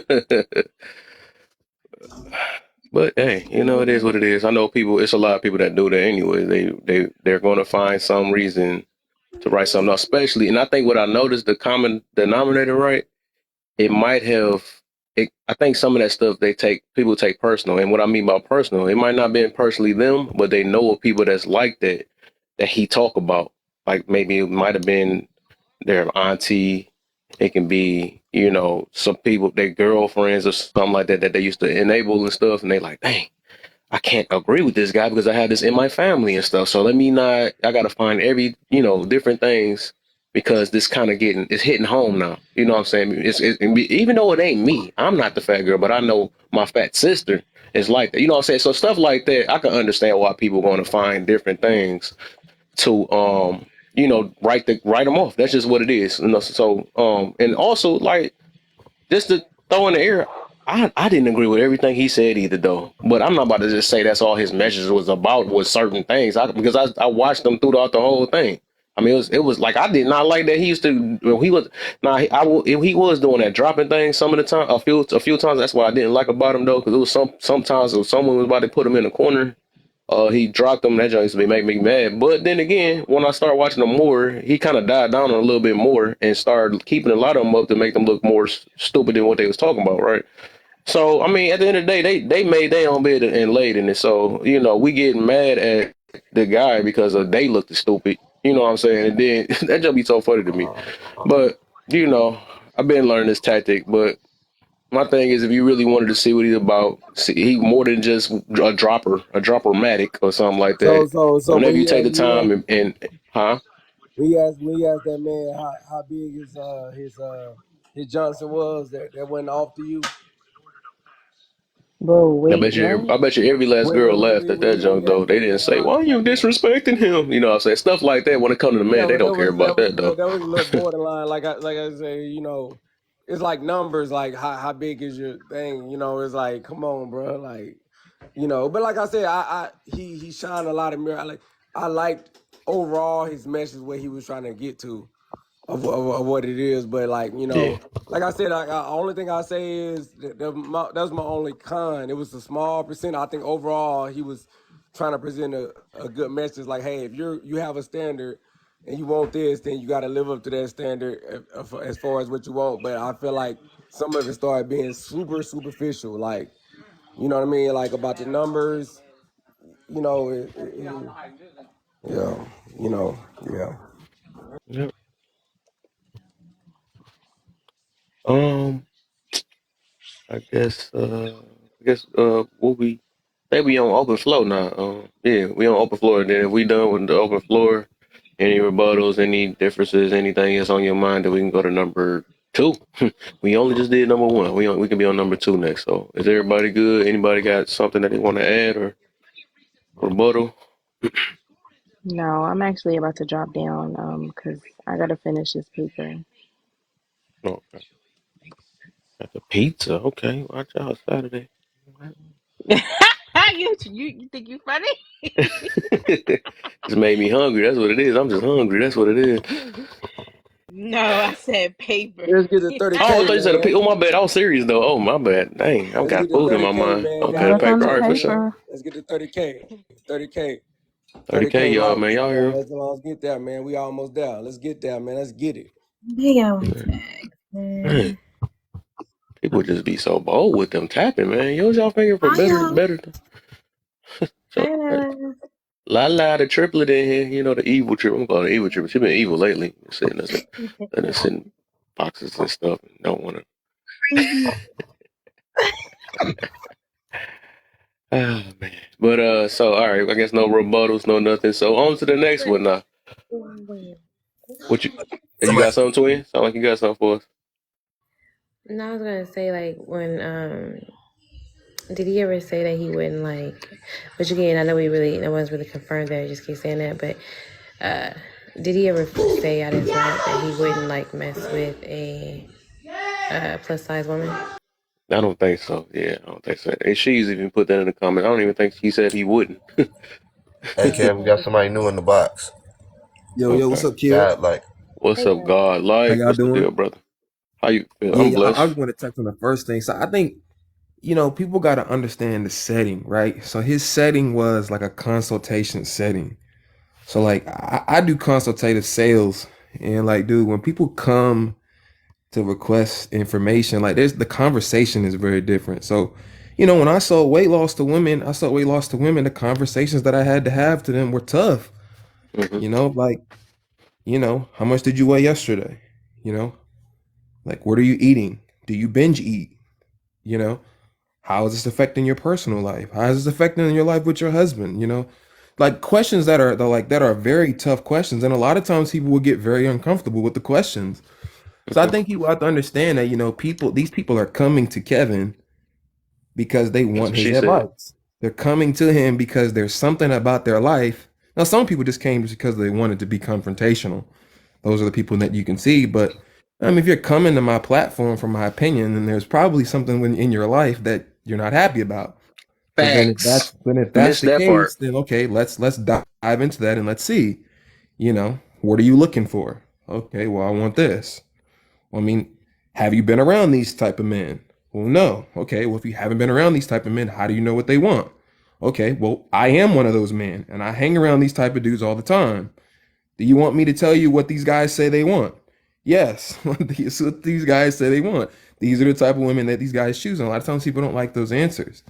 But hey, it is what it is. I know people. It's a lot of people that do that anyway. They're going to find some reason to write something else, especially. And I think what I noticed, the common denominator, right? It might have I think some of that stuff people take personal. And what I mean by personal, it might not be personally them, but they know of people that's like that he talk about. Like maybe it might have been their auntie. It can be, some people, their girlfriends or something like that they used to enable and stuff. And they like, dang, I can't agree with this guy because I have this in my family and stuff. So I got to find every, different things because this kind of it's hitting home now. You know what I'm saying? Even though it ain't me, I'm not the fat girl, but I know my fat sister is like that. You know what I'm saying? So stuff like that, I can understand why people want to find different things to, write them off. That's just what it is. So, and also like just to throw in the air, I didn't agree with everything he said either, though. But I'm not about to just say that's all his message was about was certain things. Because I watched him throughout the whole thing. I mean, it was like I did not like that he used to. He was he was doing that dropping thing some of the time. A few times. That's what I didn't like about him though, because it was sometimes if someone was about to put him in a corner. He dropped them. That used to make me mad. But then again, when I started watching them more, he kind of died down a little bit more and started keeping a lot of them up to make them look more stupid than what they was talking about, right? So, I mean, at the end of the day, they made their own bed and laid in it. So, we getting mad at the guy because they looked stupid. You know what I'm saying? And then that just be so funny to me. But, I've been learning this tactic. But my thing is, if you really wanted to see what he's about, he more than just a dropper-matic or something like that. So Whenever when you he take the asked time and huh? when he asked that man how big his Johnson was, that went off to you. Bro, I wait, bet you what? every last girl laughed at that When junk he though. asked They that didn't man say, "Why are you disrespecting him?" You know what I'm saying? Stuff like that. When it comes to the man, yeah, they but don't care about that though. that was a little borderline. Like I say, it's like numbers. Like how big is your thing? It's like, come on, bro. Like, But like I said, he shined a lot of mirror. I liked overall his message where he was trying to get to of what it is. But like Yeah. like I said, only thing I say is that was my only con. It was a small percent. I think overall he was trying to present a good message. Like, hey, if you have a standard and you want this, then you got to live up to that standard as far as what you want. But I feel like some of it started being super superficial. Like, you know what I mean? Like about the numbers. Yeah. Yeah. Yep. Um, I guess we'll be maybe on open floor now. Yeah, we on open floor. Then if we done with the open floor, any rebuttals, any differences, anything that's on your mind, then we can go to number 2. We only just did number 1. We can be on number 2 next. So is everybody good? Anybody got something that they want to add or rebuttal? No, I'm actually about to drop down because I gotta finish this paper. Okay. Got the pizza. Okay, watch out Saturday. You think you funny? Just made me hungry. That's what it is. I'm just hungry. That's what it is. No, I said paper. Let's get to Oh, I 30K, thought you said man. Oh, my bad. I was serious though. Oh, my bad. Dang, I've Let's got get to food in my 30K, mind. man. Okay, Let's paper. All right, for sure. get to 30K. 30K. 30K, y'all, man. Y'all Man, hear? let's get there, man. We almost there. Let's get there, man. Let's get it. They got one Man. tag. Man, people just be so bold with them tapping, man. Use y'all finger for better. So, La, the triplet in here. The evil triplet. I'm calling it evil triplet. She been evil lately. Sitting in boxes and stuff. And don't want to. Oh man. But so all right. I guess no rebuttals, no nothing. So on to the next one now. What you got something, twin? Sound like you got something for us. No, I was gonna say like when did he ever say that he wouldn't like? Which again, I know no one's really confirmed that. I just keep saying that, but did he ever say out his mouth that he wouldn't like mess with a plus size woman? I don't think so. Yeah, I don't think so. And she's even put that in the comments. I don't even think he said he wouldn't. Hey, Kev, we got somebody new in the box. Yo, what's up, kid? God, like, What's up, God? How Like, y'all what's the doing? deal, brother? How you feel? Yeah, I'm blessed. I just want to touch on the first thing. So I think, people got to understand the setting, right? So his setting was like a consultation setting. So like I do consultative sales, and like, dude, when people come to request information. Like the conversation is very different. So, when I sold weight loss to women, the conversations that I had to have to them were tough. Like, how much did you weigh yesterday? Like, what are you eating? Do you binge eat? How is this affecting your personal life? How is this affecting your life with your husband? Like questions that are very tough questions. And a lot of times people will get very uncomfortable with the questions. So I think you have to understand that, these people are coming to Kevin because they That's want what his she said. advice. They're coming to him because there's something about their life. Now, some people just came just because they wanted to be confrontational. Those are the people that you can see. But if you're coming to my platform for my opinion, then there's probably something in your life that you're not happy about. So then Facts. if that's Missed the that part. case, then okay, let's dive into that and let's see, what are you looking for? Okay, well, I want this. Have you been around these type of men? Well, no. Okay, well, if you haven't been around these type of men, how do you know what they want? Okay, well, I am one of those men, and I hang around these type of dudes all the time. Do you want me to tell you what these guys say they want? Yes, this is what these guys say they want. These are the type of women that these guys choose, and a lot of times people don't like those answers.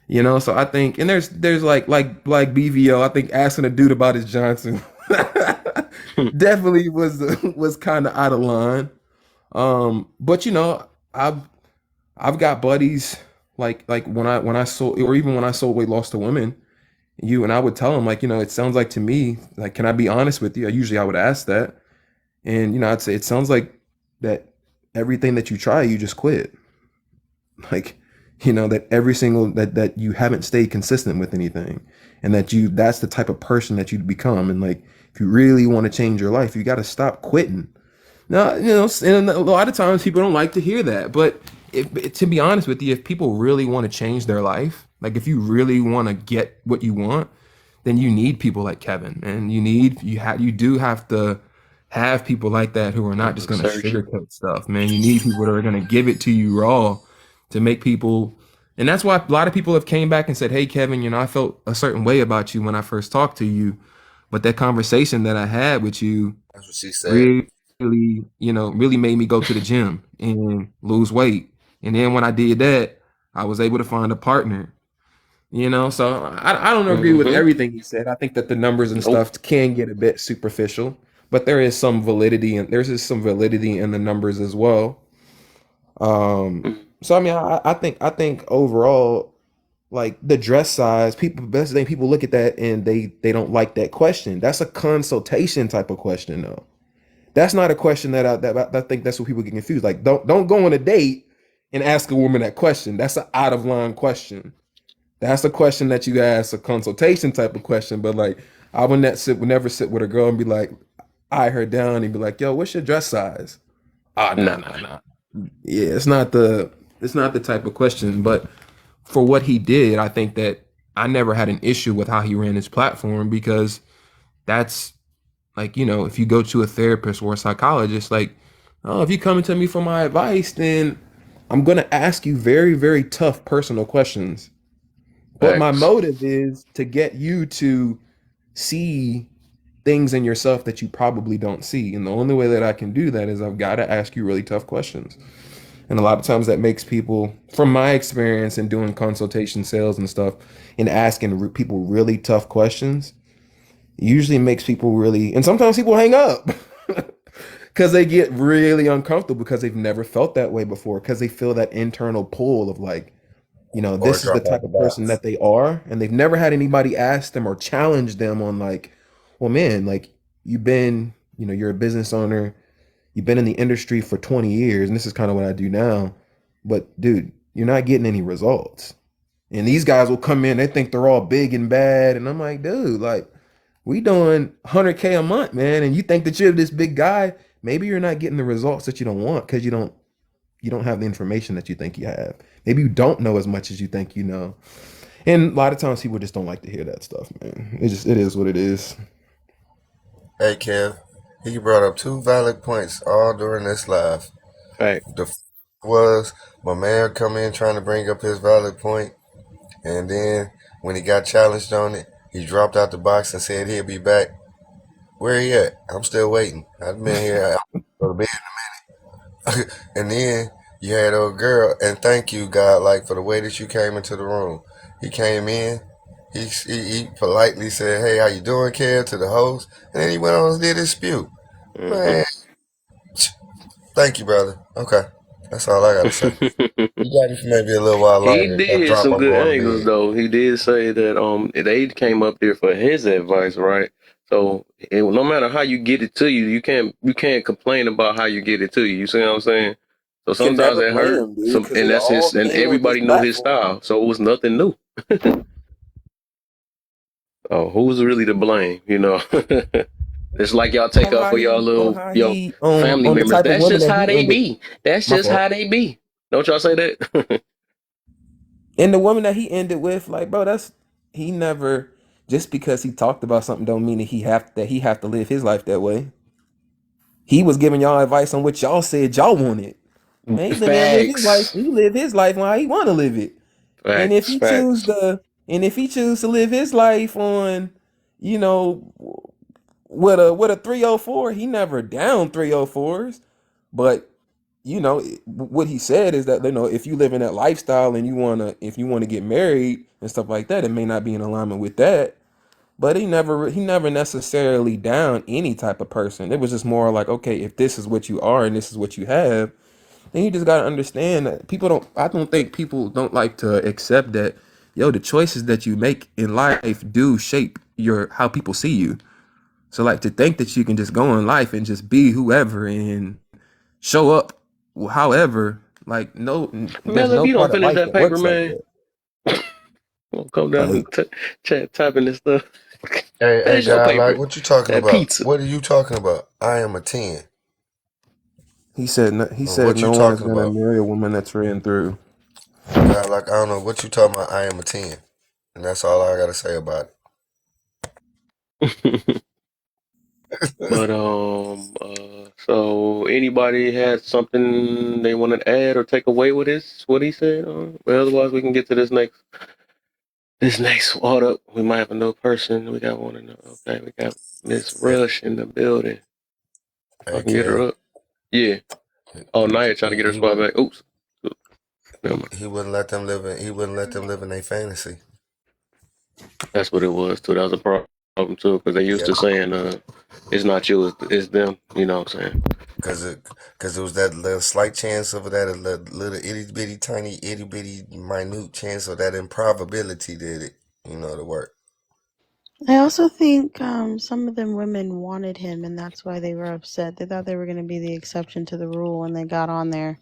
So I think, and there's like BVO, I think asking a dude about his Johnson definitely was kind of out of line. But I've got buddies like when I sold, or even when I sold weight loss to women, and I would tell them like, it sounds like to me, like, can I be honest with you? Usually I would ask that, and I'd say it sounds like that everything that you try, you just quit. Like, that every single that you haven't stayed consistent with anything, and that's the type of person that you become. And like, if you really want to change your life, you got to stop quitting. Now, and a lot of times people don't like to hear that, but to be honest with you, if people really want to change their life, like if you really want to get what you want, then you need people like Kevin, and you do have to have people like that who are not just going to sugarcoat stuff, man. You need people that are going to give it to you raw to make people. And that's why a lot of people have came back and said, hey, Kevin, I felt a certain way about you when I first talked to you, but that conversation that I had with you, that's what she said, really made me go to the gym and lose weight. And then when I did that, I was able to find a partner. So I don't agree with everything he said. I think that the numbers and stuff can get a bit superficial, but there is some validity, and there's some validity in the numbers as well. So I think overall, like the dress size, people look at that and they don't like that question. That's a consultation type of question, though. That's not a question that I think that's what people get confused. Like, don't go on a date and ask a woman that question. That's an out of line question. That's a question that you ask, a consultation type of question. But like, I would never sit with a girl and be like, eye her down and be like, yo, what's your dress size? Oh, no. Yeah, it's not the type of question. But for what he did, I think that I never had an issue with how he ran his platform, because that's like, if you go to a therapist or a psychologist, like, oh, if you come to me for my advice, then I'm going to ask you very, very tough personal questions. But my motive is to get you to see things in yourself that you probably don't see. And the only way that I can do that is I've got to ask you really tough questions. And a lot of times that makes people, from my experience in doing consultation sales and stuff, and asking people really tough questions, usually makes people really, and sometimes people hang up because they get really uncomfortable because they've never felt that way before, because they feel that internal pull of like, this is the type of person that they are, and they've never had anybody ask them or challenge them on like, well, man, like you've been, you're a business owner, you've been in the industry for 20 years, and this is kind of what I do now, but dude, you're not getting any results. And these guys will come in, they think they're all big and bad, and I'm like, dude, like, we doing 100K a month, man, and you think that you're this big guy. Maybe you're not getting the results that you don't want because you don't have the information that you think you have. Maybe you don't know as much as you think you know. And a lot of times people just don't like to hear that stuff, man. It is what it is. Hey, Kev, he brought up two valid points all during this live. Right. The first was my man come in trying to bring up his valid point, and then when he got challenged on it, he dropped out the box and said he'll be back. Where he at? I'm still waiting. I've been here. I'll go to bed in a minute. And then you had old girl, and thank you, God, like for the way that you came into the room. He came in, he politely said, "Hey, how you doing, Kev?" to the host, and then he went on and did his spew. Man, thank you, brother. Okay, that's all I gotta say. You got it for maybe a little while He longer. Don't did drop. some I'm good going to angles bed. though. He did say that they came up there for his advice, right? So no matter how you get it to you, you can't complain about how you get it to you. You see what I'm saying? So Can sometimes never it blame hurt. him, dude, because And they that's all his. And came on this everybody knew his platform. style, so it was nothing new. Oh, who's really to blame? You know, it's like y'all take up for y'all little your family On the members. type of That's women just that how he they ended. be. That's My just fault. how they be. Don't y'all say that? And the woman that he ended with, like, bro, he never, just because he talked about something don't mean that he have to live his life that way. He was giving y'all advice on what y'all said y'all wanted. Man, he live his life. Facts. He live his life how he want to live it. And if Facts. he choose Facts. to live his life on, you know, with a 304, he never down 304s. But you know what he said is that, you know, if you live in that lifestyle and if you wanna get married and stuff like that, it may not be in alignment with that. But he never necessarily down any type of person. It was just more like, okay, if this is what you are and this is what you have, then you just gotta understand that I don't think people don't like to accept that, yo, the choices that you make in life do shape how people see you. So like, to think that you can just go in life and just be whoever and show up however, like, no, there's Mel, if no you don't part of finish life that that paper, works like man, that. we'll come down Like, and chat typing this stuff. Hey, Finish your God, like, paper. what you talking That about? pizza. What are you talking about? I am a 10. he said What you no one is talking gonna about? marry a woman that's ran through. God, like, I don't know what you talking about. I am a 10. And that's all I got to say about But so anybody had something they want to add or take away with what he said? Well, otherwise we can get to this next hold up. We might have a new person. We got one in the okay. We got Miss it. Rush in the building. If I Hey, can get her Kev, up. Yeah. Oh, Naya trying to get her he spot wouldn't back. Oops. Never mind. he wouldn't let them live in their fantasy. That's what it was too. That was a problem too, because they used Yeah, to saying, "It's not you, it's them." You know what I'm saying? because it was that little slight chance of that, a little itty bitty tiny itty bitty minute chance of that improbability that it, to work. I also think some of them women wanted him, and that's why they were upset. They thought they were going to be the exception to the rule when they got on there,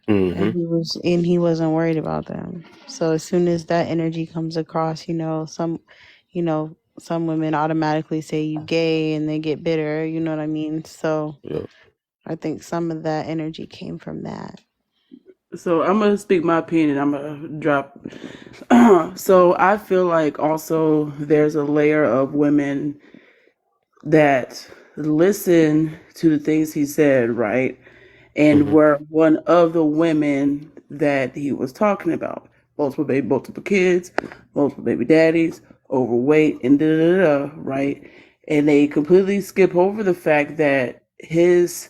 Mm-hmm. and he wasn't worried about them. So as soon as that energy comes across, some women automatically say you gay, and they get bitter. You know what I mean? So Yeah. I think some of that energy came from that. So I'm gonna speak my opinion. I'm gonna drop. So I feel like also there's a layer of women that listen to the things he said, right? And Mm-hmm. were one of the women that he was talking about. Multiple kids, multiple baby daddies, overweight, and right? And they completely skip over the fact that his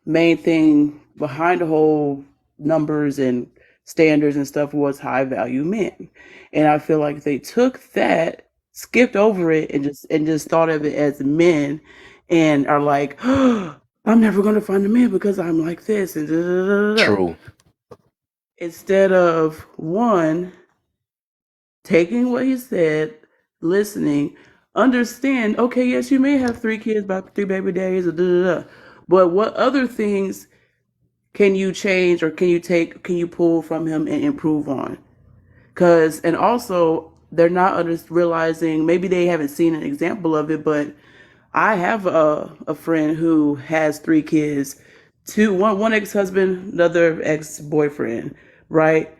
main thing behind the whole numbers and standards and stuff was high value men. And I feel like they took that, skipped over it, and just thought of it as men, and are like, oh, I'm never gonna find a man because I'm like this and True. instead of one taking what he said, listening, understand, okay, yes, you may have 3 kids by 3 baby daddies, but what other things can you change or can you pull from him and improve on? And also they're not realizing, maybe they haven't seen an example of it, but I have a friend who has 3 kids, one ex-husband, another ex-boyfriend, right?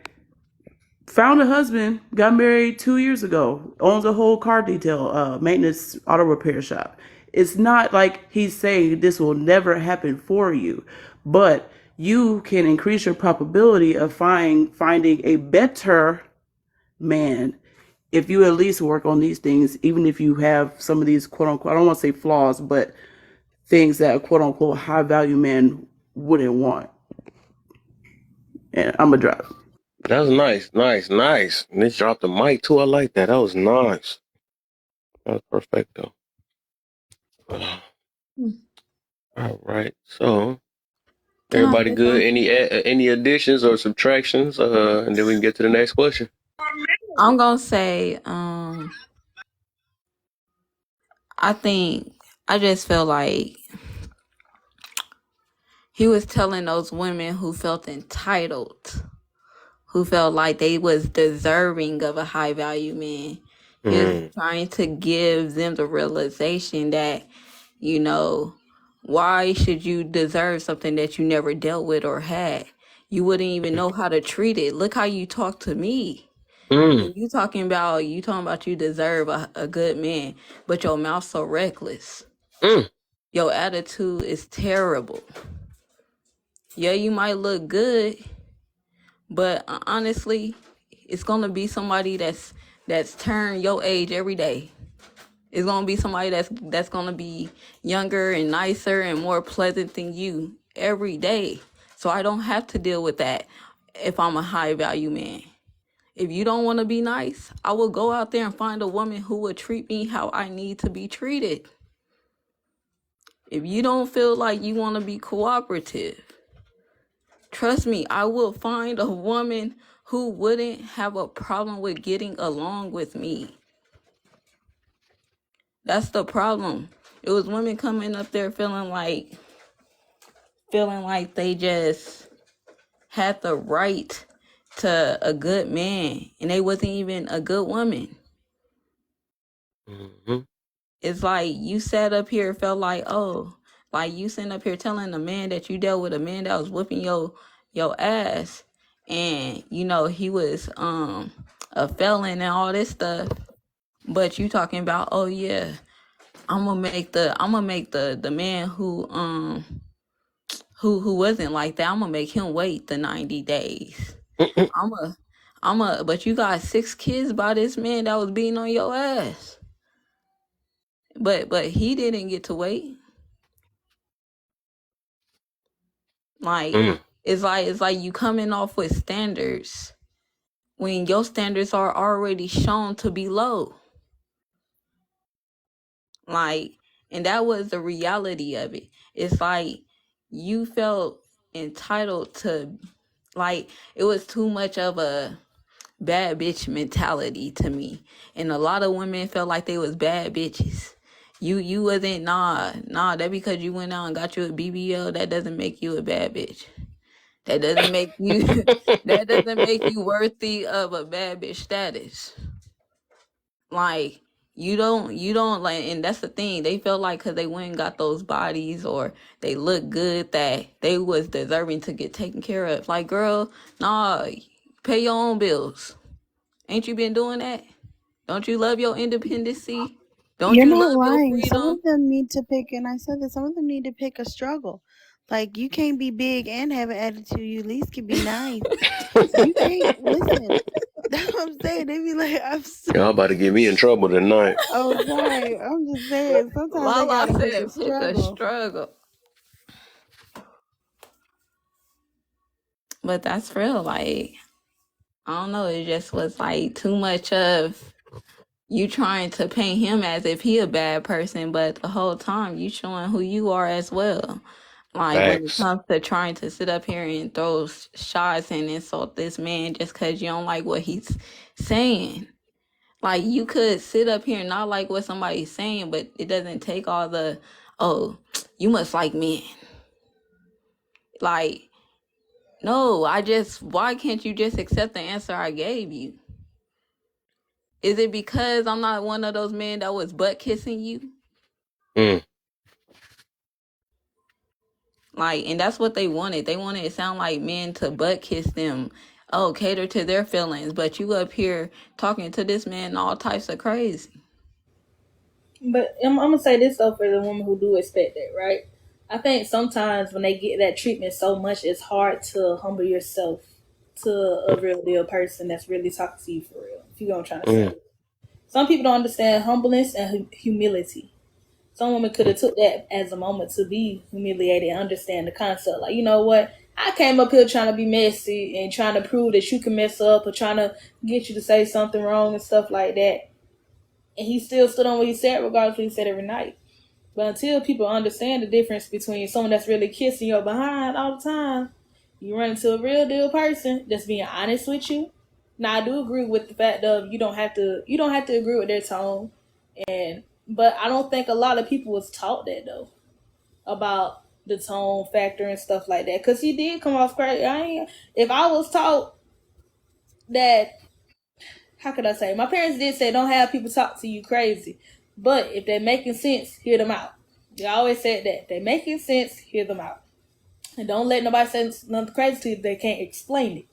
Found a husband, got married 2 years ago, owns a whole car detail, maintenance auto repair shop. It's not like he's saying this will never happen for you, but you can increase your probability of finding a better man if you at least work on these things, even if you have some of these quote unquote, I don't want to say flaws, but things that a quote unquote high value man wouldn't want. And I'm a drop. That was nice. And they dropped the mic too. I like that. That was nice. That was perfecto. All right. So everybody good? Any additions or subtractions? And then we can get to the next question. I'm gonna say, I just feel like he was telling those women who felt entitled, who felt like they was deserving of a high value man. He was trying to give them the realization that, you know, why should you deserve something that you never dealt with or had? You wouldn't even know how to treat it. Look how you talk to me. And you talking about you deserve a good man, but your mouth so reckless. Your attitude is terrible. Yeah, you might look good, but honestly, it's gonna be somebody that's turned your age every day. It's gonna be somebody that's gonna be younger and nicer and more pleasant than you every day. So I don't have to deal with that if I'm a high value man. If you don't want to be nice, I will go out there and find a woman who will treat me how I need to be treated. If you don't feel like you want to be cooperative, trust me, I will find a woman who wouldn't have a problem with getting along with me. That's the problem. It was women coming up there feeling like they just had the right to a good man, and they wasn't even a good woman. It's like you sat up here, felt like, oh, like you sitting up here telling a man that you dealt with a man that was whipping your ass, and you know he was a felon and all this stuff, but you talking about, oh yeah, I'm gonna make the man who wasn't like that, I'm gonna make him wait the 90 days. But you got 6 kids by this man that was beating on your ass. But he didn't get to wait. Like it's like you coming off with standards when your standards are already shown to be low. Like, and that was the reality of it. It's like you felt entitled to, like, it was too much of a bad bitch mentality to me. And a lot of women felt like they was bad bitches. You wasn't, nah, that because you went out and got you a BBL, that doesn't make you a bad bitch. That doesn't make you worthy of a bad bitch status. Like, you don't like, and that's the thing. They felt like because they went and got those bodies or they look good that they was deserving to get taken care of. Like, girl, nah, pay your own bills. Ain't you been doing that? Don't you love your independency? Don't You're you not love your lying. Some freedom? of them need to pick, and I said that some of them need to pick a struggle. Like, you can't be big and have an attitude. You at least can be nice. You can't listen. That's what I'm saying. They be like, Y'all about to get me in trouble tonight. oh, sorry. I'm just saying. Sometimes they Lala gotta pick said a pick a struggle. struggle. But that's real. Like, I don't know. It just was like too much of you trying to paint him as if he a bad person, but the whole time you showing who you are as well. Like, when it comes to trying to sit up here and throw shots and insult this man just because you don't like what he's saying. Like, you could sit up here and not like what somebody's saying, but it doesn't take all the, oh, you must like men. Like, no, why can't you just accept the answer I gave you? Is it because I'm not one of those men that was butt kissing you? Like, and that's what they wanted. They wanted it to sound like men to butt kiss them. Oh, cater to their feelings. But you up here talking to this man all types of crazy. But I'm gonna say this though for the women who do expect that, right? I think sometimes when they get that treatment so much, it's hard to humble yourself to a real deal person that's really talking to you for real. If you know what I'm trying to say. Some people don't understand humbleness and humility. Some women could have took that as a moment to be humiliated and understand the concept. Like, you know what? I came up here trying to be messy and trying to prove that you can mess up or trying to get you to say something wrong and stuff like that. And he still stood on what he said, regardless of what he said every night. But until people understand the difference between someone that's really kissing your behind all the time, you run into a real deal person that's being honest with you. Now I do agree with the fact of you don't have to agree with their tone, but I don't think a lot of people was taught that though about the tone factor and stuff like that. Cause he did come off crazy. If I was taught that, how could I say? My parents did say don't have people talk to you crazy, but if they're making sense, hear them out. They always said that they're making sense, hear them out, and don't let nobody say nothing crazy to you if they can't explain it.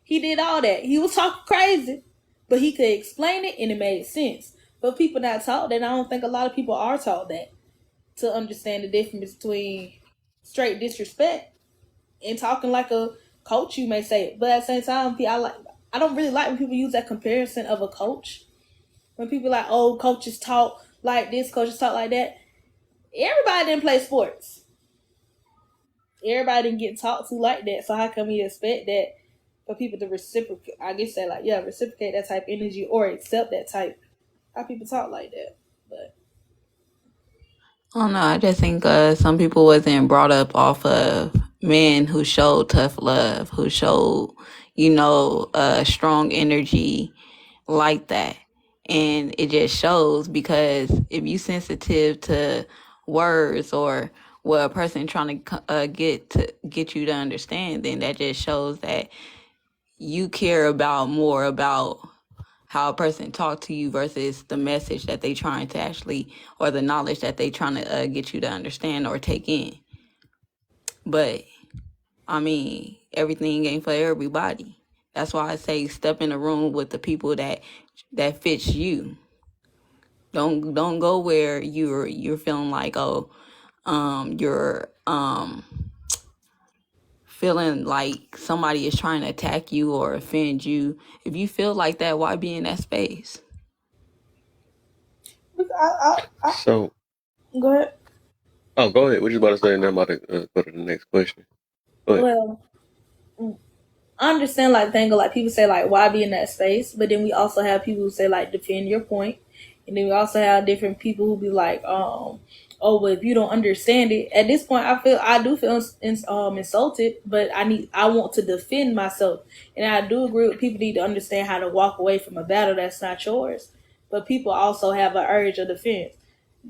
He did all that. He was talking crazy, but he could explain it and it made sense. But people not taught that. I don't think a lot of people are taught that to understand the difference between straight disrespect and talking like a coach, you may say it. But at the same time, I don't really like when people use that comparison of a coach. When people like, oh, coaches talk like this, coaches talk like that. Everybody didn't play sports. Everybody didn't get talked to like that. So how come you expect that for people to reciprocate? I guess say like, yeah, reciprocate that type of energy or accept that type. How people talk like that. But I don't know. I just think some people wasn't brought up off of men who showed tough love, who showed, strong energy like that. And it just shows because if you sensitive to words or what a person trying to get you to understand, then that just shows that you care more about how a person talk to you versus the message that they trying to actually, or the knowledge that they trying to get you to understand or take in. But I mean, everything ain't for everybody. That's why I say step in a room with the people that fits you. Don't go where you're feeling like, you're feeling like somebody is trying to attack you or offend you. If you feel like that, why be in that space? So, go ahead. oh, go ahead. What you about to say? And I'm about to go to the next question. Go ahead. Well, I understand like the angle, like people say like why be in that space, but then we also have people who say like defend your point, and then we also have different people who be like, oh, well, if you don't understand it, at this point I do feel insulted, but I want to defend myself, and I do agree with people need to understand how to walk away from a battle that's not yours, but people also have an urge of defense,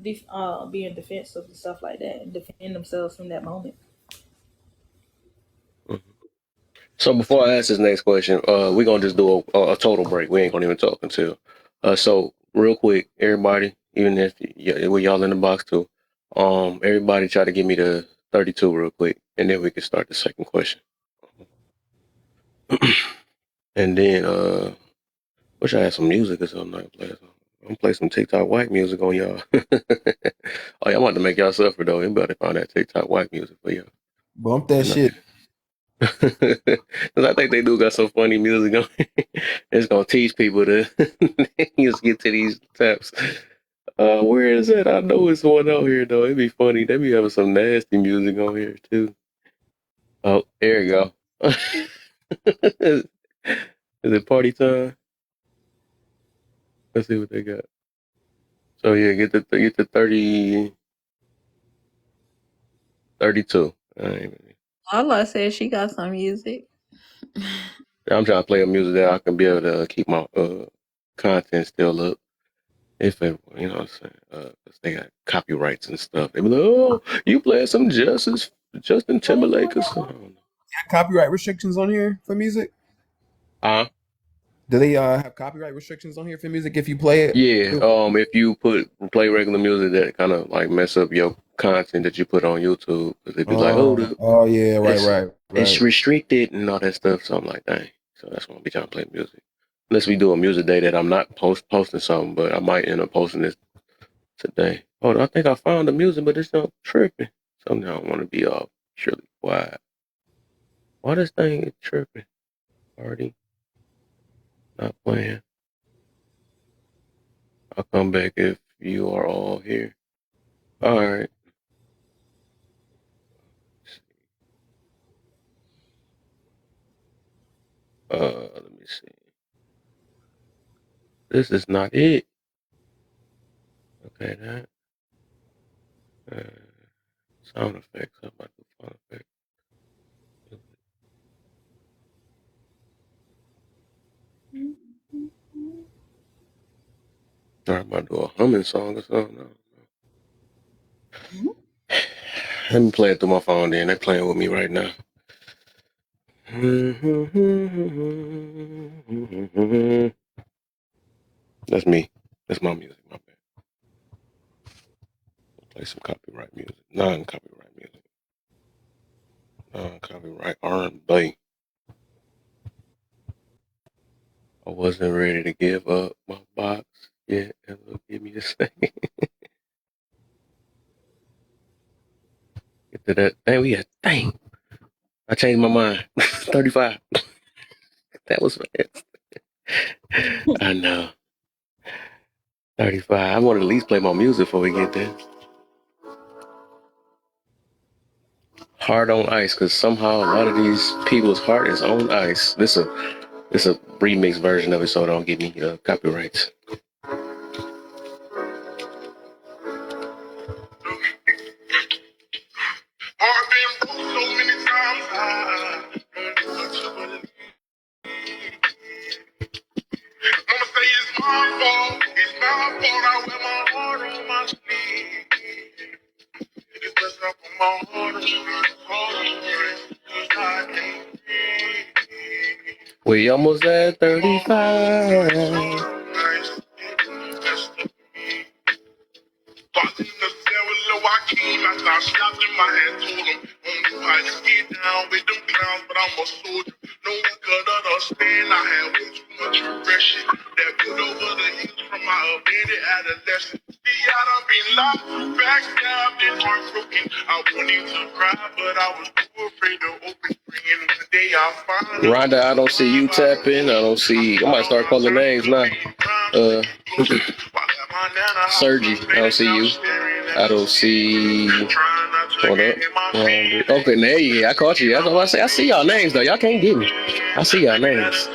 being defensive and stuff like that, and defend themselves from that moment. So before I ask this next question, we're gonna just do a total break. We ain't gonna even talk until. So real quick, everybody, even if we y'all in the box too, everybody try to give me the 32 real quick, and then we can start the second question. And then wish I had some music or something I play. I'm gonna play some TikTok white music on y'all. Oh, y'all want to make y'all suffer though. Anybody find that TikTok white music for y'all? Bump that shit. Because I think they do got some funny music on here. It's gonna teach people to just get to these taps. Where is it? I know it's one out here though. It'd be funny. They be having some nasty music on here too. Oh, there you go. Is it party time? Let's see what they got. So yeah, get the 30, 32. Allah said she got some music. I'm trying to play a music that I can be able to keep my content still up. If it, you know what I'm saying, cause they got copyrights and stuff. They be like, oh, you playing some Justin Timberlake or something. Copyright restrictions on here for music? Do they have copyright restrictions on here for music if you play it? Yeah, if you play regular music that kind of like mess up your content that you put on YouTube, cause they be like, oh yeah, right. It's restricted and all that stuff. So I'm like, dang. So that's why I be trying to play music. Unless we do a music day that I'm not posting something, but I might end up posting this today. Oh, I think I found the music, but it's not tripping. Somehow I want to be all surely quiet. Why this thing is tripping? Already not playing. I'll come back if you are all here. All right. Let me see. This is not it. Okay, that. Sound effects. How about the sound effects? I'm about to do a humming song or something. Let me play it through my phone then. They're playing with me right now. That's me. That's my music. My bad. Play some copyright music. Non-copyright music. Non-copyright R&B. I wasn't ready to give up my box yet. Give me a second. Get to that. Dang, we had. Dang. I changed my mind. 35. That was fast. I know. 35. I want to at least play my music before we get there. Heart on Ice, because somehow a lot of these people's heart is on ice. This a remix version of it, so don't give me copyrights. We almost at 35. Rhonda, I don't see you tapping. I don't see. I might start calling names now. Sergi, I don't see you. I don't see. Hold up. Okay, there you go. I caught you. I see y'all names though. Y'all can't get me. I see y'all names.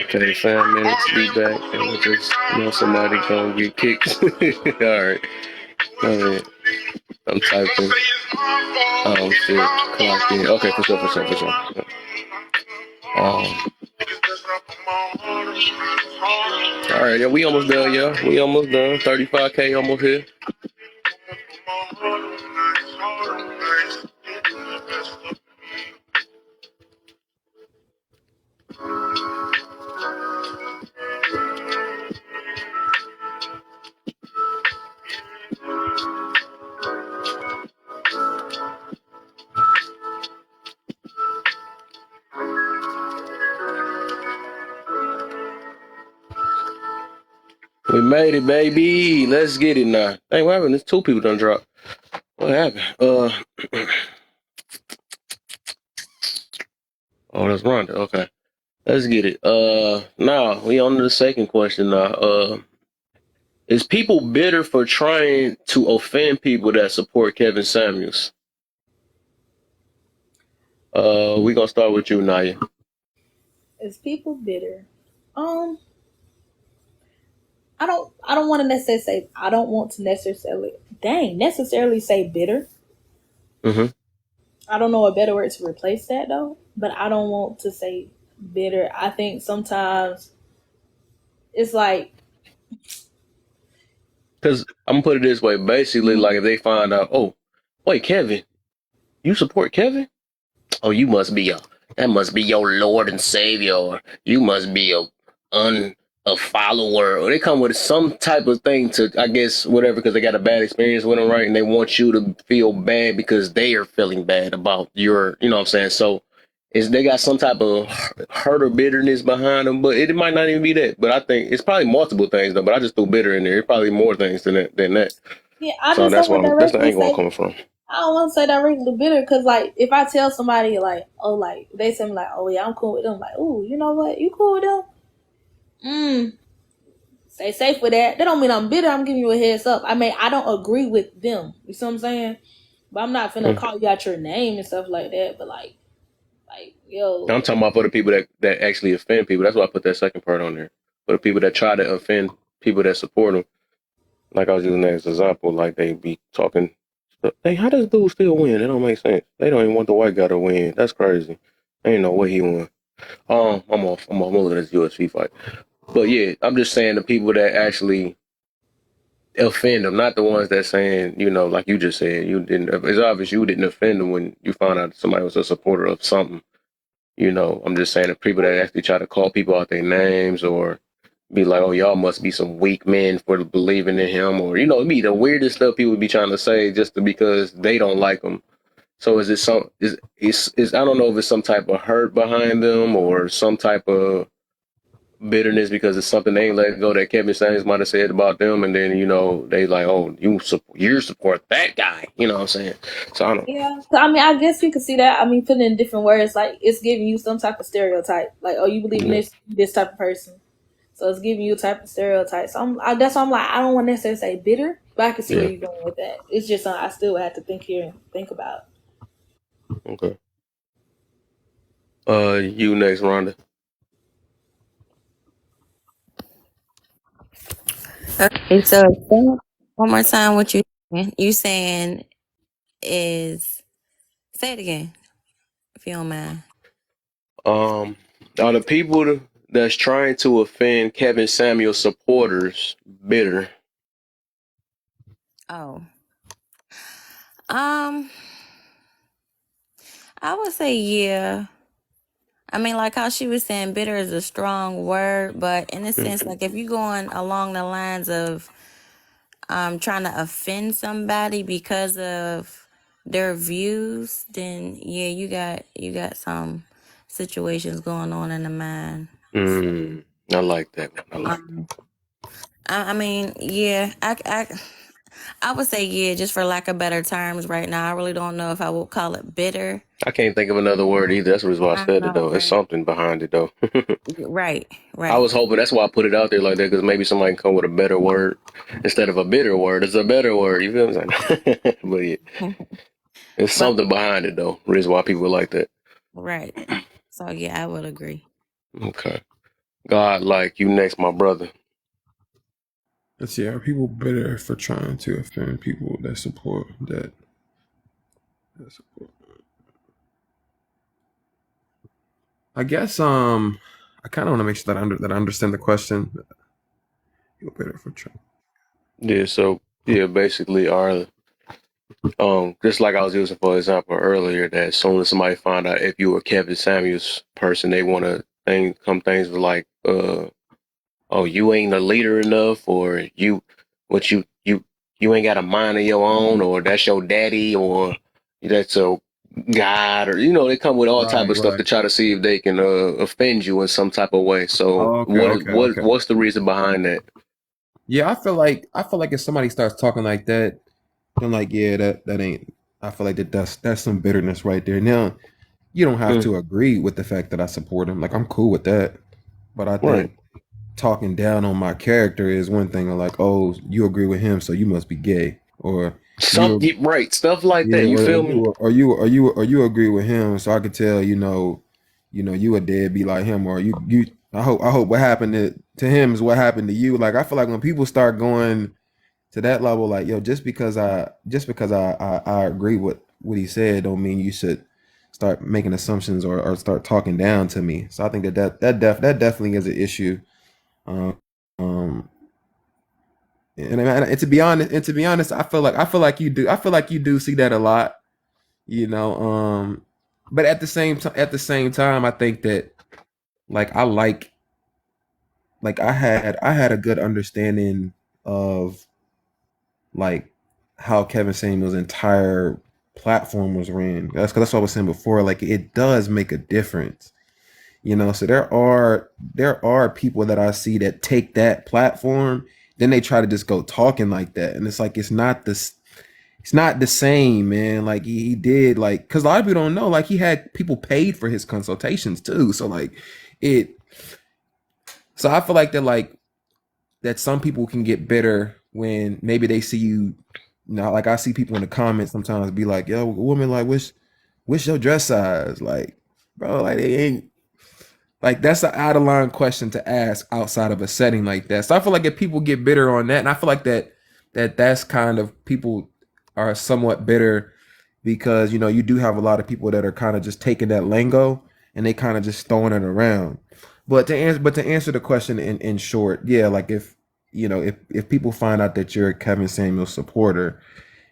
Okay, 5 minutes. Be back. And we'll just somebody gonna get kicked. All right. I'm typing. Oh shit. Clock in. Okay, for sure. All right, yeah, we almost done, yeah. We almost done. 35K almost here. We made it, baby. Let's get it now. Hey, what happened? There's 2 people done dropped. What happened? Oh, that's Rhonda. Okay. Let's get it. Now we on to the second question now. Is people bitter for trying to offend people that support Kevin Samuels? We gonna start with you, Naya. Is people bitter? I don't want to necessarily say. I don't want to necessarily say bitter. Mm-hmm. I don't know a better word to replace that though. But I don't want to say bitter. I think sometimes it's like, because I'm gonna put it this way. Basically, like if they find out, oh, wait, Kevin, you support Kevin? Oh, you must be that must be your Lord and Savior, or you must be a follower, or they come with some type of thing to, I guess, whatever, because they got a bad experience with them, right? And they want you to feel bad because they are feeling bad about your, you know what I'm saying? So they got some type of hurt or bitterness behind them, but it might not even be that. But I think it's probably multiple things though. But I just threw bitter in there. It's probably more things than that. Yeah, I so just that's the angle I'm coming from. I don't want to say directly bitter because, like, if I tell somebody, like, oh, like, they say, say, I'm cool with them, like, oh, you know what? You cool with them? stay safe with that. That don't mean I'm bitter. I'm giving you a heads up. I mean, I don't agree with them. You see what I'm saying? But I'm not finna call you out your name and stuff like that. But like, yo. I'm talking about for the people that actually offend people. That's why I put that second part on there. For the people that try to offend people that support them. Like I was using that as an example, like they be talking, hey, how does dude still win? It don't make sense. They don't even want the white guy to win. That's crazy. Ain't no way he won. I'm off. I'm looking at this UFC fight. But yeah, I'm just saying the people that actually offend them, not the ones that saying, like you just said, you didn't. It's obvious you didn't offend them when you found out somebody was a supporter of something. I'm just saying the people that actually try to call people out their names or be like, oh, y'all must be some weak men for believing in him, or it'd be the weirdest stuff people be trying to say just because they don't like him. So is it I don't know if it's some type of hurt behind them or some type of bitterness because it's something they ain't let go that Kevin Samuels might have said about them, and then they like, oh, you support that guy. You know what I'm saying? So I don't. Yeah, I mean, I guess you could see that. I mean, putting in different words, like it's giving you some type of stereotype. Like, oh, you believe in this type of person. So it's giving you a type of stereotype. So that's why I'm like, I don't want to necessarily say bitter, but I can see where you're going with that. It's just I still have to think here and think about. Okay. You next, Rhonda. Okay, so one more time, what you saying is, say it again, if you don't mind. Are the people that's trying to offend Kevin Samuels supporters bitter? Oh, I would say yeah. I mean, like how she was saying, bitter is a strong word, but in a sense, like if you're going along the lines of trying to offend somebody because of their views, then yeah, you got some situations going on in the mind. I like that one. I mean, yeah, I would say yeah, just for lack of better terms right now. I really don't know if I would call it bitter. I can't think of another word either. That's the reason why I said it, though. It's something behind it, though. Right. I was hoping, that's why I put it out there like that, because maybe somebody can come with a better word. Instead of a bitter word, it's a better word. You feel what I'm saying? But yeah, it's something behind it, though. The reason why people like that. Right. So yeah, I would agree. Okay. God, like you next, my brother. Let's see, are people bitter for trying to offend people that support that support? I guess I kind of want to make sure that I understand the question. People bitter for trying. Yeah, so yeah, basically just like I was using for example earlier, that as soon as somebody find out if you were Kevin Samuels person, they want to things like oh, you ain't a leader enough, or you ain't got a mind of your own, or that's your daddy, or that's a God, or they come with all type of stuff to try to see if they can offend you in some type of way. So what's the reason behind that? Yeah, I feel like if somebody starts talking like that, I'm like, yeah, that ain't. I feel like that's some bitterness right there. Now, you don't have to agree with the fact that I support him. Like, I'm cool with that, but I think talking down on my character is one thing. Like, oh, you agree with him, so you must be gay, or stuff like that. You feel me? Or you agree with him, so I could tell you a deadbeat like him, or you. I hope what happened to him is what happened to you. Like, I feel like when people start going to that level, like, yo, just because I agree with what he said, don't mean you should start making assumptions or start talking down to me. So I think that definitely is an issue. And to be honest, I feel like you do see that a lot, but at the same time, I think that like I had a good understanding of like how Kevin Samuels' entire platform was ran. That's what I was saying before. Like, it does make a difference, So there are people that I see that take that platform, then they try to just go talking like that, and it's like it's not the same, man. Like he did, like, because a lot of people don't know, like, he had people paid for his consultations too. So like so I feel like that, like, that some people can get bitter when maybe they see you. Like I see people in the comments sometimes be like, "Yo, woman, like, what's your dress size?" Like, bro, like they ain't. Like that's an out of line question to ask outside of a setting like that. So I feel like if people get bitter on that, and I feel like that's kind of people are somewhat bitter because you do have a lot of people that are kind of just taking that lingo and they kind of just throwing it around. But to answer the question in short, yeah, like if people find out that you're a Kevin Samuels supporter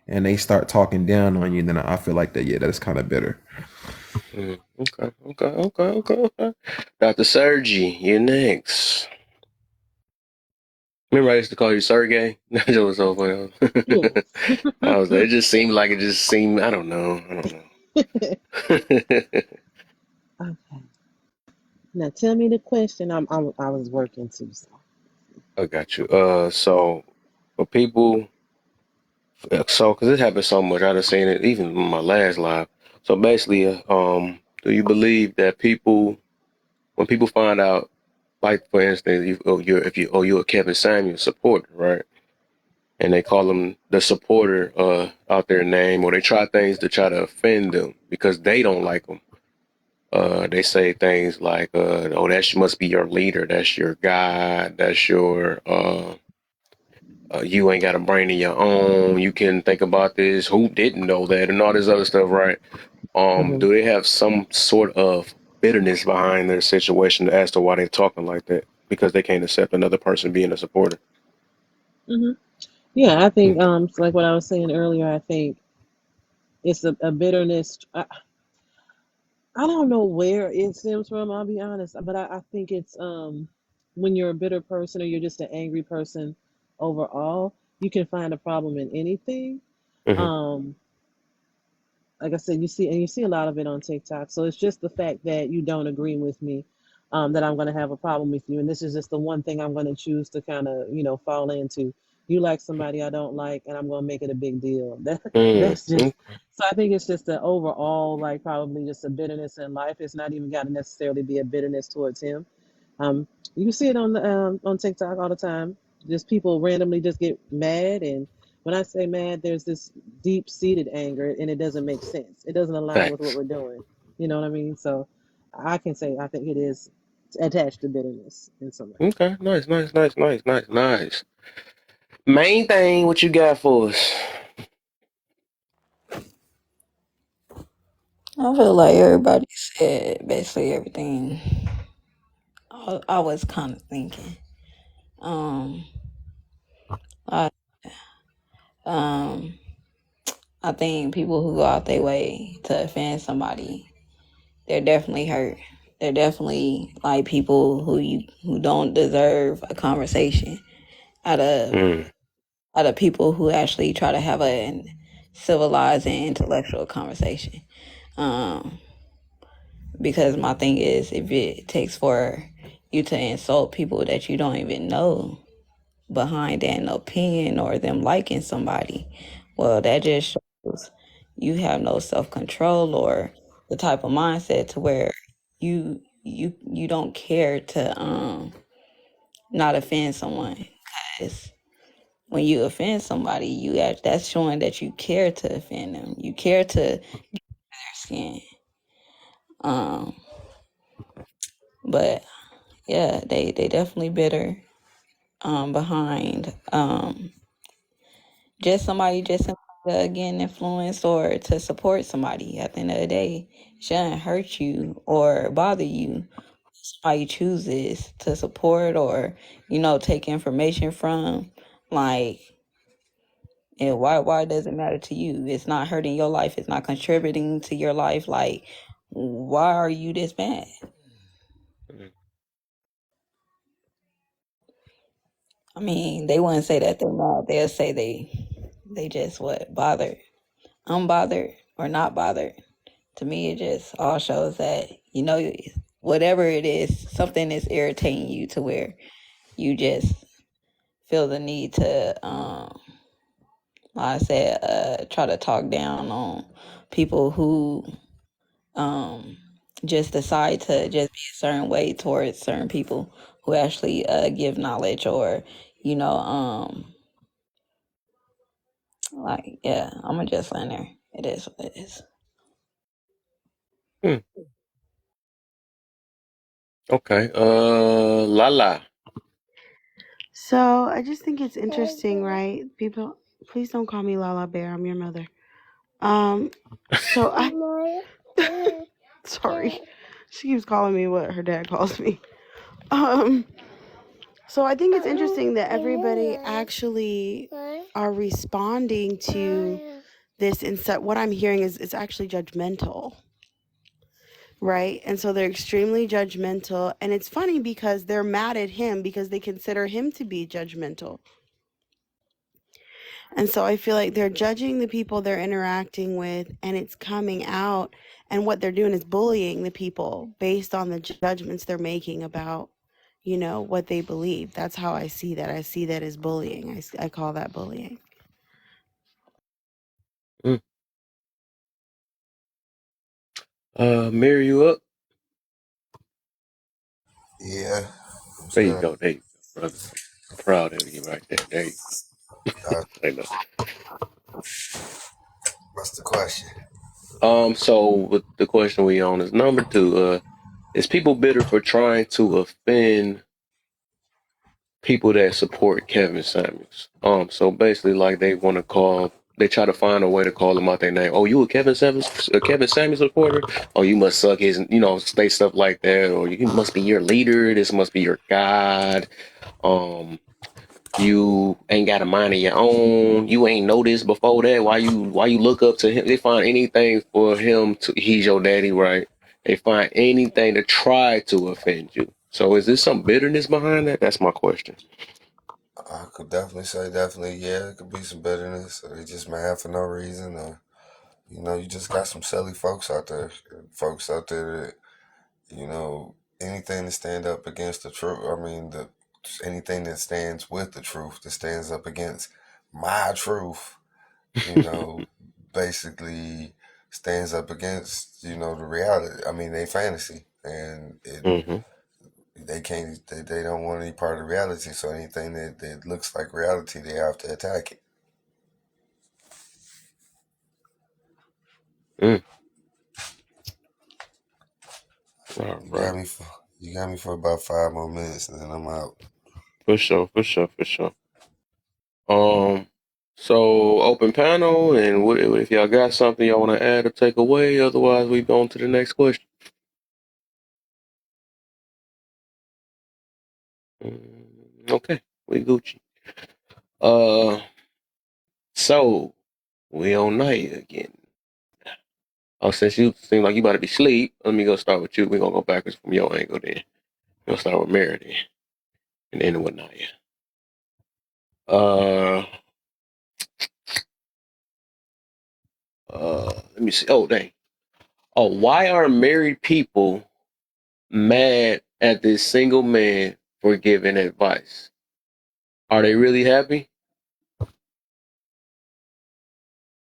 and they start talking down on you, then I feel like that's kind of bitter. Okay. Dr. Sergi, you're next. Remember I used to call you Sergey? That was so funny. It just seemed I don't know. Okay. Now tell me the question. I was working too. So. I got you. So for people, because it happens so much, I've seen it even in my last live. So basically, do you believe that when people find out, like for instance, you're a Kevin Samuels supporter, right? And they call them the supporter out their name, or they try things to try to offend them because they don't like them. They say things like, "Oh, that must be your leader. That's your God. That's your you ain't got a brain of your own. You can think about this. Who didn't know that?" And all this other stuff, right? Do they have some sort of bitterness behind their situation as to why they're talking like that? Because they can't accept another person being a supporter. Yeah, I think so like what I was saying earlier, I think it's a bitterness. I don't know where it stems from, I'll be honest, but I think it's when you're a bitter person or you're just an angry person overall, you can find a problem in anything. Um, like I said, you see a lot of it on TikTok. So it's just the fact that you don't agree with me, that I'm going to have a problem with you, and this is just the one thing I'm going to choose to kind of fall into. You like somebody I don't like, and I'm going to make it a big deal. That's just. So I think it's just the overall, like probably just a bitterness in life. It's not even got to necessarily be a bitterness towards him. You see it on TikTok all the time. Just people randomly just get mad, and when I say mad, there's this deep-seated anger, and it doesn't make sense. It doesn't align with what we're doing. You know what I mean? So I can say I think it is attached to bitterness in some way. Okay, nice. Main thing, what you got for us? I feel like everybody said basically everything I was kind of thinking. I I think people who go out their way to offend somebody, they're definitely hurt. They're definitely like people who don't deserve a conversation out of people who actually try to have a civilized and intellectual conversation. Because my thing is, if it takes for you to insult people that you don't even know behind an opinion or them liking somebody, well, that just shows you have no self-control or the type of mindset to where you don't care to not offend someone. Because when you offend somebody, that's showing that you care to offend them. You care to get their skin. But yeah, they definitely bitter behind just somebody to get an influence or to support somebody. At the end of the day, it shouldn't hurt you or bother you. Somebody chooses to support or take information from, like, and why does it matter to you? It's not hurting your life. It's not contributing to your life. Like, why are you this bad? I mean, they wouldn't say that they're mad. They'll say they just bothered, unbothered, or not bothered. To me, it just all shows that whatever it is, something is irritating you to where you just feel the need to, like I said, try to talk down on people who just decide to just be a certain way towards certain people who actually give knowledge or You know, like, yeah, I'm gonna just land there. It is what it is. Hmm. Okay. Lala. So I just think it's interesting, right? People, please don't call me Lala Bear. I'm your mother. So I sorry, she keeps calling me what her dad calls me. Um, so I think it's interesting that everybody actually are responding to this. Instead, what I'm hearing is it's actually judgmental, right? And so they're extremely judgmental, and it's funny because they're mad at him because they consider him to be judgmental. And so I feel like they're judging the people they're interacting with, and it's coming out. And what they're doing is bullying the people based on the judgments they're making about, you know, what they believe. That's how I see that. I see that as bullying. I call that bullying. Mm. Mirror you up? Yeah. There you go. There you go, brother. I'm proud of you right there. There you go. I know. What's the question? So with the question we on is number 2. Is people bitter for trying to offend people that support Kevin Samuels? So basically, like they try to find a way to call him out their name. Oh, you a Kevin Samuels supporter? Oh, you must suck his, say stuff like that. Or you must be your leader. This must be your God. You ain't got a mind of your own. You ain't know this before that. Why you look up to him? They find anything for him to. He's your daddy, right? They find anything to try to offend you. So is there some bitterness behind that? That's my question. I could definitely say yeah, it could be some bitterness. Or they just mad for no reason, or you just got some silly folks out there. Folks out there that anything to stand up against the truth. I mean, anything that stands with the truth, that stands up against my truth. Basically stands up against the reality. I mean, they fantasy, and they can't. They don't want any part of reality. So anything that looks like reality, they have to attack it. Mm. All right. You got me for about 5 more minutes, and then I'm out. For sure. So open panel, and if y'all got something y'all want to add or take away, otherwise we go on to the next question. Okay, we Gucci. So we on night again. Oh, since you seem like you about to be asleep, let me go start with you. We're gonna go backwards from your angle then. We're gonna start with Meredith and end with Naya. Let me see. Oh, dang. Oh, why are married people mad at this single man for giving advice? Are they really happy?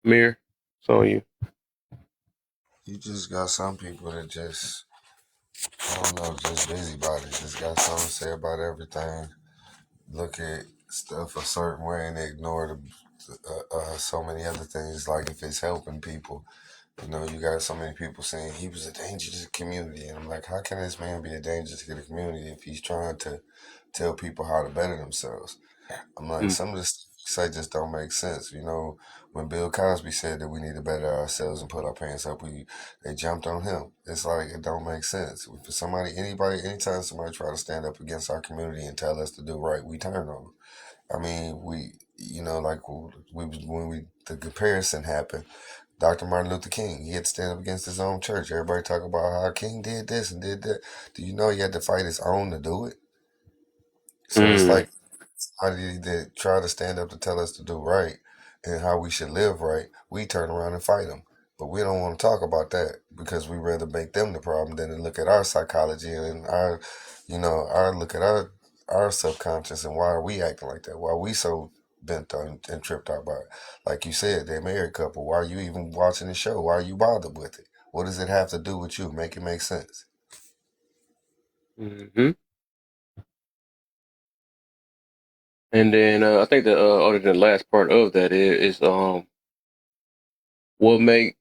Mir, it's on you. You just got some people that just, I don't know, just busybodies. Just got something to say about everything. Look at stuff a certain way and ignore so many other things. Like if it's helping people, you got so many people saying he was a danger to the community, and I'm like, how can this man be a danger to the community if he's trying to tell people how to better themselves? I'm like, some of this say just don't make sense. When Bill Cosby said that we need to better ourselves and put our pants up, they jumped on him. It's like it don't make sense. For anytime somebody try to stand up against our community and tell us to do right, we turn on them. I mean, like the comparison happened. Dr. Martin Luther King, he had to stand up against his own church. Everybody talk about how King did this and did that. Do you know he had to fight his own to do it? So it's like somebody that try to stand up to tell us to do right and how we should live right, we turn around and fight them. But we don't want to talk about that because we rather make them the problem than to look at our psychology and our look at our subconscious and why are we acting like that? Why are we so bent on and tripped out by it? Like you said, they're a married couple. Why are you even watching the show? Why are you bothered with it? What does it have to do with you? Make it make sense. Mm-hmm. And then I think the other than the last part of that is what make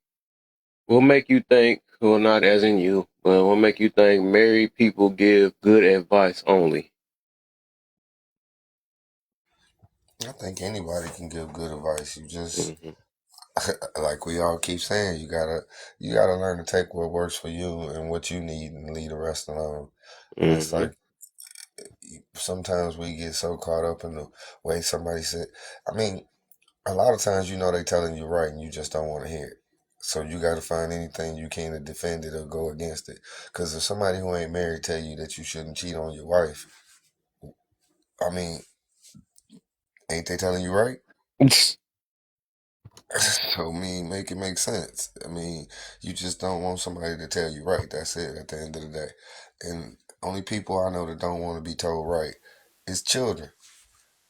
you think, well, not as in you, but what make you think married people give good advice only? I think anybody can give good advice. You just Mm-hmm. like we all keep saying, you gotta learn to take what works for you and what you need and leave the rest alone. And it's Mm-hmm. like sometimes we get so caught up in the way somebody said. I mean, a lot of times they telling you right and you just don't want to hear it. So you got to find anything you can to defend it or go against it. Because if somebody who ain't married tell you that you shouldn't cheat on your wife, I mean, ain't they telling you right? So make it make sense. I mean, you just don't want somebody to tell you right. That's it at the end of the day. And only people I know that don't want to be told right is children.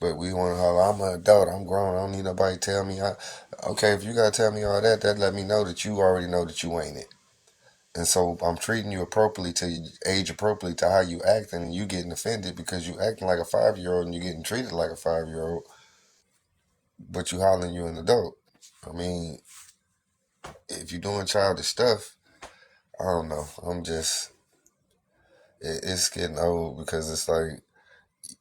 But we want to holler, I'm an adult, I'm grown, I don't need nobody to tell me. Okay, if you got to tell me all that, that let me know that you already know that you ain't it. And so I'm treating you appropriately to age appropriately to how you acting, and you getting offended because you acting like a 5-year-old and you getting treated like a 5-year-old, but you hollering you an adult. I mean, if you're doing childish stuff, I don't know. It's getting old because it's like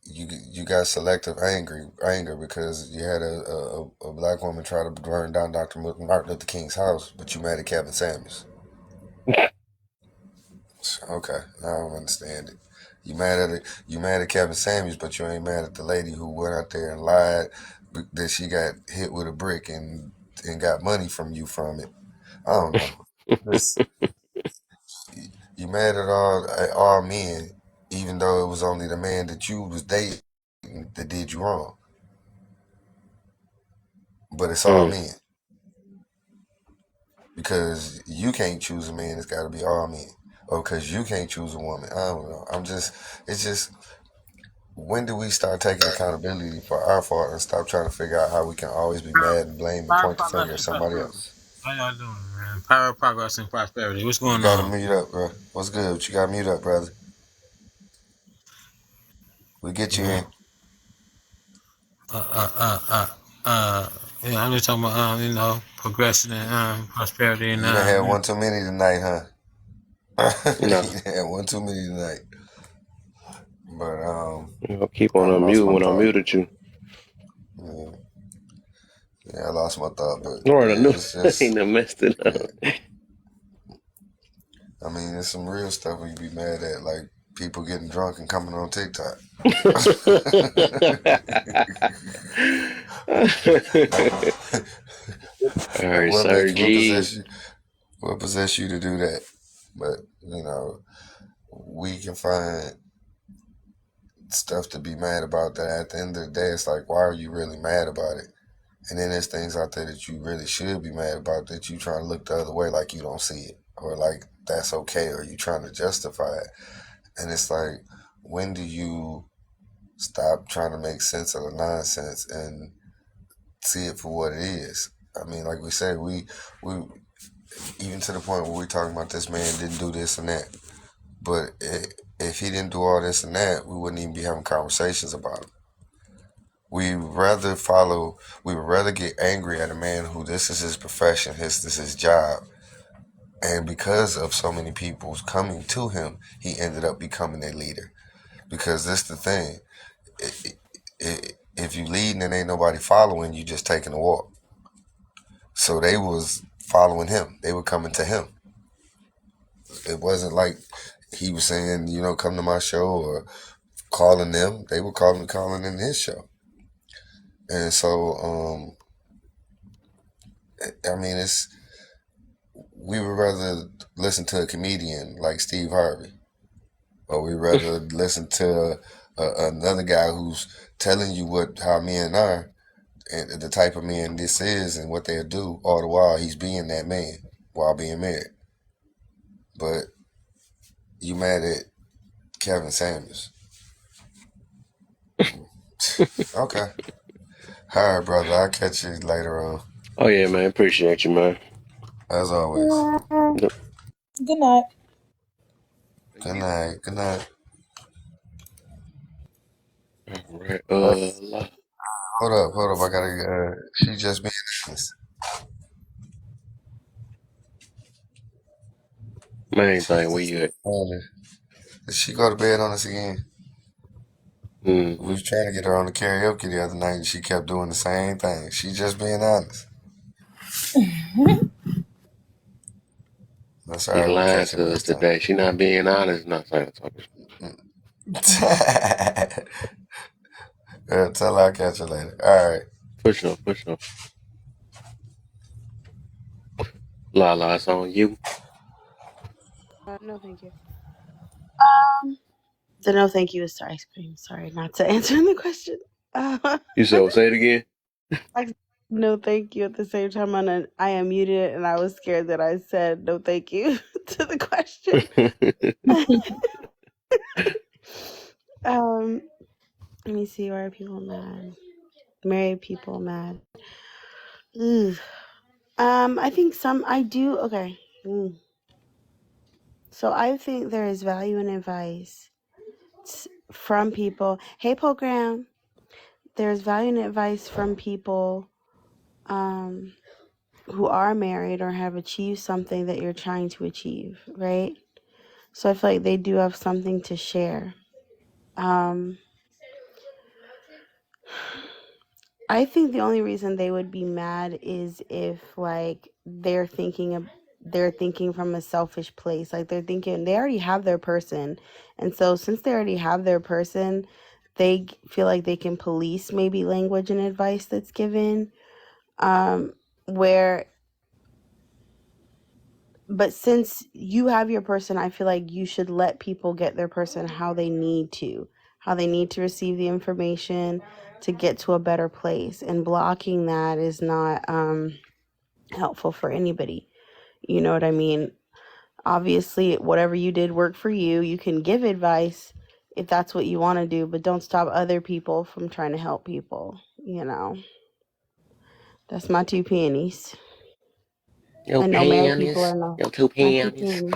you got selective anger because you had a black woman try to burn down Dr. Martin Luther King's house, but you mad at Kevin Samuels. Okay, I don't understand it. You mad at Kevin Samuels, but you ain't mad at the lady who went out there and lied that she got hit with a brick and got money from you from it. I don't know. You mad at all men, even though it was only the man that you was dating that did you wrong. But it's all men. Because you can't choose a man, it's got to be all men. Or because you can't choose a woman. I don't know. It's just, when do we start taking accountability for our fault and stop trying to figure out how we can always be mad and blame and Power, point the progress, finger at and somebody prosperity. else? How y'all doing, man? Power, progress, and prosperity. What's You going got to on? mute up, bro. What's good? What you got to mute up, brother? We get you Yeah. in. Yeah, I'm just talking about, progression and prosperity and You done had one too many tonight, huh? No. You done had one too many tonight. But Keep on I lost unmute my when I thought. muted you. Yeah, I lost my thought, but All right, I yeah, knew it's I just, ain't done messed it up. I mean, there's some real stuff we be mad at, like people getting drunk and coming on TikTok. All Like, right, Sir what G. possess you to do that? But we can find stuff to be mad about. That at the end of the day, it's like, why are you really mad about it? And then there's things out there that you really should be mad about that you trying to look the other way, like you don't see it, or like that's okay, or you trying to justify it. And it's like, when do you stop trying to make sense of the nonsense and see it for what it is? I mean, like we said, we even to the point where we're talking about this man didn't do this and that. But if he didn't do all this and that, we wouldn't even be having conversations about him. We would rather get angry at a man who this is his profession, this is his job. And because of so many people coming to him, he ended up becoming a leader. Because this the thing. If you leading and ain't nobody following, you just taking a walk. So they was following him. They were coming to him. It wasn't like he was saying, come to my show or calling them. They were calling in his show. And so, I mean, we would rather listen to a comedian like Steve Harvey, or we rather listen to another guy who's telling you how men are and the type of man this is and what they'll do, all the while he's being that man while being married. But you mad at Kevin Samuels. Okay. All right, brother. I'll catch you later on. Oh yeah, man. Appreciate you, man. As always. Yep. Good night. Good night. Good night. All right. Hold up. I gotta. She just being honest. Main She's thing, where just you at? honest. Did she go to bed on us again? We was trying to get her on the karaoke the other night, and she kept doing the same thing. She just being honest. That's all She right. We'll lying catch her to us next time. today. She not being honest. Not saying talking. Yeah, tell her I'll catch her later. All right. For sure. Lala, it's on you. No, thank you. The no, thank you is to ice cream. Sorry, not to answer the question. You said, say it again. No, thank you at the same time. I unmuted it, and I was scared that I said no, thank you to the question. Let me see. Why are people mad? Married people mad. Ugh. I think I do. Okay. So I think there is value in advice from people. Hey, program. There's value in advice from people who are married or have achieved something that you're trying to achieve, right? So I feel like they do have something to share. I think the only reason they would be mad is if like they're thinking from a selfish place. Like they're thinking they already have their person. And so since they already have their person, they feel like they can police maybe language and advice that's given. But since you have your person, I feel like you should let people get their person how they need to receive the information to get to a better place. And blocking that is not helpful for anybody. You know what I mean? Obviously, whatever you did worked for you. You can give advice if that's what you want to do, but don't stop other people from trying to help people. You know, that's my 2 pennies. Your And no married people panties. are no. Your 2 My 2 panties. pennies.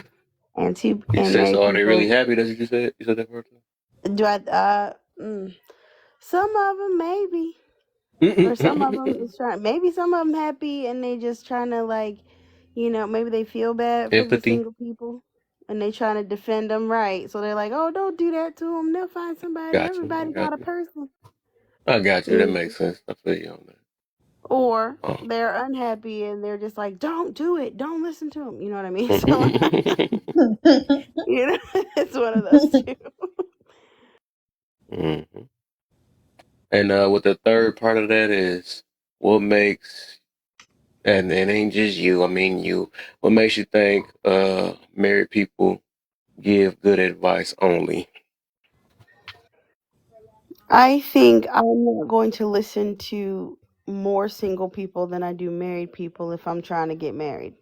You And said, married so are they really people. happy? That's what you said? You said that first Do I? Some of them maybe, or some of them is trying. Maybe some of them happy and they just trying to like, maybe they feel bad for the Empathy. single people, and they trying to defend them, right? So they're like, oh, don't do that to them. They'll find somebody. Got you. Everybody got a person. I got you. That makes sense. I feel you on that. Or they're unhappy and they're just like, don't do it. Don't listen to them. You know what I mean? So, it's one of those two. And what the third part of that is, what makes, and it ain't just you, I mean you, what makes you think married people give good advice only? I think I'm not going to listen to more single people than I do married people if I'm trying to get married.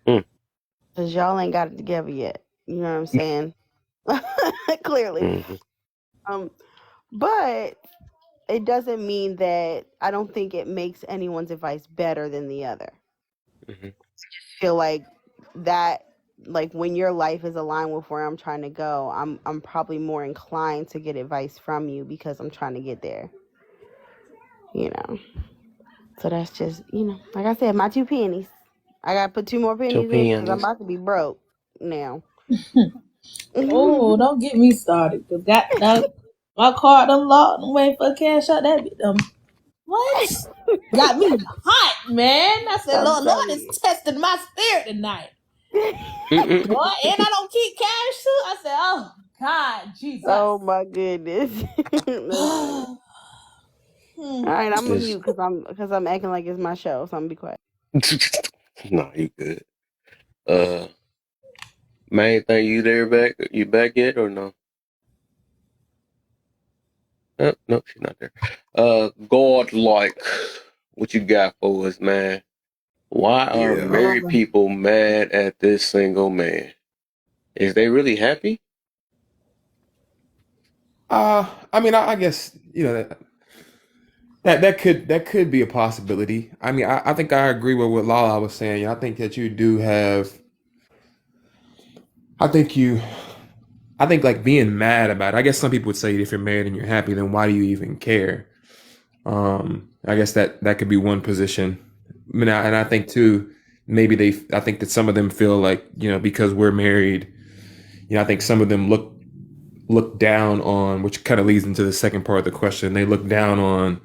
Because y'all ain't got it together yet. You know what I'm saying? Clearly. But it doesn't mean that I don't think it makes anyone's advice better than the other. I just feel like that, like when your life is aligned with where I'm trying to go, I'm probably more inclined to get advice from you because I'm trying to get there. So that's just, like I said, my 2 pennies. I got to put 2 more pennies in because I'm about to be broke now. Oh, don't get me started. Cause my card unlocked. I'm waiting for cash out. That what? Got me hot, man. I said, Lord is testing my spirit tonight. Boy, and I don't keep cash too. I said, oh God, Jesus. Oh my goodness. All right, I'm gonna mute because I'm acting like it's my show, so I'm gonna be quiet. No, you good. Main thing, you back yet or no? Oh, no, she's not there. God-like, what you got for us, man? Why are married people mad at this single man? Is they really happy? I mean, I guess that could be a possibility. I mean, I think I agree with what Lala was saying. I think that you do have. I I think like being mad about it, I guess some people would say if you're married and you're happy, then why do you even care? I guess that could be one position. I mean, and I think too, maybe I think that some of them feel like, because we're married, I think some of them look down on, which kind of leads into the second part of the question. They look down on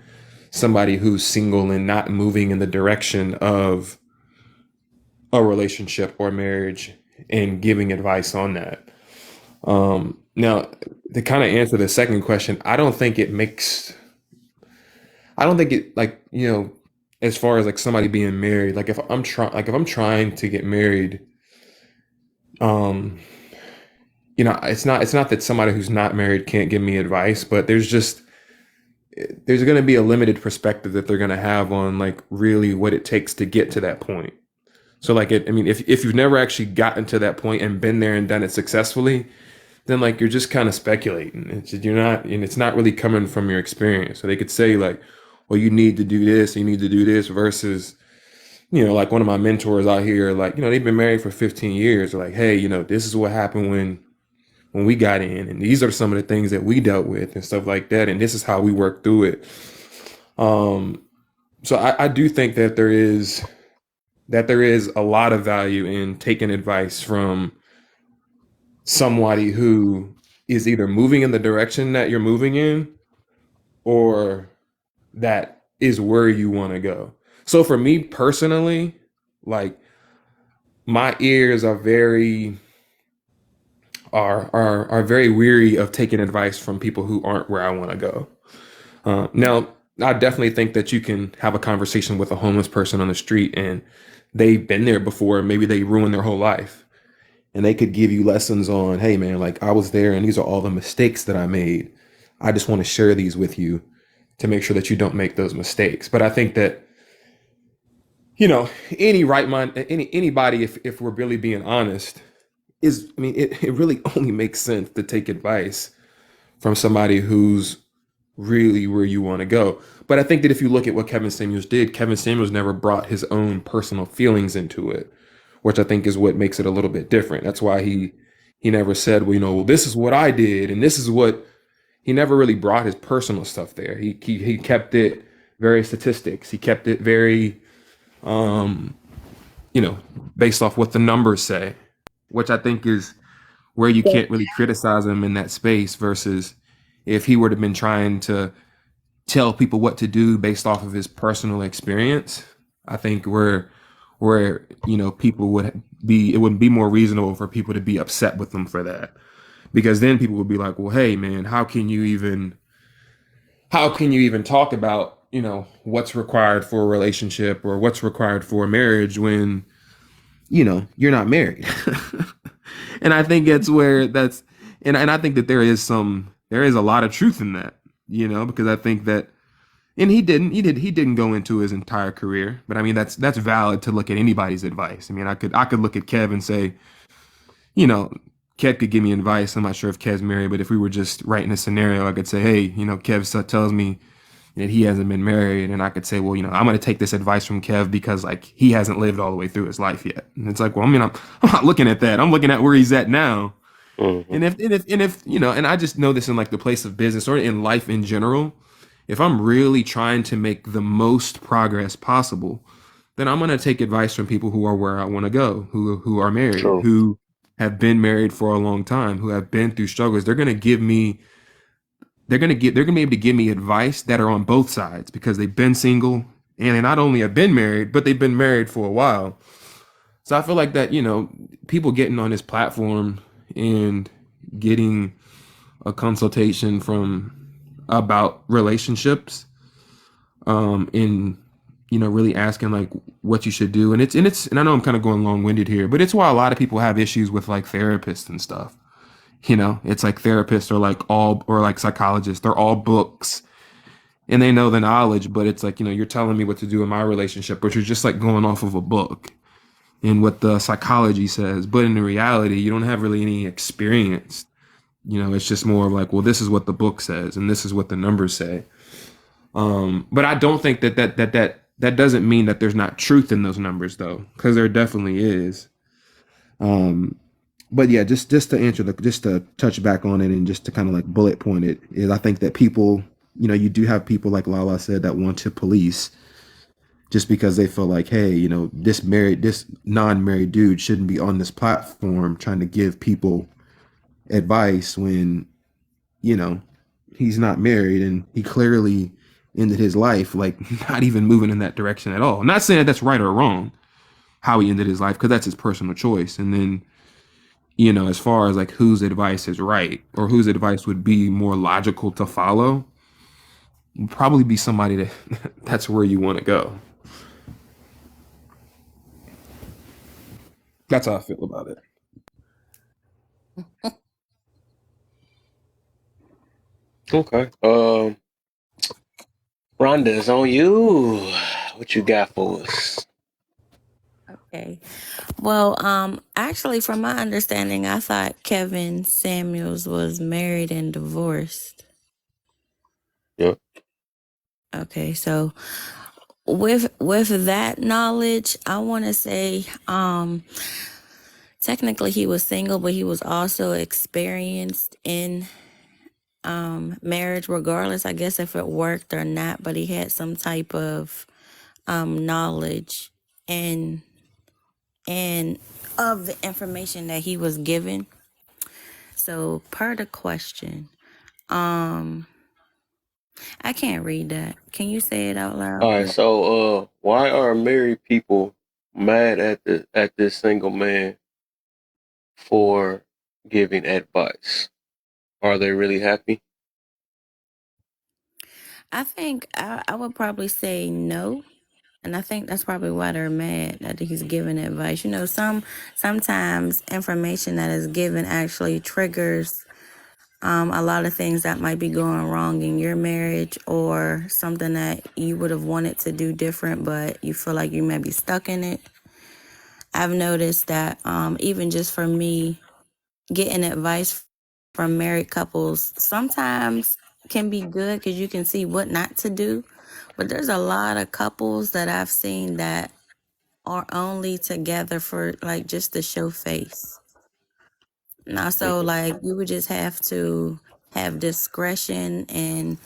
somebody who's single and not moving in the direction of a relationship or marriage and giving advice on that. Now, to kind of answer the second question, I don't think it like, as far as like somebody being married, like if I'm trying to get married, it's not that somebody who's not married can't give me advice, but there's going to be a limited perspective that they're going to have on like really what it takes to get to that point. So like if you've never actually gotten to that point and been there and done it successfully, then like you're just kind of speculating. It's not really coming from your experience. So they could say like, well, you need to do this, you need to do this, versus, like one of my mentors out here, like, they've been married for 15 years. They're like, hey, this is what happened when we got in, and these are some of the things that we dealt with and stuff like that, and this is how we worked through it. So I do think that there is a lot of value in taking advice from somebody who is either moving in the direction that you're moving in or that is where you want to go. So for me personally, like my ears are very weary of taking advice from people who aren't where I want to go. Now, I definitely think that you can have a conversation with a homeless person on the street and they've been there before. Maybe they ruined their whole life and they could give you lessons on, hey man, like I was there and these are all the mistakes that I made. I just want to share these with you to make sure that you don't make those mistakes. But I think that, any right mind, anybody, if we're really being honest, it really only makes sense to take advice from somebody who's really where you want to go. But I think that if you look at what Kevin Samuels did, Kevin Samuels never brought his own personal feelings into it, which I think is what makes it a little bit different. That's why he never said, well, this is what I did and this is what. He never really brought his personal stuff there. He kept it very statistics. He kept it very, based off what the numbers say, which I think is where you can't really criticize him in that space versus if he would have been trying to tell people what to do based off of his personal experience. I think where people would be, it would be more reasonable for people to be upset with him for that. Because then people would be like, well, hey man, how can you even talk about, what's required for a relationship or what's required for a marriage when, you're not married. And I think it's where and I think that there is a lot of truth in that, because I think that, and he didn't go into his entire career, but I mean, that's valid to look at anybody's advice. I mean, I could look at Kev and say, Kev could give me advice. I'm not sure if Kev's married, but if we were just writing a scenario, I could say, hey, Kev tells me that he hasn't been married. And I could say, well, I'm going to take this advice from Kev because like he hasn't lived all the way through his life yet. And it's like, well, I'm not looking at that. I'm looking at where he's at now. Mm-hmm. And if and I just know this in like the place of business or in life in general, if I'm really trying to make the most progress possible, then I'm going to take advice from people who are where I want to go, who are married, True. Who have been married for a long time, who have been through struggles. They're going to be able to give me advice that are on both sides because they've been single and they not only have been married, but they've been married for a while. So I feel like that, people getting on this platform and getting a consultation about relationships, really asking like what you should do. And I know I'm kind of going long-winded here, but it's why a lot of people have issues with like therapists and stuff. It's like therapists or like psychologists, they're all books and they know the knowledge, but it's like, you're telling me what to do in my relationship, but you're just like going off of a book and what the psychology says. But in the reality, you don't have really any experience. It's just more of like, well, this is what the book says and this is what the numbers say. But I don't think that doesn't mean that there's not truth in those numbers though, because there definitely is. But yeah, just to answer just to touch back on it and just to kind of like bullet point it is, I think that people, you do have people like Lala said that want to police just because they feel like, hey, this non-married dude shouldn't be on this platform trying to give people advice when, he's not married and he clearly ended his life like not even moving in that direction at all. I'm not saying that that's right or wrong how he ended his life, because that's his personal choice. And then, as far as like whose advice is right or whose advice would be more logical to follow, would probably be somebody that that's where you want to go. That's how I feel about it. Okay. Rhonda, it's on you. What you got for us? Okay. Well, actually, from my understanding, I thought Kevin Samuels was married and divorced. Yep. Okay, so with that knowledge, I want to say, technically he was single, but he was also experienced in marriage, regardless, I guess, if it worked or not. But he had some type of knowledge and of the information that he was given. So per the question, I can't read that. Can you say it out loud? All right. So, why are married people mad at this single man for giving advice? Are they really happy? I think I would probably say no. And I think that's probably why they're mad that he's giving advice. Sometimes information that is given actually triggers a lot of things that might be going wrong in your marriage, or something that you would have wanted to do different, but you feel like you may be stuck in it. I've noticed that even just for me, getting advice from married couples sometimes can be good because you can see what not to do. But there's a lot of couples that I've seen that are only together for like just to show face. Now, so like you would just have to have discretion and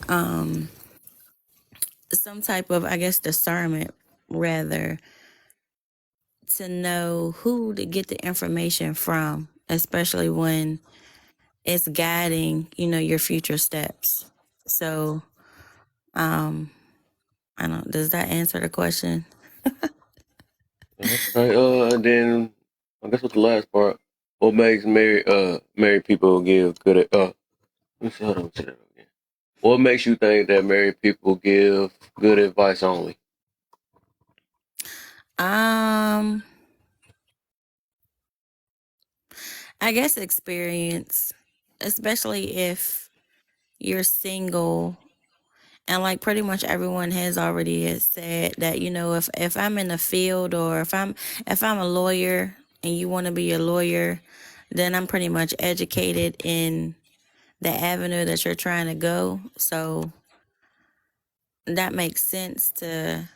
some type of, I guess, discernment rather, to know who to get the information from, especially when it's guiding, your future steps. So, I don't, does that answer the question? Okay. And then I guess with the last part, what makes married people give good? Let me see. Hold on. Let me see that again. What makes you think that married people give good advice only? I guess experience, especially if you're single, and like pretty much everyone has already said that, if I'm in the field, or if I'm a lawyer and you want to be a lawyer, then I'm pretty much educated in the avenue that you're trying to go. So that makes sense to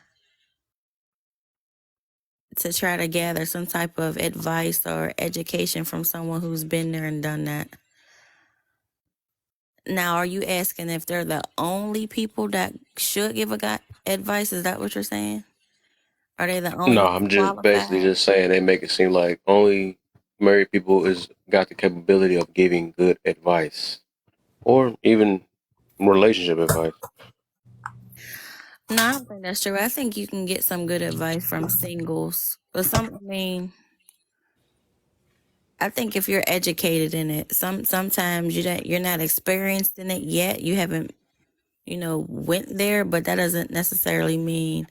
try to gather some type of advice or education from someone who's been there and done that. Now, are you asking if they're the only people that should give advice? Is that what you're saying? Are they the only No, ones I'm just basically qualified? just saying they make it seem like only married people got the capability of giving good advice or even relationship advice. No, I don't think that's true. I think you can get some good advice from singles. But I think if you're educated in it, sometimes you're not experienced in it yet. You haven't, went there, but that doesn't necessarily mean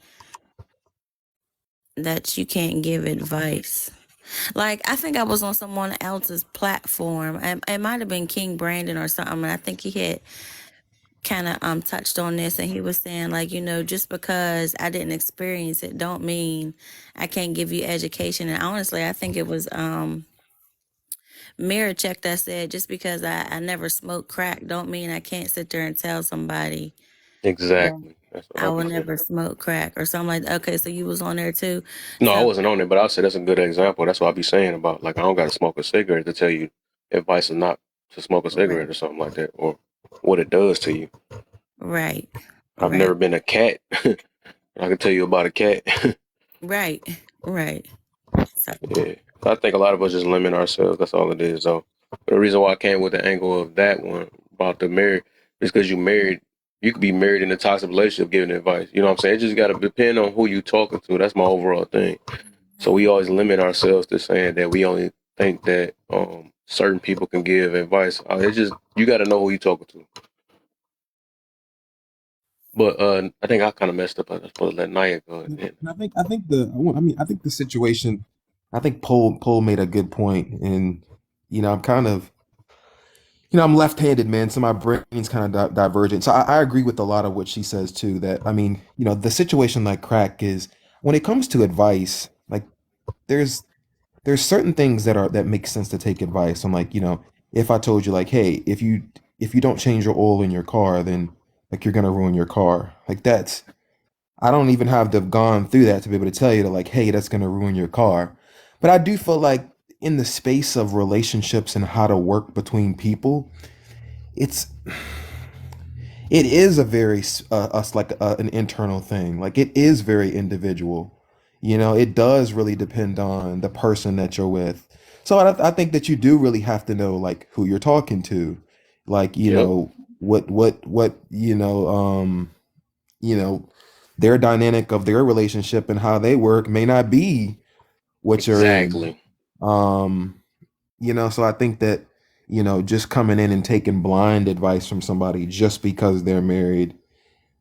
that you can't give advice. Like, I think I was on someone else's platform. It might have been King Brandon or something, and I think he had kind of touched on this, and he was saying, like, just because I didn't experience it don't mean I can't give you education. And honestly, I think it was Mirror Check that said, just because I never smoked crack don't mean I can't sit there and tell somebody that Exactly. That's what I I'll will be saying. never smoke crack or something like that. Okay, so you was on there too. No, I So wasn't on it, but I'll say that's a good example. That's what I'll be saying about, like, I don't got to smoke a cigarette to tell you advice is not to smoke a cigarette or something like that, or what it does to you. right, I've right, never been a cat. I can tell you about a cat. right, right. So Yeah. I think a lot of us just limit ourselves. That's all it is, though. But the reason why I came with the angle of that one about the married is because you married. You could be married in a toxic relationship giving advice. You know what I'm saying? It just got to depend on who you talking to. That's my overall thing. So we always limit ourselves to saying that we only think that certain people can give advice. It's just, you got to know who you talking to. But I think I kind of messed up. I was supposed to let Naya go. And I think the situation. I think Poe made a good point, and I'm kind of I'm left-handed, man, so my brain's kind of divergent. So I agree with a lot of what she says too. That I mean, the situation like crack is when it comes to advice, like there's certain things that make sense to take advice on. Like, if I told you like, hey, if you don't change your oil in your car, then like you're gonna ruin your car. Like I don't even have to have gone through that to be able to tell you that like, hey, that's gonna ruin your car. But I do feel like in the space of relationships and how to work between people, it's it is a very us like an internal thing. Like it is very individual. It does really depend on the person that you're with. So I think that you do really have to know like who you're talking to, like Yep. what their dynamic of their relationship and how they work may not be what you're in. Exactly. So I think that, just coming in and taking blind advice from somebody just because they're married,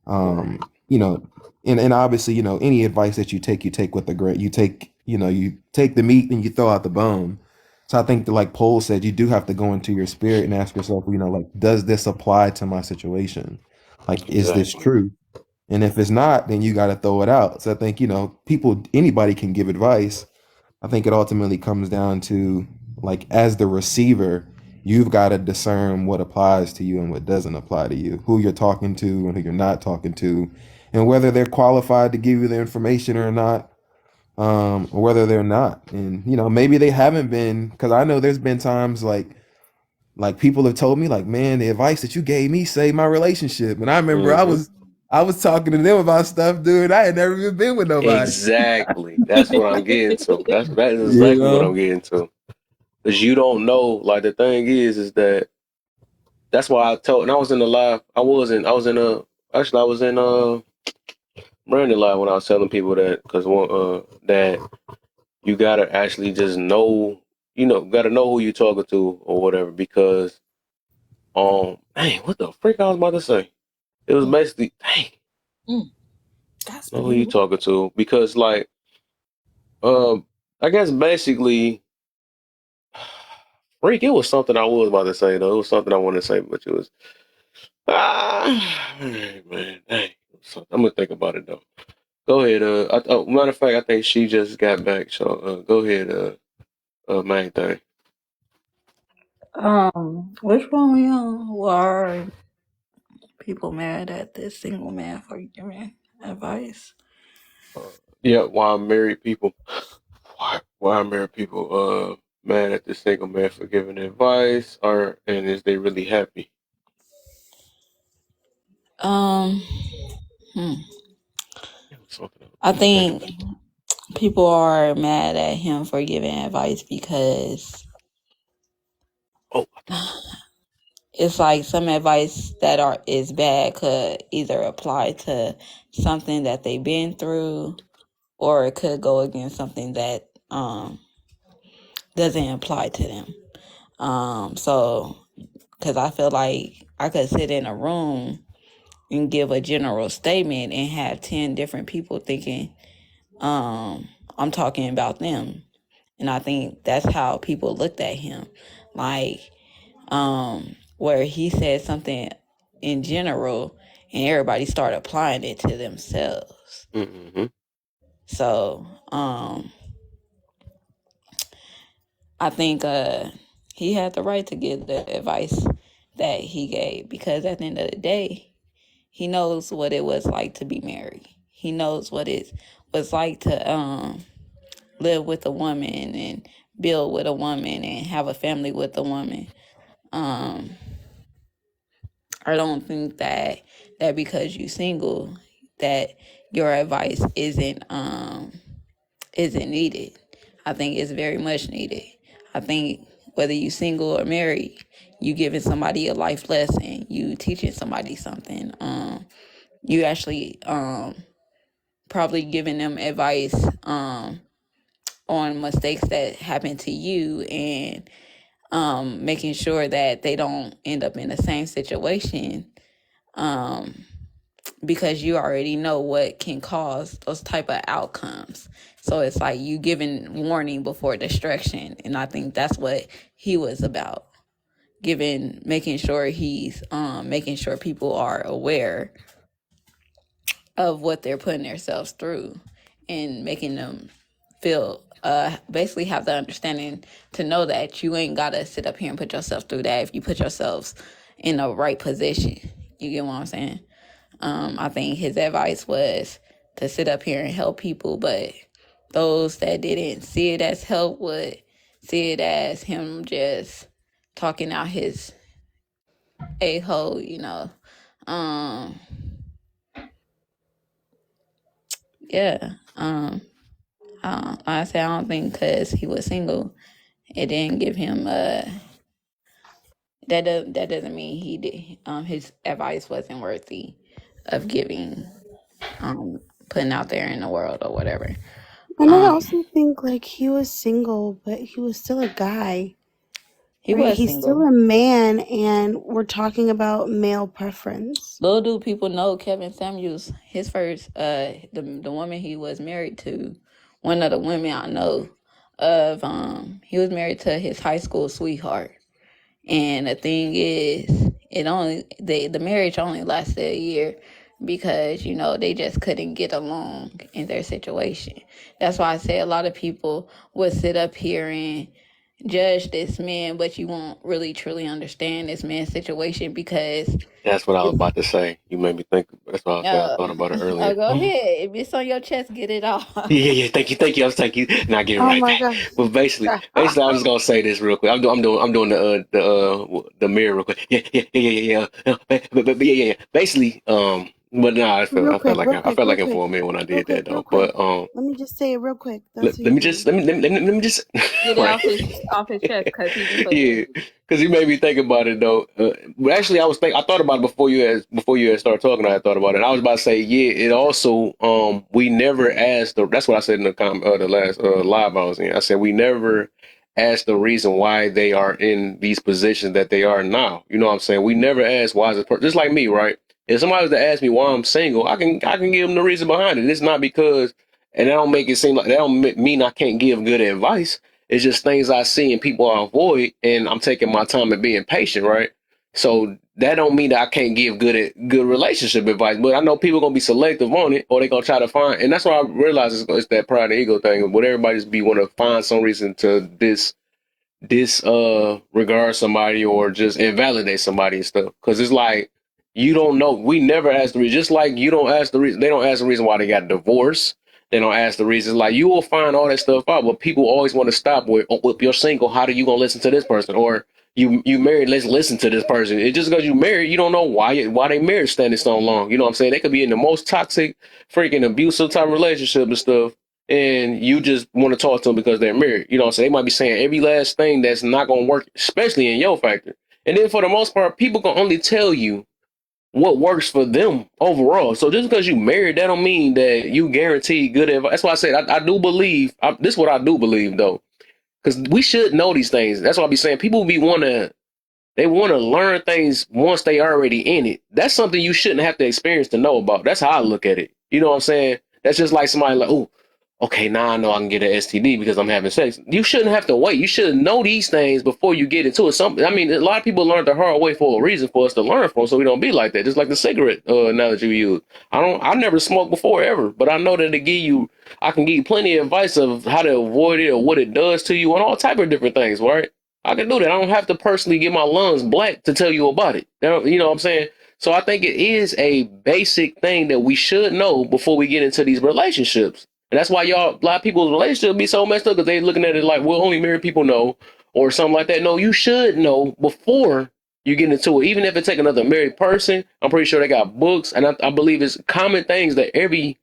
Right. you know, and obviously, any advice that you take with a grain, you take the meat and you throw out the bone. So I think that, like Paul said, you do have to go into your spirit and ask yourself, like, does this apply to my situation? Like, is this Exactly. true? And if it's not, then you got to throw it out. So I think, anybody can give advice. I think it ultimately comes down to, like, as the receiver, you've got to discern what applies to you and what doesn't apply to you, who you're talking to and who you're not talking to, and whether they're qualified to give you the information or not, or whether they're not. And, maybe they haven't been, because I know there's been times like people have told me, like, man, the advice that you gave me saved my relationship. And I remember I Hmm. was talking to them about stuff, dude. I had never even been with nobody. Exactly. That's what I'm getting to. That is You exactly what I'm know? getting to. Because you don't know. Like, the thing is that that's why I told. And I was in the live. I was in Brandon live when I was telling people that, because that you gotta actually just know. Gotta know who you're talking to or whatever. Because dang, what the freak I was about to say? It was basically, dang, That's know who you talking to, because like I guess basically, freak, it was something I was about to say though. It was something I wanted to say, but it was man, dang. I'm gonna think about it though. Go ahead. Matter of fact, I think she just got back. So go ahead. Main thing. Which one we on? Why are people mad at this single man for giving advice? Yeah, why married people? Why married people? Mad at this single man for giving advice, and is they really happy? Um, hmm. It was something I I was thinking think about. people are mad at him for giving advice because Oh, it's like some advice that is bad could either apply to something that they've been through, or it could go against something that doesn't apply to them. So because I feel like I could sit in a room and give a general statement and have 10 different people thinking I'm talking about them. And I think that's how people looked at him. Like, where he said something in general and everybody started applying it to themselves. mm-hmm. So, I think he had the right to give the advice that he gave, because at the end of the day, He knows what it was like to be married. He knows what it was like to live with a woman and build with a woman and have a family with a woman. I don't think that because you single that your advice isn't needed. I think it's very much needed. I think whether you single or married, you giving somebody a life lesson, you teaching somebody something. You actually probably giving them advice on mistakes that happen to you and making sure that they don't end up in the same situation because you already know what can cause those type of outcomes. So it's like you giving warning before destruction. And I think that's what he was about. Making sure he's making sure people are aware of what they're putting themselves through and making them feel basically have the understanding to know that you ain't gotta sit up here and put yourself through that if you put yourselves in the right position. You get what I'm saying? I think his advice was to sit up here and help people, but those that didn't see it as help would see it as him just talking out his a-hole, you know. Yeah. I say I don't think because he was single, it didn't give him that doesn't mean he did his advice wasn't worthy of giving, putting out there in the world or whatever. And I also think like he was single, but he was still a guy. He right? was He's single. still a man, and we're talking about male preference. Little do people know Kevin Samuels, his first the woman he was married to, one of the women I know of, he was married to his high school sweetheart. And the thing is, the marriage only lasted a year because, you know, they just couldn't get along in their situation. That's why I say a lot of people would sit up here and judge this man, but you won't really truly understand this man's situation because That's what I was about to say. You made me think. That's why I said I thought about it earlier. go ahead. If it's on your chest, get it off. Yeah. Thank you. I was thank you. Now get it Oh right my back. gosh. But basically, I'm just gonna say this real quick. I'm doing the mirror real quick. Yeah. But yeah. Basically, but no, I felt like it for a minute when I did that though. But let me just say it real quick. let me just Get it off his chest because he yeah, because you made me think about it though. But actually, I thought about it before you had started talking. I had thought about it. I was about to say, yeah. It also, we never asked. That's what I said in the last live I was in. I said we never asked the reason why they are in these positions that they are now. You know what I'm saying? We never asked why is this person just like me, right? If somebody was to ask me why I'm single, I can give them the reason behind it. It's not because, and that don't make it seem like that don't mean I can't give good advice. It's just things I see and people I avoid, and I'm taking my time and being patient, right? So that don't mean that I can't give good relationship advice, but I know people gonna be selective on it, or they gonna try to find, and that's why I realize it's that pride and ego thing. Would everybody just want to find some reason to disregard somebody or just invalidate somebody and stuff? Because it's like you don't know. We never ask the reason. Just like you don't ask the reason, they don't ask the reason why they got divorced. They don't ask the reasons. Like you will find all that stuff out, but people always want to stop with, "Oh, if you're single, how do you gonna listen to this person?" Or you married, let's listen to this person. It's just because you married, you don't know why they married standing so long. You know what I'm saying? They could be in the most toxic, freaking abusive type relationship and stuff, and you just want to talk to them because they're married. You know what I'm saying? They might be saying every last thing that's not gonna work, especially in your factor. And then for the most part, people can only tell you what works for them overall. So just because you married, that don't mean that you guarantee good advice. That's why I said I do believe. This is what I do believe though, because we should know these things. That's what I be saying. People want to learn things once they already in it. That's something you shouldn't have to experience to know about. That's how I look at it. You know what I'm saying? That's just like somebody like, oh, okay, now I know I can get an STD because I'm having sex. You shouldn't have to wait. You should know these things before you get into it. A lot of people learn the hard way for a reason for us to learn from, so we don't be like that. Just like the cigarette analogy you use. I never smoked before ever, but I know that I can give you plenty of advice of how to avoid it or what it does to you and all type of different things, right? I can do that. I don't have to personally get my lungs black to tell you about it. You know what I'm saying? So I think it is a basic thing that we should know before we get into these relationships. And that's why a lot of people's relationships be so messed up because they looking at it like, well, only married people know or something like that. No, you should know before you get into it. Even if it take another married person, I'm pretty sure they got books. And I believe it's common things that every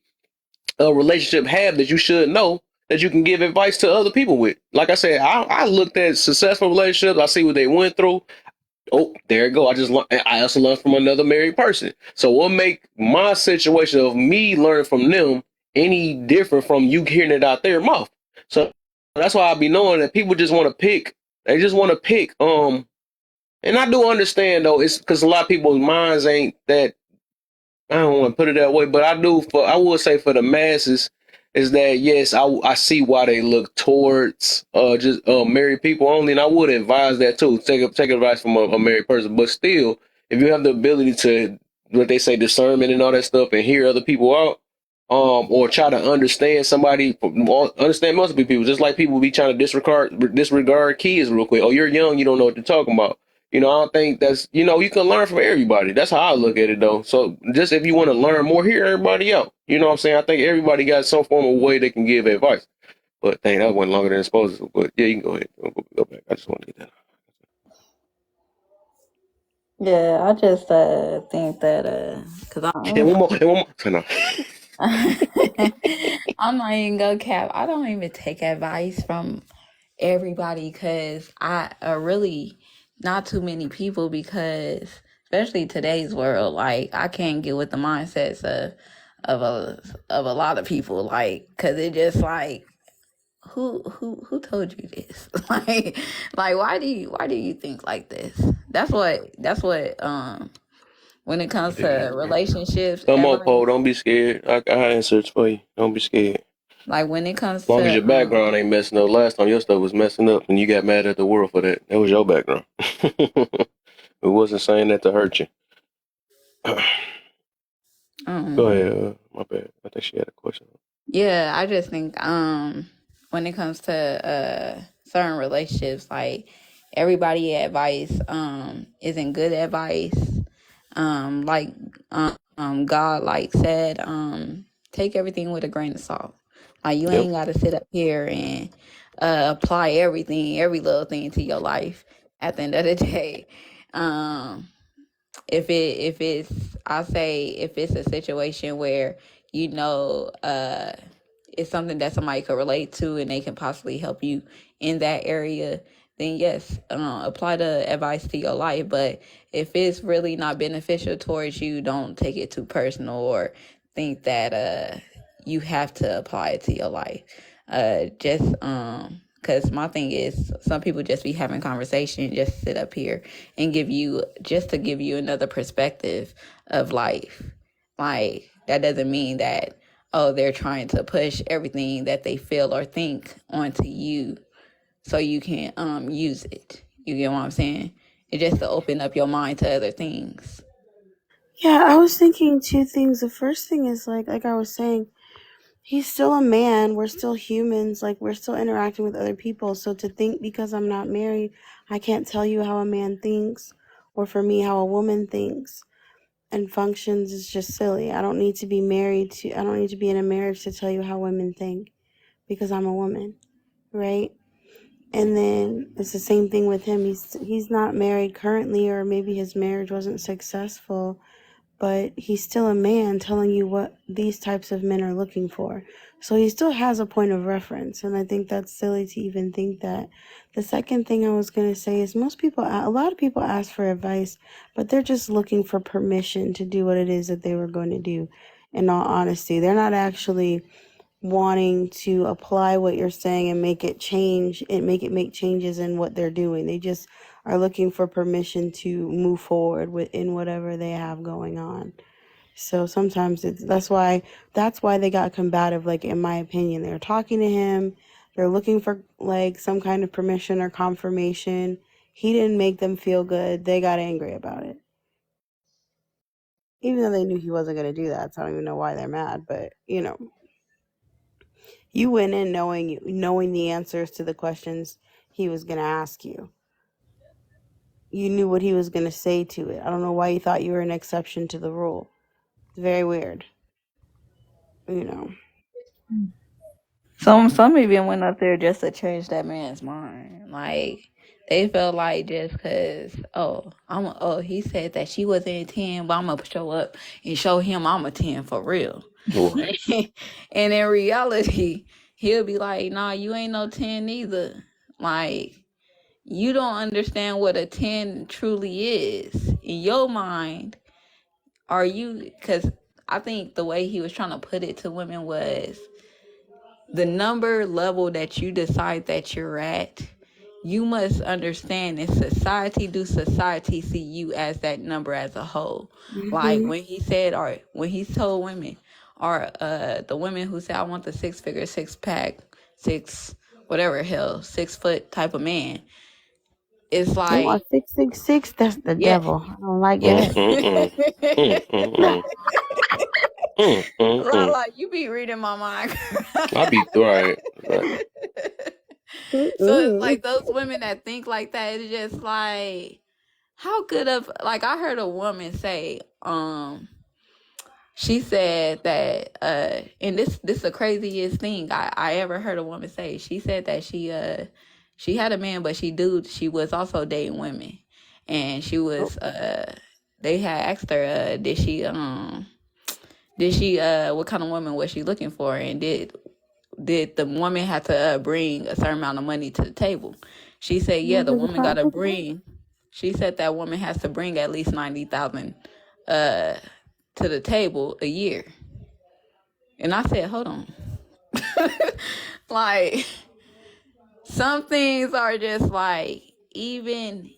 relationship have that you should know that you can give advice to other people with. Like I said, I looked at successful relationships. I see what they went through. Oh, there you go. I also learned from another married person. So what make my situation of me learning from them any different from you hearing it out their mouth? So that's why I be knowing that people just want to pick. They just want to pick. And I do understand though, it's because a lot of people's minds ain't that. I don't want to put it that way, but I would say for the masses is that yes, I see why they look towards just married people only, and I would advise that too. Take advice from a married person, but still, if you have the ability to what they say discernment and all that stuff, and hear other people out, or try to understand somebody, understand multiple people, just like people be trying to disregard kids real quick. Oh, you're young, you don't know what they're talking about. I don't think that's, you can learn from everybody. That's how I look at it, though. So just if you want to learn more, hear everybody out. You know what I'm saying? I think everybody got some form of way they can give advice. But dang, that went longer than it's supposed to. But yeah, you can go ahead. Go back. I just want to get that. Yeah, I just think that because And one more. No. I'm not even gonna cap. I don't even take advice from everybody because I really not too many people because especially today's world, like I can't get with the mindsets of a lot of people, like because it just like who told you this? like why do you think like this? That's what when it comes to relationships, Come on, Paul. Don't be scared. I answer it for you. Don't be scared. like when it comes As long as your background ain't messing up. Last time your stuff was messing up and you got mad at the world for that. That was your background. It wasn't saying that to hurt you. Go ahead. My bad. I think she had a question. Yeah, I just think when it comes to certain relationships, like everybody advice isn't good advice. Like God like said, take everything with a grain of salt. Like you ain't gotta sit up here and apply every little thing to your life. At the end of the day, if it's a situation where it's something that somebody could relate to and they can possibly help you in that area, then yes, apply the advice to your life. But if it's really not beneficial towards you, don't take it too personal or think that you have to apply it to your life. Because my thing is, some people just be having conversation, just sit up here and give you another perspective of life. Like that doesn't mean that they're trying to push everything that they feel or think onto you so you can use it. You get what I'm saying? It's just to open up your mind to other things. Yeah, I was thinking two things. The first thing is like I was saying, he's still a man. We're still humans. Like we're still interacting with other people. So to think because I'm not married, I can't tell you how a man thinks, or for me how a woman thinks and functions is just silly. I don't need to be in a marriage to tell you how women think because I'm a woman, right? And then it's the same thing with him. He's not married currently, or maybe his marriage wasn't successful, but he's still a man telling you what these types of men are looking for. So he still has a point of reference, and I think that's silly to even think that. The second thing I was going to say is a lot of people ask for advice, but they're just looking for permission to do what it is that they were going to do. In all honesty, they're not actually wanting to apply what you're saying and make it make changes in what they're doing. They just are looking for permission to move forward in whatever they have going on. So sometimes that's why they got combative. Like in my opinion, they're talking to him, they're looking for like some kind of permission or confirmation. He didn't make them feel good. They got angry about it, even though they knew he wasn't going to do that. So I don't even know why they're mad. But you went in knowing the answers to the questions he was going to ask you. you knew what he was going to say to it. I don't know why you thought you were an exception to the rule. It's very weird. You know. Some even went up there just to change that man's mind. Like they felt like just cause he said that she wasn't a 10, but I'm gonna show up and show him I'm a 10 for real. Right. And in reality, he'll be like, nah, you ain't no 10 either. Like you don't understand what a 10 truly is. In your mind, are you, because I think the way he was trying to put it to women was the number level that you decide that you're at, you must understand in society, do society see you as that number as a whole? Like when he said, or when he told women, or the women who say, I want the 6-figure, 6-pack, 6-foot type of man. It's They like, want 666. That's the yeah. devil. I don't like Mm, that. mm, mm. Mm, mm, mm, mm. Lala, you be reading my mind. I be right. So it's like those women that think like that, it's just like, how good of, like I heard a woman say, she said that, and this is the craziest thing I ever heard a woman say. She said that she had a man, but she was also dating women, and she was they had asked her, did she what kind of woman was she looking for, and did the woman have to bring a certain amount of money to the table? She said, yeah, the woman got to bring. She said that woman has to bring at least 90,000 to the table a year. And I said, hold on. Like, some things are just like, even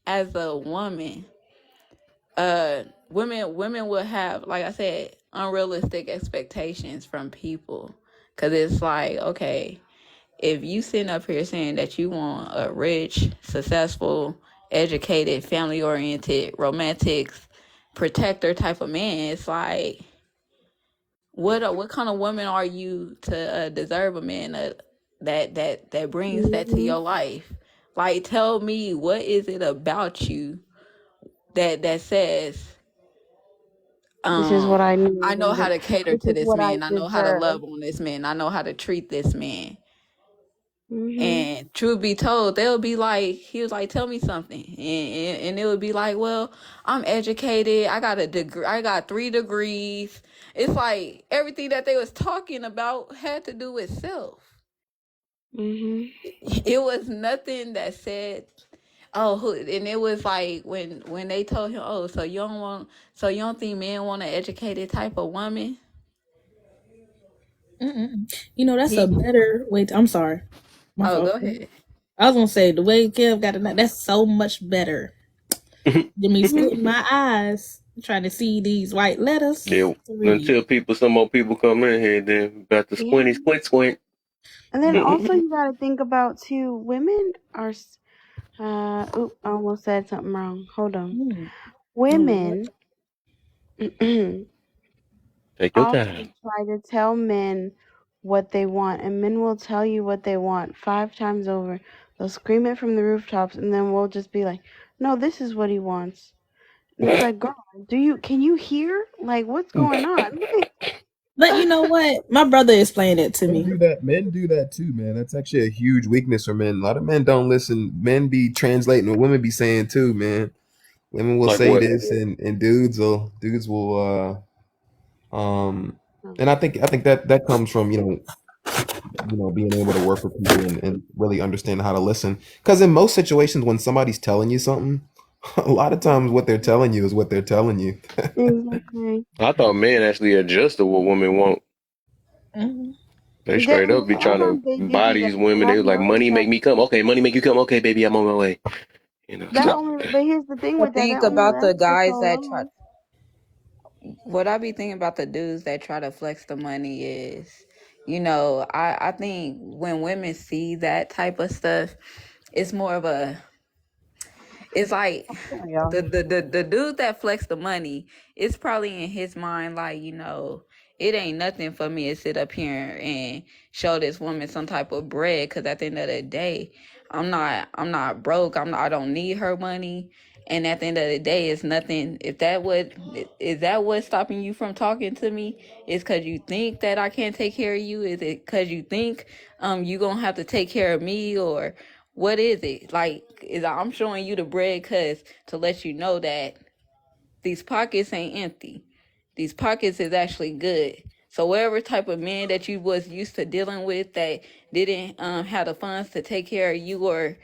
as a woman, women will have, like I said, unrealistic expectations from people. Cause it's like, okay, if you sitting up here saying that you want a rich, successful, educated, family-oriented, romantic, protector type of man, it's like, what kind of woman are you to deserve a man that brings that to your life? Like, tell me, what is it about you that says, This is what I need. I know how to cater This to is this what I man. I know how to deserve. love on this man. I know how to treat this man. And truth be told, they'll be like, he was like, tell me something. And it would be like, well, I'm educated. I got a degree. I got 3 degrees. It's like everything that they was talking about had to do with self. It was nothing that said, and it was like when they told him, oh, so you don't think men want an educated type of woman? You know, that's a better way. I'm sorry. Go ahead. I was gonna say the way Kev got it. That's so much better than me squinting my eyes trying to see these white letters. Yeah. Until some more people come in here, then got the squint. And then also you got to think about too, women are, I almost said something wrong. Hold on. Women Take your also time. try to tell men what they want, and men will tell you what they want 5 times over. They'll scream it from the rooftops, and then we'll just be like, no, this is what he wants. And it's like, girl, can you hear? Like, what's going on? But you know what? My brother explained it to me. Men do that too, man. That's actually a huge weakness for men. A lot of men don't listen. Men be translating what women be saying too, man. Women will Like say what? this, and dudes will and I think that comes from being able to work with people and really understand how to listen. Because in most situations, when somebody's telling you something, a lot of times what they're telling you is what they're telling you. Exactly. I thought men actually adjust to what women want. They straight up be trying to buy these women. They was like, money make me come. Okay, money make you come. Okay, baby, I'm on my way. You know. But here's the thing with that. Think That only about the lasts for guys so that long. try. What I be thinking about the dudes that try to flex the money is, I think when women see that type of stuff, it's more of a, it's like the dude that flex the money, it's probably in his mind like, it ain't nothing for me to sit up here and show this woman some type of bread, because at the end of the day, I'm not broke. I don't need her money. And at the end of the day, it's nothing. If that what is that what's stopping you from talking to me? Is because you think that I can't take care of you? Is it because you think you gonna have to take care of me, or what is it? Like, is I'm showing you the bread cause to let you know that these pockets ain't empty. These pockets is actually good. So whatever type of man that you was used to dealing with that didn't have the funds to take care of you or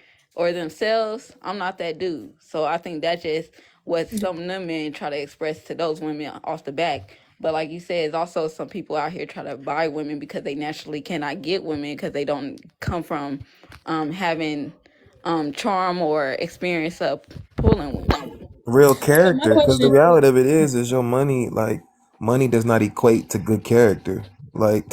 themselves, I'm not that dude. So I think that's just what some of them men try to express to those women off the back. But like you said, it's also some people out here try to buy women because they naturally cannot get women because they don't come from having charm or experience of pulling women. Real So my character, because the question, reality of it is your money. Like, money does not equate to good character. Like,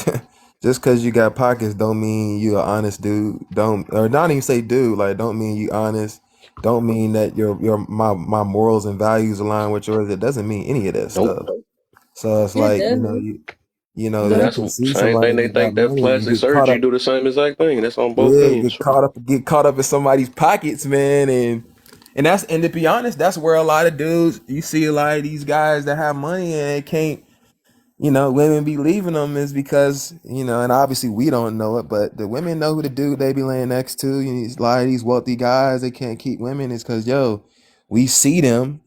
just because you got pockets don't mean you an honest dude. Don't, or not even say dude. Like, don't mean you honest. Don't mean that my morals and values align with yours. It doesn't mean any of that Nope. stuff. So it's it like, doesn't. And you But that's can the see same thing somebody they that got think that money and you plastic get caught surgery up. do the same exact thing. That's on both Yeah, ends. get caught up in somebody's pockets, man, and to be honest, that's where a lot of dudes, you see a lot of these guys that have money and they can't, women be leaving them is because, and obviously we don't know it, but the women know who the dude they be laying next to. A lot of these wealthy guys, they can't keep women is because, we see them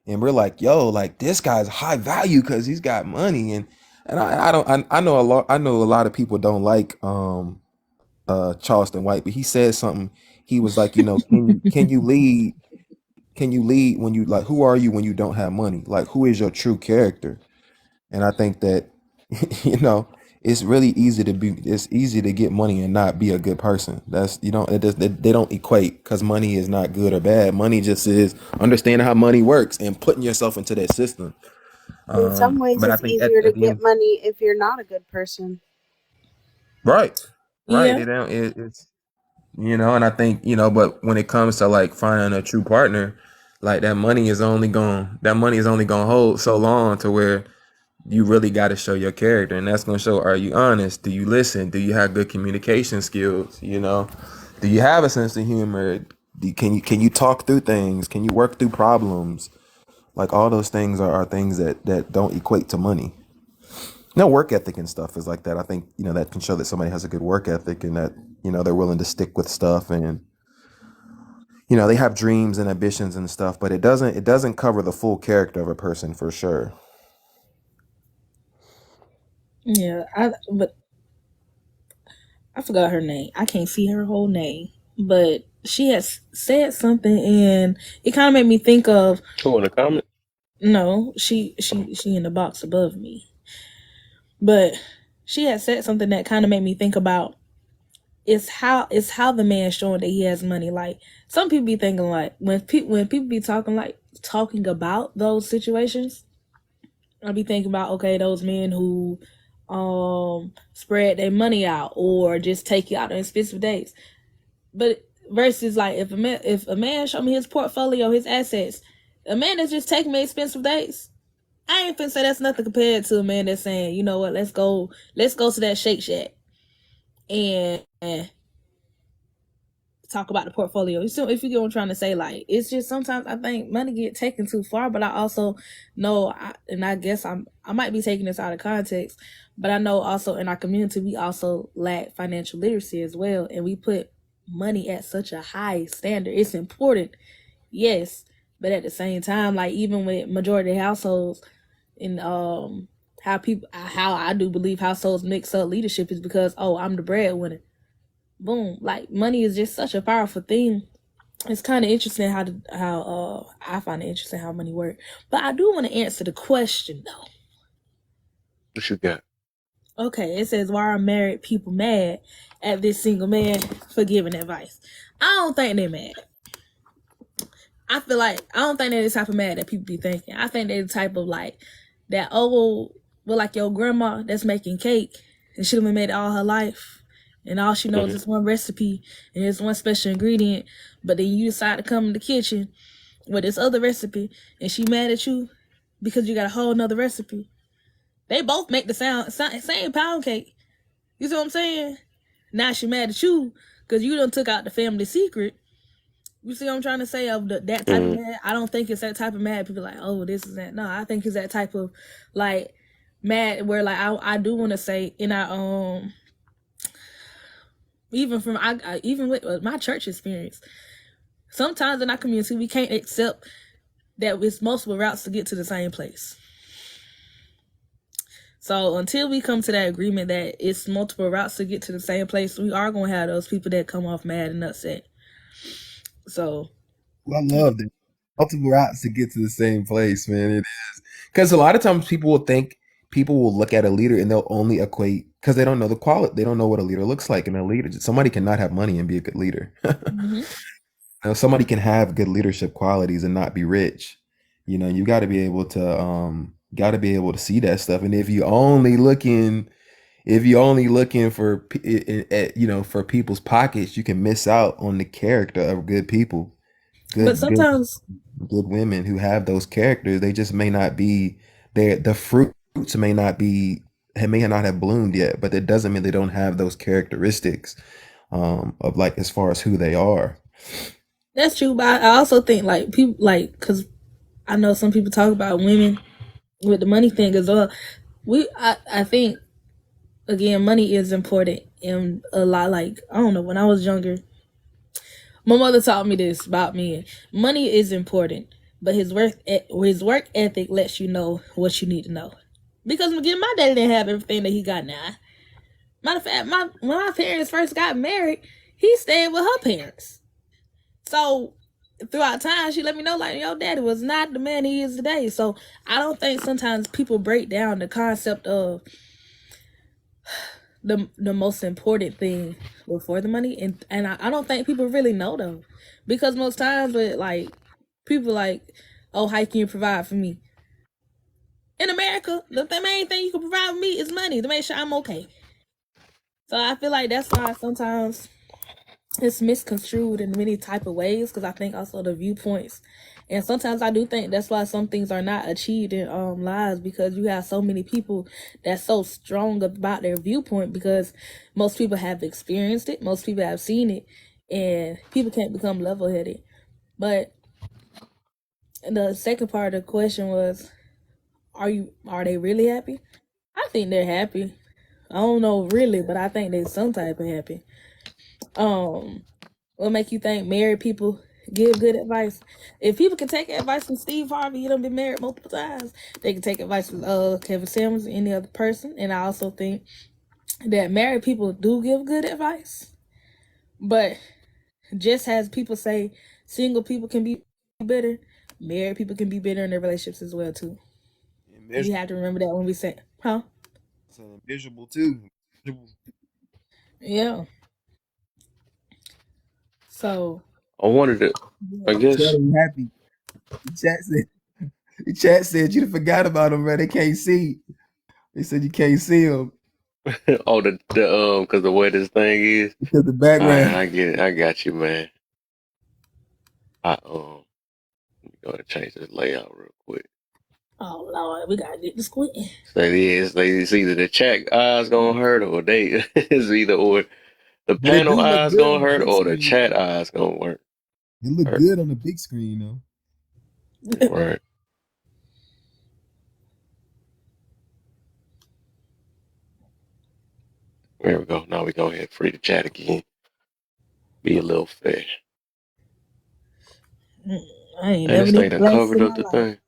and we're like, like this guy's high value because he's got money. And I know a lot of people don't like, Charleston White, but he said something. He was like, can you lead when you like, who are you when you don't have money? Like, who is your true character? And I think that, you know, it's easy to get money and not be a good person. That's, they don't equate, because money is not good or bad. Money just is understanding how money works and putting yourself into that system. In some ways, But I it's think easier to at the get end, money if you're not a good person. right, right. yeah, It's, and I think, but when it comes to like finding a true partner, like that money is only gonna hold so long to where you really got to show your character, and that's gonna show, are you honest? Do you listen? Do you have good communication skills? Do you have a sense of humor? Can you talk through things? Can you work through problems? Like, all those things are things that don't equate to money. No, work ethic and stuff is like that. I think, that can show that somebody has a good work ethic and that, they're willing to stick with stuff, and, they have dreams and ambitions and stuff, but it doesn't cover the full character of a person for sure. yeah. But I forgot her name. I can't see her whole name, but she has said something, and it kind of made me think of. Who in the comment? No, she in the box above me, but she had said something that kind of made me think about. It's how the man showing that he has money. Like, some people be thinking, like, when people be talking about those situations, I be thinking about, okay, those men who spread their money out or just take you out on expensive dates. But versus, like, if a man show me his portfolio, his assets, a man that's just taking me expensive dates, I ain't finna say that's nothing compared to a man that's saying, you know what, let's go to that Shake Shack and talk about the portfolio. So if you get what I'm trying to say, like, it's just sometimes I think money get taken too far, but I also know, and I guess I might be taking this out of context, but I know also in our community we also lack financial literacy as well, and we put money at such a high standard. It's important, yes, but at the same time, like, even with majority households, and how I do believe households mix up leadership is because, oh, I'm the breadwinner. Boom. Like, money is just such a powerful thing. It's kind of interesting how I find it interesting how money works. But I do want to answer the question though. What you got? Okay, it says, why are married people mad at this single man for giving advice? I don't think they're mad. I don't think they're the type of mad that people be thinking. I think they're the type of, like, that old, well, like your grandma that's making cake and she been made it all her life. And all she knows is one recipe and it's one special ingredient. But then you decide to come in the kitchen with this other recipe and she mad at you because you got a whole nother recipe. They both make the same pound cake. You see what I'm saying? Now she mad at you because you done took out the family secret. You see what I'm trying to say of that type of mad? I don't think it's that type of mad. People like, oh, this is that. No, I think it's that type of like mad where like I do want to say in our even with my church experience, sometimes in our community we can't accept that it's multiple routes to get to the same place. So until we come to that agreement that it's multiple routes to get to the same place, we are gonna have those people that come off mad and upset. So I love that. Multiple routes to get to the same place, man. It is. Because a lot of times people will look at a leader and they'll only equate because they don't know the quality. They don't know what a leader looks like. And a leader, somebody cannot have money and be a good leader. Somebody can have good leadership qualities and not be rich. You got to be able to see that stuff. And if you only looking for for people's pockets, you can miss out on the character of good people. But sometimes good women who have those characters, they just may not be there. The fruits may not have bloomed yet, but it doesn't mean they don't have those characteristics of like as far as who they are. That's true, but I also think like people like because I know some people talk about women with the money thing as well. I think again money is important and a lot. Like I don't know, when I was younger, my mother taught me this about men. Money is important, but his work ethic lets you know what you need to know. Because again, my daddy didn't have everything that he got now. Matter of fact, when my parents first got married, he stayed with her parents. So throughout time, she let me know like your daddy was not the man he is today. So I don't think sometimes people break down the concept of the most important thing before the money, and I don't think people really know though, because most times with like people like, oh, how can you provide for me? In America, the main thing you can provide for me is money to make sure I'm okay. So I feel like that's why sometimes it's misconstrued in many type of ways, because I think also the viewpoints, and sometimes I do think that's why some things are not achieved in lives, because you have so many people that's so strong about their viewpoint, because most people have experienced it, most people have seen it, and people can't become level-headed. But the second part of the question was, are they really happy? I think they're happy. I don't know really, but I think they're some type of happy. What make you think married people give good advice? If people can take advice from Steve Harvey, you done been married multiple times, they can take advice from Kevin Samuels or any other person. And I also think that married people do give good advice. But just as people say single people can be bitter, married people can be bitter in their relationships as well too. You have to remember that when we say, huh? It's miserable too. Yeah. So I wanted to, I guess. Happy. The chat said you forgot about him, man. They can't see. They said you can't see him. Oh, because the way this thing is. Because the background. I get it. I got you, man. Let me go ahead and change this layout real quick. Oh Lord, we gotta get this quick. So it's either the chat eyes gonna hurt or it's either or the panel eyes gonna hurt or the chat eyes gonna work. It look good on the big screen though. Right. There we go. Now we go ahead free to chat again. Be a little fair. I ain't never this thing done covered up the thing.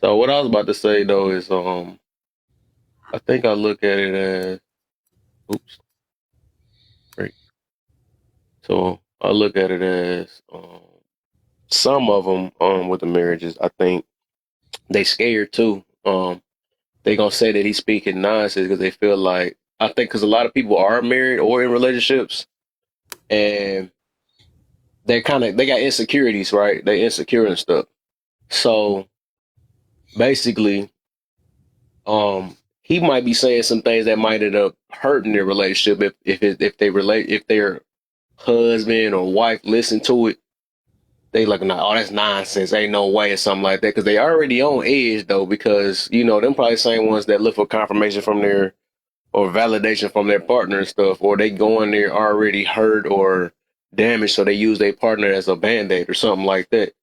So what I was about to say though is I think I look at it as great. So I look at it as some of them with the marriages, I think they scared too. They gonna say that he's speaking nonsense because they feel like, I think because a lot of people are married or in relationships and they got insecurities, right? They insecure and stuff. So basically, he might be saying some things that might end up hurting their relationship if their husband or wife listen to it. they like, nah, oh, that's nonsense. Ain't no way or something like that. Because they already on edge though, because you know them probably the same ones that look for confirmation from their or validation from their partner and stuff, or they go in there already hurt or damaged, so they use their partner as a band-aid or something like that.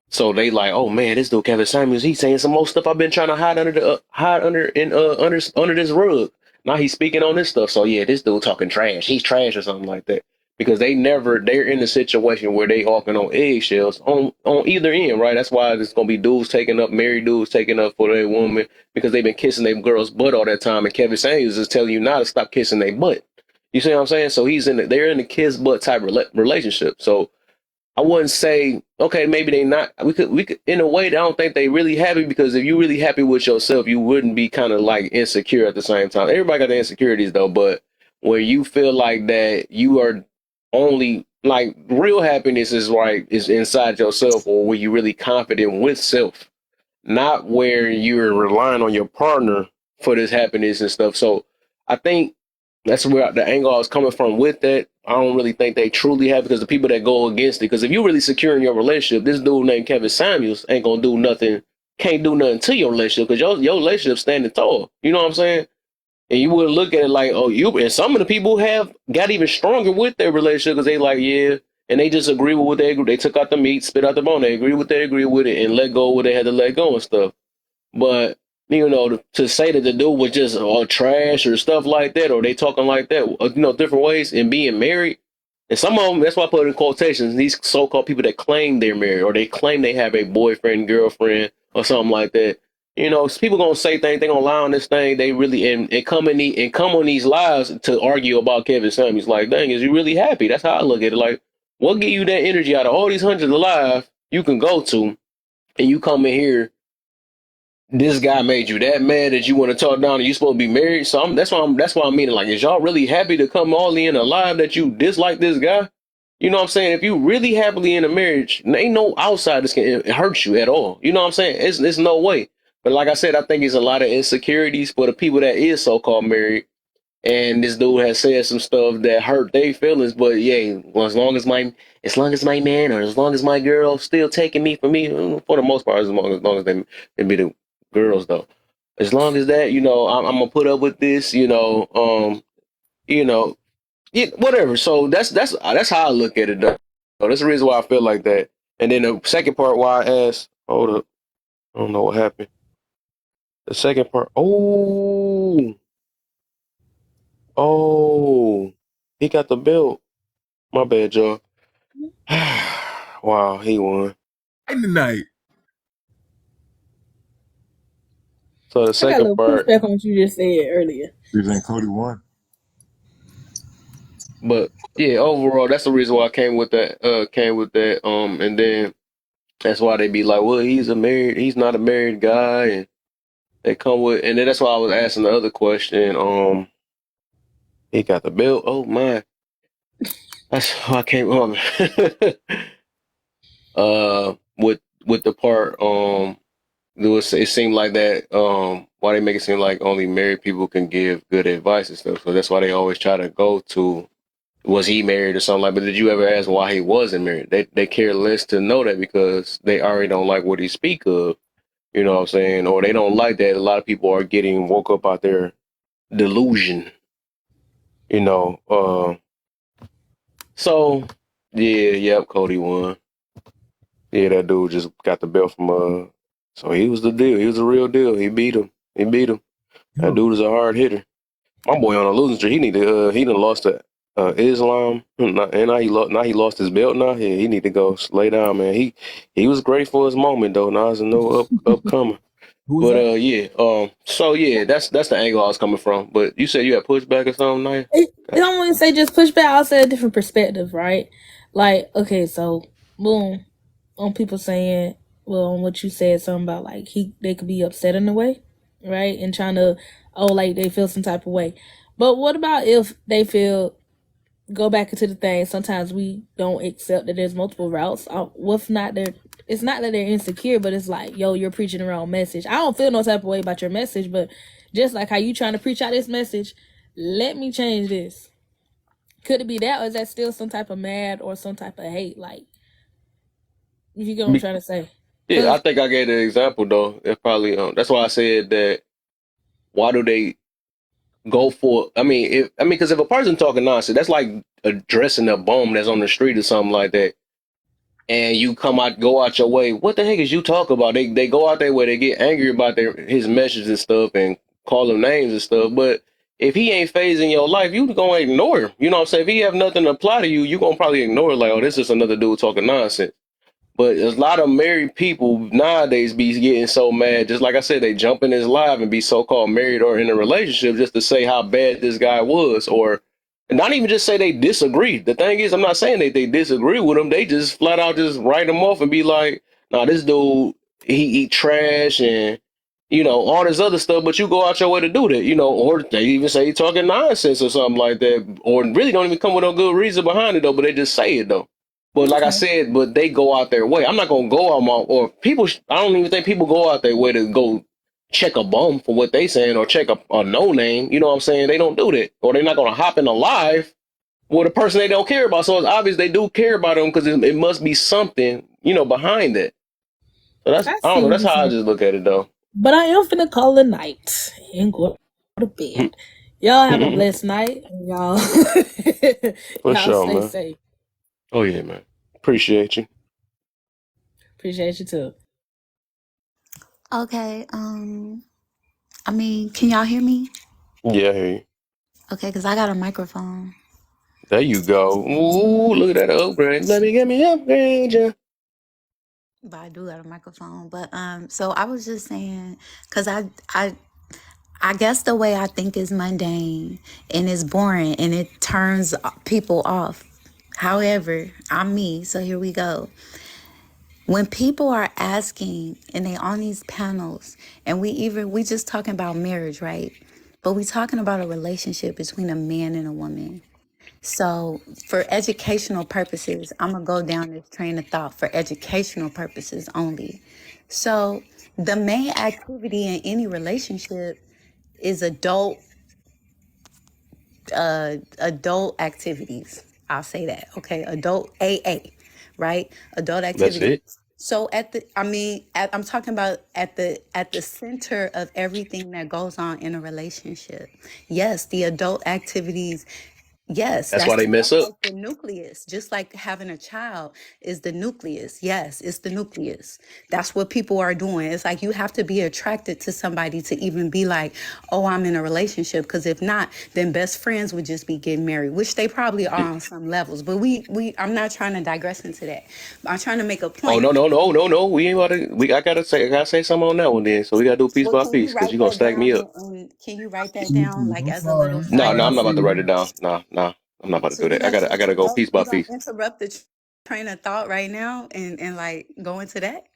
So they like, oh man, this dude Kevin Samuels, he's saying some more stuff I've been trying to hide under the under this rug. Now he's speaking on this stuff. So yeah, this dude talking trash. He's trash or something like that. Because they're in a situation where they walking on eggshells on either end, right? That's why there's gonna be dudes taking up, married dudes taking up for their woman because they've been kissing their girl's butt all that time, and Kevin Samuels is telling you not to stop kissing their butt. You see what I'm saying? So they're in the kiss butt type relationship. So I wouldn't say, okay, maybe they not. We could in a way. I don't think they really happy, because if you really happy with yourself, you wouldn't be kind of like insecure at the same time. Everybody got the insecurities though, but where you feel like that you are only like real happiness is inside yourself, or where you're really confident with self, not where you're relying on your partner for this happiness and stuff. So I think that's where the angle I was coming from with that. I don't really think they truly have, because the people that go against it, because if you're really secure in your relationship, this dude named Kevin Samuels ain't gonna do nothing, can't do nothing to your relationship, because your relationship standing tall. You know what I'm saying? And you would look at it like, oh, and some of the people have got even stronger with their relationship, because they like, yeah, and they just agree with what they agree. They took out the meat, spit out the bone. They agree with it, and let go what they had to let go and stuff. But you know, to say that the dude was just trash or stuff like that, or they talking like that, you know, different ways, and being married. And some of them, that's why I put in quotations, these so-called people that claim they're married, or they claim they have a boyfriend, girlfriend, or something like that. You know, people gonna say things, they gonna lie on this thing, they really and come on these lives to argue about Kevin Samuels. Like, dang, is you really happy? That's how I look at it. Like, what give you that energy out of all these hundreds of lives you can go to, and you come in here? This guy made you that mad that you want to talk down and you supposed to be married. So that's why I'm meaning, like, is y'all really happy to come all in alive that you dislike this guy? You know what I'm saying? If you really happily in a marriage, ain't no outsiders can hurt you at all. You know what I'm saying? It's no way. But like I said, I think it's a lot of insecurities for the people that is so-called married. And this dude has said some stuff that hurt their feelings. But yeah, well, as long as my man or as long as my girl still taking me for me, for the most part, as long as they be the girls though, as long as that, you know, I'm gonna put up with this, you know, yeah, whatever. So that's how I look at it though. So that's the reason why I feel like that. And then the second part why I asked, hold up, I don't know what happened. The second part, he got the belt. My bad, y'all. Wow, he won. Tonight. So the I got a second little part, pushback on what you just said earlier. You think Cody won? but yeah, overall, that's the reason why I came with that. And then that's why they be like, well, he's not a married guy, and they come with, and then that's why I was asking the other question. He got the belt. Oh my, that's why I came on. With the part, it seemed like that. Why they make it seem like only married people can give good advice and stuff. So that's why they always try to go to, was he married or something like. But did you ever ask why he wasn't married? They care less to know that, because they already don't like what he speak of. You know what I'm saying? Or they don't like that a lot of people are getting woke up out their delusion. You know. So yep, Cody won. Yeah, that dude just got the belt from so he was the deal. He was the real deal. He beat him. That dude is a hard hitter. My boy on a losing streak. He done lost to Islam, and now he lost his belt. Now he need to go lay down, man. He was great for his moment though. Now there's no upcoming. But so yeah, that's the angle I was coming from. But you said you had pushback or something, Naya? I don't want to say just pushback. I'll say a different perspective, right? Like, okay, so boom, on people saying, well, on what you said, something about like they could be upset in a way, right? And trying to, like they feel some type of way. But what about if they feel, go back into the thing, sometimes we don't accept that there's multiple routes. It's not that they're insecure, but it's like, yo, you're preaching the wrong message. I don't feel no type of way about your message, but just like how you trying to preach out this message, let me change this. Could it be that, or is that still some type of mad or some type of hate? Like, You get what I'm trying to say? Yeah, I think I gave the example though. It's probably that's why I said that. Why do they go for? Because if a person talking nonsense, that's like addressing a bum that's on the street or something like that, and you go out your way. What the heck is you talking about? They go out their way. They get angry about his message and stuff and call him names and stuff. But if he ain't phasing your life, you gonna ignore him. You know what I'm saying? If he have nothing to apply to you, you gonna probably ignore it. Like, oh, this is another dude talking nonsense. But a lot of married people nowadays be getting so mad. Just like I said, they jump in his life and be so-called married or in a relationship just to say how bad this guy was, or not even just say they disagree. The thing is, I'm not saying that they disagree with him. They just flat out just write him off and be like, "Nah, this dude, he eat trash and all this other stuff." But you go out your way to do that, or they even say he talking nonsense or something like that, or really don't even come with no good reason behind it though. But they just say it though. But like I said, but they go out their way. I'm not gonna go out or people. I don't even think people go out their way to go check a bum for what they saying or check a no name. You know what I'm saying? They don't do that, or they're not gonna hop in a live with a person they don't care about. So it's obvious they do care about them because it must be something behind it. So I don't know. That's how I just look at it though. But I am finna call it a night and go to bed. Y'all have a blessed night. Y'all, For sure, stay man. safe. Oh yeah, man. Appreciate you. Appreciate you too. Okay. Can y'all hear me? Yeah, I hear you. Okay, because I got a microphone. There you go. Ooh, look at that upgrade. Let me get me upgrade, yeah. But I do got a microphone. But so I was just saying, because I guess the way I think is mundane and it's boring and it turns people off. However, I'm me, so here we go. When people are asking and they on these panels and we just talking about marriage, right? But we talking about a relationship between a man and a woman. So for educational purposes, I'm going to go down this train of thought for educational purposes only. So the main activity in any relationship is adult activities. I'll say that. Okay. Adult AA, right? Adult activities. That's it. So I'm talking about at the center of everything that goes on in a relationship. Yes, the adult activities. Yes, that's why they mess up. Like the nucleus, just like having a child is the nucleus. Yes, it's the nucleus. That's what people are doing. It's like you have to be attracted to somebody to even be like, oh, I'm in a relationship. Because if not, then best friends would just be getting married, which they probably are on some levels. But I'm not trying to digress into that. I'm trying to make a point. Oh no. We ain't about to. I gotta say something on that one then. So we gotta do piece by piece because you're gonna stack me up. Can you write that down like as a little? No, I'm not about to write it down. No, I'm not about to do that. I gotta go piece by piece. Interrupt the train of thought right now and like go into that.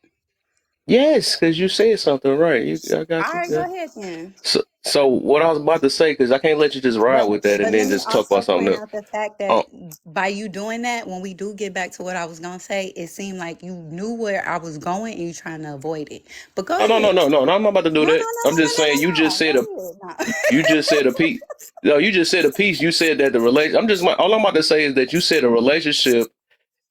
Yes, because you said something right. I got All you. right, go ahead then. So what I was about to say, because I can't let you just ride with that and then just talk about something else. Out the fact that by you doing that, when we do get back to what I was gonna say, it seemed like you knew where I was going and you trying to avoid it. But go ahead. No, I'm not about to do that. I'm just saying you just said a piece. No, you just said a piece. You said that the all I'm about to say is that you said a relationship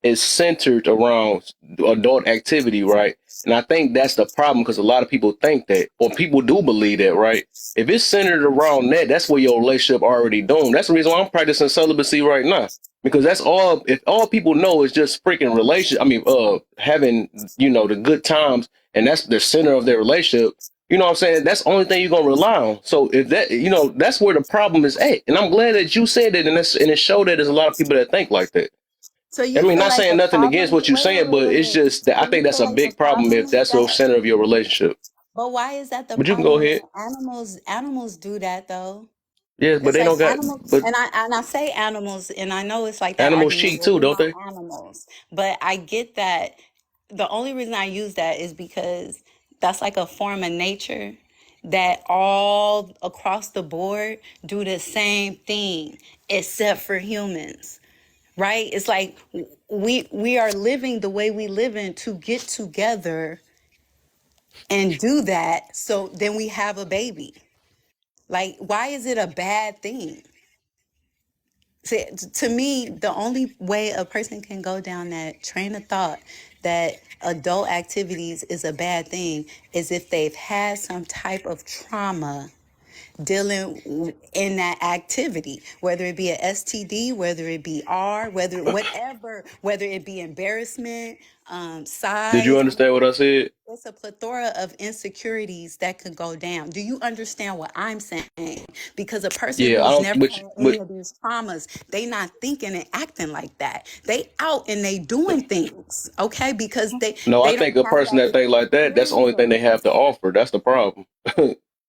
is centered around adult activity, right? And I think that's the problem because a lot of people think that, or people do believe that, right? If it's centered around that, that's where your relationship already doomed. That's the reason why I'm practicing celibacy right now, because that's all. If all people know is just freaking having the good times, and that's the center of their relationship. You know what I'm saying? That's the only thing you're gonna rely on. So if that, that's where the problem is at. And I'm glad that you said that, and it showed that there's a lot of people that think like that. So not saying nothing against what you're saying, but it's just that I think that's a big problem if that's the center of your relationship. But why is that the problem? But you can go ahead. Animals do that though. Yes, but they don't got. But and I say animals, and I know it's like that. Animals cheat too, don't they? Animals, but I get that. The only reason I use that is because that's like a form of nature that all across the board do the same thing, except for humans. Right? It's like we are living the way we live in to get together and do that. So then we have a baby. Like, why is it a bad thing? To me, the only way a person can go down that train of thought that adult activities is a bad thing is if they've had some type of trauma dealing in that activity, whether it be a STD, whether it be whether it be embarrassment, Did you size. understand what I said? It's a plethora of insecurities that could go down. Do you understand what I'm saying? Because a person Yeah, I who's don't. never had any of these traumas, they not thinking and acting like that. They out and they doing things, okay? Because No, I they don't think a have person that that think like that, that's the only thing they have to offer. That's the problem.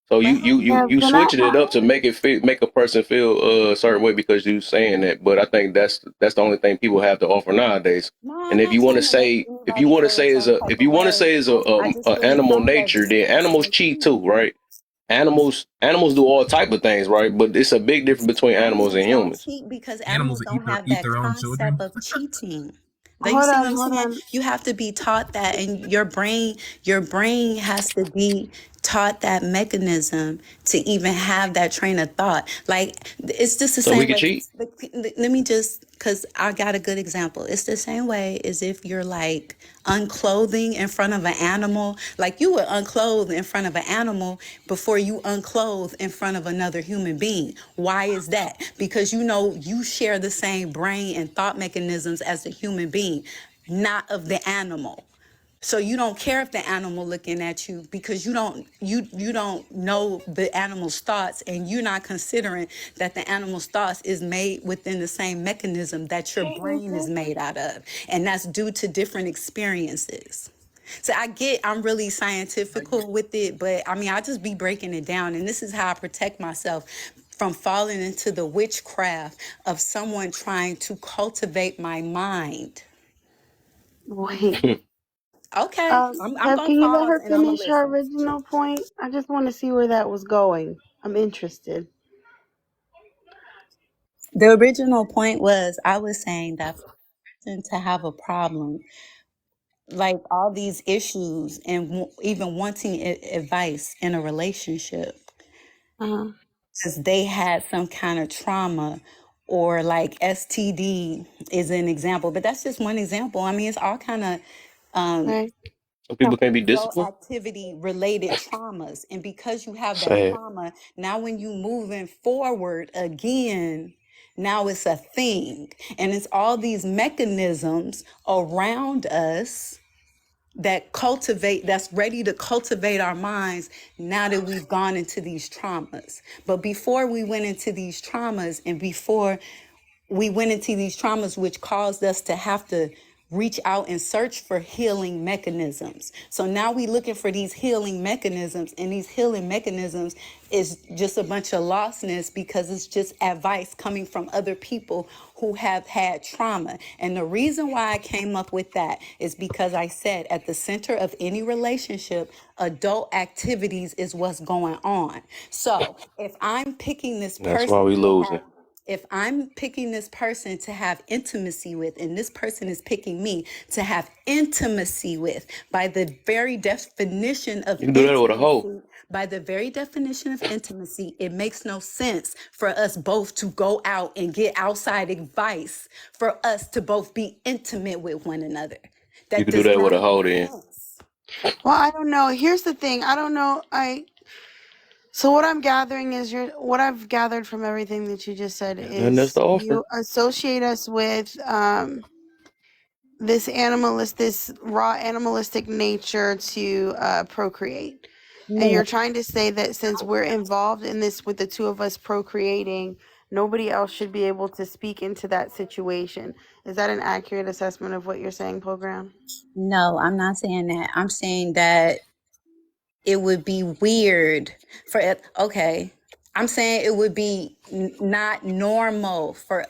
So Yeah, you can I? switching it up to make a person feel a certain way because you saying that. But I think that's the only thing people have to offer nowadays. No, And I'm if not you want to trying to make say anybody feel a certain type if of you want to way. say is I just a believe animal some of that nature, then animals discrimination cheat too. too, right? Animals do all type of things, right? But it's a big difference between animals Animals and don't humans. cheat because Animals animals that don't have eat that their own concept children. of cheating. Like, you Hold see what on, I'm hold saying? on. You have to be taught that, and your brain has to be taught that mechanism to even have that train of thought. Like, it's just the So we same can way. cheat. Let me just, because I got a good example. It's the same way as if you're like unclothing in front of an animal. Like, you would unclothe in front of an animal before you unclothe in front of another human being. Why is that? Because you know you share the same brain and thought mechanisms as a human being, not of the animal. So you don't care if the animal looking at you because you don't know the animal's thoughts, and you're not considering that the animal's thoughts is made within the same mechanism that your brain is made out of, and that's due to different experiences. So I'm really scientifical with it, but I mean, I just be breaking it down, and this is how I protect myself from falling into the witchcraft of someone trying to cultivate my mind. Wait. Okay, I'm Kev, gonna can you let pause her and I'm gonna finish her listen. original point? I just want to see where that was going. I'm interested. The original point was I was saying that for a person to have a problem, like all these issues, and even wanting advice in a relationship, because they had some kind of trauma, or like STD is an example, but that's just one example. I mean, it's all kind of Right. Some people can't be adult disciplined. activity related traumas, and because you have that Sad. trauma, now when you moving forward again, now it's a thing, and it's all these mechanisms around us that's ready to cultivate our minds now that we've gone into these traumas. But before we went into these traumas, and before we went into these traumas, which caused us to have to reach out and search for healing mechanisms. So now we looking for these healing mechanisms, and these healing mechanisms is just a bunch of lostness because it's just advice coming from other people who have had trauma. And the reason why I came up with that is because I said at the center of any relationship, adult activities is what's going on. So if I'm picking this That's why person we to have losing. if I'm picking this person to have intimacy with, and this person is picking me to have intimacy with, by the very definition of You can do that with a hoe. intimacy, it makes no sense for us both to go out and get outside advice for us to both be intimate with one another. You That can do does that with not a hoe make then. sense. Well, I don't know. Here's the thing. I don't know. So what I'm gathering is what I've gathered from everything that you just said Got nothing else is to offer. you associate us with this raw animalistic nature to procreate. And No. you're trying to say that since we're involved in this with the two of us procreating, nobody else should be able to speak into that situation. Is that an accurate assessment of what you're saying, Program? No, I'm not saying that. I'm saying that it would be weird okay, I'm saying it would be not normal for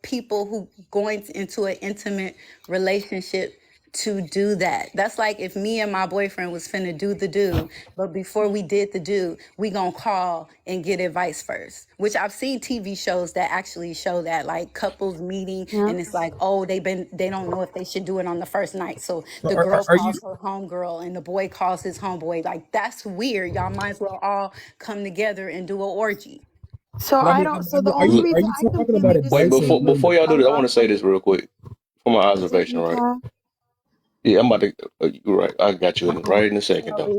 people who going into an intimate relationship to do that. That's like if me and my boyfriend was finna do, but before we did the do, we gonna call and get advice first. Which I've seen TV shows that actually show that, like couples meeting, Yeah. and it's like, oh, they don't know if they should do it on the first night. So So the girl are you? calls her homegirl and the boy calls his homeboy. Like, that's weird. Y'all might as well all come together and do an orgy. So But I I mean, don't. So the are only you? Look, Are reason you I talking about completely wait, advice or disagree before with agreement? y'all a do that, I lot want of to say what this real quick for my is it, observation, right? Utah? Yeah, I'm about to. You're right. I got you right in a second, All though.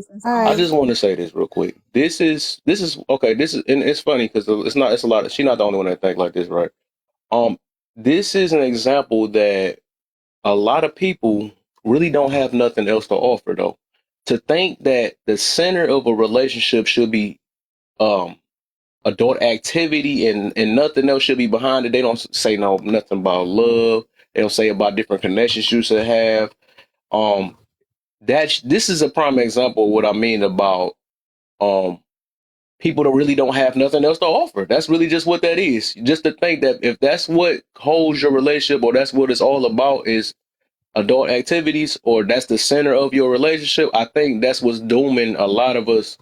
I right. just want to say this real quick. This is okay. This is, and it's funny because it's not. It's a lot. She's not the only one that think like this, right? Um, this is an example that a lot of people really don't have nothing else to offer, though. To think that the center of a relationship should be um adult activity and nothing else should be behind it. They don't say nothing about love. They don't say about different connections you should have. Um, this is a prime example of what I mean about um people that really don't have nothing else to offer. That's really just what that is. Just to think that if that's what holds your relationship or that's what it's all about is adult activities or that's the center of your relationship, I think that's what's dooming a lot of us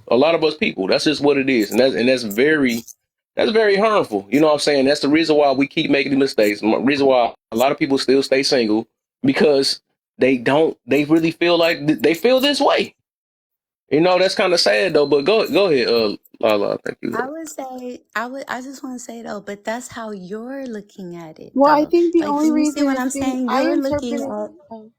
people. That's just what it is. That's very harmful. You know what I'm saying? That's the reason why we keep making the mistakes. The reason why a lot of people still stay single because they really feel like they feel this way. You know, that's kind of sad though, but go ahead, Lala, thank you. I would say I just want to say though, but that's how you're looking at it Well, I though. think the Like, do only you see reason what is I'm saying? I interpret it.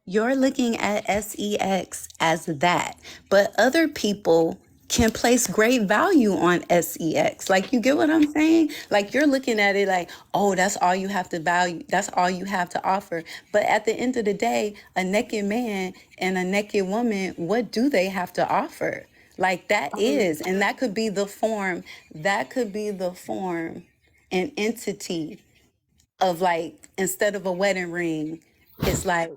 You're looking at SEX as that, but other people can place great value on SEX. Like, you get what I'm saying? Like, you're looking at it like, oh, that's all you have to value. That's all you have to offer. But at the end of the day, a naked man and a naked woman, what do they have to offer? Like, that is, and that could be the form, and entity of, like, instead of a wedding ring, it's like,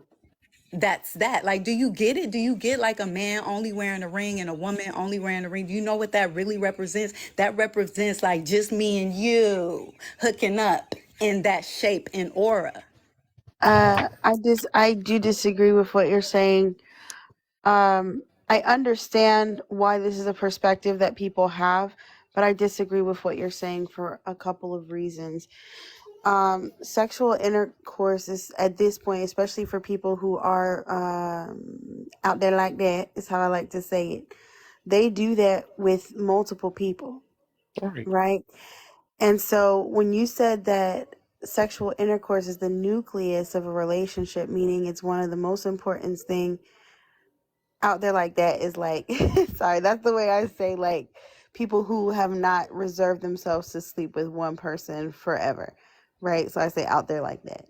that's that. Like, do you get it? Do you get like a man only wearing a ring and a woman only wearing a ring? Do you know what that really represents? That represents like just me and you hooking up in that shape and aura. I do disagree with what you're saying. I understand why this is a perspective that people have, but I disagree with what you're saying for a couple of reasons. Sexual intercourse is at this point, especially for people who are out there like that, is how I like to say it. They do that with multiple people, right? And so when you said that sexual intercourse is the nucleus of a relationship, meaning it's one of the most important thing out there like that, is like, sorry, that's the way I say, like, people who have not reserved themselves to sleep with one person forever, right? So I say out there like that.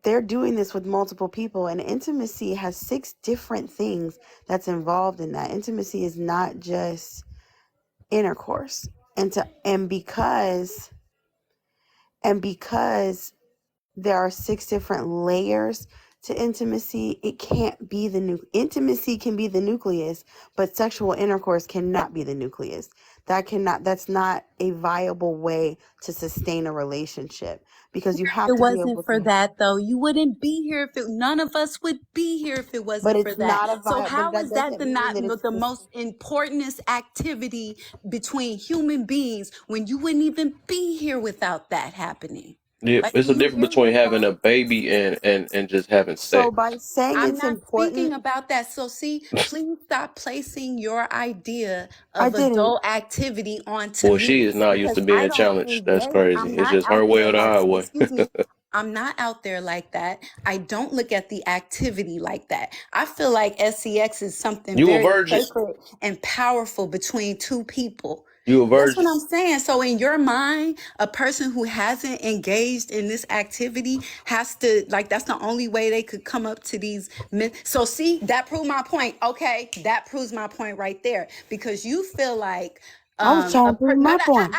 They're doing this with multiple people, and intimacy has 6 different things that's involved in that. Intimacy is not just intercourse. And because there are 6 different layers to intimacy, it can't be intimacy can be the nucleus, but sexual intercourse cannot be the nucleus. That's not a viable way to sustain a relationship, because you have It to be wasn't able for to. that though. You wouldn't be here if none of us would be here if it But wasn't for it's that. not a So but how that is that doesn't mean that it's the most importantest activity between human beings when you wouldn't even be here without that happening? Yeah, Like, it's do a you difference get between what having a baby and just having so sex. by saying I'm it's not speaking important. about that. So see, please stop placing your idea I of didn't. adult activity onto Well, me she is not used because to I being don't challenged. That's engage. crazy. I'm It's not just her out way there or the like, highway. excuse me. I'm not out there like that. I don't look at the activity like that. I feel like SEX is something You a very virgin? sacred and powerful between 2 people. You a That's what virgin? I'm saying. So in your mind, a person who hasn't engaged in this activity has to, like, that's the only way they could come up to these men. So see, that proved my point. Okay, that proves my point right there. Because you feel like I was trying to prove my point.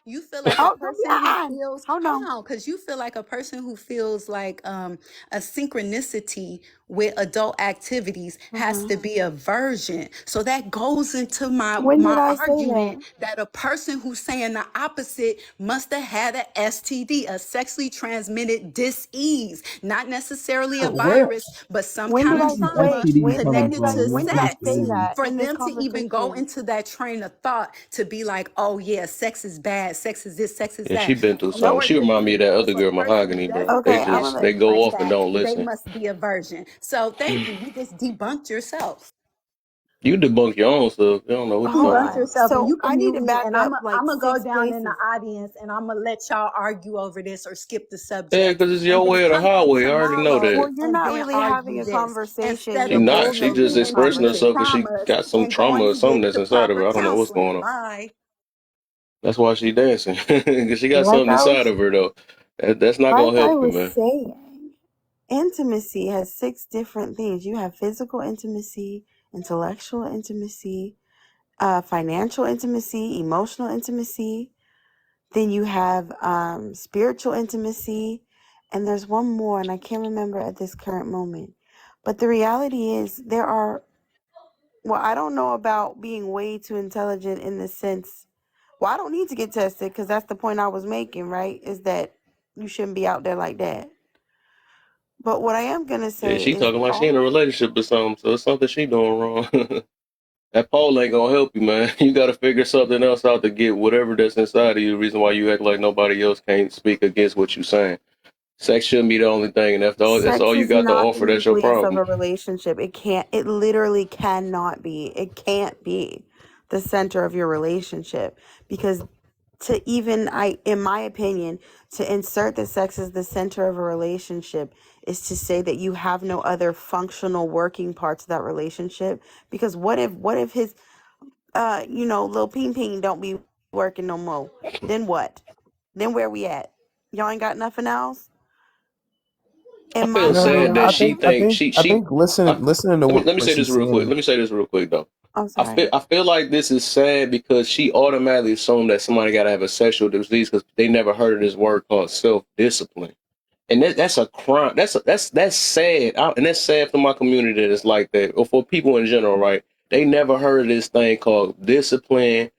you feel like a Oh, don't be person who feels, hold hold on. on, because you feel like a person who feels like a synchronicity with adult activities has to be a virgin. So that goes into When did my I say argument that? that a person who's saying the opposite must have had a STD, a sexually transmitted disease, not necessarily a Where virus, but some When kind did of I where is wait? trauma STD When coming when did connected I to from? when What did I sex say is that for in this them to even go conversation? into that train of thought to be like, oh yeah, sex is bad, sex is this, sex is Yeah, she that. been through something. Lord She remind me of forbid, that if other a girl, person Mahogany, bro. doesn't They Okay, I'm have just gonna they sex go like off and that, don't they listen. must be a virgin. So thank you. You just debunked yourself. You debunk your own stuff. You don't know what you're Debunk talking about. yourself, and So you I can need mute to me, back and up I'm like gonna go 6 down in the places. audience, and I'm gonna let y'all argue over this or skip the Yeah, subject, because it's and your then way or the come back highway. I already know tomorrow that. Well, you're and not then really having argue a this conversation. instead She You're of not. She bulldoze just bulldoing the over expressing here herself because conversation. she traumas got some and going trauma or to something get that's the inside of her. proper I don't know what's counseling. going on. Bye. That's why she dancing. Because she got Like something I inside was of her, though. That's not like going to I help you, was man. saying, intimacy has 6 different things. You have physical intimacy, intellectual intimacy, financial intimacy, emotional intimacy. Then you have spiritual intimacy, and there's one more, and I can't remember at this current moment. But the reality is, well, I don't know about being way too intelligent in the sense, well, I don't need to get tested because that's the point I was making, right? Is that you shouldn't be out there like that. But what I am going to Yeah, say she is talking like she in a all, relationship or something, so it's something she doing wrong. That pole ain't going to help you, man. You got to figure something else out to get whatever that's inside of you. The reason why you act like nobody else can't speak against what you saying. Sex shouldn't be the only thing, and that's sex all you is got to not the offer. That's your nucleus of problem. a relationship. It literally cannot be. It can't be the center of your relationship because in my opinion, to insert that sex as the center of a relationship is to say that you have no other functional working parts of that relationship. Because what if his little ping ping don't be working no more? Then what? Then where we at? Y'all ain't got nothing else? I In my feel No, sad that I paradigm, she think I thinks think I she. think listening to Let me what say this she's real quick. saying. Let me say this real quick though. I'm sorry. I feel like this is sad because she automatically assumed that somebody got to have a sexual disease because they never heard of this word called self discipline, and that's a crime. That's sad, and that's sad for my community that it's like that, or for people in general, right? They never heard of this thing called discipline,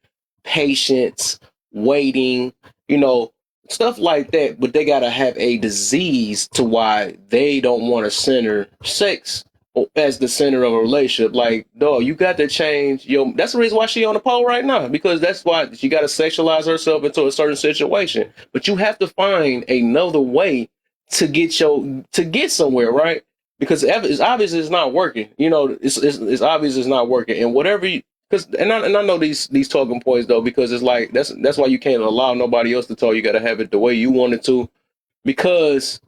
patience, waiting, you know, stuff like that. But they gotta have a disease to why they don't want to center sex as the center of a relationship. Like, dog, you got to change your. That's the reason why she on the pole right now, because that's why she got to sexualize herself into a certain situation. But you have to find another way to get somewhere, right? Because it's obvious it's not working. You know, it's obvious it's not working, and whatever you. Because I know these talking points though, because it's like that's why you can't allow nobody else to talk. You got to have it the way you want it to, because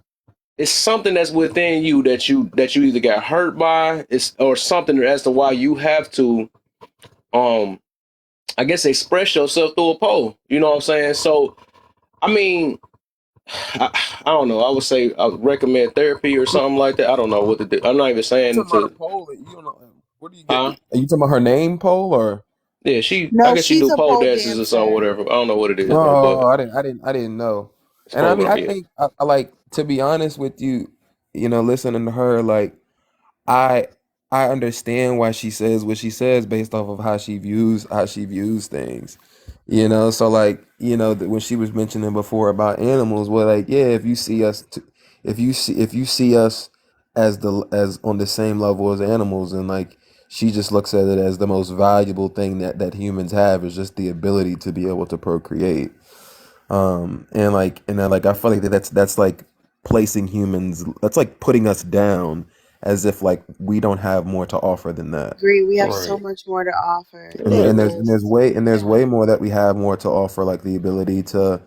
it's something that's within you that you either got hurt by, or something as to why you have to I guess express yourself through a poll. You know what I'm saying? So I mean, I don't know. I would say I would recommend therapy or something like that. I don't know what to do. I'm not even You saying talking about a to. poll? You don't know what do you get? Huh? Are you talking about her name poll or? Yeah, I No, guess she she's do a pole pole dances or something, dancer. whatever. I don't know what it is though, Oh, but I didn't know. it's And I mean, pole. I Yeah. think I like to be honest with you. Listening to her, like I I understand why she says what she says based off of how she views things. So like when she was mentioning before about animals, well, like yeah, if you see us as on the same level as animals, and like she just looks at it as the most valuable thing that humans have is just the ability to be able to procreate. And then I feel like that's like placing humans, that's like putting us down as if like we don't have more to offer than that. Agree. We have so Right. much more to offer And than Right. there's way more that we have more to offer, like the ability to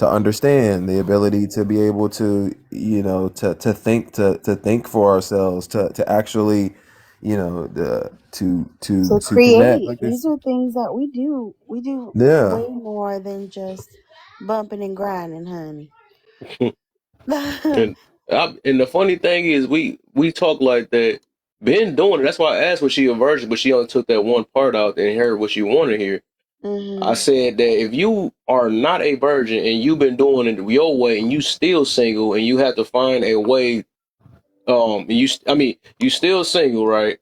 understand, the ability to be able to to think for ourselves, to actually to connect create. like These this. are things that we do. We do Yeah. way more than just bumping and grinding, honey. And the funny thing is, we talk like that. Been doing it. That's why I asked was she a virgin, but she only took that one part out and heard what she wanted to hear. I hmm said that if you are not a virgin and you've been doing it your way and you still single and you have to find a way, you still single, right?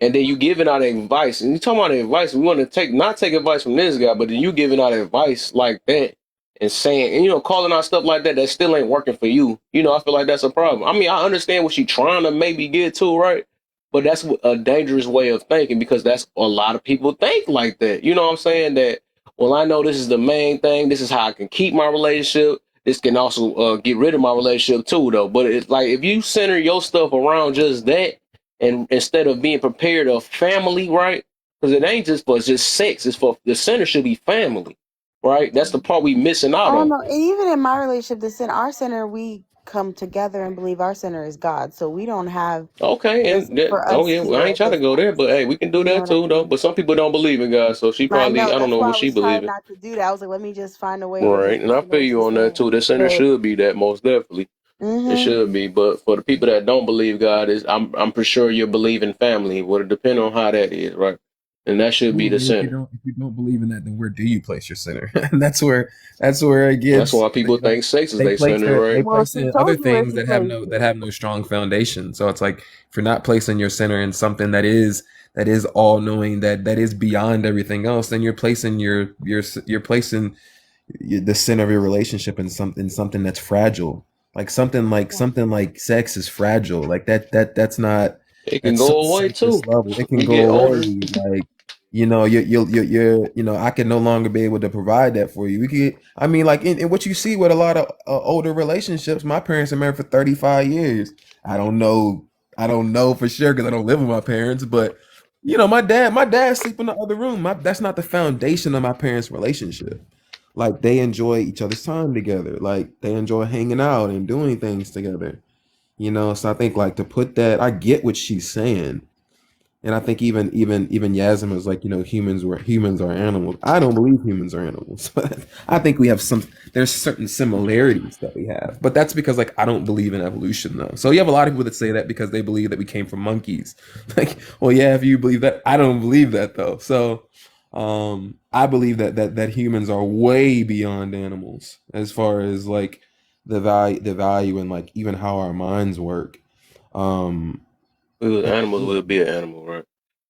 And then you giving out advice, and you talking about advice. We want to not take advice from this guy, but then you giving out advice like that and saying, and calling out stuff like that still ain't working for you. I feel like that's a problem. I mean, I understand what she's trying to maybe get to, right? But that's a dangerous way of thinking, because that's a lot of people think like that. You know what I'm saying? That, well, I know this is the main thing. This is how I can keep my relationship. This can also get rid of my relationship too, though. But it's like if you center your stuff around just that, and instead of being prepared of family, right? Because it ain't just for just sex. It's for the center should be family, right? That's the part we missing out Oh on. no, and even in my relationship, our center, we come together and believe our center is God. So we don't have Okay, this and that, for oh us yeah, well, I here. ain't trying to go there, but hey, we can do You know that what I too, though. mean? But some people don't believe in God, so she I probably, know I don't that's know why what I she was believe trying in. not to do that. I was like, let me just find a way to Right, just and I you know feel what you she's on that saying. too. The center But should be that, most definitely. It should be, but for the people that don't believe God, I'm pretty sure you believe in family. Would it depend on how that is, right? And that should be Ooh, the and center. if you don't believe in that, then where do you place your center? And that's where it That's gets. why people think sex is They their place center, they right? well, place she it in other told you where things she that have placed it. no strong foundation. So it's like if you're not placing your center in something that is all knowing, that is beyond everything else, then you're placing you're placing the center of your relationship in something that's fragile. Like something like sex is fragile. Like that's not, It can that's go so away too. surface level. It can We go get older. away. Like, I can no longer be able to provide that for you. We could, I mean, like in what you see with a lot of older relationships. My parents are married for 35 years. I don't know for sure because I don't live with my parents, but my dad sleep in the other room. That's not the foundation of my parents' relationship. Like they enjoy each other's time together. Like they enjoy hanging out and doing things together. So I think like to put that, I get what she's saying. And I think even Yasmin was like, humans are animals. I don't believe humans are animals. But I think there's certain similarities that we have. But that's because like I don't believe in evolution though. So you have a lot of people that say that because they believe that we came from monkeys. Like, well, yeah, if you believe that, I don't believe that though. So I believe that humans are way beyond animals as far as like the value and like even how our minds work. We was animals, we'll be an animal, right?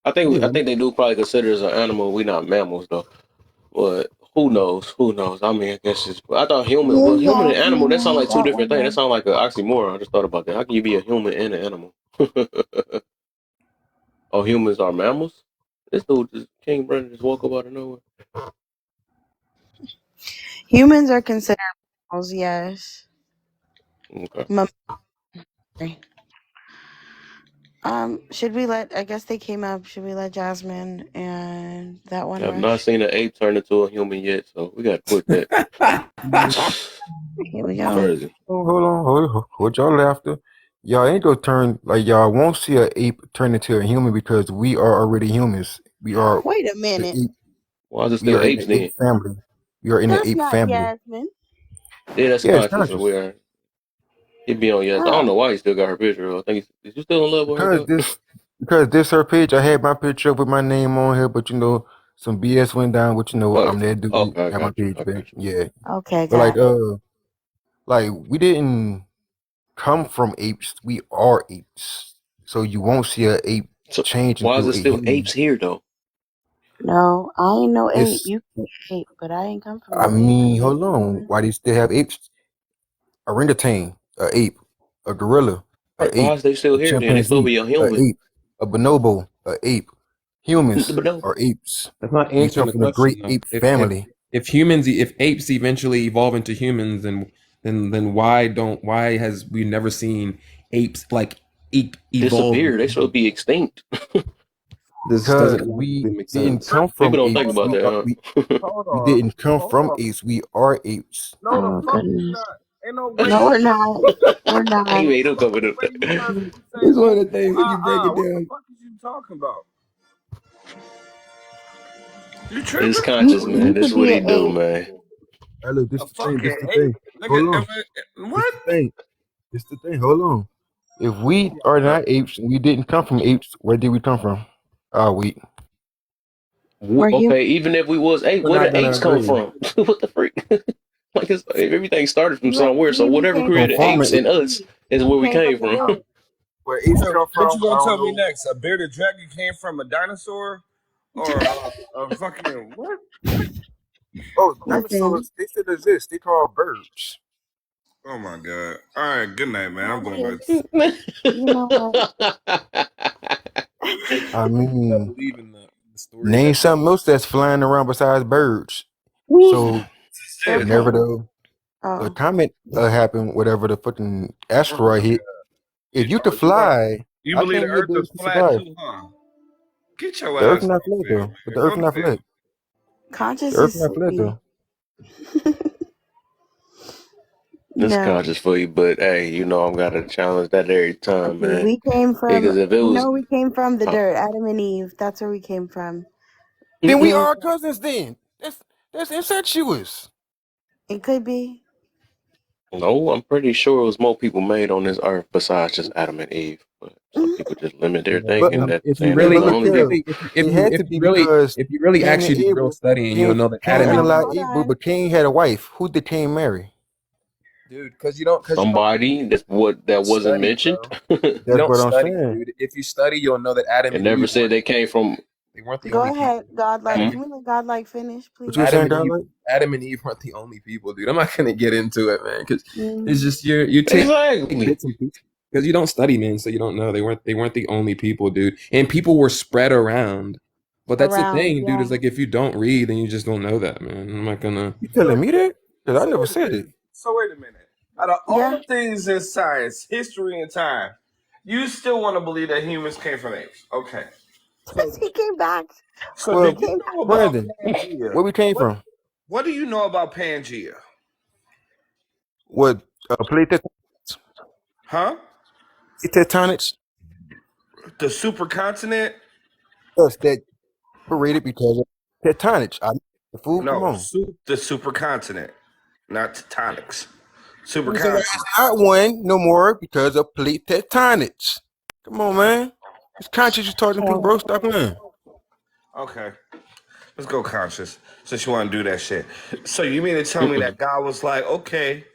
I think Yeah, they do probably consider us an animal. We not mammals though. But who knows? Who knows? I mean, I guess I thought human. Well, human and animal. That sound like two different things. That sound like an oxymoron. I just thought about that. How can you be a human and an animal? Oh, humans are mammals. This dude, King Brandon, just woke up out of nowhere. Humans are considered mammals, yes. Okay. Should we let? I guess they came up. Should we let Jasmine and that one I've not rush? seen an ape turn into a human yet, so we got to put that. Here we go. Crazy. Hold y'all after. Y'all ain't gonna turn, like, y'all won't see an ape turn into a human because we are already humans. We are Wait a the minute. ape. Why is it We still are in apes the then? ape family. We are in the That's ape not family. Yasmin. Yeah, that's Yeah, it's conscious. conscious. Where he be on yes. I don't Huh. know why he still got her picture. I think is you still in love with her though? Because this her page, I had my picture up with my name on here, but some BS went down, which Oh, I'm that dude. okay, I Got my got you. page I back. got you. Yeah. Okay, But got like we didn't come from apes. We are apes. So you won't see an ape So change why is into it a still human. apes here though? No, I ain't no ape. It's You can be ape, but I ain't come from I no ape. mean, hold on. Why do you still have apes? Orangutan, a ape, a gorilla, a Why ape, is they still a here then? They supposed to chimpanzee, be a a human. ape, a bonobo, a ape. Humans But no, are apes. that's not We answering come the from the question great though. ape family. If apes eventually evolve into humans, then why has we never seen apes like evolve? disappear. They supposed to be extinct. This Because doesn't we make didn't sense. come People from don't think apes. about that, huh? We didn't come from apes. We are apes. No, the Oh fuck we goodness. not. Ain't no No, way. we're not. We're not. He made him come with The it. way you trying to say It's one of woo the woo things when you break it what the down. fuck is you talking about? You It's tripping? conscious, man. You This is could what be he an do, ape. man. Hey, look, this A the thing. This fucking the ape? thing. Nigga, Hold on. This what? the thing. This the thing. Hold on. If we are not apes, we didn't come from apes. Where did we come from? We. We're human. Okay, even if we was ape, We're where not the gonna apes come agree. from? What the freak? Like everything started from You ain't somewhere. So believe we whatever came from created the apes ape. and us is We where we came from came the from. ape. Where apes So, come what from? you I gonna don't tell me know. next? A bearded dragon came from a dinosaur, or a fucking what? Oh, Listen, dinosaurs. They still exist. They call birds. Oh my god! All right, good night, man. I'm going back. Marcus, you know what? I mean, Believe in the story name that something else that's flying around besides birds. Who's So shit? Okay. whenever the comet happened, whatever the fucking Oh my asteroid hit, god! if you could fly, You I believe the think you'll earth be able is to flat survive. too, huh? Get your The earth ass not up flat there, though. But man. the Go earth to not bed. flat. Conscious The earth is not flat sleepy. though. It's No. conscious for you, but hey, you know I'm gotta challenge that every time, Okay, man. we came from, Because if it you was, know, we came from the uh, dirt, Adam and Eve. That's where we came from. Then we And are cousins then. That's incestuous. it could be. no, I'm pretty sure it was more people made on this earth besides just Adam and Eve. But some people just limit their But thinking that if you saying they was really, but the look only if you here, people. really, it had to be because if you really Cain and actually do real Abel, studying, you'll know that Cain Adam and Eve, unalived Abel, but Cain had a wife. Who did Cain marry? dude, because you don't Somebody that wasn't study, mentioned. bro. You That's don't what I'm study, saying. dude. If you study, you'll know that Adam It and never Eve said they came from. weren't the Go only ahead, people. Godlike. Hmm? Can we let Godlike finish, What you were please? saying, Godlike? Adam and Eve weren't the only people, dude. I'm not gonna get into it, man, because it's Mm. just you take Exactly. bits and pieces because you don't study, man, so you don't know. They weren't the only people, dude. And people were spread around. But that's the Around, thing, dude. yeah. Is like if you don't read, then you just don't know that, man. I'm not gonna. You telling me that? Because I So never wait a said minute. it. So wait a minute. Out of all Yeah. the things in science, history, and time, you still want to believe that humans came from apes? Okay. So, He came back. so He do Well, you came know back. about Brandon, Pangea? where we came What from? What do you know about Pangea? What plate Huh? tectonics? The supercontinent? Yes, that separated because of tectonics. The fool, come No, on. the supercontinent, not tectonics. You say that Supercontinent. it's not one no more because of plate tectonics. Come on, man. It's conscious you talking to people, bro. Stop playing. Okay. Let's go conscious. Since you want to do that shit. So you mean to tell me that God was like, okay,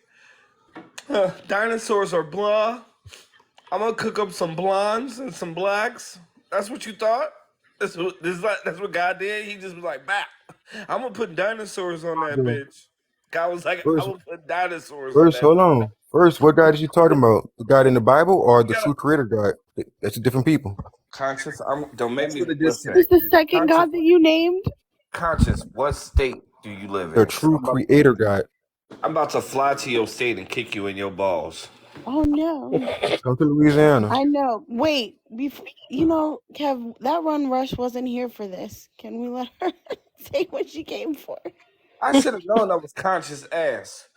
dinosaurs are blah. I'm gonna cook up some blondes and some blacks. That's what you thought? That's what God did. He just was like, "Bah, I'm gonna put dinosaurs on that bitch." God was like, "I'm First, gonna put dinosaurs on first, that." hold on. First, what God is you talking about? The God in the Bible or You the gotta true creator God? That's a different people. conscious. Don't make That's me where the listen. Is disconnect, the dude. second Conscious. God that you named? Conscious. What state do you live The in? true creator God. I'm about to fly to your state and kick you in your balls. Oh no. Come to Louisiana. I know. Wait, you know, Kev, that Run Rush wasn't here for this. Can we let her say what she came for? I should have known that was conscious ass.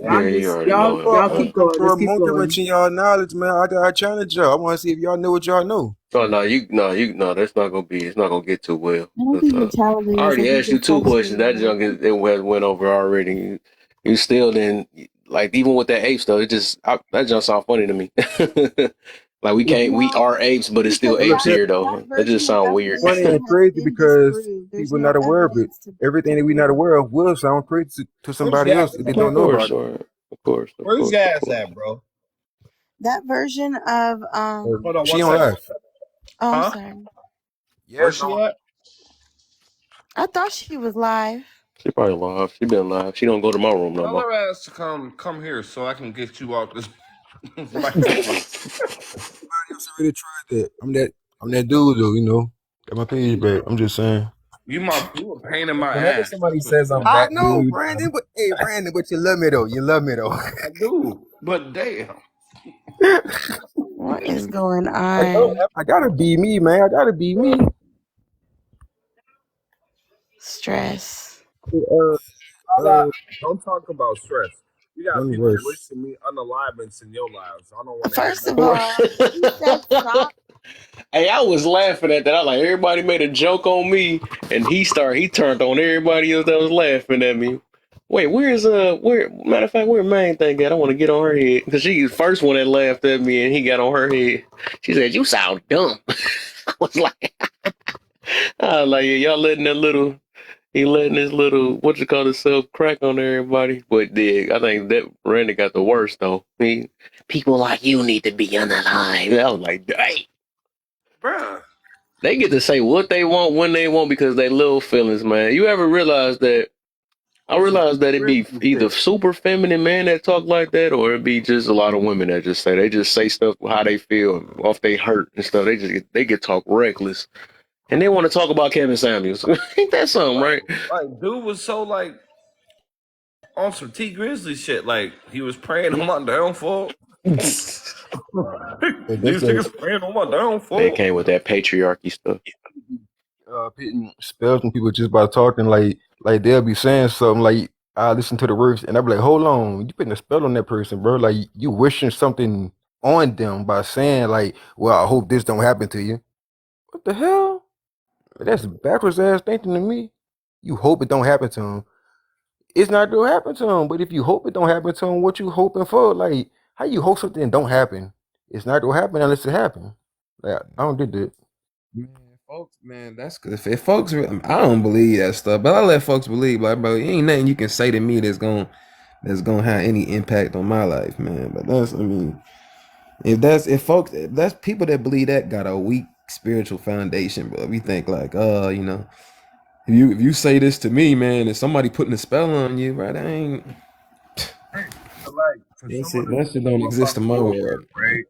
Yeah, you already know it. Y'all I'm keep looking going. for Just a keep going. motivation in y'all knowledge, man. I challenge y'all. I want to see if y'all know what y'all know. Oh no, that's not gonna be. It's not gonna get too well. I don't 'Cause, think you're challenging I us. I already think asked you you're two questions. That questioning us. junk went over already. You still didn't like even with that ape stuff. It just that junk sound funny to me. Like we No, are apes, but it's still because But look, apes that here that though. That version just of sound weird. funny evolution and has crazy been because disproved. There's people no not aware of it. evidence to Everything that we prove not it. aware of will sound crazy to Where's somebody else Gas if they at? don't Of know course, about it. sure. Of course, of Where's course, of Gas course. at, bro? That version of Hold on She one on second. live. oh, I'm Huh? sorry. Where's she at? I thought she was live. She probably live. She been live. She don't go to my room no Tell more. her ass to come here so I can get you off this microphone. I already tried that. I'm that dude though, you know. Got my page back. I'm just saying. You a pain in my Whenever ass. somebody That's what says you I'm are. I that know, dude, Brandon, but hey, Brandon, but you love me though. You love me though. I do, but damn. What is going I gotta be me, man. I gotta be me. Stress. Don't talk about stress. You got One people verse. wishing me unaliveness in your lives. I don't want to hear First of nothing. all, he said stop. Hey, I was laughing at that. I was like, everybody made a joke on me, and he turned on everybody else that was laughing at me. Wait, matter of fact, where main thing at? I want to get on her head because she's the first one that laughed at me, and he got on her head. She said, "You sound dumb." I was like, yeah, y'all he letting this little what you call itself crack on everybody. But I think that Randy got the worst though. People like you need to be unalive. I was like, dang. Bruh. They get to say what they want when they want because they little feelings, man. You ever realize that? I realized that it be either super feminine men that talk like that, or it be just a lot of women that just say stuff how they feel off they hurt and stuff. They get talk reckless, and they want to talk about Kevin Samuels. Ain't that something, right? Like, dude was so like on some T Grizzly shit. Like he was praying on my downfall. They These say niggas praying on my They downfall. came with that patriarchy stuff. pitting spells on people just by talking. Like they'll be saying something like I listen to the words and I'll be like, hold on, you putting a spell on that person, bro. Like you wishing something on them by saying like, well, I hope this don't happen to you. What the hell? That's backwards ass thinking to me. You hope it don't happen to him. It's not gonna happen to him. But if you hope it don't happen to him, what you hoping for? Like, how you hope something don't happen? It's not gonna happen unless it happen. Like, I don't get that. Man, folks, man, that's good. If folks, I don't believe that stuff, but I let folks believe. Like, bro, ain't nothing you can say to me that's gonna have any impact on my life, man. But that's, I mean, if that's people that believe that got a weak spiritual foundation, bro. We think like, you know, if you say this to me, man, and somebody putting a spell on you, right? I ain't. Like for That shit don't exist in my world, right?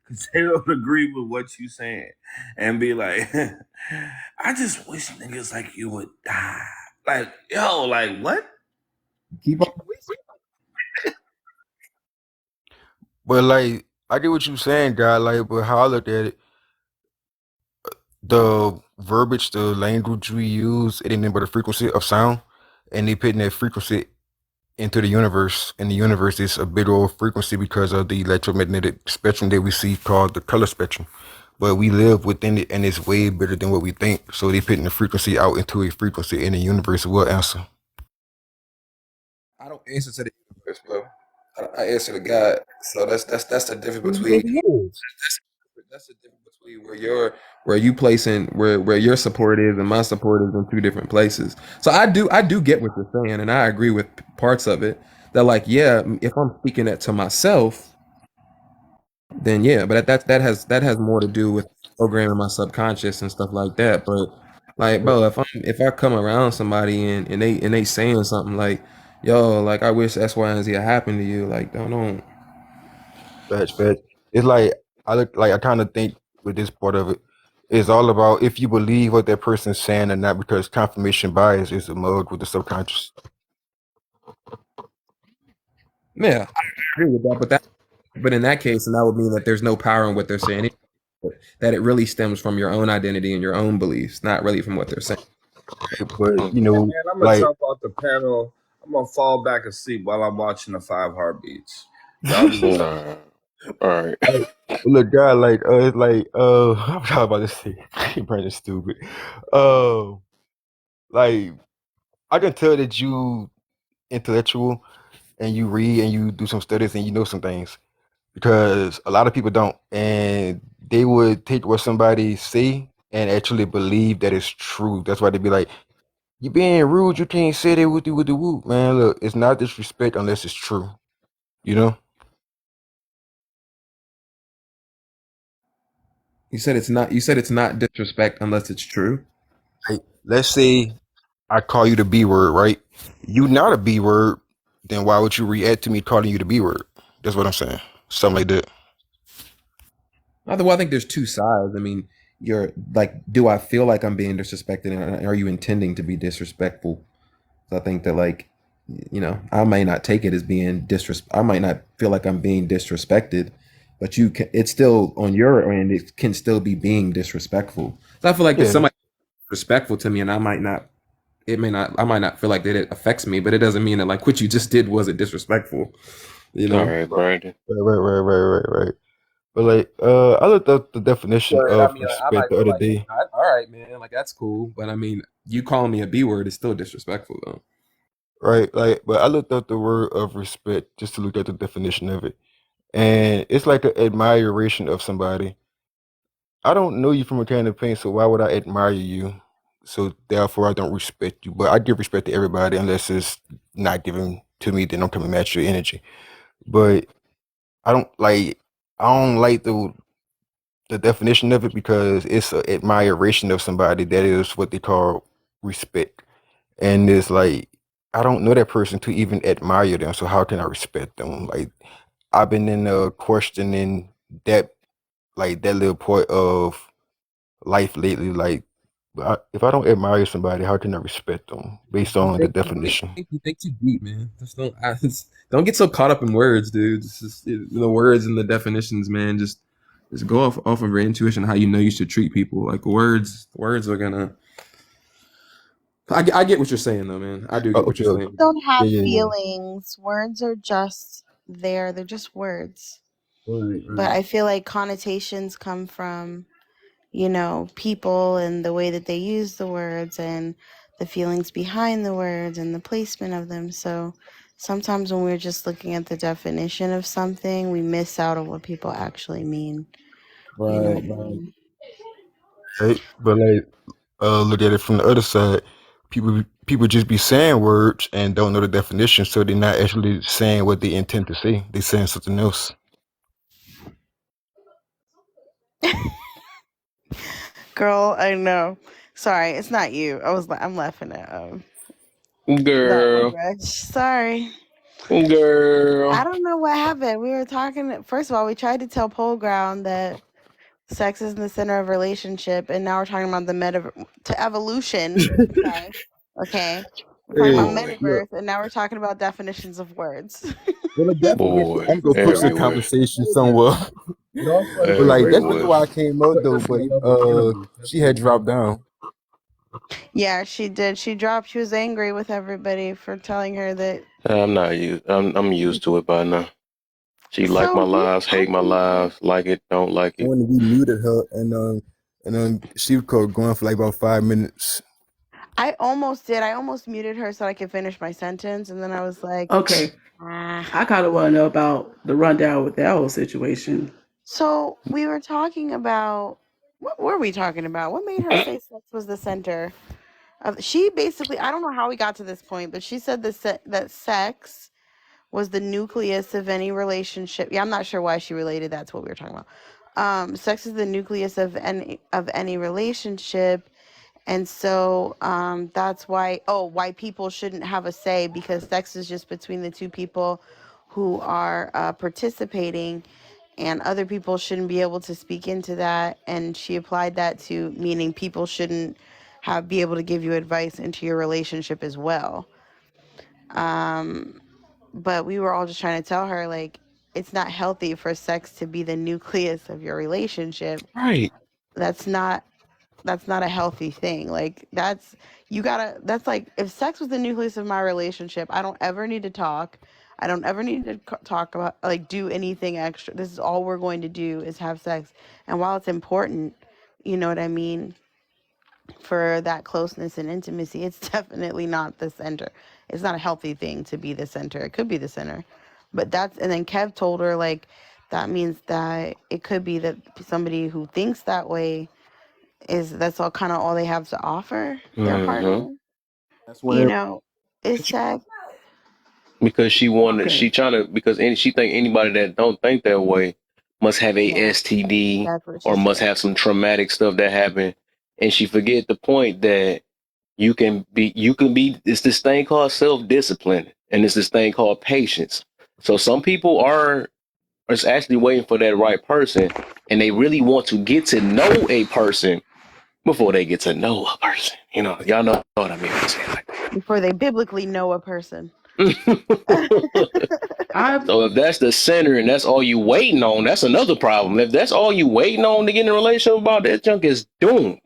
Because they don't agree with what you saying, and be like, I just wish niggas like you would die. Like, yo, like what? Keep on. But like, I get what you saying, guy. Like, but how I look at it, the verbiage, the language we use, it ain't nothing but a frequency of sound, and they putting that frequency into the universe, and the universe is a big old frequency because of the electromagnetic spectrum that we see called the color spectrum. But we live within it, and it's way bigger than what we think. So they putting the frequency out into a frequency, and the universe will answer. I don't answer to the universe, bro. I answer to God. So that's the difference between that's the difference between where your support is and my support is in two different places. So I do get what you're saying, and I agree with parts of it. That like, yeah, if I'm speaking that to myself, then yeah, but that has more to do with programming my subconscious and stuff like that. But like, bro, if I come around somebody and they saying something like, yo, like I wish X, Y, and Z had happened to you, like don't. Facts. It's like I kind of think with this part of it, it's all about if you believe what that person's saying or not, because confirmation bias is a mode with the subconscious. Yeah, I agree with that, but in that case, then that would mean that there's no power in what they're saying, that it really stems from your own identity and your own beliefs, not really from what they're saying. But you know, Man, I'm gonna jump off the panel. I'm gonna fall back asleep while I'm watching the 5 Heartbeats. Y'all just Nah. All right. Look, guy, like it's like I'm about to say, Brandon stupid. Like I can tell that you intellectual and you read and you do some studies and you know some things, because a lot of people don't, and they would take what somebody say and actually believe that it's true. That's why they be like, "You being rude, you can't say that with the whoop." Man, look, it's not disrespect unless it's true. You know. You said it's not disrespect unless it's true. Like, let's say I call you the B word, right? You not a B word, then why would you react to me calling you the B word? That's what I'm saying. Something like that. Well, I think there's two sides. I mean, you're like, do I feel like I'm being disrespected, and are you intending to be disrespectful? So I think that, like, you know, I may not take it as being I might not feel like I'm being disrespected, but it's still on your end. It can still be being disrespectful. So I feel like if somebody respectful to me, and I might not feel like that it affects me, but it doesn't mean that like what you just did wasn't disrespectful. You know? All right, Brandon. Right. But like, I looked up the definition of respect the other day. All right, man, like that's cool. But I mean, you calling me a B word is still disrespectful, though. Right, like, but I looked up the word of respect just to look at the definition of it, and it's like an admiration of somebody. I don't know you from a can of paint, so why would I admire you? So therefore, I don't respect you. But I give respect to everybody unless it's not given to me. Then don't come and match your energy. But I don't like the definition of it, because it's an admiration of somebody. That is what they call respect, and it's like I don't know that person to even admire them. So how can I respect them? Like I've been in questioning that, like that little part of life lately. Like But if I don't admire somebody, how can I respect them based on the definition? You think too deep, man. Don't get so caught up in words, dude. It's just the words and the definitions, man. Just go off of your intuition, how you know you should treat people. Like words are gonna. I get what you're saying, though, man. I do get what you're saying. Don't have Yeah. feelings. Words are just there. They're just words. Right. But I feel like connotations come from, people and the way that they use the words and the feelings behind the words and the placement of them. So sometimes when we're just looking at the definition of something, we miss out on what people actually mean. Right. Hey, but look at it from the other side. People just be saying words and don't know the definition, so they're not actually saying what they intend to say. They're saying something else. Girl, I know. Sorry, it's not you. I'm laughing at Girl. Sorry. Girl. I don't know what happened. We were talking. First of all, we tried to tell Pole Ground that sex is in the center of relationship, and now we're talking about to evolution. Okay. We're talking about metaverse, and now we're talking about definitions of words. Well, Boy, I'm gonna push the conversation somewhere. But like that's really why I came up though. But she had dropped down. Yeah, she did. She dropped. She was angry with everybody for telling her that. I'm not used. I'm used to it by now. She like my lives, hate my lives, like it, don't like it. When we muted her, and she was going for like about 5 minutes. I almost did. I almost muted her so I could finish my sentence, and then I was like, okay. I kind of want to know about the rundown with that whole situation. So we were talking about, what were we talking about? What made her say sex was the center of? She basically, I don't know how we got to this point, but she said that sex was the nucleus of any relationship. Yeah, I'm not sure why she related that to what we were talking about. Sex is the nucleus of any relationship. And so that's why people shouldn't have a say, because sex is just between the two people who are participating, and other people shouldn't be able to speak into that. And she applied that to meaning people shouldn't be able to give you advice into your relationship as well. But we were all just trying to tell her, like, it's not healthy for sex to be the nucleus of your relationship. Right. That's not a healthy thing. Like, that's like, if sex was the nucleus of my relationship, I don't ever need to talk. I don't ever need to talk about, like, do anything extra. This is all we're going to do is have sex. And while it's important, you know what I mean, for that closeness and intimacy, it's definitely not the center. It's not a healthy thing to be the center. It could be the center, but and then Kev told her, like, that means that it could be that somebody who thinks that way that's all kind of all they have to offer their partner. That's when It's sex. Because she wanted, she trying to, because she think anybody that don't think that way must have a STD or must have some traumatic stuff that happened, and she forget the point that you can be. It's this thing called self-discipline, and it's this thing called patience. So some people are actually waiting for that right person, and they really want to get to know a person before they get to know a person. You know, y'all know what I mean when I say it like that. Before they biblically know a person. So if that's the center and that's all you waiting on, that's another problem. If that's all you waiting on to get in a relationship about, that junk is doomed.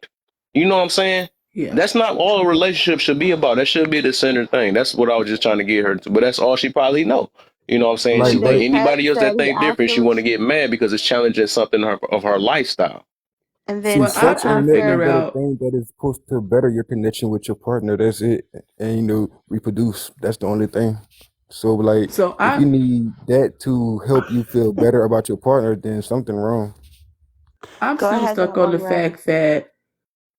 You know what I'm saying? Yeah. That's not all a relationship should be about. That should be the center thing. That's what I was just trying to get her to. But that's all she probably know. You know what I'm saying? Like, she think anybody else that think different, she want to get mad because it's challenging something of her lifestyle. And then sex ain't nothing but a thing that is supposed to better your connection with your partner. That's it. And reproduce. That's the only thing. So like, if you need that to help you feel better about your partner, then something wrong. I'm still stuck on the fact that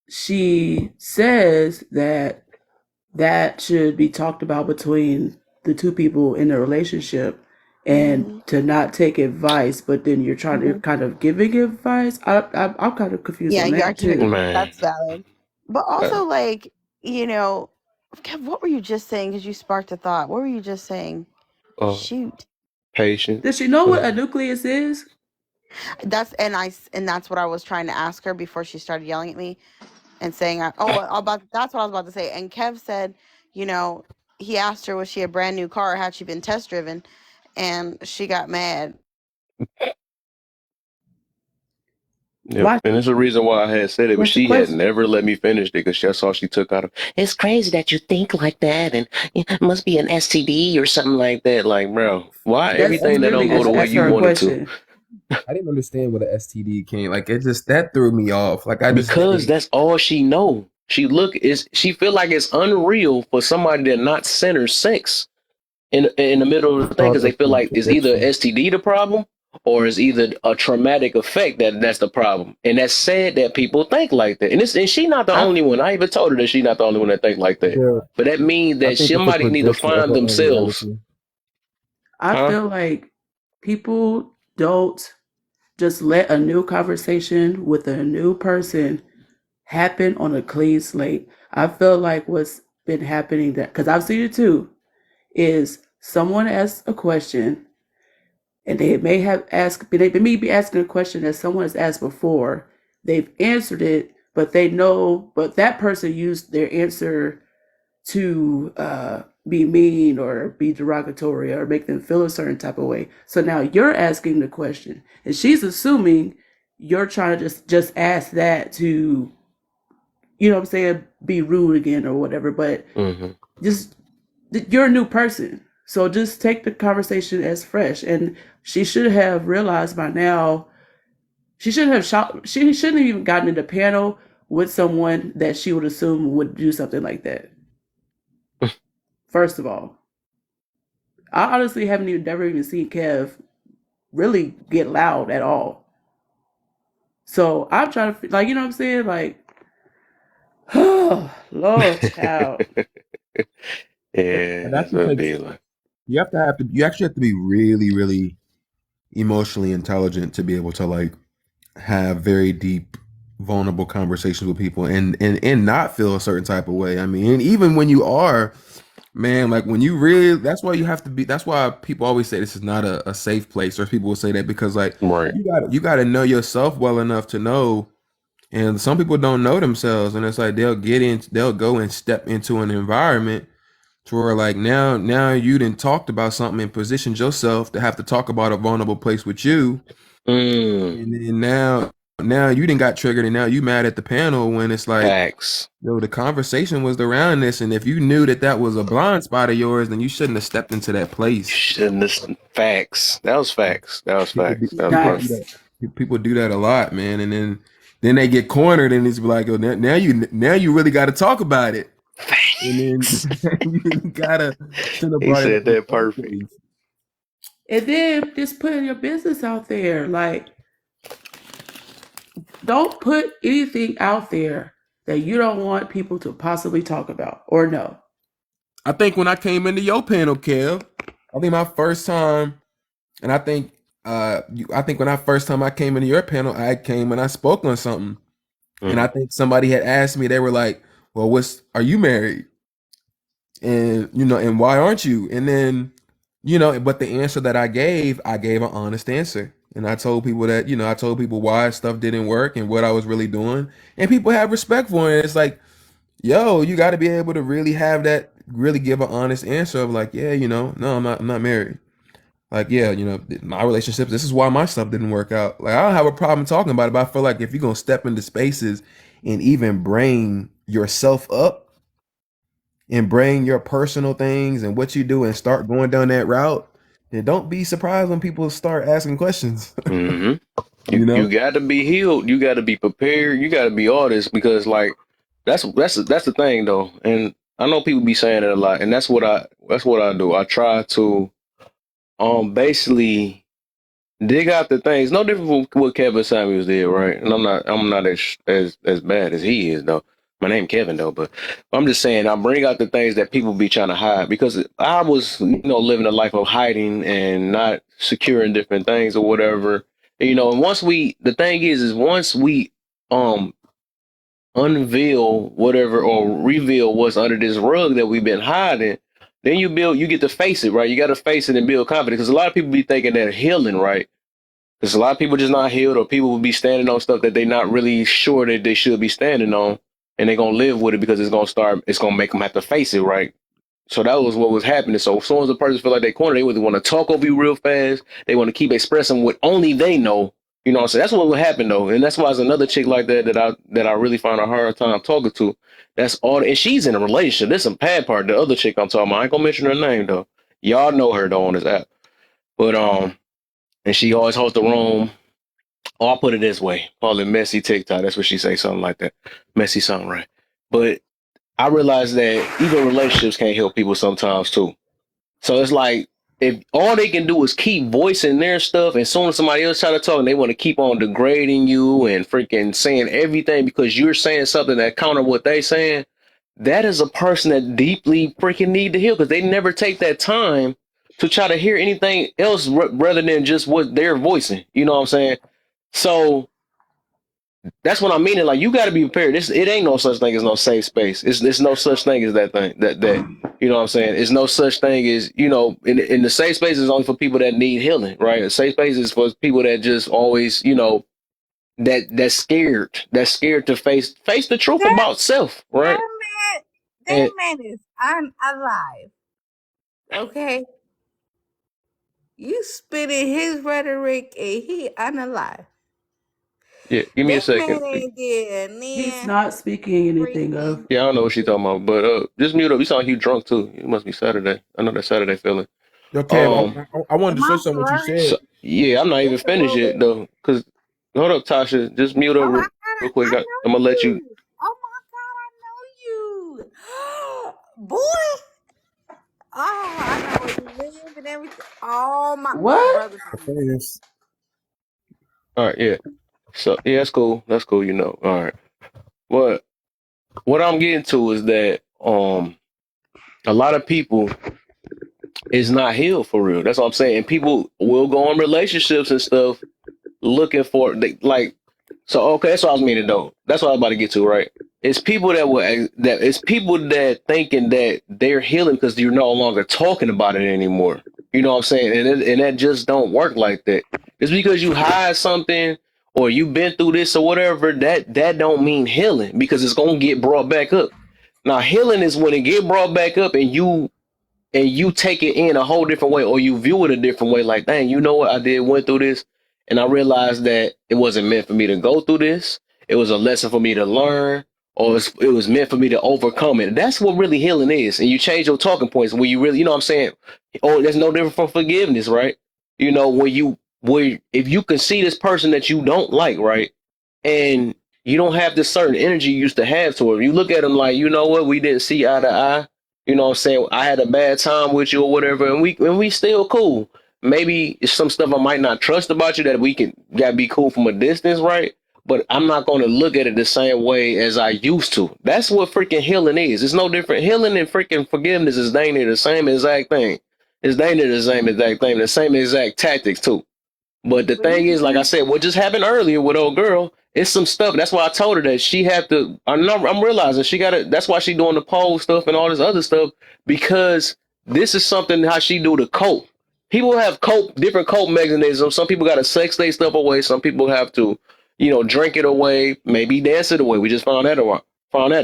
she says that should be talked about between the two people in the relationship, and to not take advice, but then you're trying to kind of giving advice. I'm kind of confused on that too. That's valid. But also, like, Kev, what were you just saying? Because you sparked a thought. What were you just saying? Shoot. Patience. Does she know what a nucleus is? That's what I was trying to ask her before she started yelling at me. and saying, that's what I was about to say. And Kev said, you know, he asked her, was she a brand new car? Had she been test driven? And she got mad. Yep. Watch. And there's a reason why I had said it, but What's the she had question? never let me finish it because that's all she took out of it's crazy that you think like that and it must be an STD or something like that. Like, bro, why That's everything that don't literally go the way ask you her a want it to? question. I didn't understand what an STD came. Like it just that threw me off. Like I just Because didn't. that's all she know. She feel like it's unreal for somebody to not center sex in the middle of the thing Thought because they that's feel the like it's either conviction. STD the problem or it's either a traumatic effect that's the problem. And that's sad that people think like that. And she not the I only one. I even told her that she not the only one that think like that. Yeah, But that means I that think it's a somebody need to projection of find her own themselves. reality. I feel like people don't just let a new conversation with a new person happen on a clean slate. I feel like what's been happening, that because I've seen it too, is someone asks a question and they may be asking a question that someone has asked before. They've answered it, but that person used their answer to be mean or be derogatory or make them feel a certain type of way. So now you're asking the question, and she's assuming you're trying to just ask that to, you know what I'm saying, be rude again or whatever. But just you're a new person, so just take the conversation as fresh. And she should have realized by now. She shouldn't have even gotten in the panel with someone that she would assume would do something like that. First of all, I honestly never even seen Kev really get loud at all. So I'm trying to, like, you know what I'm saying? Like, oh, Lord, child. Yeah, that's that's what it because be like. you actually have to be really, really emotionally intelligent to be able to like have very deep, vulnerable conversations with people and not feel a certain type of way. I mean, and even when you are, man, like when you really, that's why you have to be. That's why people always say this is not a safe place, or people will say that because like you got to know yourself well enough to know. And some people don't know themselves, and it's like they'll go and step into an environment to where like now you done talked about something and positioned yourself to have to talk about a vulnerable place with you. And then now you didn't got triggered and now you mad at the panel when it's like, the conversation was around this, and if you knew that was a blind spot of yours, then you shouldn't have stepped into that place. Facts. That was facts. That was facts. That was perfect. People do that a lot, man, and then they get cornered and it's like, oh, now you really got to talk about it. And then you gotta. He said that perfect. And then just putting your business out there. Like, don't put anything out there that you don't want people to possibly talk about or know. I think when I came into your panel, Kev, I think my first time, and I think when I came into your panel, I came and I spoke on something. And I think somebody had asked me, they were like, well, are you married? And, and why aren't you? And then, but the answer that I gave an honest answer. And I told people that, I told people why stuff didn't work and what I was really doing. And people have respect for it. It's like, yo, you got to be able to really have that, really give an honest answer of like, yeah, no, I'm not married. Like, yeah, my relationships, this is why my stuff didn't work out. Like, I don't have a problem talking about it, but I feel like if you're going to step into spaces and even bring yourself up and bring your personal things and what you do and start going down that route, then don't be surprised when people start asking questions. You got to be healed. You got to be prepared. You got to be all this because, like, that's the thing though. And I know people be saying it a lot, and that's what I do. I try to basically dig out the things. No different from what Kevin Samuels did, right? And I'm not as bad as he is though. My name Kevin though, but I'm just saying I bring out the things that people be trying to hide because I was, living a life of hiding and not securing different things or whatever. And once we unveil whatever or reveal what's under this rug that we've been hiding, then you get to face it, right? You got to face it and build confidence because a lot of people be thinking they're healing, right? Because a lot of people just not healed, or people will be standing on stuff that they're not really sure that they should be standing on. and they're gonna live with it because it's gonna make them have to face it, right? So that was what was happening. So as soon as the person feel like they corner, they would want to talk over you real fast. They want to keep expressing what only they know. You know what I'm saying? That's what would happen though. And that's why there's another chick like that I really find a hard time talking to. That's all, and she's in a relationship. This is some bad part. The other chick I'm talking about, I ain't gonna mention her name though. Y'all know her though on this app. But and she always holds the room. Oh, I'll put it this way. Call it messy TikTok. That's what she say, something like that. Messy something, right? But I realize that even relationships can't help people sometimes too. So it's like, if all they can do is keep voicing their stuff, and soon as somebody else try to talk, and they want to keep on degrading you and freaking saying everything because you're saying something that counter what they saying, that is a person that deeply freaking need to heal, because they never take that time to try to hear anything else rather than just what they're voicing. You know what I'm saying? So that's what I mean. Like, you got to be prepared. It ain't no such thing as no safe space. It's no such thing as that thing. That you know what I'm saying? It's no such thing as, you know, in the safe space is only for people that need healing, right? A safe space is for people that just always, you know, that's scared to face the truth about self, right? That man is unalive. Okay, you spitting his rhetoric and he unalive. Yeah, give me a second. He's not speaking anything of. Yeah, I don't know what she's talking about, but just mute up. You sound like you drunk too. It must be Saturday. I know that Saturday feeling. Yo, Kev, I wanted to say something what you said. So, yeah, I'm not even finished yet though. Cause hold up, Tasha, just mute up real quick. I'm gonna let you. Oh my God, I know you, boy. Oh, I know where you live and everything. Oh my brother. All right, yeah. So yeah, that's cool. That's cool. You know. All right. What I'm getting to is that a lot of people is not healed for real. That's what I'm saying. And people will go on relationships and stuff looking for so okay, that's what I was meaning though. That's what I was about to get to, right? It's people it's people that thinking that they're healing because you're no longer talking about it anymore. You know what I'm saying? And that just don't work like that. Just because you hide something or you've been through this or whatever, that don't mean healing, because it's gonna get brought back up. Now, healing is when it get brought back up and you take it in a whole different way, or you view it a different way. Like, dang, you know what? went through this, and I realized that it wasn't meant for me to go through this. It was a lesson for me to learn, or it was meant for me to overcome it. That's what really healing is. And you change your talking points when you really, you know what I'm saying? Oh, there's no different from forgiveness, right? You know, if you can see this person that you don't like, right? And you don't have this certain energy you used to have toward them. You look at them like, you know what? We didn't see eye to eye. You know what I'm saying? I had a bad time with you or whatever, and we still cool. Maybe it's some stuff I might not trust about you that we gotta be cool from a distance, right? But I'm not going to look at it the same way as I used to. That's what freaking healing is. It's no different. Healing and freaking forgiveness is dang near the same exact thing. It's dang near the same exact thing, the same exact tactics too. But the thing is, like I said, what just happened earlier with old girl, it's some stuff. That's why I told her that she had to. I'm realizing she got it. That's why she doing the pole stuff and all this other stuff, because this is something how she do to cope. People have different cope mechanisms. Some people got to sex their stuff away. Some people have to, you know, drink it away, maybe dance it away. We just found that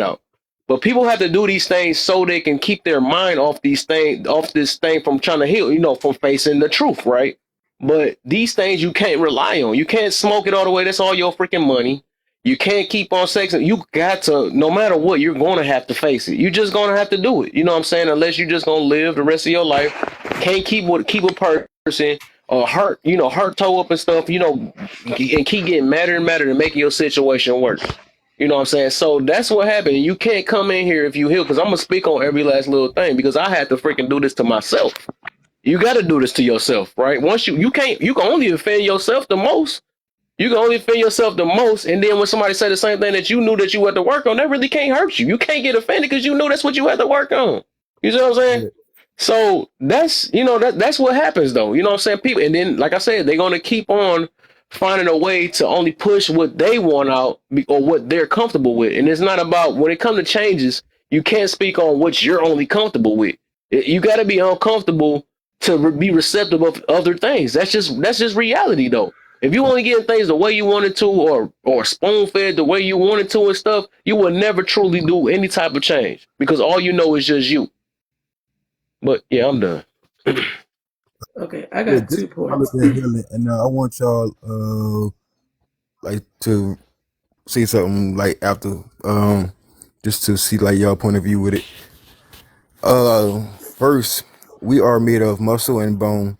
out. But people have to do these things so they can keep their mind off this thing from trying to heal, you know, from facing the truth, right? But these things you can't rely on. You can't smoke it all the way. That's all your freaking money. You can't keep on sexing. You got to, no matter what, you're going to have to face it. You're just going to have to do it. You know what I'm saying? Unless you're just going to live the rest of your life. Can't keep a person or hurt toe up and stuff, you know, and keep getting madder and madder to making your situation worse. You know what I'm saying? So that's what happened. You can't come in here if you heal, because I'm going to speak on every last little thing, because I had to freaking do this to myself. You got to do this to yourself, right? Once you can only offend yourself the most. You can only offend yourself the most. And then when somebody say the same thing that you knew that you had to work on, that really can't hurt you. You can't get offended because you know that's what you had to work on. You see what I'm saying? So that's what happens though. You know what I'm saying? People, and then, like I said, they're going to keep on finding a way to only push what they want out or what they're comfortable with. And it's not about, when it comes to changes, you can't speak on what you're only comfortable with. You got to be uncomfortable to be receptive of other things. That's just reality though. If you only getting things the way you wanted to, or spoon fed the way you wanted to and stuff, you will never truly do any type of change because all you know is just you. But yeah, I'm done. Okay, I Yeah, got this 2 is how I look points. at healing, and I want y'all like to say something like after just to see like y'all point of view with it. First, we are made of muscle and bone.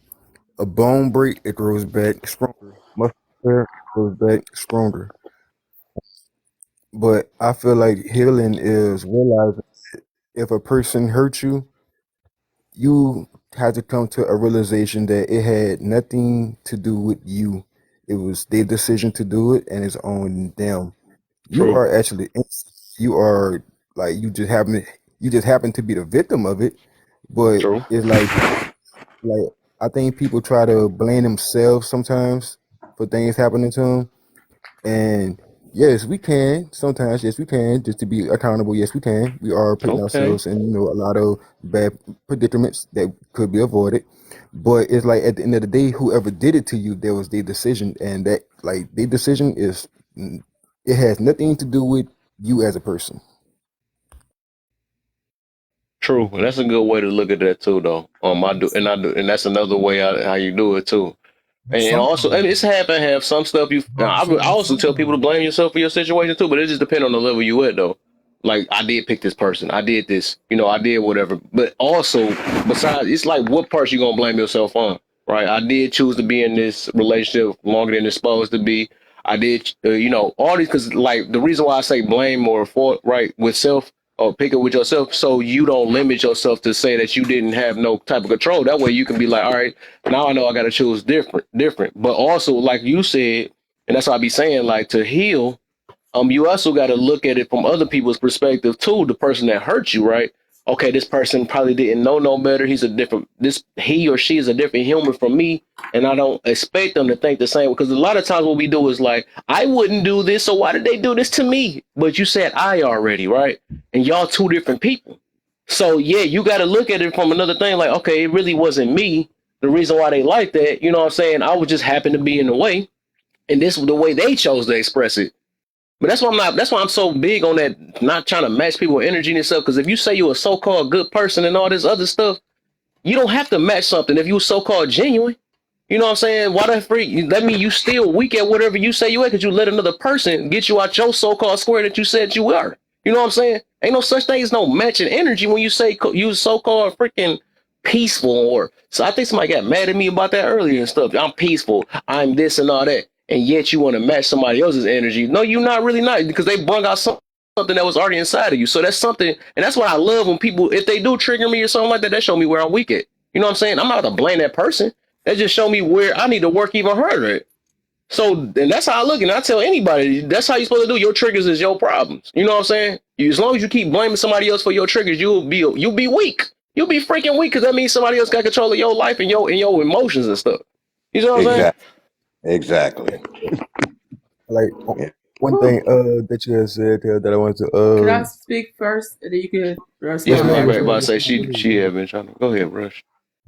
A bone break, it grows back stronger. Muscle repair, it grows back stronger. But I feel like healing is realizing if a person hurt you, you had to come to a realization that it had nothing to do with you. It was their decision to do it, and it's on them. You True. are actually, you are like you just happen to be the victim of it. But True. it's like I think people try to blame themselves sometimes for things happening to them. And yes, we can sometimes. Yes, we can. Just to be accountable. Yes, we can. We are putting Okay. ourselves in a lot of bad predicaments that could be avoided. But it's like at the end of the day, whoever did it to you, there was their decision, and that like their decision is it has nothing to do with you as a person. True. And that's a good way to look at that too, though. And that's another way how you do it too. And also, I mean, it's half and half. Some stuff I also tell people to blame yourself for your situation too, but it just depends on the level you at though. Like I did pick this person, I did this, I did whatever. But also, besides, it's like what parts you gonna blame yourself on, right? I did choose to be in this relationship longer than it's supposed to be. I did, all these because like the reason why I say blame or fault, right, with self or pick it with yourself, so you don't limit yourself to say that you didn't have no type of control. That way you can be like, all right, now I know I got to choose different. But also, like you said, and that's what I be saying, like to heal, you also got to look at it from other people's perspective too. The person that hurt you, right? Okay, this person probably didn't know no better. He or she is a different human from me, and I don't expect them to think the same. Because a lot of times what we do is like, I wouldn't do this, so why did they do this to me? But you said I already, right? And y'all two different people. So yeah, you got to look at it from another thing. Like, okay, it really wasn't me. The reason why they like that, you know what I'm saying? I would just happen to be in the way, and this was the way they chose to express it. But that's why I'm so big on that, not trying to match people's energy and stuff. Because if you say you're a so-called good person and all this other stuff, you don't have to match something if you so-called genuine. You know what I'm saying? Why the freak? That mean you still weak at whatever you say you are because you let another person get you out your so-called square that you said you are. You know what I'm saying? Ain't no such thing as no matching energy when you say you so-called freaking peaceful. Or so I think somebody got mad at me about that earlier and stuff. I'm peaceful. I'm this and all that. And yet you want to match somebody else's energy. No, you're not really not, because they brung out something that was already inside of you. So that's something, and that's what I love when people, if they do trigger me or something like that, that show me where I'm weak at. You know what I'm saying? I'm not to blame that person. That just show me where I need to work even harder at. So, and that's how I look, and I tell anybody, that's how you're supposed to do. Your triggers is your problems. You know what I'm saying? As long as you keep blaming somebody else for your triggers, you'll be weak. You'll be freaking weak, because that means somebody else got control of your life and your emotions and stuff. You know what I'm saying? Exactly. Like one thing that you had said that I wanted to Can I speak first, and then you can Yeah, man. About to say she had been trying to go ahead, Rush.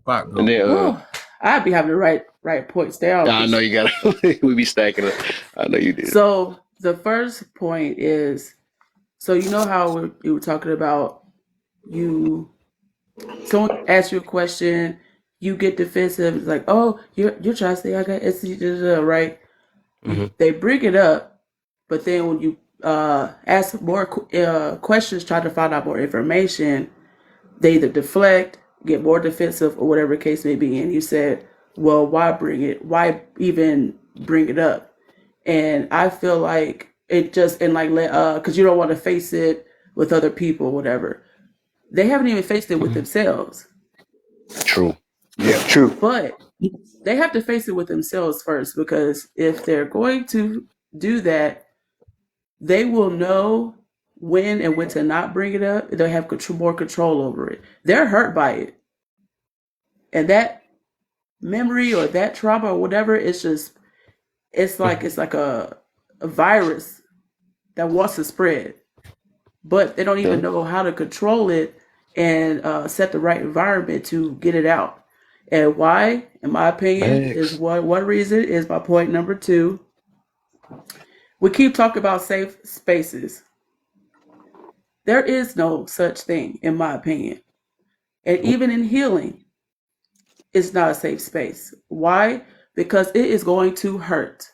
And then I'd be having to write points down. I know you gotta. We be stacking it. I know you did. So the first point is, so you know how you were talking about someone asks you a question, you get defensive. It's like, oh, you're trying to say I got STD, right? Mm-hmm. They bring it up, but then when you ask more questions, try to find out more information, they either deflect, get more defensive, or whatever the case may be. And you said, well, why even bring it up? And I feel like it just, and like, because you don't want to face it with other people, whatever. They haven't even faced it with themselves. True. Yeah, true. But they have to face it with themselves first, because if they're going to do that, they will know when and when to not bring it up. They'll have more control over it. They're hurt by it. And that memory or that trauma or whatever, it's like a virus that wants to spread. But they don't even know how to control it and set the right environment to get it out. And why, in my opinion, is Thanks. one reason is my point number 2. We keep talking about safe spaces. There is no such thing, in my opinion. And even in healing, it's not a safe space. Why? Because it is going to hurt.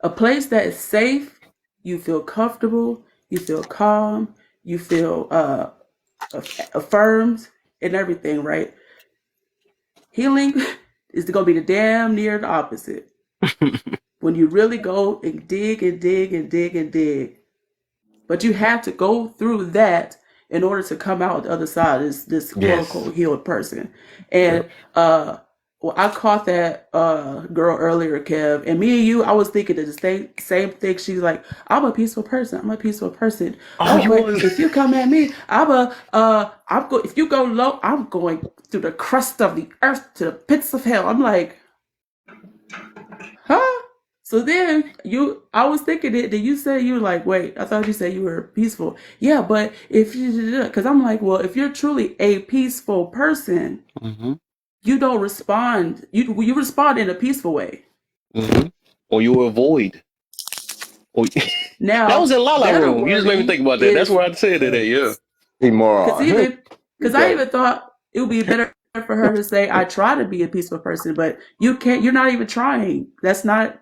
A place that is safe, you feel comfortable, you feel calm, you feel affirmed and everything, right? Healing is going to be the damn near the opposite. When you really go and dig and dig and dig and dig. But you have to go through that in order to come out the other side as this quote unquote healed person. And well, I caught that girl earlier, Kev, and me and you, I was thinking the same thing. She's like, I'm a peaceful person. I'm a peaceful person. But if you come at me, if you go low, I'm going through the crust of the earth to the pits of hell. I'm like, huh? So then I was thinking it. Then you said you were like, wait, I thought you said you were peaceful. Yeah, but if you, because I'm like, well, if you're truly a peaceful person, you don't respond. You respond in a peaceful way. Or you avoid. Now that was in Lala better room. You just made me think about that. That's where I said it at. Yeah. Because I even thought it would be better for her to say, I try to be a peaceful person, but you can't. You're not even trying. That's not.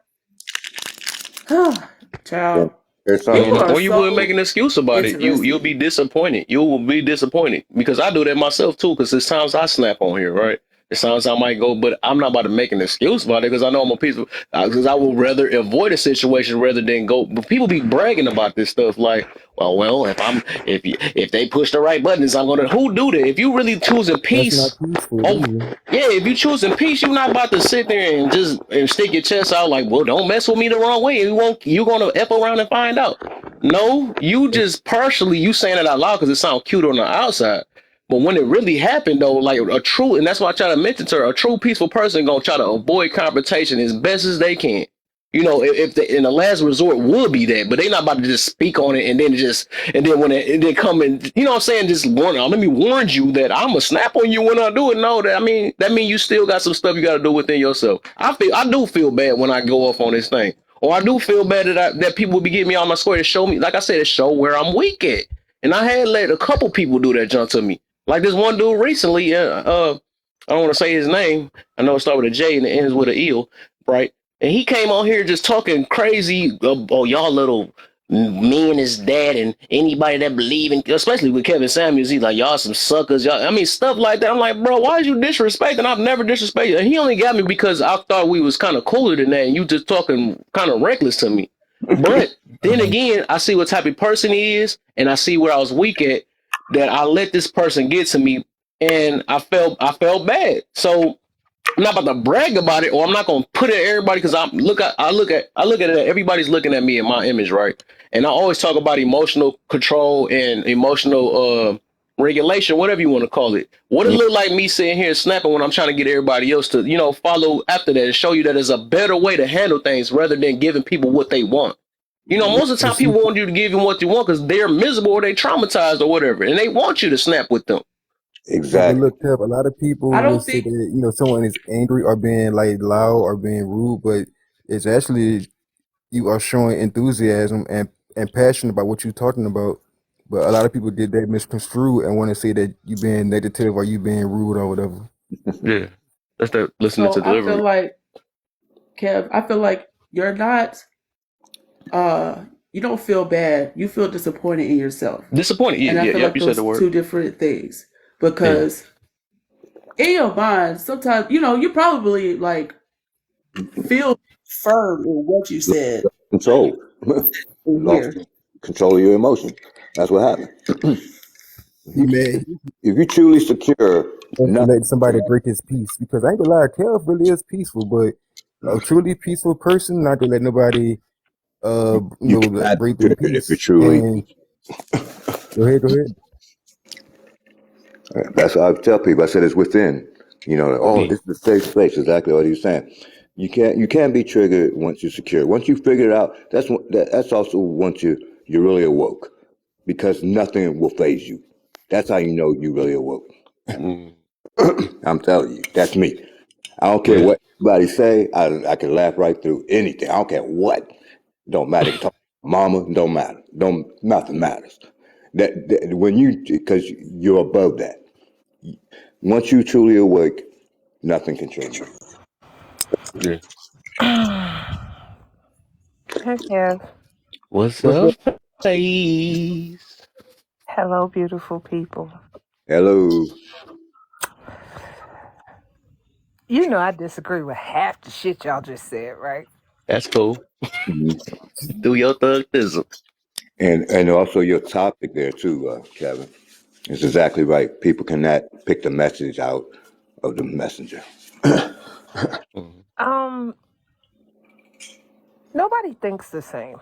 Child. Or you wouldn't make an excuse about it. You'll be disappointed. You will be disappointed because I do that myself too. Because there's times I snap on here, right? There's times I might go, but I'm not about to make an excuse about it because I know I'm a peaceful. Because I will rather avoid a situation rather than go. But people be bragging about this stuff like, well, if they push the right buttons, I'm gonna. Who do that? If you really choosing peace, if you choosing peace, you're not about to sit there and just stick your chest out like, well, don't mess with me the wrong way. You're gonna F around and find out. No, you just partially you saying it out loud because it sounds cute on the outside. But when it really happened, though, like a true, and that's why I try to mention to her, a true peaceful person gonna try to avoid confrontation as best as they can. You know, if in the last resort would be that, but they not about to just speak on it and then when they come and you know what I'm saying, just let me warn you that I'm gonna snap on you when I do it. No, that means you still got some stuff you got to do within yourself. I do feel bad when I go off on this thing, or I do feel bad that people will be getting me on my square to show me, like I said, to show where I'm weak at. And I had let a couple people do that jump to me. Like this one dude recently, I don't want to say his name. I know it starts with a J and it ends with an E, right? And he came on here just talking crazy. Oh, y'all little me and his dad and anybody that believe in, especially with Kevin Samuels, he's like, y'all some suckers. Y'all, I mean, stuff like that. I'm like, bro, why is you disrespecting? I've never disrespected. And he only got me because I thought we was kind of cooler than that. And you just talking kind of reckless to me. But then again, I see what type of person he is. And I see where I was weak at. That I let this person get to me, and I felt bad. So I'm not about to brag about it, or I'm not gonna put it at everybody because I look at it. Everybody's looking at me in my image, right? And I always talk about emotional control and emotional regulation, whatever you want to call it. What it look like me sitting here snapping when I'm trying to get everybody else to, follow after that and show you that there's a better way to handle things rather than giving people what they want. Most of the time people want you to give them what you want because they're miserable or they traumatized or whatever, and they want you to snap with them. Exactly. Look, Kev, a lot of people will say that, someone is angry or being like loud or being rude, but it's actually you are showing enthusiasm and passion about what you're talking about. But a lot of people get that misconstrued and want to say that you being negative or you being rude or whatever. Yeah. That's that listening to delivery. I feel like, Kev, you're not you don't feel bad. You feel disappointed in yourself. Disappointed, yeah, and I feel like you those said the word. Two different things. Because in your mind, sometimes, you probably like feel firm in what you said. Control. Control your emotions. That's what happened. If you truly secure, let somebody break his peace, because I ain't gonna lie, Kev really is peaceful, but a truly peaceful person not gonna let nobody break their peace. If you're truly, go ahead. That's what I tell people. I said it's within. This is a safe space. Exactly what he's saying. You can't be triggered once you're secure. Once you figure it out, that's also once you're really awoke, because nothing will faze you. That's how you know you really awoke. I'm telling you, that's me. I don't care what anybody say. I can laugh right through anything. I don't care what. Don't matter. You can talk to mama. Don't matter. Nothing matters. That when you, because you're above that. Once you truly awake, nothing can change you. Yeah. Hey, Kev. What's What's up, up? face? Hello, beautiful people. Hello. You know I disagree with half the shit y'all just said, right? That's cool. Do your thug thizzle. And also your topic there too, Kevin. It's exactly right. People cannot pick the message out of the messenger. Nobody thinks the same.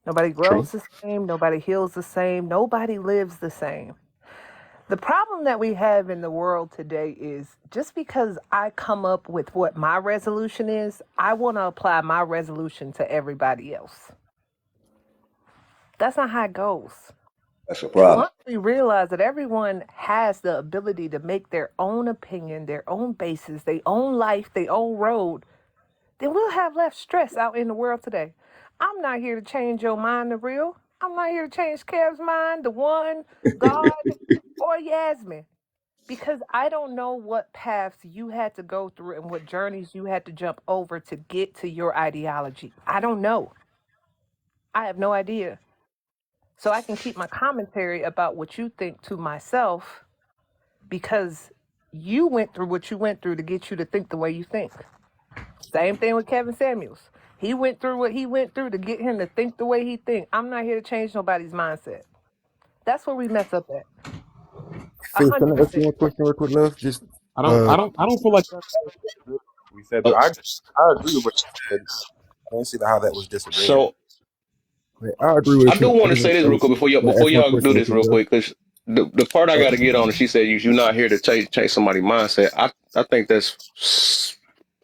Nobody grows the same. Nobody heals the same. Nobody lives the same. The problem that we have in the world today is just because I come up with what my resolution is, I want to apply my resolution to everybody else. That's not how it goes. That's a problem. Once we realize that everyone has the ability to make their own opinion, their own basis, their own life, their own road, then we'll have less stress out in the world today. I'm not here to change your mind to real. I'm not here to change Kev's mind, the one, God, or Yasmin. Because I don't know what paths you had to go through and what journeys you had to jump over to get to your ideology. I don't know. I have no idea. So I can keep my commentary about what you think to myself because you went through what you went through to get you to think the way you think. Same thing with Kevin Samuels. He went through what he went through to get him to think the way he think. I'm not here to change nobody's mindset. That's where we mess up at. Faith, can I ask you 100%. one question real quick, love? Just I don't feel like we said, but I agree with what you said. I don't see how that was disagreeing. So I agree with I do you. want to say this real quick before y'all do this real quick, because the part I got to get on is she said you're not here to change somebody's mindset. I think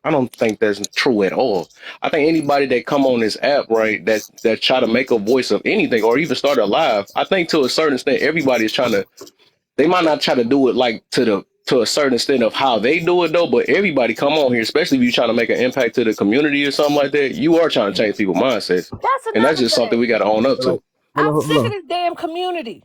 I don't think that's true at all. I think anybody that come on this app, right, that try to make a voice of anything or even start a live, I think to a certain extent everybody's trying to. They might not try to do it like to a certain extent of how they do it though, but everybody come on here, especially if you're trying to make an impact to the community or something like that. You are trying to change people's mindsets, and that's just something we got to own up to. I'm sick of this damn community.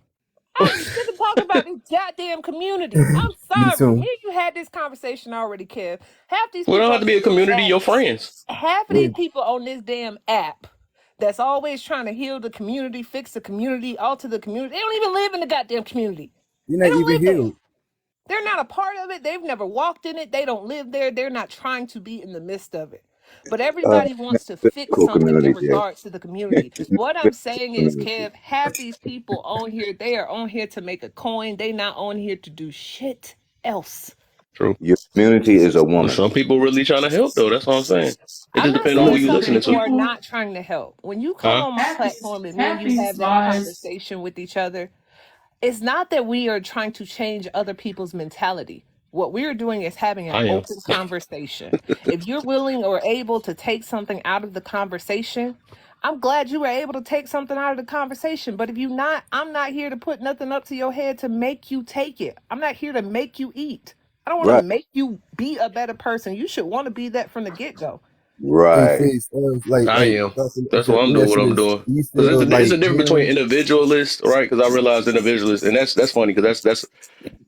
I'm sick of talking about this goddamn community. I'm sorry. Me and you had this conversation already, Kev. Half these We people don't have to be a community. Your friends. half of these people on this damn app that's always trying to heal the community, fix the community, alter the community. They don't even live in the goddamn community. You're not even healed. They're not a part of it. They've never walked in it. They don't live there. They're not trying to be in the midst of it. But everybody wants to fix something in regards to the community. What I'm saying is, Kev, half these people on here, they are on here to make a coin. They not on here to do shit else. True. Your community is a woman. Some people really trying to help though. That's what I'm saying. It just depends on who you listening to. People are not trying to help. When you come on my platform and me and you have that conversation with each other, it's not that we are trying to change other people's mentality. What we're doing is having an open conversation. If you're willing or able to take something out of the conversation, I'm glad you were able to take something out of the conversation. But if you're not, I'm not here to put nothing up to your head to make you take it. I'm not here to make you eat. I don't want to make you be a better person. You should want to be that from the get-go. Right. I am. That's what I'm doing. What I'm doing. It's a difference between individualists, right? Because I realize individualists, and that's funny because that's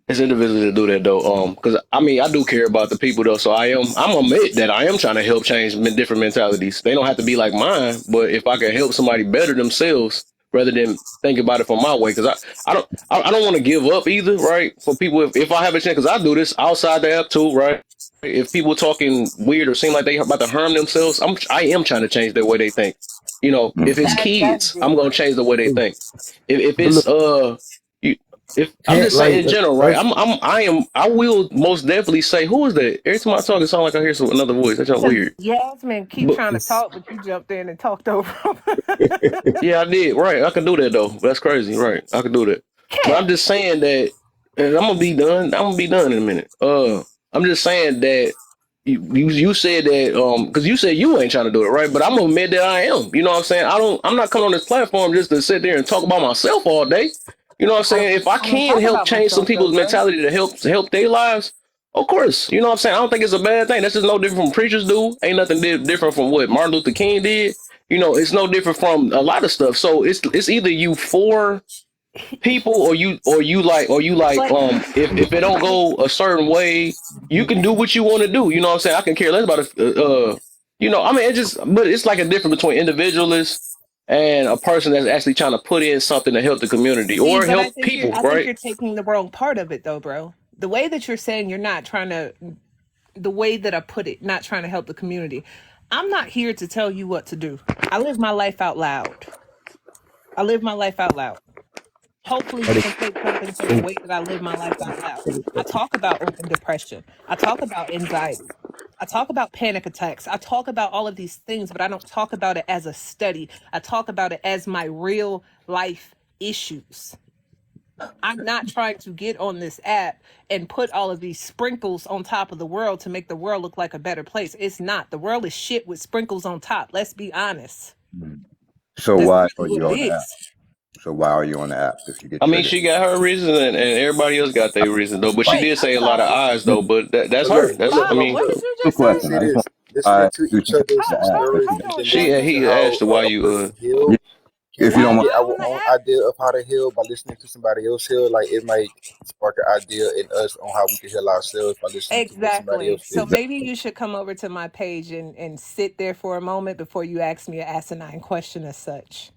it's individuals that do that though. Because I mean, I do care about the people though. So I'm admit that I am trying to help change different mentalities. They don't have to be like mine, but if I can help somebody better themselves rather than think about it from my way, because I don't want to give up either, right? For people, if I have a chance, because I do this outside the app too, right? If people talking weird or seem like they about to harm themselves, I am trying to change the way they think. You know, if it's kids, I'm gonna change the way they think. If it's if I'm just saying in general, right? I will most definitely say, who is that? Every time I talk, it sounds like I hear another voice. That's weird. Yasmin keep trying to talk, but you jumped in and talked over him. Yeah, I did. Right, I can do that though. That's crazy. Right, I can do that. But I'm just saying that, and I'm gonna be done. I'm gonna be done in a minute. I'm just saying that you said that because you said you ain't trying to do it, right? But I'm gonna admit that I am. You know what I'm saying? I'm not coming on this platform just to sit there and talk about myself all day. You know what I'm saying? If I I don't can talk help about change some myself though, people's bro. mentality to help their lives, of course. You know what I'm saying? I don't think it's a bad thing. That's just no different from preachers do. Ain't nothing different from what Martin Luther King did. You know, it's no different from a lot of stuff. So it's either you for people or you like But if it don't go a certain way, you can do what you want to do. You know what I'm saying? I can care less about it. You know, I mean, but it's like a difference between individualists and a person that's actually trying to put in something to help the community see, or but help people, I think right? you're taking the wrong part of it though, bro. The way that you're saying you're not trying to, the way that I put it, not trying to help the community. I'm not here to tell you what to do. I live my life out loud. I live my life out loud. Hopefully you can take something from the way that I live my life out loud. I talk about open depression. I talk about anxiety. I talk about panic attacks. I talk about all of these things, but I don't talk about it as a study. I talk about it as my real life issues. I'm not trying to get on this app and put all of these sprinkles on top of the world to make the world look like a better place. It's not. The world is shit with sprinkles on top. Let's be honest. So That's why are really you what on it the app? is. So why are you on the app if you get I mean, triggered? she got her reason and everybody else got their reason though. But she Wait, did I'm say a lot of sorry. eyes though. But that's But her. look, That's look, I Bob, look, mean, what did look. you Good just say? question. See I just want this. why Listening to you each chose other's the app if stories you Hold get on, and she then GA. he how asked why a person you healed. yeah, Can if you we Why don't are mind. get y'all our on the own app? idea of how to heal by listening to somebody else heal? Like it might spark an idea in us on how we can heal ourselves by listening to what somebody Exactly. else did. So maybe you should come over to my page and sit there for a moment before you ask me an asinine question as such.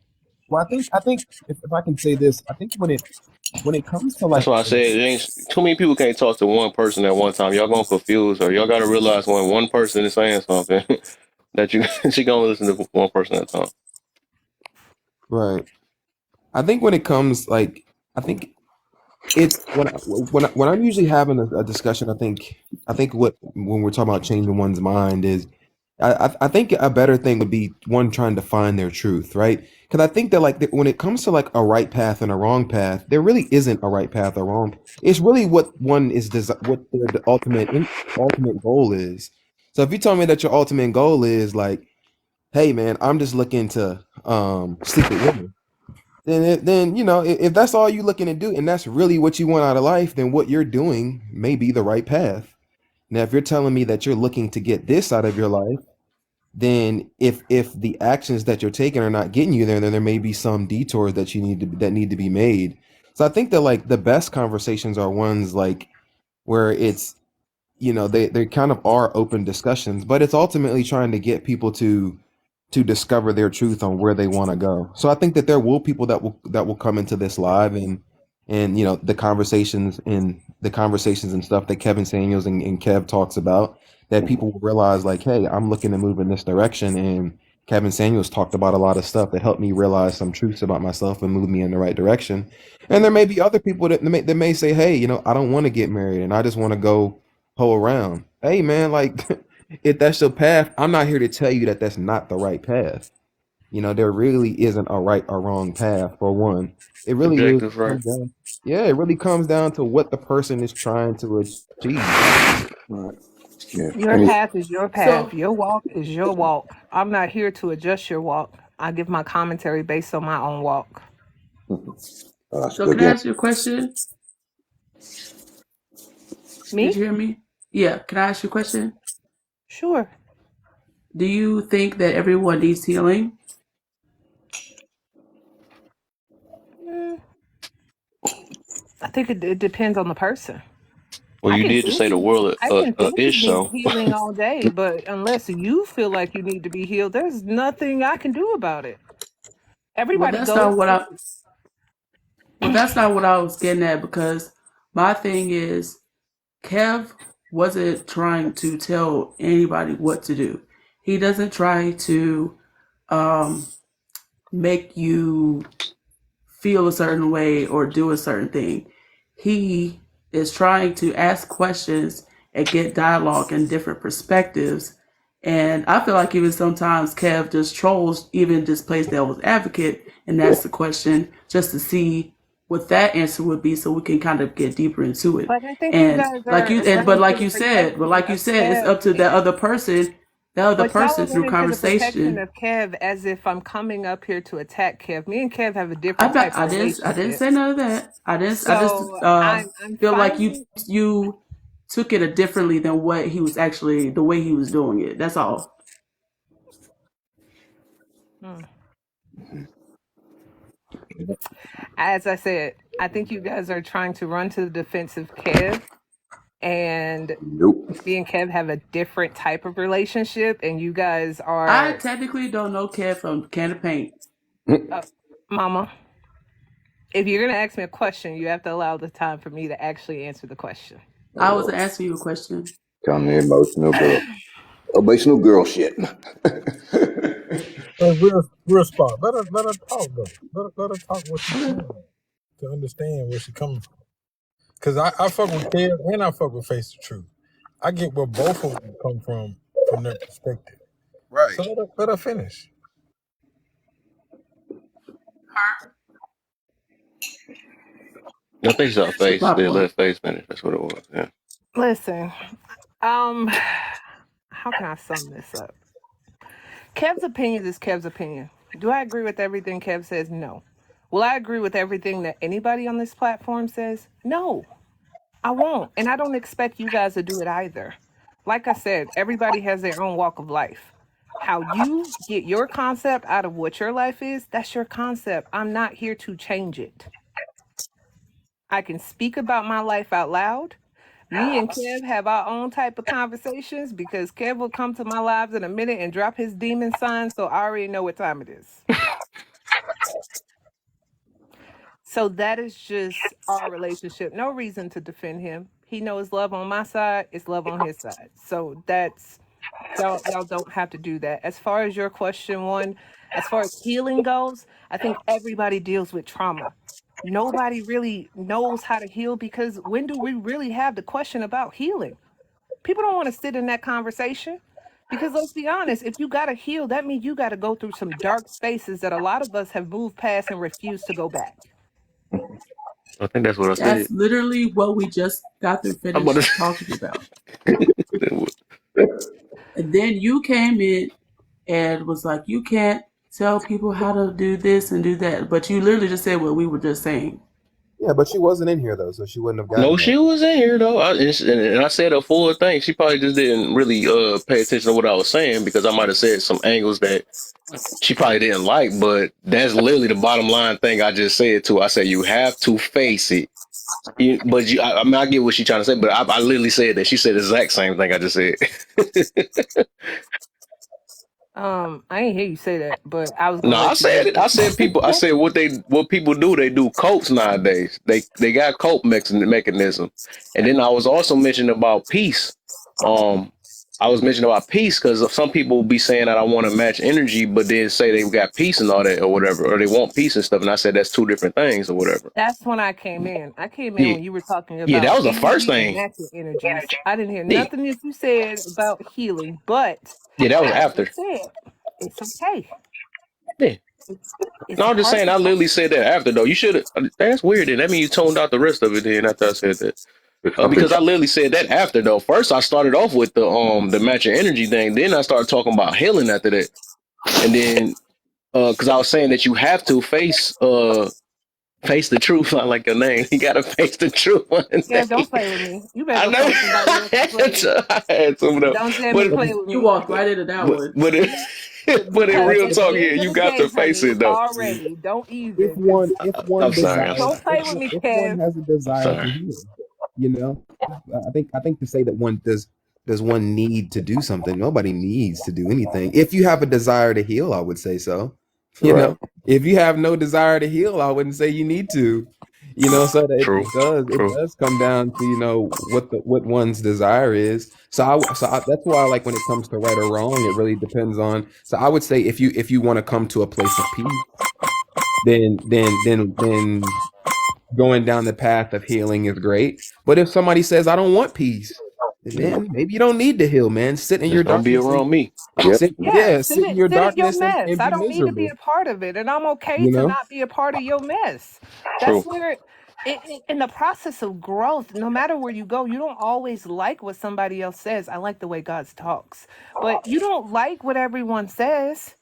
Well, I think if I can say this, I think when it comes to That's like, why I said it ain't too many people can't talk to one person at one time. Y'all gonna confuse her. Y'all gotta realize when one person is saying something that she gonna listen to one person at a time. right, I think when it comes like, I think it's when I'm usually having a discussion. I think what when we're talking about changing one's mind is, I think a better thing would be one trying to find their truth, right? Because I think that like when it comes to like a right path and a wrong path, there really isn't a right path or wrong. It's really what one is what their ultimate goal is. So if you tell me that your ultimate goal is like, hey man, I'm just looking to sleep with women, then you know if that's all you're looking to do and that's really what you want out of life, then what you're doing may be the right path. Now, if you're telling me that you're looking to get this out of your life, then if the actions that you're taking are not getting you there, then there may be some detours that need to be made. So I think that like the best conversations are ones like where it's, you know, they kind of are open discussions, but it's ultimately trying to get people to discover their truth on where they want to go. So I think that there will people that will come into this live and you know the conversations and stuff that Kevin Samuels and Kev talks about, that people will realize like, hey, I'm looking to move in this direction, and Kevin Samuels talked about a lot of stuff that helped me realize some truths about myself and move me in the right direction. And there may be other people that may say, hey, you know, I don't want to get married and I just want to go hoe around. Hey man, like if that's your path, I'm not here to tell you that that's not the right path. You know, there really isn't a right or wrong path. For one, it really Objective, right? comes down, yeah, it really comes down to what the person is trying to achieve. Right. Yeah. Your And path is your path. So, Your walk is your walk. I'm not here to adjust your walk. I give my commentary based on my own walk. that's a so good can I game. ask you a question? Did Me? you hear me? Yeah. Can I ask you a question? Sure. Do you think that everyone needs healing? Mm, I think it depends on the person. Well, you did just say the world I can think you ish, need so healing all day, but unless you feel like you need to be healed, there's nothing I can do about it. Well, Everybody that's goes not what through. I. Well, that's not what I was getting at, because my thing is, Kev wasn't trying to tell anybody what to do. He doesn't try to make you feel a certain way or do a certain thing. He is trying to ask questions and get dialogue and different perspectives. And I feel like even sometimes Kev just trolls, even just plays devil's advocate and asks the question just to see what that answer would be, so we can kind of get deeper into it. But I think you And guys like are you, running to like the you said, perspective it's of up to that Kev. other person The other But y'all person are through running to the protection conversation. of Kev as if I'm coming up here to attack Kev. Me and Kev have a I'm different not. type of I didn't relationship. say none of that. I just So I'm feel like finding. you took it differently than what he was actually the way he was doing it. That's all. As I said, I think you guys are trying to run to the defense of Kev, and Nope. me and Kev have a different type of relationship, and you guys are. I technically don't know Kev from can of paint. Mama, if you're gonna ask me a question, you have to allow the time for me to actually answer the question. I was asking you a question. Come the emotional girl. Emotional girl shit. Real spot. Let her talk though. Let her talk what she's saying to understand where she's coming from. Cause I fuck with Kev and I fuck with Face the Truth. I get where both of them come from their perspective. Right. So let her finish. I think it's our face. They let face finish. That's what it was. Yeah. Listen, how can I sum this up? Kev's opinion is Kev's opinion. Do I agree with everything Kev says? No. Will I agree with everything that anybody on this platform says? No, I won't. And I don't expect you guys to do it either. Like I said, everybody has their own walk of life. How you get your concept out of what your life is, that's your concept. I'm not here to change it. I can speak about my life out loud. Me and Kev have our own type of conversations because Kev will come to my lives in a minute and drop his demon sign, so I already know what time it is. So that is just our relationship. No reason to defend him. He knows love on my side, it's love on his side. So that's y'all don't have to do that. As far as your question one, as far as healing goes, I think everybody deals with trauma. Nobody really knows how to heal because when do we really have the question about healing? People don't want to sit in that conversation because let's be honest, if you got to heal, that means you got to go through some dark spaces that a lot of us have moved past and refused to go back. I think that's what I said. That's literally what we just got to finish talking about. And then you came in and was like, you can't tell people how to do this and do that. But you literally just said what we were just saying. Yeah, but she wasn't in here though, so she wouldn't have gotten No, that. she was in here though, and I said a full thing. She probably just didn't really pay attention to what I was saying because I might have said some angles that she probably didn't like. But that's literally the bottom line thing I just said to her. I said you have to face it. I mean, I get what she's trying to say, but I literally said that. She said the exact same thing I just said. I didn't hear you say that, but I was No, gonna I said it. I said people. I said what people do. They do copes nowadays. They got cope mechanism. And then I was also mentioning about peace. I was mentioning about peace because some people will be saying that I want to match energy, but then say they got peace and all that or whatever, or they want peace and stuff. And I said that's two different things or whatever. That's when I came in. I came in when you were talking about that was the first energy and thing. natural energies. I didn't hear nothing that you said about healing, but that was after. It's okay. Yeah. No, I'm just saying. I literally said that after though. You should have. That's weird. Then that means you toned out the rest of it. Then after I said that, because I literally said that after though. First, I started off with the matching energy thing. Then I started talking about healing after that, and then because I was saying that you have to face the truth. I like your name. You gotta face the truth. Yeah, don't play with me. You better go find somebody else to play with. Don't tell me to play with me. You walked right into that one. But in real talk here, you got to face it though. Already, don't even. If one I'm sorry. desires, Don't play with me, if Kev. one has a desire to heal, you know, I think to say that one does one need to do something? Nobody needs to do anything. If you have a desire to heal, I would say so. You know, if you have no desire to heal, I wouldn't say you need to. You know, so that it does come down to, you know, what one's desire is. So that's why, like, when it comes to right or wrong, it really depends on. So I would say if you want to come to a place of peace, then going down the path of healing is great. But if somebody says I don't want peace, then maybe you don't need to heal, man. Sit in your darkness. Don't be around me. Sit in your darkness and be I don't miserable. need to be a part of it, and I'm okay to not be a part of your mess. That's where In the process of growth, no matter where you go, you don't always like what somebody else says. I like the way God talks, but you don't like what everyone says.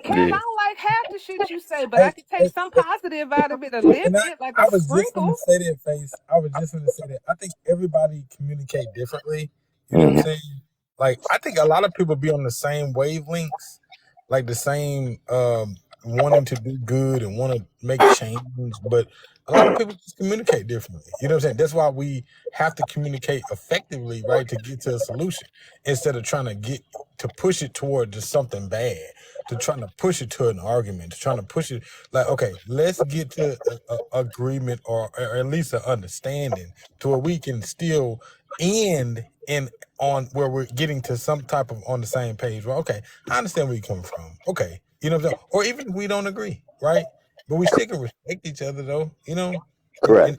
Kev, I Yeah. don't like half the shit you say, but I Hey, can take hey, some positive out of it, a and little bit, like a I was just gonna sprinkle. say that, Face. I was just gonna say that. I think everybody communicate differently. You know what I'm Hmm. saying? Like, I think a lot of people be on the same wavelengths, like the same wanting to do good and want to make change, but a lot of people just communicate differently. You know what I'm saying? That's why we have to communicate effectively, right, to get to a solution instead of trying to get to push it toward just something bad, to trying to push it to an argument, to trying to push it like, okay, let's get to a agreement or at least an understanding to where we can still end in on where we're getting to some type of on the same page. Well, okay, I understand where you're coming from. Okay, you know what I'm saying? Or even if we don't agree, right? But we still can respect each other, though. You know, Correct.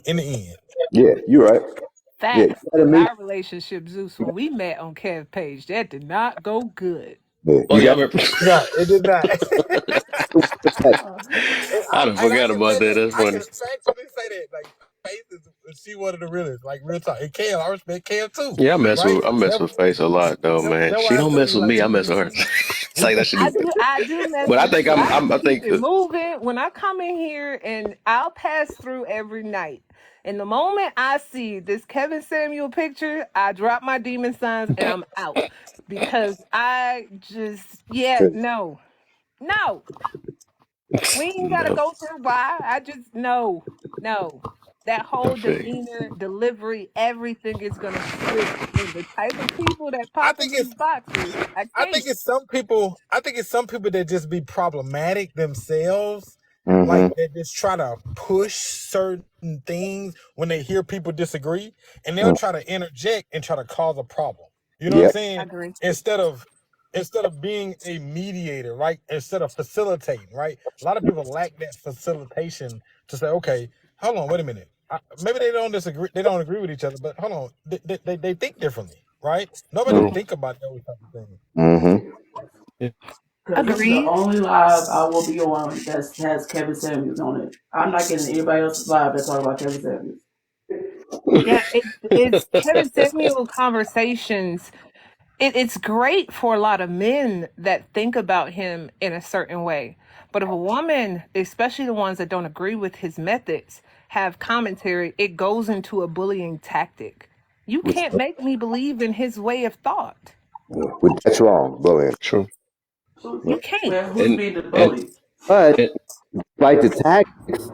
in the end. Yeah, you're right. Yeah, you Facts. gotta Because meet. our relationship, Zeus, when we met on Kev page, that did not go good. Yeah, Oh you yeah, I got. remember. No, it did not. I done And I forgot can about say that. that. That's I can funny. factually say that. Like, Faith is she one of the realest. Like, real talk. And Cam, I respect Cam too, Yeah, right? I mess with Face a lot though, man. That's She why I don't tell mess you, with like, me. I mess with her. It's like that shit. I do mess But I with think you. I have to I keep think it moving. When I come in here and I'll pass through every night. And the moment I see this Kevin Samuel picture, I drop my demon signs and I'm out. Because I just, no. We ain't gotta no. go through why. I just no. That I whole feel you. demeanor, delivery, everything is gonna switch. And the type of people that I pop in think these boxes, I I can't. think it's some people. I think it's some people that just be problematic themselves, like Mm-hmm. they just try to push certain things when they hear people disagree, and they'll try to interject and try to cause a problem. You know what I'm Yep. I saying? agree. Instead of being a mediator, right? Instead of facilitating, right? A lot of people lack that facilitation to say, okay, hold on, wait a minute. Maybe they don't disagree. They don't agree with each other, but hold on, they think differently, right? Nobody True. think about those type of things. Mm-hmm. Yeah. Because this is the Agreed. only live I will be on that has Kevin Samuels on it. I'm not getting anybody else's live that talk about Kevin Samuels. Yeah, it's Kevin Samuel conversations. It's great for a lot of men that think about him in a certain way. But if a woman, especially the ones that don't agree with his methods, have commentary, it goes into a bullying tactic. You can't make me believe in his way of thought. That's wrong, bullying. True. You can't. Well, who's And being the and, bully? But and fight the tactics.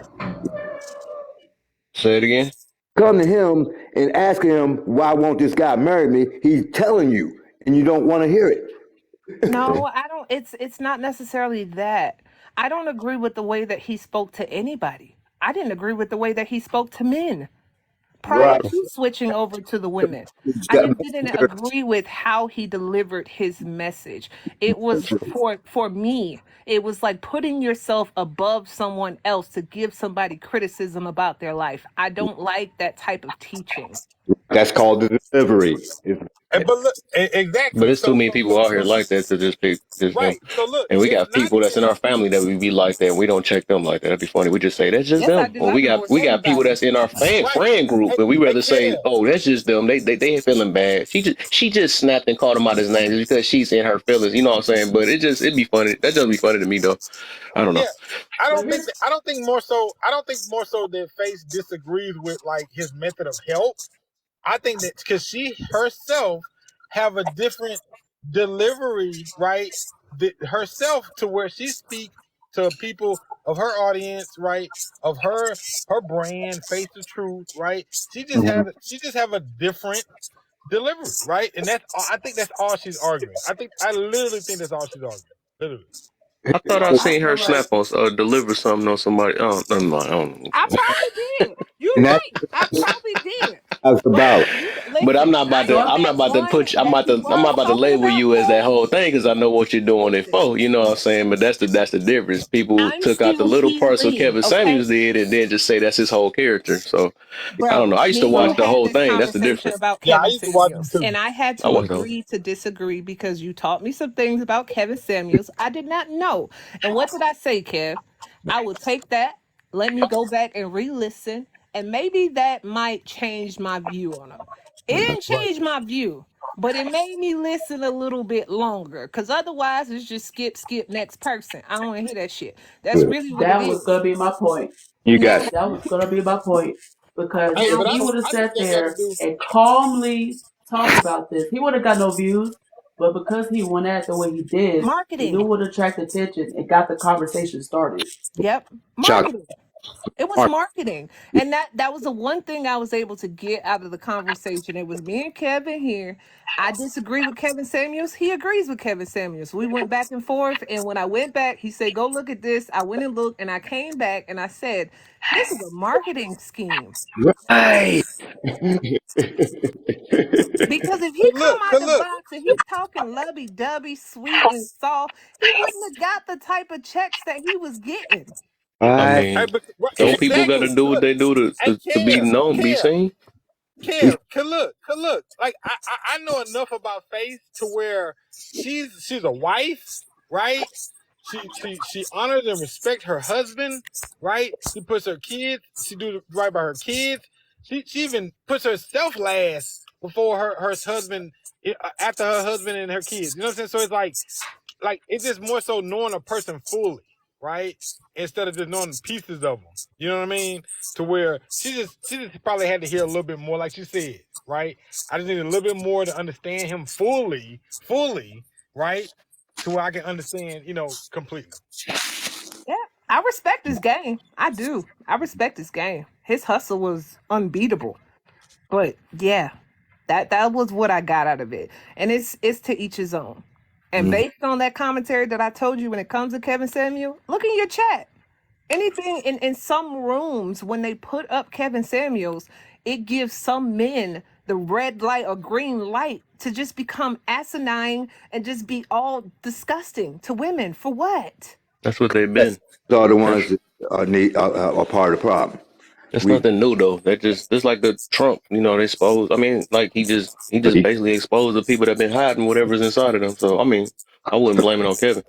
say it again. Come to him and ask him why won't this guy marry me? He's telling you, and you don't want to hear it. No, I don't. It's not necessarily that. I don't agree with the way that he spoke to anybody. I didn't agree with the way that he spoke to men prior Right. to switching over to the women. He's I got just didn't agree with how he delivered his message. It was for me, it was like putting yourself above someone else to give somebody criticism about their life. I don't like that type of teaching. That's called the delivery. But look, But exactly. it's too many people out here like that to just pick just them. Right. So look, And we it's got not people that's in even our family that we be like that. And we don't check them like that. That'd be funny. We just say that's just Yes, I them. do. Or I divorce we got people everybody. that's in our right. friend group, and we Hey, rather say, Kev. oh, that's just them. They ain't feeling bad. She just snapped and called him out his name just because she's in her feelings. You know what I'm saying? But it'd be funny. That just be funny to me though. I don't know. Yeah, I But don't think here's that, I don't think more so. I don't think more so that Face disagrees with like his method of help. I think that because she herself have a different delivery, right? Herself to where she speaks to people of her audience, right? Of her brand, Face the Truth, right? She just have a different delivery, right? And I think that's all she's arguing. I literally think that's all she's arguing. Literally. I thought I well, I seen her feel like snap on deliver something on somebody. Oh, never mind. I don't know. I probably did. You're And right. I probably did. that's But about. you But I'm listen. not about I to. know well, I'm not that about to one put. I'm that about you to. I'm not was about to talking label about, you as that Kev. whole thing because I know what you're doing it Listen, for. You know what I'm saying? But that's the difference. People I'm took out the still little parts what healing, Kevin okay? Samuels did and then just say that's his whole character. So I don't know. Bro, I used to me and you watch well, the had whole this thing. That's the conversation difference. about Yeah, I Kevin used to watch them Samuels, too. and I had I to watched the whole. agree to disagree because you taught me some things about Kevin Samuels I did not know. And what did I say, Kev? I will take that. Let me go back and re-listen, and maybe that might change my view on him. It didn't change my view, but it made me listen a little bit longer. Cause otherwise, it's just skip, next person. I don't want to hear that shit. That's really what it That was is. gonna be my point. You Now, got That was gonna be my point. Because Hey, if but he would have I think sat that got to there do. and calmly talked about this, he would have got no views. But because he went at it the way he did, he knew marketing. it would attract attention and got the conversation started. Yep, chocolate. marketing. It was marketing. And that was the one thing I was able to get out of the conversation. It was me and Kevin here. I disagree with Kevin Samuels. He agrees with Kevin Samuels. We went back and forth. And when I went back, he said, go look at this. I went and looked, and I came back and I said, this is a marketing scheme. Right. Because if he come out Cause the look, box and he talking lovey-dovey, sweet and soft, he wouldn't have got the type of checks that he was getting. I Right. hey, mean, but, right, some people got exactly. to do what Look, they do hey, to be known, be Kev, seen. cause look. Like I know enough about Faith to where she's a wife, right? She honors and respects her husband, right? She puts her kids. She do right by her kids. She even puts herself last before her husband, after her husband and her kids. You know what I'm saying? So it's like it's just more so knowing a person fully, right? Instead of just knowing pieces of them. You know what I mean? To where she just probably had to hear a little bit more, like she said, right? I just need a little bit more to understand him fully, right? To where I can understand, completely. Yeah, I respect his game. I do. I respect his game. His hustle was unbeatable. But yeah, that was what I got out of it. And it's to each his own. And based on that commentary that I told you when it comes to Kevin Samuel, look in your chat. Anything in some rooms when they put up Kevin Samuels, it gives some men the red light or green light to just become asinine and just be all disgusting to women. For what? That's what they've been. Are the ones that are part of the problem. It's nothing new though. That just like the Trump, they exposed. I mean, like he just basically exposed the people that been hiding whatever's inside of them. So I mean, I wouldn't blame it on Kevin.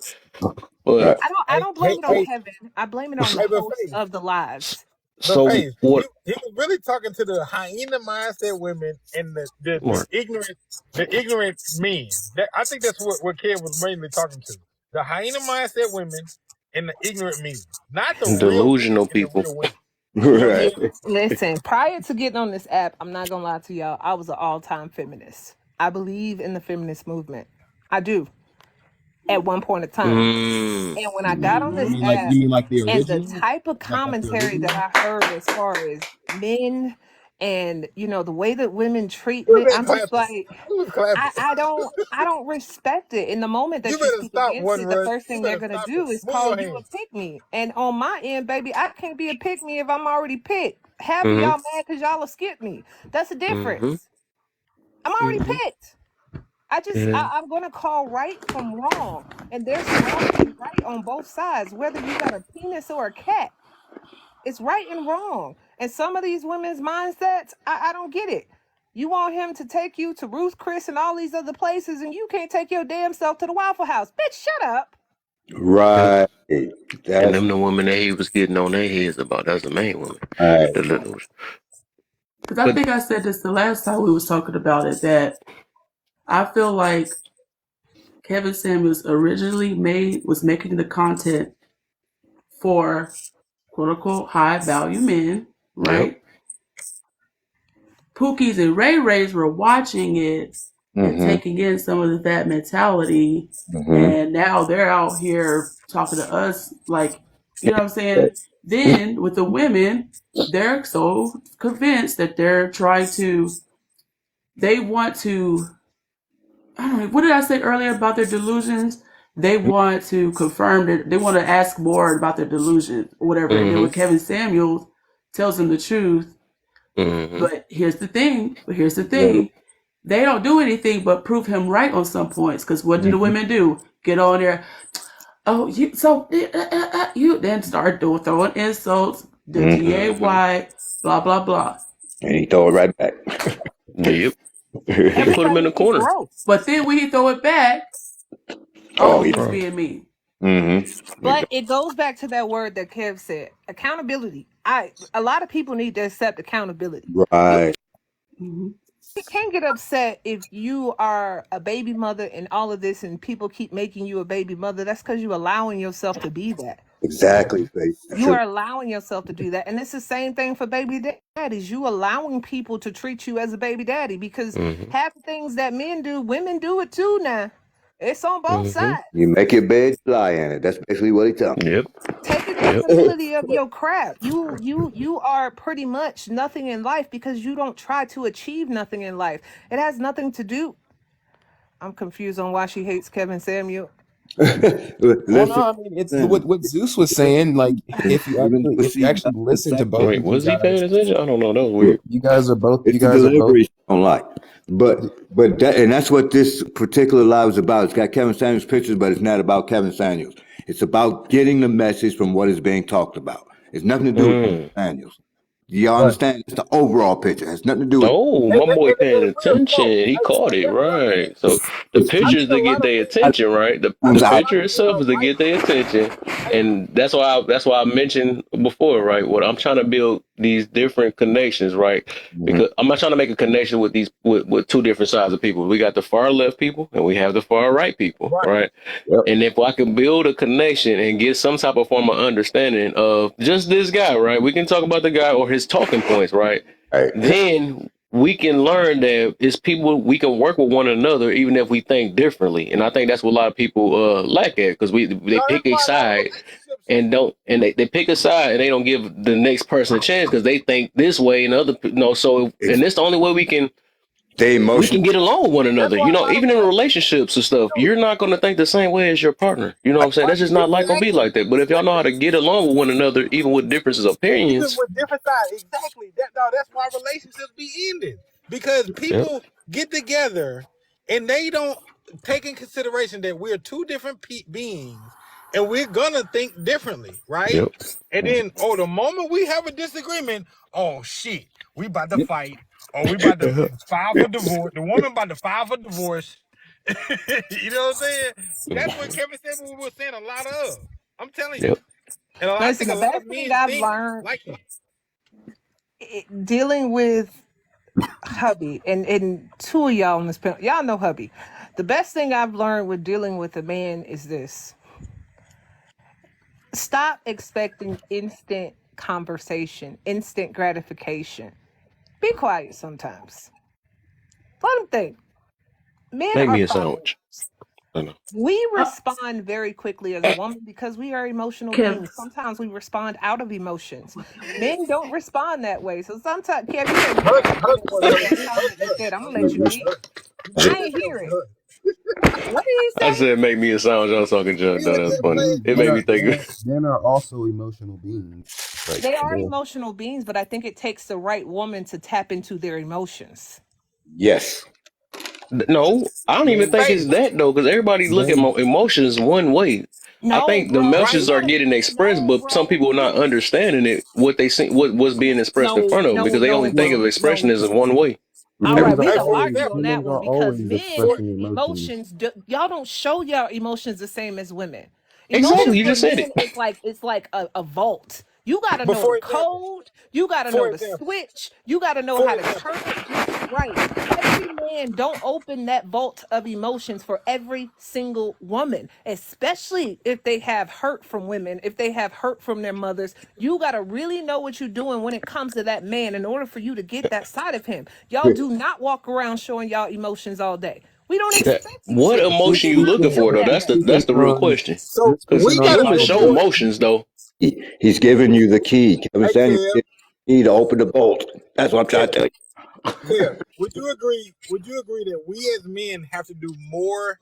But I don't blame it on Hey, Kevin. I blame it on the but host Faith, of the lives. so Faith, what? he was really talking to the hyena mindset women and the ignorant men. I think that's what Kev was mainly talking to. The hyena mindset women and the ignorant men, not the real men Delusional and the people. real women. Right. Listen, prior to getting on this app, I'm not gonna lie to y'all, I was an all-time feminist. I believe in the feminist movement. I do. At one point in time. And when I got on this app, You mean like the and the original? type of commentary that I heard as far as men and the way that women treat men, I'm just like, I don't respect it. In the moment that you better speak stop against one it, the run. first You thing they're better gonna stop do it. is Move call your you a hands. pick me. And on my end, baby, I can't be a pick me if I'm already picked. Half of Mm-hmm. y'all mad because y'all will skip me. That's the difference. I'm already picked. I'm gonna call right from wrong, and there's wrong and right on both sides. Whether you got a penis or a cat, it's right and wrong. And some of these women's mindsets, I don't get it. You want him to take you to Ruth Chris and all these other places, and you can't take your damn self to the Waffle House. Bitch, shut up. Right. And That's them the women that he was getting on their heads about. That's the main woman. right. Because I think I said this the last time we was talking about it, that I feel like Kevin Samuels originally was making the content for quote unquote high value men, right? Yep. Pookies and Ray Rays were watching it and taking in some of that mentality, and now they're out here talking to us like, you know what I'm saying? Then with the women, they're so convinced that they're trying to, they want to, I don't know, what did I say earlier about their delusions? They want to confirm that they want to ask more about their delusions or whatever. And then when Kevin Samuels tells them the truth, but here's the thing, they don't do anything but prove him right on some points. Because what do the women do? Get on there. Oh, you then start throwing insults, the GAY, blah, blah, blah. And he throw it right back. Yep. He put him in the corner. But then when he throw it back, he's being mean. But it goes back to that word that Kev said, accountability. A lot of people need to accept accountability. Right. You can't get upset if you are a baby mother and all of this and people keep making you a baby mother. That's because you're allowing yourself to be that. Exactly, Faith. You are allowing yourself to do that. And it's the same thing for baby daddies. You allowing people to treat you as a baby daddy because half the things that men do, women do it too now. It's on both sides. You make your bed, lie in it. That's basically what he telling me. Take accountability of your crap. You are pretty much nothing in life because you don't try to achieve nothing in life. It has nothing to do. I'm confused on why she hates Kevin Samuel. Well, no, I mean it's what Zeus was saying. Like if you actually listen to both. Wait, was he paying attention? I don't know. That was weird. You guys are both. It's You guys the are both. delivery I don't like. But that, and that's what this particular live is about. It's got Kevin Samuels pictures, but it's not about Kevin Samuels. It's about getting the message from what is being talked about. It's nothing to do with Kevin Samuels. Do y'all understand? It's the overall picture. It has nothing to do with. Oh, my boy paying attention. He caught it right. So the pictures to get their attention, right? The picture itself is to get their attention, and that's why I mentioned before, right? What I'm trying to build these different connections, right? Because I'm not trying to make a connection with these with two different sides of people. We got the far left people and we have the far right people, right? And if I can build a connection and get some type of form of understanding of just this guy, right? We can talk about the guy or his talking points, right? Then we can learn that it's people, we can work with one another even if we think differently. And I think that's what a lot of people lack at, because they pick a side and they pick a side and they don't give the next person a chance because they think this way and other so and it's the only way we can get along with one another. Even in relationships and stuff, you're not going to think the same way as your partner. You know what I'm saying? That's just not going to be like that. But if y'all know how to get along with one another, even with differences of opinions. Even with different sides, exactly. That's why relationships be ending. Because people get together and they don't take in consideration that we're two different beings and we're going to think differently, right? And then, the moment we have a disagreement, shit, we about to fight. Or we about to file for divorce. The woman about to file for divorce. You know what I'm saying? That's what Kevin Samuel was saying a lot of. I'm telling you. And I think a lot of men I've learned like that. Dealing with hubby and two of y'all on this panel, y'all know hubby. The best thing I've learned with dealing with a man is this: stop expecting instant conversation, instant gratification. Be quiet sometimes. Let them think. Men Make me are a sandwich. We respond very quickly as a woman because we are emotional beings. Sometimes we respond out of emotions. Men don't respond that way. So sometimes, Kev, I'm gonna let you read. I ain't hear it. What did he say? I said, make me a sandwich. I was talking junk. That's funny. It made me think. Men are also emotional beings. They are emotional beings, but I think it takes the right woman to tap into their emotions. Yes. No, I don't even think it's that though, because everybody look at emotions one way. I think the emotions are getting expressed, but some people are not understanding it. What they see, what's being expressed in front of them, because they only think of expression as one way. All right, we can argue on that one because men emotions, y'all don't show your emotions the same as women. Exactly, you just said it. It's like a vault. You gotta know the code. You gotta know the switch. You gotta know how to turn it just right. Every man don't open that vault of emotions for every single woman, especially if they have hurt from women, if they have hurt from their mothers. You gotta really know what you're doing when it comes to that man in order for you to get that side of him. Y'all do not walk around showing y'all emotions all day. We don't expect what emotion you looking for though? That's the real question. So we gotta show emotions though. He's giving you the key. Kevin Samuels giving you the key to open the bolt. That's what I'm trying to tell you. Yeah. Would you agree that we as men have to do more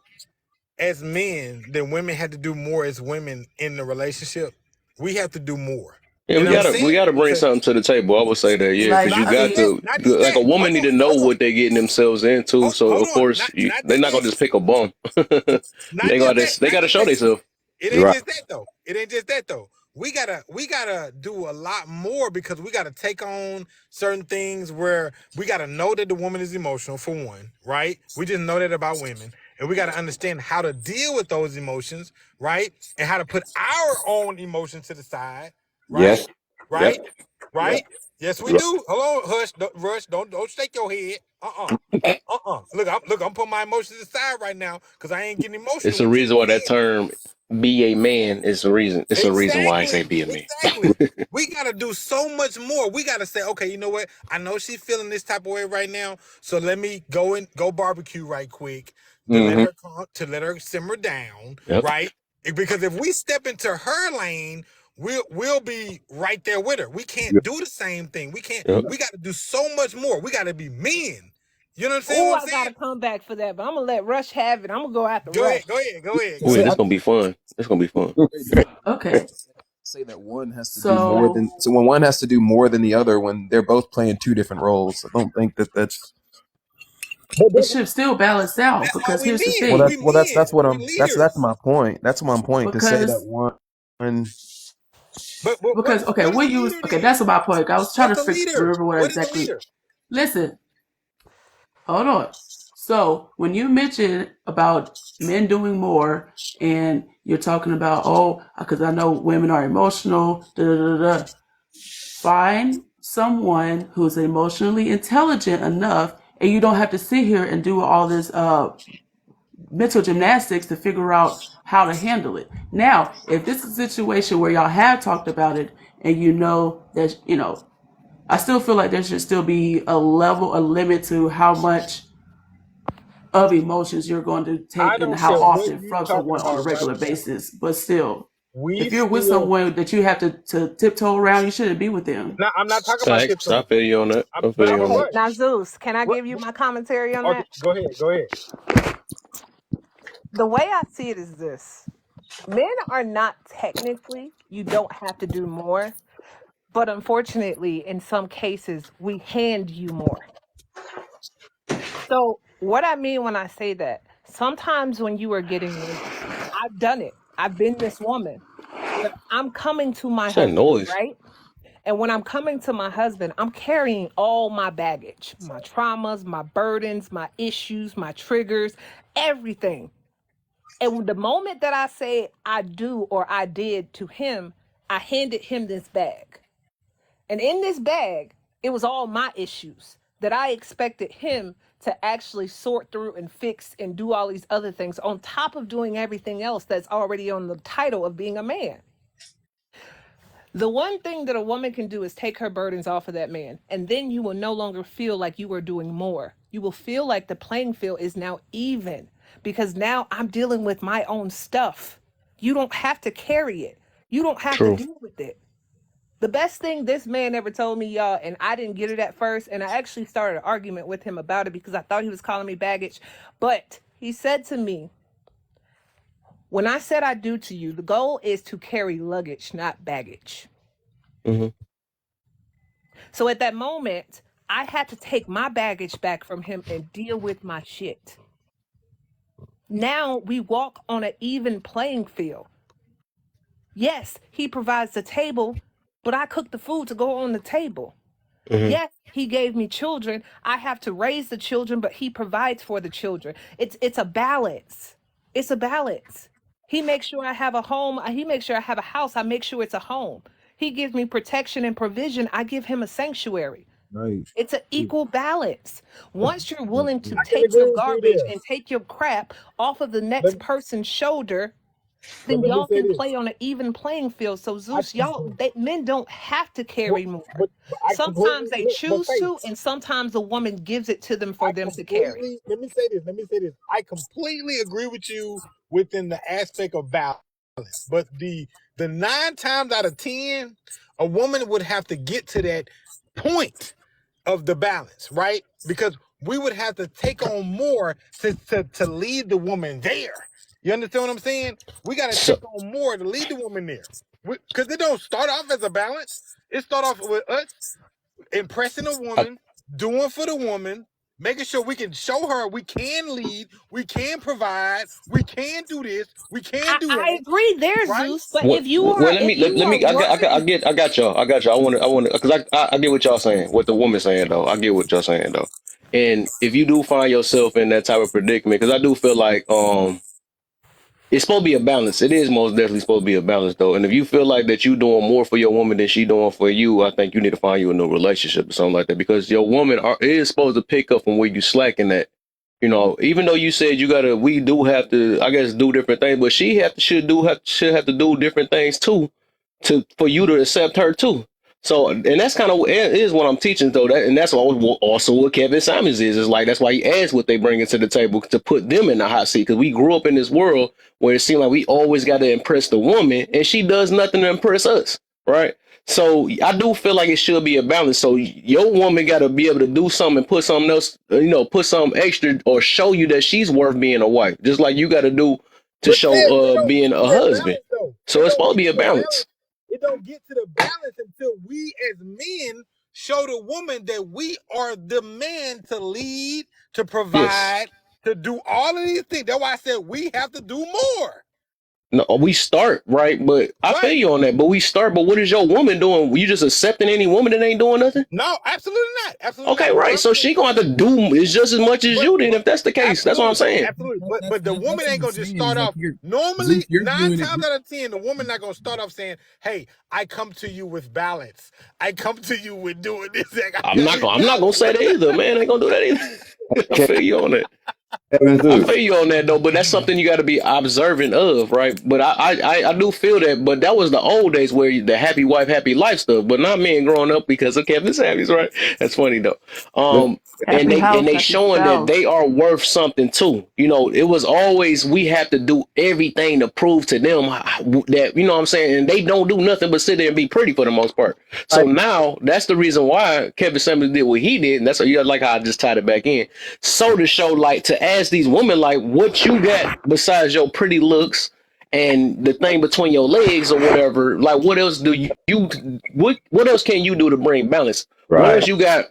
as men than women had to do more as women in the relationship? We have to do more. Yeah, we gotta bring something to the table. I would say that, yeah, because you got to, like a woman need to know what they're getting themselves into. So of course they're not gonna just pick a bum. they gotta show themselves. It ain't just that though. It ain't just that though. We gotta do a lot more because we gotta take on certain things where we gotta know that the woman is emotional for one, right? We just know that about women. and we got to understand how to deal with those emotions, right? And how to put our own emotions to the side, right? Yes. Right? Yep. Right? Yep. Yes, we Right. do. Hold on, hush, Rush. Don't shake your head. Look, I'm putting my emotions aside right now because I ain't getting emotional It's a with you reason why that again. term "be a man" is a reason. It's a reason why I say Exactly. "be a man." Exactly. We got to do so much more. We got to say, okay, you know what? I know she's feeling this type of way right now, so let me go barbecue right quick to let Mm-hmm. her simmer down, Yep. right? Because if we step into her lane, we'll be right there with her. We can't Yep. do the same thing. Yep. We got to do so much more. We got to be men. You know Oh, what I'm I saying? gotta come back for that, but I'm gonna let Rush have it. I'm gonna go after Go ahead. Rush. Oh yeah, See, this gonna be fun. This gonna be fun. Okay. say that one has to do more So than when one has to do more than the other when they're both playing two different roles. I don't think that's it should still balance out That's why because we here's the men. thing. We men. that's what We that's leaders. my point. That's my point to say that Because one. But because okay, what is we'll a use leader okay, then? that's my point. I was trying to What's a leader? remember what What is a exactly. leader? Listen, hold on. So when you mention about men doing more, and you're talking about because I know women are emotional, find someone who's emotionally intelligent enough, and you don't have to sit here and do all this mental gymnastics to figure out how to handle it. Now, if this is a situation where y'all have talked about it, and you know that I still feel like there should still be a limit to how much of emotions you're going to I take and don't how care what often you from talking someone on a about right regular now. basis. But still, We if you're with still. someone that you have to tiptoe around, you shouldn't be with them. Now I'm not talking about Facts. I tiptoeing. feel you on that. I feel But you on Okay, that. now Zeus, can I what? give you my commentary on Okay, that? go ahead. Go ahead. The way I see it is this: men are not technically, you don't have to do more, but unfortunately, in some cases, we hand you more. So, what I mean when I say that, sometimes when you are getting ready, I've done it. I've been this woman where I'm coming to my What's that husband, noise? right? And when I'm coming to my husband, I'm carrying all my baggage, my traumas, my burdens, my issues, my triggers, everything. And the moment that I say I do or I did to him, I handed him this bag. And in this bag, it was all my issues that I expected him to actually sort through and fix and do all these other things on top of doing everything else that's already on the title of being a man. The one thing that a woman can do is take her burdens off of that man, and then you will no longer feel like you are doing more. You will feel like the playing field is now even because now I'm dealing with my own stuff. You don't have to carry it. You don't have to True. deal with it. The best thing this man ever told me, y'all, and I didn't get it at first, and I actually started an argument with him about it because I thought he was calling me baggage, but he said to me, when I said I do to you, the goal is to carry luggage, not baggage. Mm-hmm. So at that moment, I had to take my baggage back from him and deal with my shit. Now we walk on an even playing field. Yes, he provides the table, but I cook the food to go on the table. Mm-hmm. Yes, he gave me children. I have to raise the children, but he provides for the children. It's a balance. It's a balance. He makes sure I have a home. He makes sure I have a house. I make sure it's a home. He gives me protection and provision. I give him a sanctuary. Nice. It's an equal balance. Once you're willing to I can take agree your with you garbage there. and take your crap off of the Let, next person's shoulder, but then let me y'all say can this. play on an even playing field. So I Zeus, completely, men don't have to but, carry more. but I completely, Sometimes they but choose Faith, to, and sometimes the woman gives it to them for them to carry. let me say this. Let me say this. I completely agree with you within the aspect of balance. But the 9 times out of 10, a woman would have to get to that point of the balance, right? Because we would have to take on more to lead the woman there. You understand what I'm saying? We got to So take on more to lead the woman there. Because it don't start off as a balance. It start off with us impressing a I, woman, doing for the woman, making sure we can show her we can lead, we can provide, we can do this, we can do I that, agree there, right? Zeus. But what? Well, let me. I got y'all. Because I get what y'all saying. What the woman saying though. I get what y'all saying though. And if you do find yourself in that type of predicament, because I do feel like it's supposed to be a balance. It is most definitely supposed to be a balance, though. And if you feel like that you doing more for your woman than she doing for you, I think you need to find you a new relationship or something like that. Because your woman is supposed to pick up from where you slacking at. You know, even though you said we do have to, I guess, do different things, but she should have to do different things too, for you to accept her too. So, and that's kind of is what I'm teaching though. And that's also what Kevin Samuels is. It's like that's why he asked what they bring into the table to put them in the hot seat. Because we grew up in this world where it seemed like we always got to impress the woman, and she does nothing to impress us, right? So I do feel like it should be a balance. So your woman got to be able to do something and put something else, put something extra or show you that she's worth being a wife, just like you got to do to show being a husband. So it's supposed to be a balance. It don't get to the balance until we as men show the woman that we are the man to lead, to provide, to do all of these things. That's why I said we have to do more. No, we start, right? But I feel you on that. But we start. But what is your woman doing? You just accepting any woman that ain't doing nothing? No, absolutely not. Absolutely okay, not. Right. So she gonna have to do just as much as you did if that's the case. That's what I'm saying. Absolutely. But the woman ain't gonna just start off. Normally, 9 times out of 10, the woman not gonna start off saying, "Hey, I come to you with balance. I come to you with doing this." I'm not gonna say that either, man. I ain't gonna do that either. I feel you on that. I feel you on that though, but that's something you got to be observant of, right? But I do feel that, but that was the old days where the happy wife, happy life stuff, but not men growing up because of Kevin Samuels, right? That's funny though. And they showing that they are worth something too. You know, it was always we have to do everything to prove to them that, you know what I'm saying, and they don't do nothing but sit there and be pretty for the most part. So now that's the reason why Kevin Samuels did what he did, and that's like how I just tied it back in. So to show, like, to ask these women, like, what you got besides your pretty looks and the thing between your legs or whatever, like, what else do what else can you do to bring balance? What else you got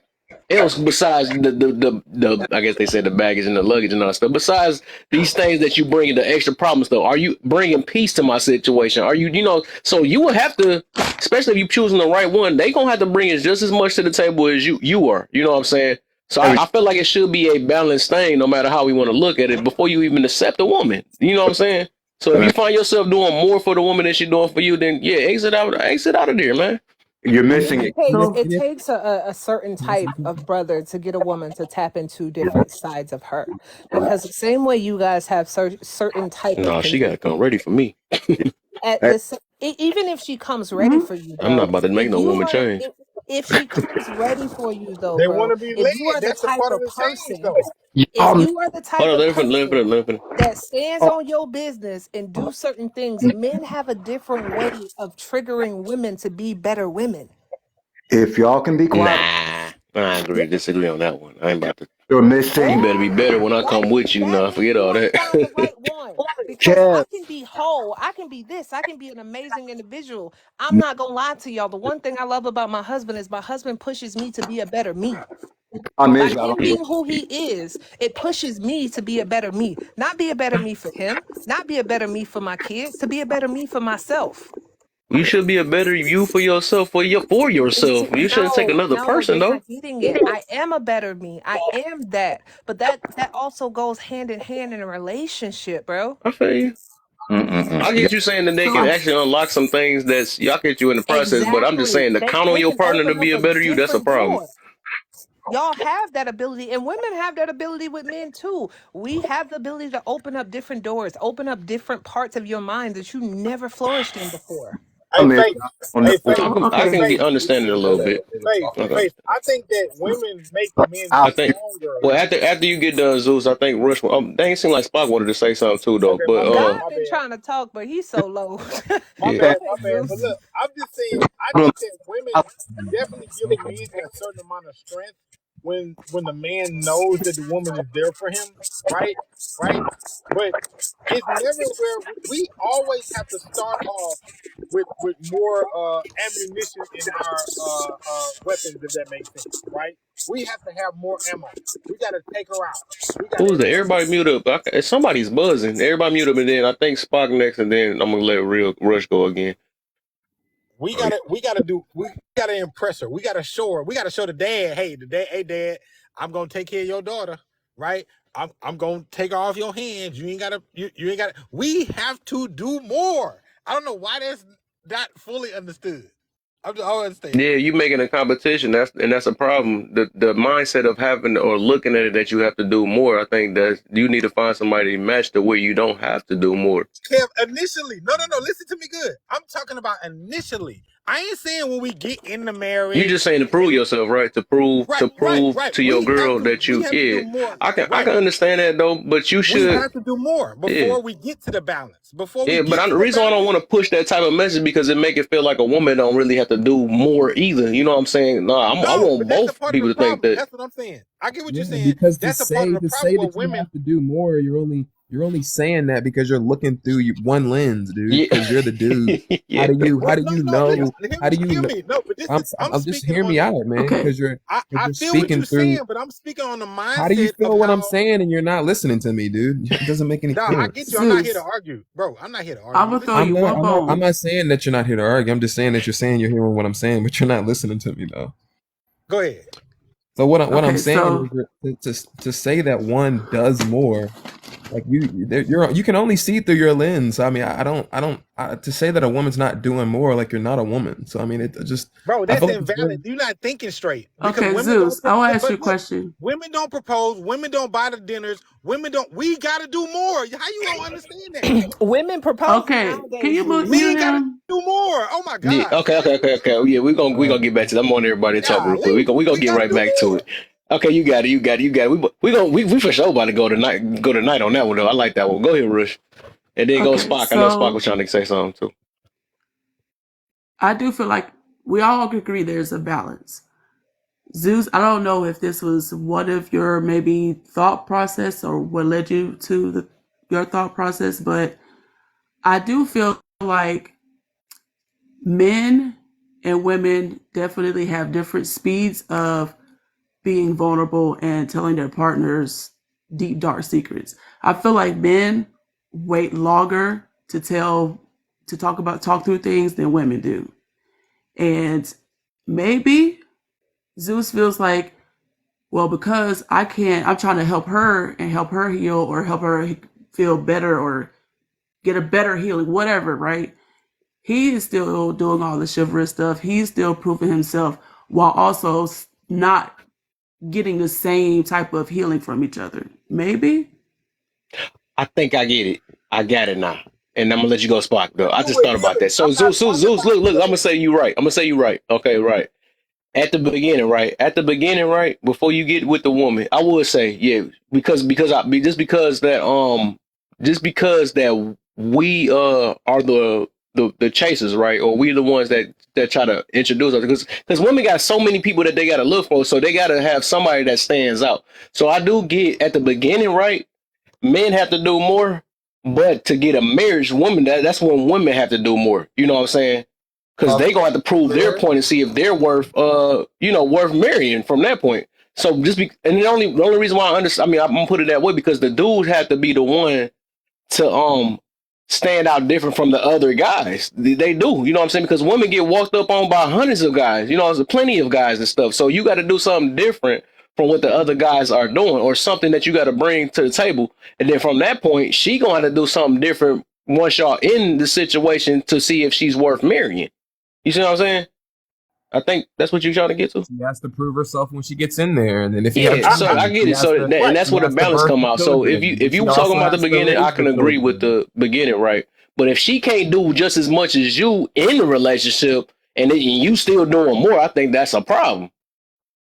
else besides the I guess they said the baggage and the luggage and all that stuff, besides these things that you bring, the extra problems though? Are you bringing peace to my situation? Are you, so you will have to, especially if you're choosing the right one, they gonna have to bring it just as much to the table as you are, you know what I'm saying? So I feel like it should be a balanced thing no matter how we want to look at it before you even accept a woman, you know what I'm saying? So if you find yourself doing more for the woman than she's doing for you, then yeah, exit out of there, man. You're missing it. It takes a certain type of brother to get a woman to tap into different sides of her, because the same way you guys have certain type of. No, she gotta come ready for me. At this, even if she comes ready for you, I'm not about to make no woman change. If she comes ready for you, though, They bro, want to be led. if you are the That's a type part of of the change, person, though. if you are the type of person that stands Oh. on your business and do certain things, men have a different way of triggering women to be better women. If y'all can be quiet, I agree, disagree on that one. I ain't about to. you're missing. You better be better when I come with you. Now, forget all that. Because I can be whole, I can be this, I can be an amazing individual. I'm not gonna lie to y'all. The one thing I love about my husband is my husband pushes me to be a better me. By him being who he is, it pushes me to be a better me. Not be a better me for him, not be a better me for my kids, to be a better me for myself. You should be a better you for yourself, for yourself. You shouldn't take another person, you're though. not getting it. I am a better me. I am that. But that also goes hand in hand in a relationship, bro. I feel you. I get you saying that they can actually unlock some things that's y'all get you in the process, but I'm just saying to count on your partner to be a better you, that's a problem. Y'all have that ability, and women have that ability with men too. We have the ability to open up different doors, open up different parts of your mind that you never flourished in before. I can understand it a little bit. Faith, I think that women make men I think. stronger. Well, after you get done, Zeus, I think Rush. They ain't seem like Spock wanted to say something too, though. Okay, but God's been trying to talk, but he's so low. My bad. But look, I'm just saying, I think that women definitely give a man a certain amount of strength when the man knows that the woman is there for him, right? But it's never where we always have to start off with more ammunition in our weapons, if that makes sense, right? We have to have more ammo. We got to take her out. Who's that? Everybody mute up. Somebody's buzzing. Everybody mute up, and then I think Spock next, and then I'm gonna let Rush go again. We gotta impress her. We gotta show her. We gotta show the dad, hey, dad, I'm gonna take care of your daughter, right? I'm gonna take her off your hands. You ain't gotta. You ain't gotta. We have to do more. I don't know why that's not fully understood. I don't understand. Yeah, you making a competition. That's a problem. The mindset of having or looking at it that you have to do more. I think that you need to find somebody to match to where you don't have to do more. Kev, initially, no. Listen to me good. I'm talking about initially. I ain't saying when we get in the marriage. You just saying to prove yourself, right? To prove Right. to your girl that you I can understand that though, but you should. We have to do more before we get to the balance. Before we but the reason why I don't want to push that type of message because it make it feel like a woman don't really have to do more either. You know what I'm saying? I want both people to think that. That's what I'm saying. I get what you're saying. Because that's to say that you have to do more, you're only saying that because you're looking through one lens, dude. Because you're the dude. How do you know? How do you know? I'm just hear me out, man. Because you're feel speaking what you're through. saying, but I'm speaking on the mindset. How do you feel what I'm saying and you're not listening to me, dude? It doesn't make any sense. I get you. I'm not here to argue, bro. I'm not here to argue. I'm gonna throw you one bone. I'm not saying that you're not here to argue. I'm just saying that you're saying you're hearing what I'm saying, but you're not listening to me, though. Go ahead. So what I'm saying is to say that one does more, like you can only see through your lens. I mean, I don't to say that a woman's not doing more, like you're not a woman. So I mean, it just bro, that's invalid. You're not thinking straight. Okay, Zeus, I want to ask you a question. Women don't propose. Women don't buy the dinners. Women don't. We gotta do more. How you don't understand that? Women propose. Okay, can you move me? Gotta do more. Oh my god. Yeah, okay. Yeah, we gonna get back to that. I'm on everybody to talk real quick. We gonna get right back to it. Okay, you got it. We for sure about to go tonight on that one though. I like that one. Go ahead, Rush. And then go Spock. I know Spock was trying to say something too. I do feel like we all agree there's a balance. Zeus, I don't know if this was one of your maybe thought process or what led you to your thought process, but I do feel like men and women definitely have different speeds of being vulnerable and telling their partners deep, dark secrets. I feel like men wait longer to talk through things than women do. And maybe Zeus feels like, well, because I'm trying to help her and help her heal or help her feel better or get a better healing, whatever, right? He is still doing all the chivalrous stuff. He's still proving himself while also not getting the same type of healing from each other. Maybe? I think I get it. I got it now. And I'm gonna let you go, Spock, though. I just thought about that. So Zeus, look, I'm gonna say you right. Okay, right. At the beginning, right? Before you get with the woman, I would say, yeah, because we are the chasers, right? Or we the ones that try to introduce us, because women got so many people that they gotta look for, so they gotta have somebody that stands out. So I do get at the beginning, right? Men have to do more, but to get a marriage woman, that's when women have to do more. You know what I'm saying? Because they gonna have to prove their point and see if they're worth marrying from that point. So and the only reason why I'm gonna put it that way because the dudes have to be the one to stand out different from the other guys. They do, you know what I'm saying? Because women get walked up on by hundreds of guys. You know, there's plenty of guys and stuff. So you got to do something different from what the other guys are doing, or something that you got to bring to the table. And then from that point, she gonna have to do something different once y'all in the situation to see if she's worth marrying. You see what I'm saying? I think that's what you're trying to get to. She has to prove herself when she gets in there, and then if I get it. So and that's where the balance come out. So if you talking about the beginning, I can agree with the beginning, right? But if she can't do just as much as you in the relationship, and you still doing more, I think that's a problem.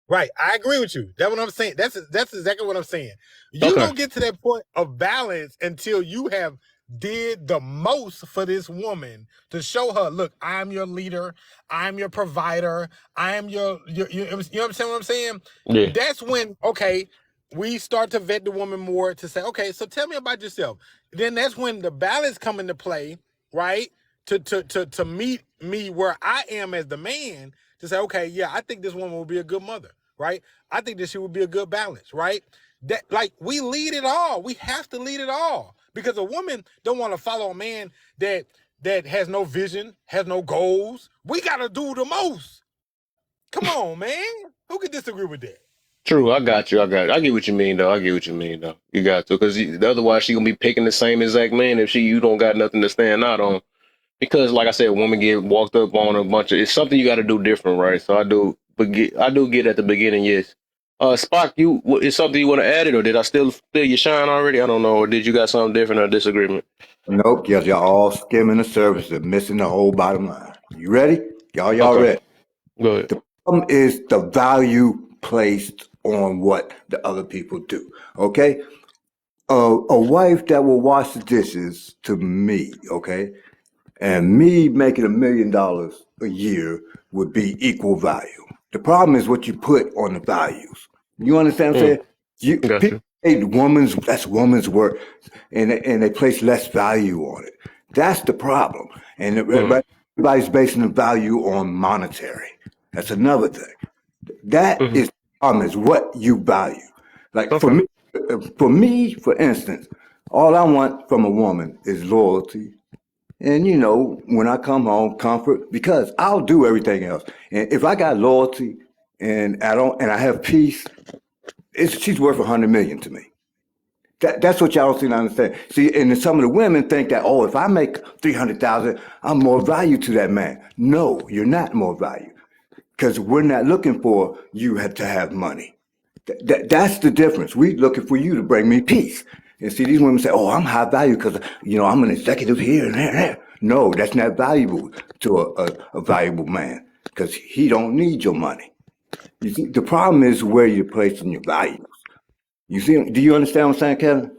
Right, I agree with you. That's what I'm saying. That's exactly what I'm saying. You don't get to that point of balance until you have did the most for this woman to show her, look, I'm your leader, I'm your provider, I am your you know what I'm saying? Yeah. That's when, okay, we start to vet the woman more to say, okay, so tell me about yourself. Then that's when the balance come into play, right? To meet me where I am as the man, to say, okay, yeah, I think this woman will be a good mother, right? I think that she would be a good balance, right? That, like, we lead it all. We have to lead it all. Because a woman don't want to follow a man that has no vision, has no goals. We got to do the most. Come on, man. Who could disagree with that? True, I got you. I get what you mean, though. I get what you mean, though. You got to, because otherwise she gonna be picking the same exact man if you don't got nothing to stand out on. Because, like I said, women get walked up on a bunch of. It's something you got to do different, right? So I do get at the beginning, yes. Spock, is something you want to add it, or did I steal your shine already? I don't know. Or did you got something different or disagreement? Nope, y'all all skimming the surface and missing the whole bottom line. You ready? Y'all Okay. ready? Go ahead. The problem is the value placed on what the other people do. Okay? A wife that will wash the dishes to me, okay, and me making $1 million a year would be equal value. The problem is what you put on the values. You understand what I'm saying? Got People say that's woman's work, and they place less value on it. That's the problem. And everybody's basing the value on monetary. That's another thing. That is the problem, is what you value. Like for me, for instance, all I want from a woman is loyalty. And when I come home, comfort, because I'll do everything else. And if I got loyalty and I have peace, she's worth $100 million to me. That's what y'all don't seem to understand. See, and some of the women think that, if I make $300,000, I'm more value to that man. No, you're not more value, because we're not looking for you to have money. That's the difference. We're looking for you to bring me peace. And see, these women say, I'm high value because, I'm an executive here and there. No, that's not valuable to a valuable man, because he don't need your money. You see, the problem is where you're placing your values. You see, do you understand what I'm saying, Kevin?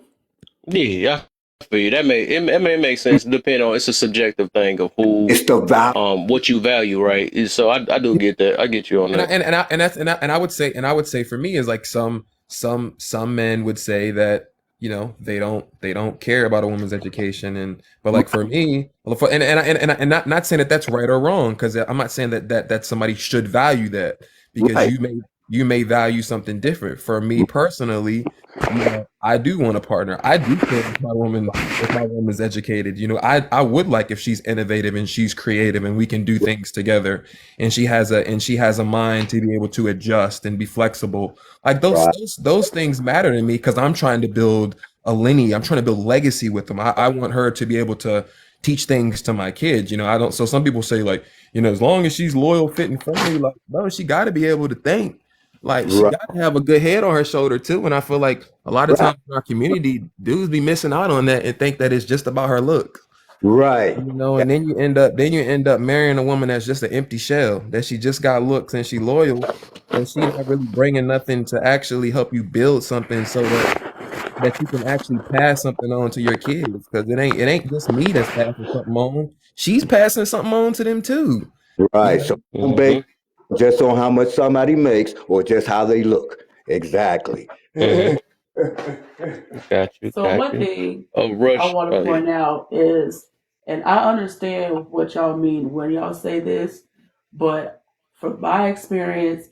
Yeah, I feel you. That may make sense. Depending on, it's a subjective thing of who, it's the value, what you value, right? So I do get that. I get you on that. And I would say for me is like some men would say that they don't care about a woman's education, but like for me, and not saying that that's right or wrong, because I'm not saying that somebody should value that, because Right. you may value something different. For me personally, I do want a partner. I do care if my woman's educated. I would like if she's innovative and she's creative and we can do things together, and she has a mind to be able to adjust and be flexible. Like those things matter to me, because I'm trying to build a lineage. I'm trying to build legacy with them. I want her to be able to teach things to my kids. I don't. So some people say, like, as long as she's loyal, fit, and friendly, like, no, she got to be able to think. Like, she Right. got to have a good head on her shoulder too. And I feel like a lot of times in our community, dudes be missing out on that and think that it's just about her look. Right. And then you end up marrying a woman that's just an empty shell, that she just got looks and she loyal, and she not really bringing nothing to actually help you build something, so that you can actually pass something on to your kids. Because it ain't just me that's passing something on. She's passing something on to them too. Right. So don't base just on how much somebody makes or just how they look. Exactly. Got you. So got one you. thing Rush. I want to point out is, and I understand what y'all mean when y'all say this, but from my experience,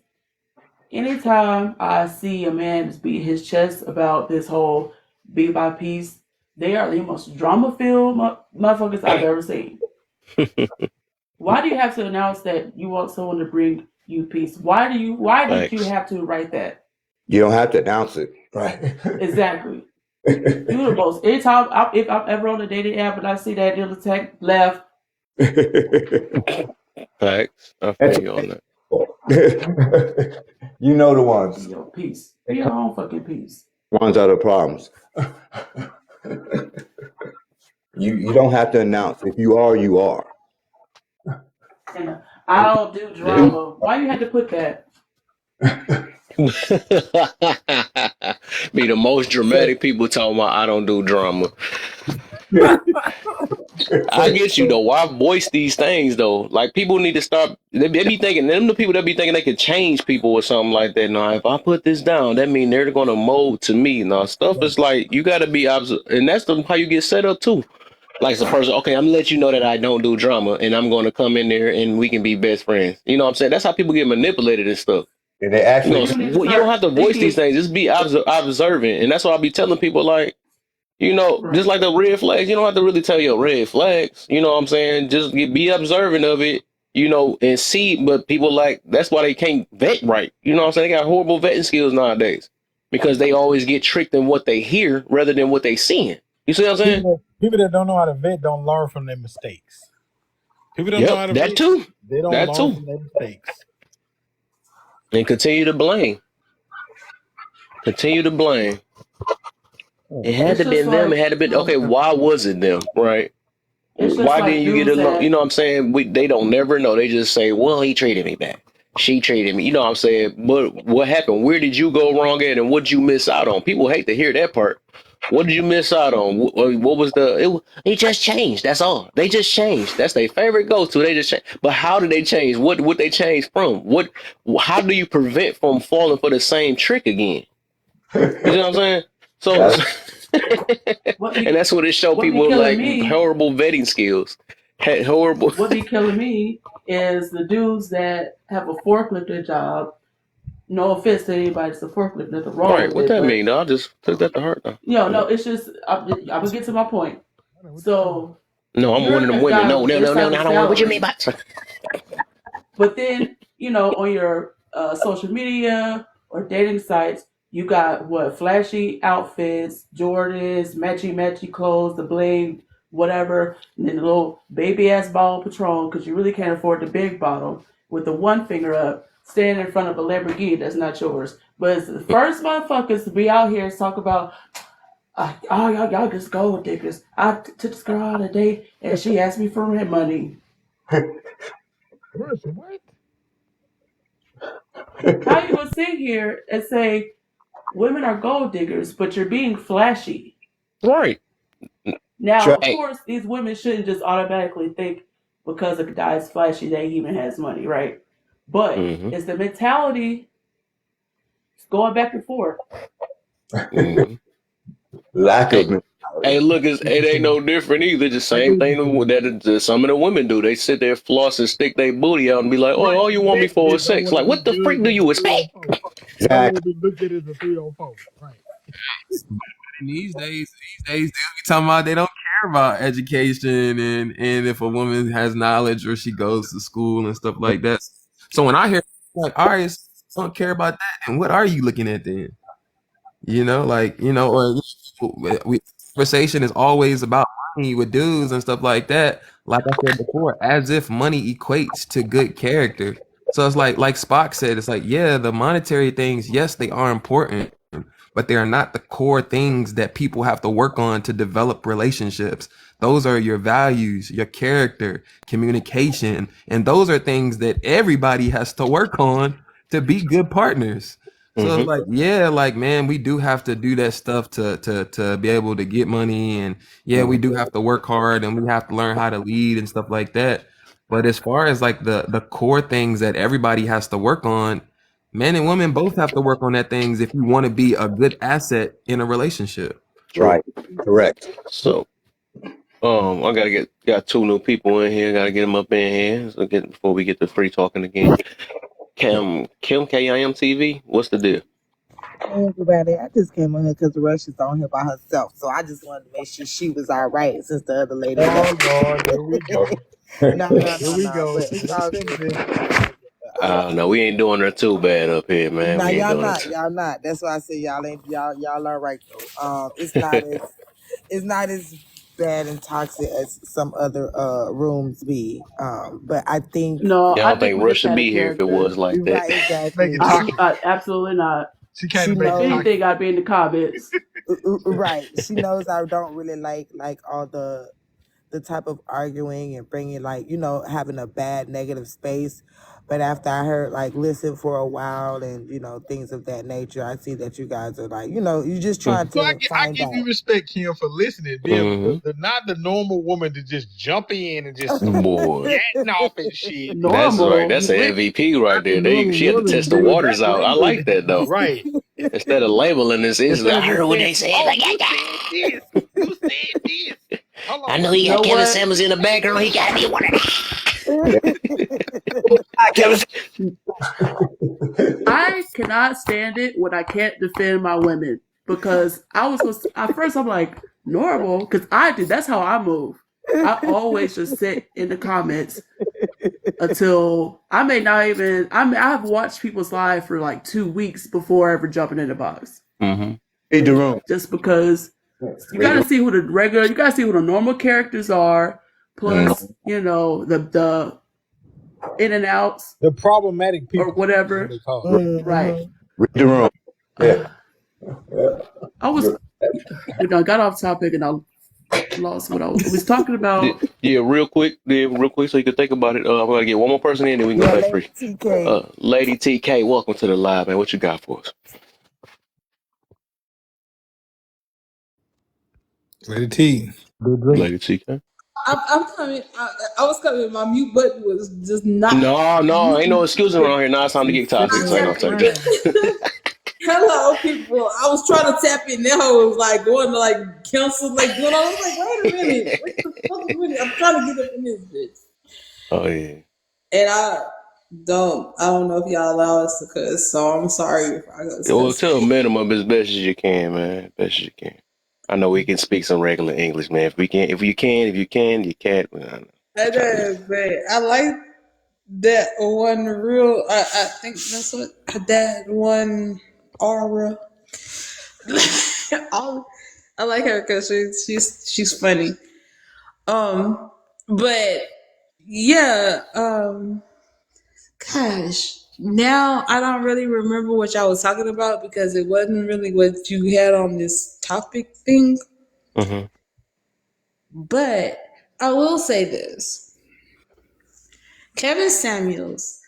anytime I see a man just beat his chest about this whole be by peace, they are the most drama-filled motherfuckers I've ever seen. Why do you have to announce that you want someone to bring you peace? Why did you have to write that? You don't have to announce it. Right. Exactly. You the most. Anytime if I'm ever on a dating app and I see that little tech left. Facts. I feel you on that. You know the ones. Yo, peace. Be your own fucking peace. Ones are the problems. You don't have to announce. If you are, you are. And I don't do drama. Why you had to put that? Be the most dramatic people talking about I don't do drama. I get you though. Why voice these things though? Like, people need to stop. They be thinking, them the people that be thinking they can change people or something like that. Now, if I put this down, that mean they're gonna mold to me. Now, stuff is like, you gotta be and that's how you get set up too. Like, it's a person, okay, I'm gonna let you know that I don't do drama, and I'm gonna come in there and we can be best friends. You know what I'm saying? That's how people get manipulated and stuff. And they actually, you don't have to voice these things. Just be observant, and that's why I be telling people, like, just like the red flags. You don't have to really tell your red flags. You know what I'm saying? Just be observant of it, you know, and see, but people like, that's why they can't vet right. You know what I'm saying? They got horrible vetting skills nowadays because they always get tricked in what they hear rather than what they seeing. You see what I'm saying? People that don't know how to vet don't learn from their mistakes. People don't know how to that vet. too. They don't That learn too. from their mistakes. And continue to blame. Continue to blame. It had It's to be just them. It like had to be, okay, why was it them? Right? it's just Why like didn't you get dudes along? You that know what I'm saying? They don't never know. They just say, well, he treated me bad. She treated me. You know what I'm saying? But what happened? Where did you go wrong at? And what did you miss out on? People hate to hear that part. What did you miss out on? What was it just changed. That's all. They just changed. That's their favorite go-to. They just changed. But how did they change? What they change from? How do you prevent from falling for the same trick again? You know what I'm saying? So and that's what it show what be people killing like me. horrible vetting skills. Horrible. What be killing me is the dudes that have a forklifter job. No offense to anybody that's a forklift, nothing wrong Right. with What it. that But mean? No, I just took that to heart now. no, it's just I'm gonna get to my point. So No, I'm you're one of them a women. guy No, with no, this no, no, type no. of I don't want. What you mean salary, by? but then on your social media or dating sites, you got what flashy outfits, Jordans, matchy clothes, the bling, whatever, and then the little baby ass bottle of Patron because you really can't afford the big bottle with the one finger up, standing in front of a Lamborghini that's not yours. But it's the first motherfuckers to be out here and talk about, oh y'all just gold diggers. I took this girl out a date and she asked me for rent money. What? How you gonna sit here and say women are gold diggers, but you're being flashy? Right. Now, of Hey. course, these women shouldn't just automatically think because a guy is flashy that he even has money, right? But it's the mentality going back and forth. Lack of. Hey, look, it ain't no different either. The same thing that some of the women do. They sit there, floss, and stick their booty out and be like, "Oh, all you want me for is sex." Like, what the freak do you expect? Exactly. Be looked at as a 304. Right. And these days they'll be talking about they don't care about education and if a woman has knowledge or she goes to school and stuff like that. So when I hear like, all right, don't care about that, and what are you looking at then? Or conversation is always about money with dudes and stuff like that. Like I said before, as if money equates to good character. So it's like Spock said, it's like, yeah, the monetary things, yes, they are important, but they are not the core things that people have to work on to develop relationships. Those are your values, your character, communication, and those are things that everybody has to work on to be good partners. So it's like, yeah, like, man, we do have to do that stuff to be able to get money, and yeah, we do have to work hard, and we have to learn how to lead and stuff like that. But as far as like the core things that everybody has to work on, men and women both have to work on that things if you want to be a good asset in a relationship. Right. Correct. So, I got two new people in here. Gotta get them up in here before we get to free talking again. Kim KIM-TV, what's the deal? Hey everybody, I just came on here because Rush is on here by herself, so I just wanted to make sure she was all right since the other lady left. Oh Lord, here we go. No, Here we go. but it's all good. No, we ain't doing her too bad up here, man. Now We ain't y'all doing not, y'all not. That's why I said y'all are right though. It's not as bad and toxic as some other rooms be. But I think No, Y'all I think think we Rush just would had a be here if it character. was like that. right, exactly. Absolutely not. She If can't make it anything, I'd be in the comments. Right. She knows I don't really like all the type of arguing and bringing having a bad negative space. But after I heard listen for a while and things of that nature, I see that you guys are you just trying So to I find give you out. respect, Kim, for listening. Not the normal woman to just jump in and just Boy. yanking off and shit. That's right. Normal. That's an MVP right there. She had to test the Dude, waters out. I like that though. right. Instead of labeling this, Instead I of just heard what saying, they said. "Oh, Like, you said this. You said this." Hold on. I know he You got know Kevin what? Samuels in the background. He got to be one of I cannot stand it when I can't defend my women because I was supposed to, at first I'm like normal because I do. That's how I move. I always just sit in the comments until I may not even. I've watched people's live for like 2 weeks before ever jumping in the box. Mm-hmm. Hey, Jerome. Just because you got to see who the regular, you got to see who the normal characters are. Plus, you know, the in and outs, the problematic people, or whatever. Right. Jerome. Yeah. I was, I got off topic and I lost what I was talking about. Yeah, real quick, so you can think about it. I'm gonna get one more person in, then we can go back free. TK. Lady TK, welcome to the live, man. What you got for us? Lady T. Lady TK. I'm coming. I was coming. My mute button was just not. No, ain't no excusing around here. Now it's time to get topics. Hello, people. I was trying to tap in. Now it was like going to like cancel, like doing. I was like, wait a minute. What the fuck is with it? I'm trying to get up in this bitch. Oh yeah. And I don't know if y'all allow us to cuss, so I'm sorry if I cuss. Well, to a minimum as best as you can, man. Best as you can. I know we can speak some regular English, man. If you can, you can't. But I like that one real. I think that's what that one aura. I like her because she's funny. But yeah, gosh, now I don't really remember what y'all was talking about because it wasn't really what you had on this topic thing. Mm-hmm. But I will say this: Kevin Samuels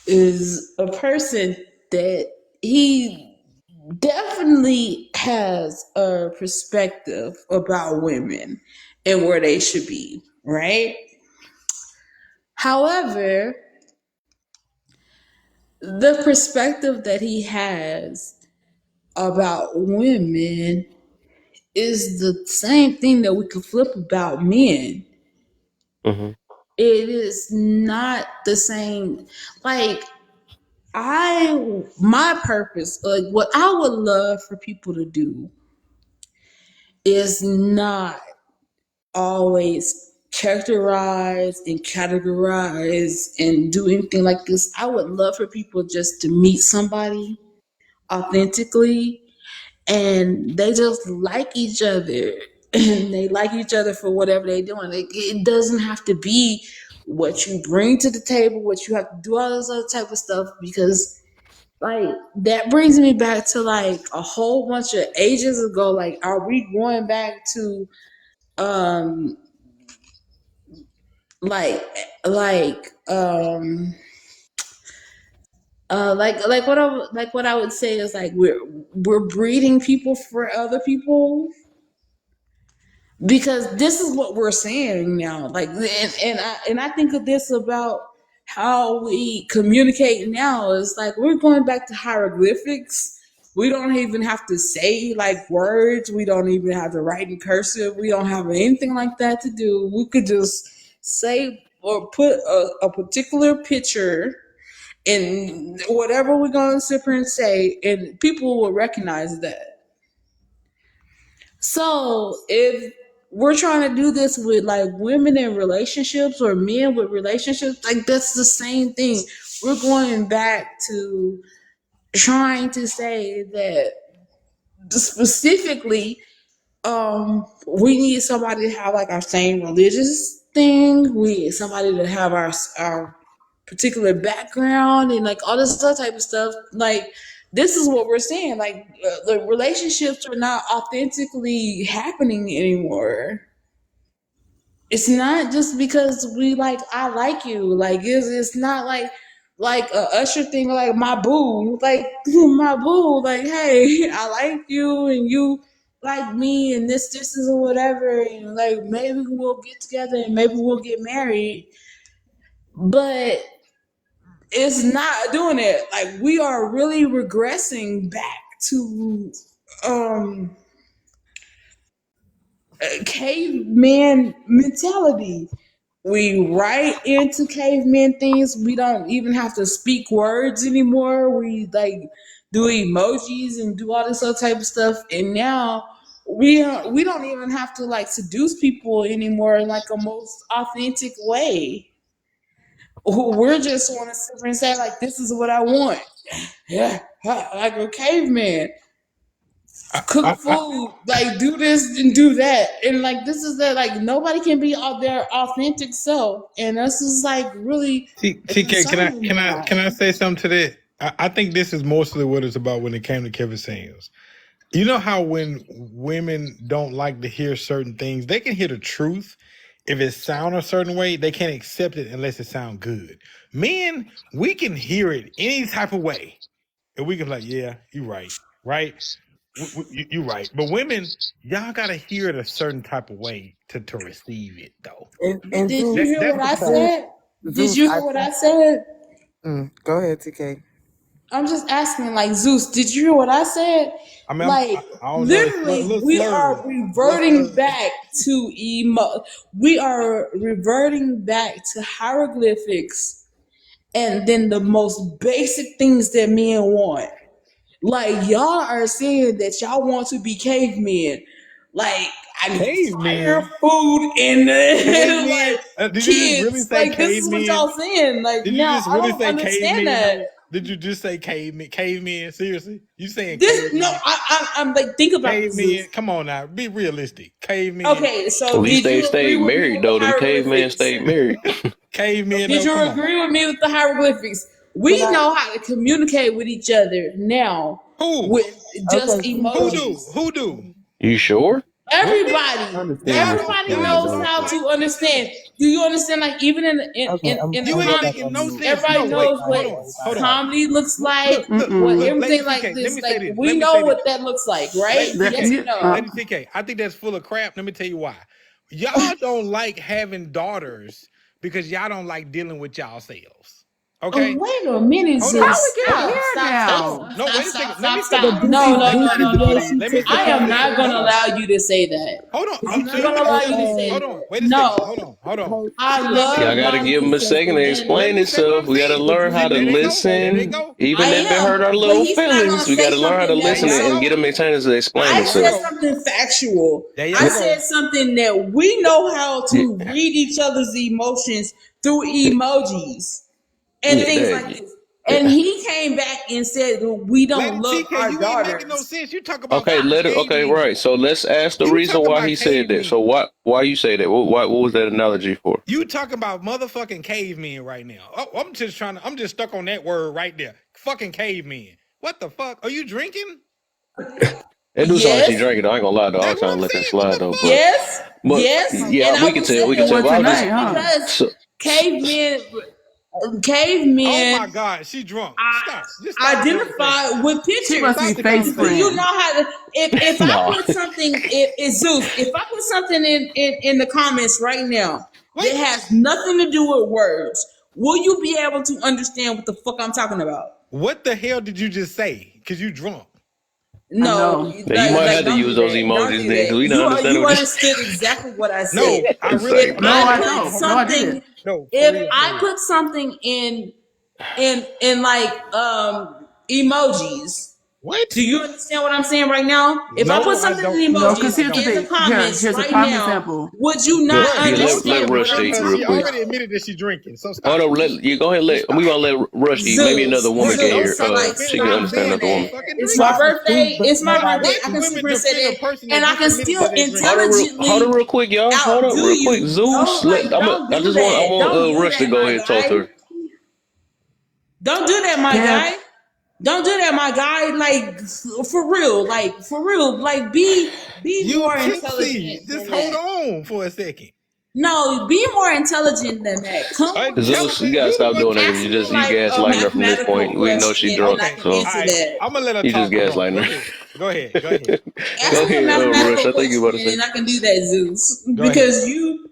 is a person that he definitely has a perspective about women and where they should be, right? However, the perspective that he has about women is the same thing that we could flip about men. Mm-hmm. It is not the same. Like, my purpose, like what I would love for people to do is not always characterize and categorize and do anything like this. I would love for people just to meet somebody authentically and they just like each other and they like each other for whatever they're doing. It doesn't have to be what you bring to the table, what you have to do, all this other type of stuff, because like that brings me back to like a whole bunch of ages ago. Like, are we going back to like what I would say is like we're breeding people for other people, because this is what we're saying now. Like, and I think of this about how we communicate now. It's like we're going back to hieroglyphics. We don't even have to say like words. We don't even have to write in cursive. We don't have anything like that to do. We could just say or put a particular picture in whatever we're going to sit here and say, and people will recognize that. So if we're trying to do this with like women in relationships or men with relationships, like that's the same thing. We're going back to trying to say that specifically we need somebody to have like our same religious thing. We need somebody to have our particular background and like all this other type of stuff. Like, this is what we're saying. Like, the relationships are not authentically happening anymore. It's not just because we like, I like you. Like, it's not like a Usher thing, like my boo, like my boo, like, hey, I like you and you like me and this is whatever, and like maybe we'll get together and maybe we'll get married. But it's not doing it. Like, we are really regressing back to caveman mentality. We write into caveman things. We don't even have to speak words anymore. We like do emojis and do all this other type of stuff. And now we don't even have to like seduce people anymore in like a most authentic way. We're just want to sit there and say like, this is what I want. Yeah, like a caveman. Cook food, like do this and do that, and like this is that. Like nobody can be out their authentic self, and this is like really. TK, can I say something to that? I think this is mostly what it's about when it came to Kevin Samuels. You know how when women don't like to hear certain things, they can hear the truth. If it sounds a certain way, they can't accept it unless it sounds good. Men, we can hear it any type of way, and we can be like, yeah, you're right, right? You're right. But women, y'all gotta hear it a certain type of way to receive it, though. And Did you hear what I said? Did you hear what I said? Go ahead, TK. I'm just asking, like, Zeus, did you hear what I said? I mean, like, I don't literally, know, we are reverting back to we are reverting back to hieroglyphics, and then the most basic things that men want. Like, y'all are saying that y'all want to be cavemen. Like, I need fire, food, and like did kids. You just really say like, this is what y'all saying. Like, did you now just I really don't say understand cavemen? that. Did you just say cavemen? Seriously? You saying This? cavemen? No, I'm like, think about cavemen. this. Come on now, be realistic. Cavemen. Okay, so At least did they you agree stayed with me married with though. the Them cavemen hieroglyphics? stayed married. Cavemen. Did you agree with me with the hieroglyphics? We know how to communicate with each other now. Who? With just emojis. Who do? You sure? Everybody knows how to understand. Do you understand? Like even in You ain't making no sense. everybody knows what comedy looks like. What everything like this. Like we know what that looks like, right? Yes or no? Lady TK, I think that's full of crap. Let me tell you why. Y'all don't like having daughters because y'all don't like dealing with y'all selves. Okay. Wait a minute, Zeus. Stop. No, wait a second. Let me Stop. No. I am not going to allow you to say that. Hold on. I'm not going to allow you to say that. Hold on. Wait a second. Hold on. I love Y'all gotta give him a second to explain himself. We gotta learn how to listen. Even if it hurt our little feelings, we gotta learn how to listen and get him a chance to explain I said himself. something factual. I said something that we know how to read each other's emotions through emojis and things like this. And he came back and said we don't love our daughters. Making no sense. You talk about right. So let's ask the reason why he said that. So why you say that? What was that analogy for? You talking about motherfucking cavemen right now. Oh, I'm just stuck on that word right there. Fucking cavemen. What the fuck? Are you drinking? That dude's actually drinking. I ain't gonna lie though. I was trying to let that slide though. But, yes. Yeah, we can tell. We can tell. Because cavemen. Oh my God, she drunk. Stop. Identify with pictures. She must be face friend. You know how to. If I put something, Zeus, if I put something in the comments right now that has nothing to do with words, will you be able to understand what the fuck I'm talking about? What the hell did you just say? Because you drunk. No, you might have to use those emojis then, because we don't understand. You understood exactly what I said. No, I really. If I put something in like emojis. What? Do you understand what I'm saying right now? If I put something in emojis in the comments right now, sample. would you not understand? Let Rush eat real quick. She already admitted that she's drinking. So stop. Hold on, go ahead. We gonna let Rush eat. Maybe another woman get here. She can understand another woman. It's my birthday. I can super say that, and I can still intelligently. Hold on, real quick, y'all. Hold on, real quick. Zeus, I want Rush to go ahead and talk to her. Don't do that, my guy. Don't do that, my guy. Like for real. Like be more intelligent. Just hold on for a second. No, be more intelligent than that. Zeus, you gotta stop doing that. You gaslighting her from this point. We know she's drunk, so I'm gonna let her you talk. just gaslighting her. Go ahead. Go ahead, Rush. I think you about to say. And I can do that, Zeus, because you.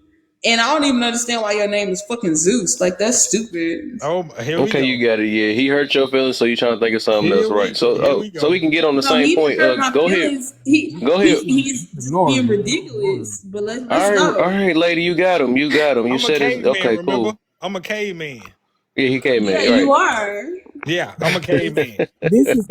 And I don't even understand why your name is fucking Zeus. Like, that's stupid. Oh, here we go. You got it. Yeah, he hurt your feelings, so you trying to think of something else, right? So, so we can get on the same point. Go ahead. Go ahead. He's being ridiculous. But let's go. All right, lady, you got him. You said it. Okay, cool. I'm a caveman. Yeah, he caveman. Yeah, right. you are. Yeah, I'm a caveman. This is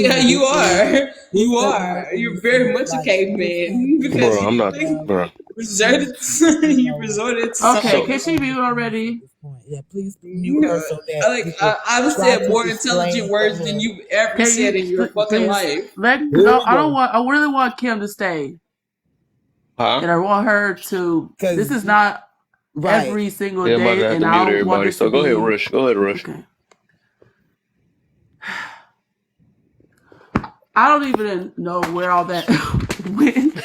Yeah, you are. this You does not are. You're mean very to much a like caveman because Bro, I'm not, bro. you resorted to Okay, So, can she mute already? Yeah, please mute her so that you can I've try said to more explain intelligent to words than her. you've ever Can said you in your fucking please life. because Here we I don't go. want. I really want Kim to stay, huh? and I want her to. This is not Right. every single Yeah, I'm about to day, have to and mute I don't want everybody. this to So go ahead, be Rush. Go ahead, Rush. okay. I don't even know where all that went,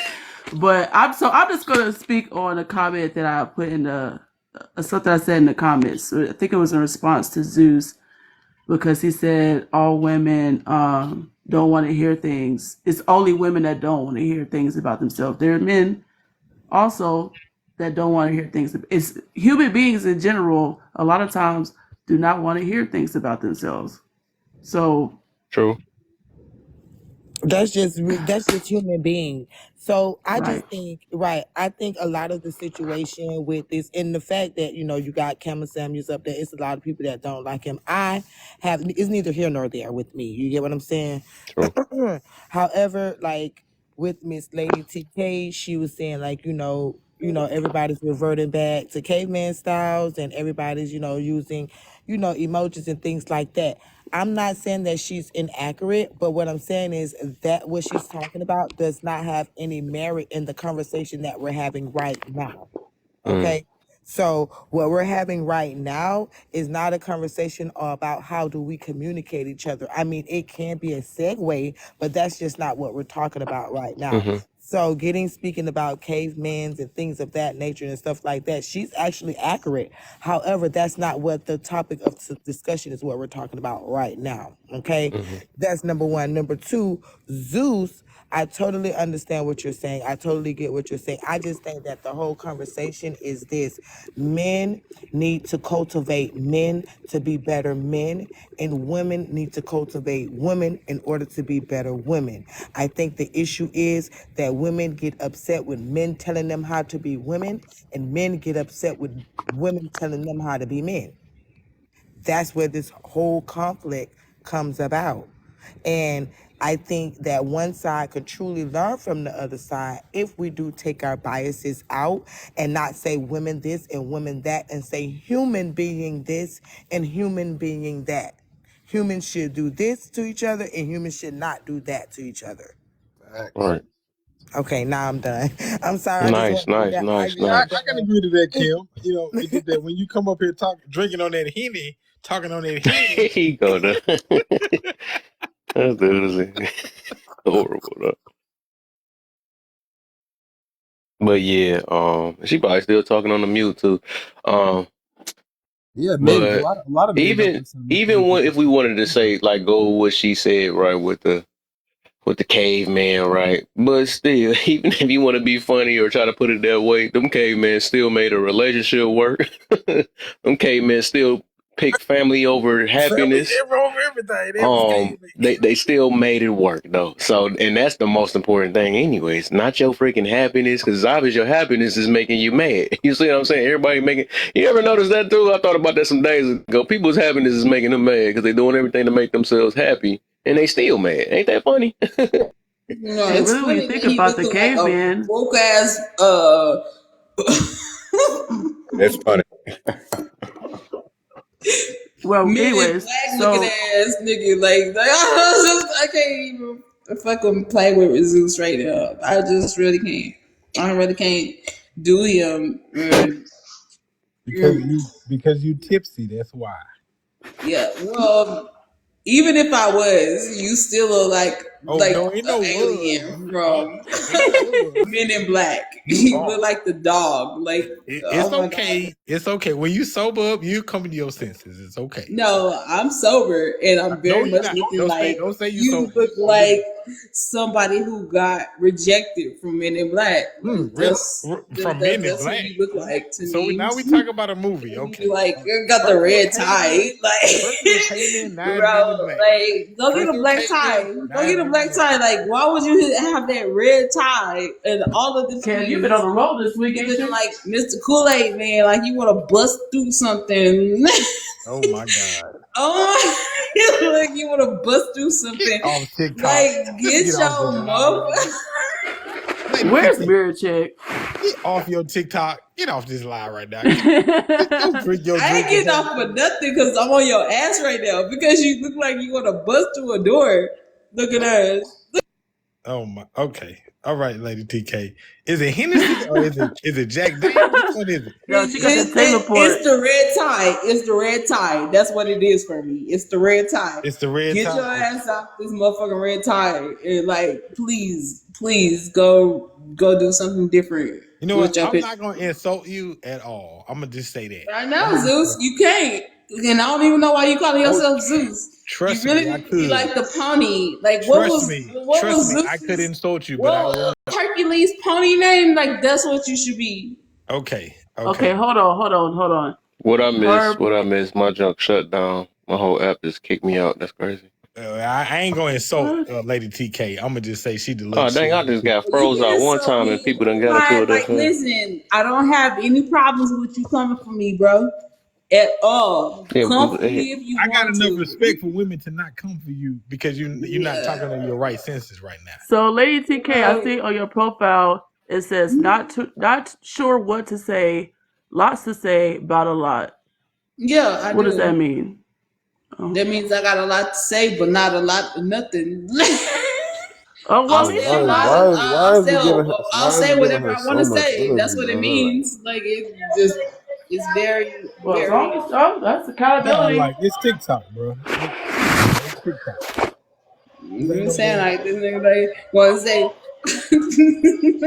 but I'm just gonna speak on a comment that I put in the something I said in the comments. I think it was in response to Zeus because he said all women don't want to hear things. It's only women that don't want to hear things about themselves. There are men also that don't want to hear things. It's human beings in general. A lot of times do not want to hear things about themselves. So True. That's just human being. So I just right. think, right, I think a lot of the situation with this and the fact that, you got Cameron Samuels up there, it's a lot of people that don't like him. It's neither here nor there with me. You get what I'm saying? True. However, like with Miss Lady TK, she was saying like, everybody's reverting back to caveman styles and everybody's, using, emojis and things like that. I'm not saying that she's inaccurate, but what I'm saying is that what she's talking about does not have any merit in the conversation that we're having right now. Okay? So what we're having right now is not a conversation about how do we communicate each other. I mean, it can be a segue, but that's just not what we're talking about right now. Mm-hmm. So speaking about cavemans and things of that nature and stuff like that, she's actually accurate. However, that's not what the topic of discussion is what we're talking about right now. Okay? Mm-hmm. That's number one. Number two, Zeus, I totally understand what you're saying. I totally get what you're saying. I just think that the whole conversation is this. Men need to cultivate men to be better men, and women need to cultivate women in order to be better women. I think the issue is that women get upset with men telling them how to be women, and men get upset with women telling them how to be men. That's where this whole conflict comes about. And I think that one side could truly learn from the other side if we do take our biases out and not say women this and women that and say human being this and human being that. Humans should do this to each other and humans should not do that to each other. All right. Okay, now I'm done. I'm sorry. I just Nice, want to get nice, that nice, argument I nice. done. can agree to that, Kim. It did that when you come up here drinking on that Henny, talking on that Henny. He go to. That dude is horrible though. But yeah, she probably still talking on the mute too. Yeah, maybe a But lot of men don't even when, if we wanted to say like go with what she said right with the caveman, right? But still, even if you want to be funny or try to put it that way, them cavemen still made a relationship work. Them cavemen still picked family over family happiness. over everything. They was cavemen. They still made it work though. So, and that's the most important thing, anyways. Not your freaking happiness, because obviously your happiness is making you mad. You see what I'm saying? Everybody making. You ever notice that too? I thought about that some days ago. People's happiness is making them mad because they're doing everything to make themselves happy, and they still mad. Ain't that funny? No, And it's really, when funny you that think he about the looking like a caveman, broke ass That's funny. well, men in anyways, black looking so ass nigga. Like I can't even fucking play with Zeus right now. I just really can't. I really can't do him. Because you tipsy. That's why. Yeah, well, even if I was, you still look like No, ain't no an was. alien You are. from Ain't no was. Men in Black. You You are. look like the dog. Like, It's oh my god. okay. It's okay. When you sober up, you come to your senses. It's okay. No, I'm sober and I'm No, very you're much not. looking like Don't say you you sober. look like somebody who got rejected from Men in Black. Like Really? From Men in that's Black. what you look like to So me. now we talk about a movie. Okay. You like got the red tie, First you're caveman, now Men in bro. Black. Like, go First get a you're black tie. caveman, Go get a black tie. Like, why would you have that red tie and all of this? Cam, you've been on the road this week, You ain't looking you? like Mr. Kool-Aid man, like you want to bust through something. Oh my God. Oh my, like you want to bust through something. Off TikTok. Like, get Get your off this lie. motherfucker. Where's TK, Mirror Check? get off your TikTok. Get off this lie right now. Go drink your I drink. ain't getting off for nothing because I'm on your ass right now because you look like you want to bust through a door. Look at us. Oh my. Okay. All right, Lady TK. Is it Hennessy or is it Jack Daniels? Which one is it? No, she got the Taylor Port. It's the red tie. It's the red tie. That's what it is for me. It's the red tie. It's the red Get tie. your ass off this motherfucking red tie and like, please go do something different. You know with what? your I'm picture. not gonna insult you at all. I'm gonna just say that. I know, Zeus. You can't. And I don't even know why you calling yourself Zeus. Trust You really me, I need to could. be like the pony. Like what Trust was me. Zeus? I could insult you, but I What won't. Hercules pony name? Like that's what you should be. Okay. Okay, hold on. What I miss? My junk shut down. My whole app just kicked me out. That's crazy. I ain't gonna insult Lady TK. I'm gonna just say she the little. Oh dang! I just got You froze can out one insult time, me. and people done got into it. Like, listen, I don't have any problems with you coming for me, bro. At all. Yeah, Come for me if you I got want enough to. respect for women to not come for you because you're not talking in your right senses right now. So, Lady TK, I see on your profile it says not sure what to say, lots to say about a lot. Yeah, I What do. does that mean? That means I got a lot to say, but not a lot of nothing. Oh, well, I'll say whatever I want to say. That's what it means. Like it's very, Well, as very. long as that's accountability. Like it's TikTok, bro. It's TikTok. You saying like this nigga like want to say.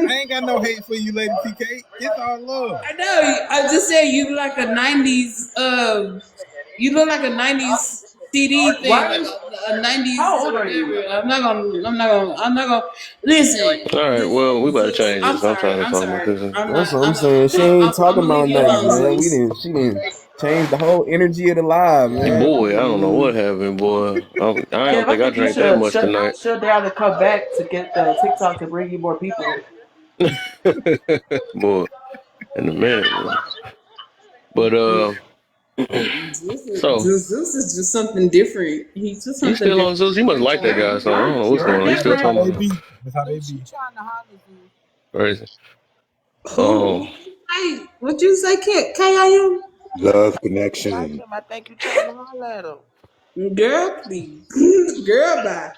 I ain't got no hate for you, Lady TK. It's all love. I know. I just said you look like a '90s. You look like a '90s CD thing, like a '90s. How old are you? I'm not gonna listen. All right, well, we better change this. I'm trying to talk about this. That's what I'm saying. She ain't talking about nothing, man. She didn't change the whole energy of the live, man. Boy, I don't know what happened, boy. I don't think I drank that much tonight. Shut down to come back to get the TikTok to bring you more people. Boy, in a minute, boy. But so Zeus is just something different. He's just something. you still on Zeus? You must like that guy, so I don't know what's going on. You still talking about him? That's how they be. Crazy. Hey, what you say, KIM? Love connection. I think you trying to holler at him. Girl, please. Girl, bye.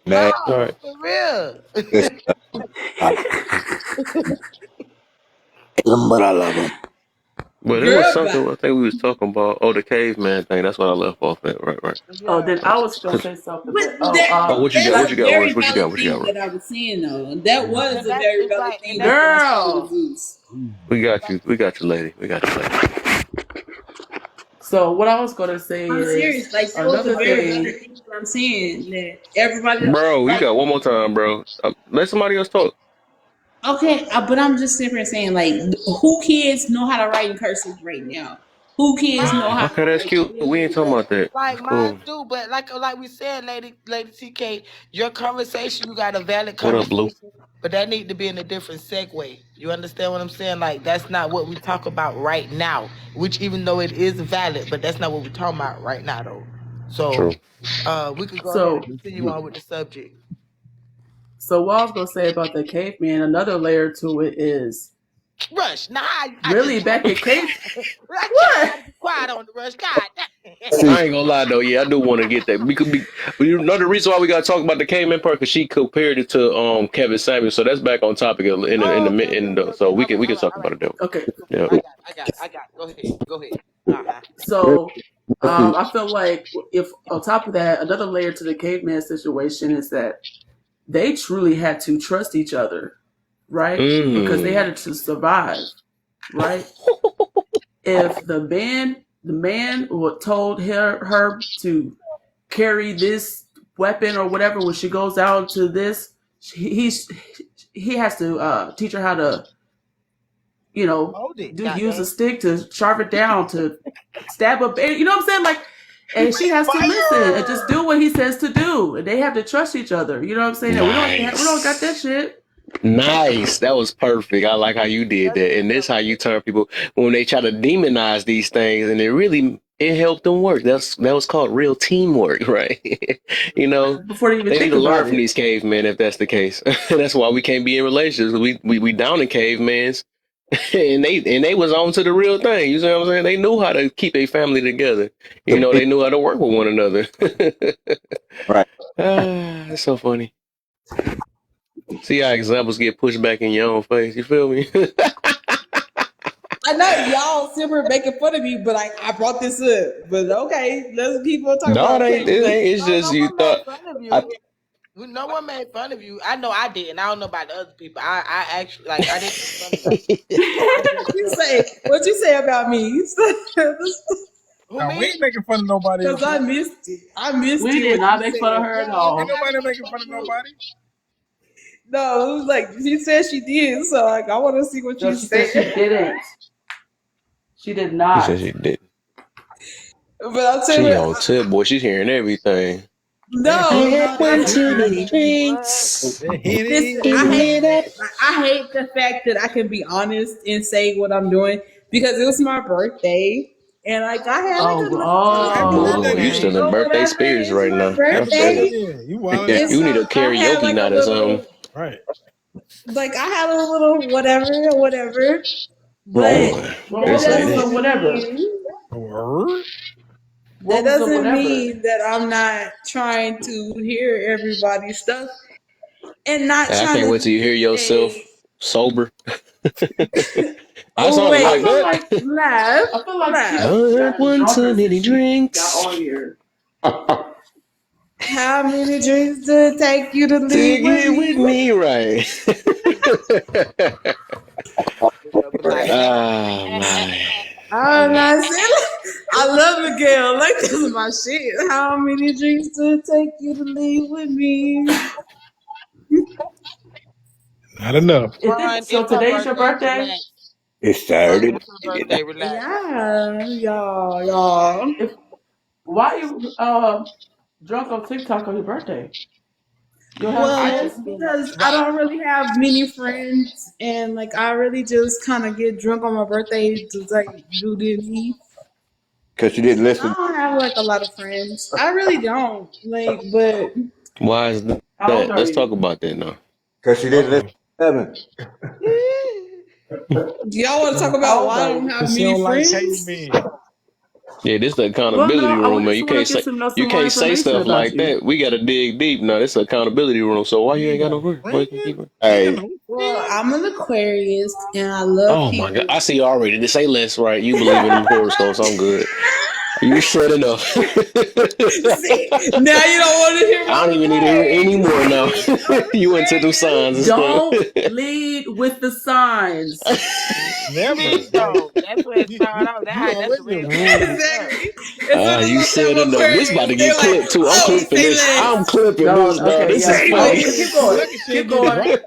Man, No, right. for real. but I love him. But there was something I think we was talking about. Oh, the caveman thing. That's what I left off at. Right. Oh, then I was gonna say something. What you got? What you got? What you got? That I was saying though, that was a very valid thing. Girl, we got you. We got you, lady. We got you, lady. So what I was gonna say I'm is serious. Like that was a very valid thing. I'm saying that everybody. Bro, you got one more time, bro. Let somebody else talk. Okay, but I'm just sitting here saying, like, who kids know how to write in cursive right now? Who kids know how? Okay, that's cute. We ain't talking about that. Like mine do, but like we said, Lady TK, your conversation, you got a valid What up, conversation, Blue? but that need to be in a different segue. You understand what I'm saying? Like that's not what we talk about right now. Which even though it is valid, but that's not what we're talking about right now, though. So, we could go ahead and continue on with the subject. So what I was gonna say about the caveman, another layer to it is Rush. Nah, really back in cave. What? Quiet on the Rush. God. I ain't gonna lie though, yeah, I do want to get that. We could be. You know the reason why we gotta talk about the caveman part because she compared it to Kevin Samuels, so that's back on topic in the so we can talk about it though. Okay. Yeah. I got. Go ahead. So I feel like if on top of that, another layer to the caveman situation is that they truly had to trust each other, right? Because they had to survive, right? If the man told her to carry this weapon or whatever when she goes out to this, he has to teach her how to, use a stick to sharp it down to stab a baby. You know what I'm saying? Like, and she has to listen and just do what he says to do. And they have to trust each other. You know what I'm saying? Nice. We don't got that shit. Nice. That was perfect. I like how you did that. And this how you turn people when they try to demonize these things, and it it helped them work. That was called real teamwork, right? You know, Before they even they need think to learn about from it. these cavemen if that's the case. That's why we can't be in relationships. We down in cavemans, and they was on to the real thing. You see what I'm saying? They knew how to keep a family together. You know, they knew how to work with one another. Right. It's so funny. See how examples get pushed back in your own face. You feel me? I know y'all super making fun of me, but I brought this up. But okay, let's keep on talking No, about it ain't. It cavemen. ain't. It's No, just no you one made thought. fun of I, you. No one made fun of you. I know I didn't. I don't know about the other people. I actually like I didn't make fun of you. What you say about me? Who Now, we me? ain't making fun of nobody else. Because I missed it. I missed We it. did What not you make fun of said? her at Yeah, all. Ain't everybody nobody making making fun fun of of you. nobody. No, it was like she said she did. So like I want to see what No, you she said she said. didn't. She did She not. said she did. But I'll tell She you, on tip, boy. She's hearing everything. no, Had one too many What? drinks. listen, Eating it up. I hate the fact that I can be honest and say what I'm doing because it was my birthday and like I had like a little Happy party Oh, birthday Oh, you then. still okay. in or birthday whatever. spirits It's right my now. I Happy feel birthday you. birthday, then. You You wildin' and out. you need a so I had karaoke like a night or something. little, Right. like I had a little whatever. But Boy, Well, they that what say was the that. doesn't whatever? mean Word. What was the whatever? that I'm not trying to hear everybody's stuff and not I trying can't to wait till you hear yourself say, sober. I oh sounded I like wait, feel that. like laugh, she laugh. was I had just one too drunker many since she got drinks. on here. How many drinks did it take you to leave Take with it with me? me, right? Like, Ah, man. I'm not saying I love the girl. Like this is my shit. How many drinks did it take you to leave with me? Not enough. Ron, So it's her today's your birthday. birthday? Relax. It's Ron, Saturday. it's her birthday. Relax. Yeah, y'all. If why you drunk on TikTok on your birthday? You don't have I Well, friends? just been because I right. don't really have many friends, and like I really just kind of get drunk on my birthday to like do this. Because you didn't I listen. don't have like a lot of friends. I really don't. Like, but Why is How old that? are Let's you? talk about that now. Because you didn't listen to Evan. do y'all want to talk How about old why I are don't you? have Cause she many don't like friends? cavemen. Yeah, this the Well, no, accountability I room, would man. just want to get You some more can't say information stuff about like you. that. We gotta dig deep. No, this is accountability room. So why You you ain't ain't got got no no friends? Why you can't keep friends. it? She ain't got Hey, no Well, friends. I'm an Aquarius and I love Oh my god, people. I see already. This ain't less right. You believe in them horoscopes? I'm good. You said enough. See, now you don't want to hear I don't my even need to hear any opinion. more now. See, I'm You went to them signs and stuff. Don't lead with the signs. Never. Please Like don't. That's where it started off. you That's a already red flag rude. right there. exactly. As soon as You I say said I'm enough. This about Aquarius, to they're get like, clipped too. I'm oh, clipping say this. I'm less. clipping No, this, dog. okay, This yeah. is Say Oh, funny. keep You less. going. lucky she Keep ain't get going. dropped.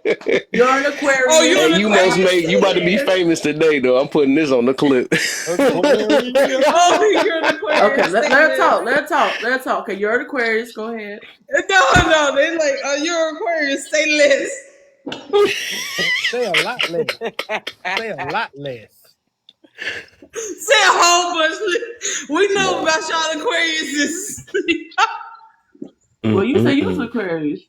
You're an Oh, you Hey, an Aquarius. you must Aquarius? make. You Say about to be less. famous today, though. I'm putting this on the clip. Aquarius. Oh, you're an Okay, Aquarius. let Say her less. talk. Let her talk. Let her talk. Okay, you're an Aquarius. Go ahead. No, they're like, oh, you're an Aquarius. Say less. Say a lot less. Say a lot less. Say a whole bunch. We know about y'all Aquariuses. Well, you say you was Mm-mm-mm. Aquarius.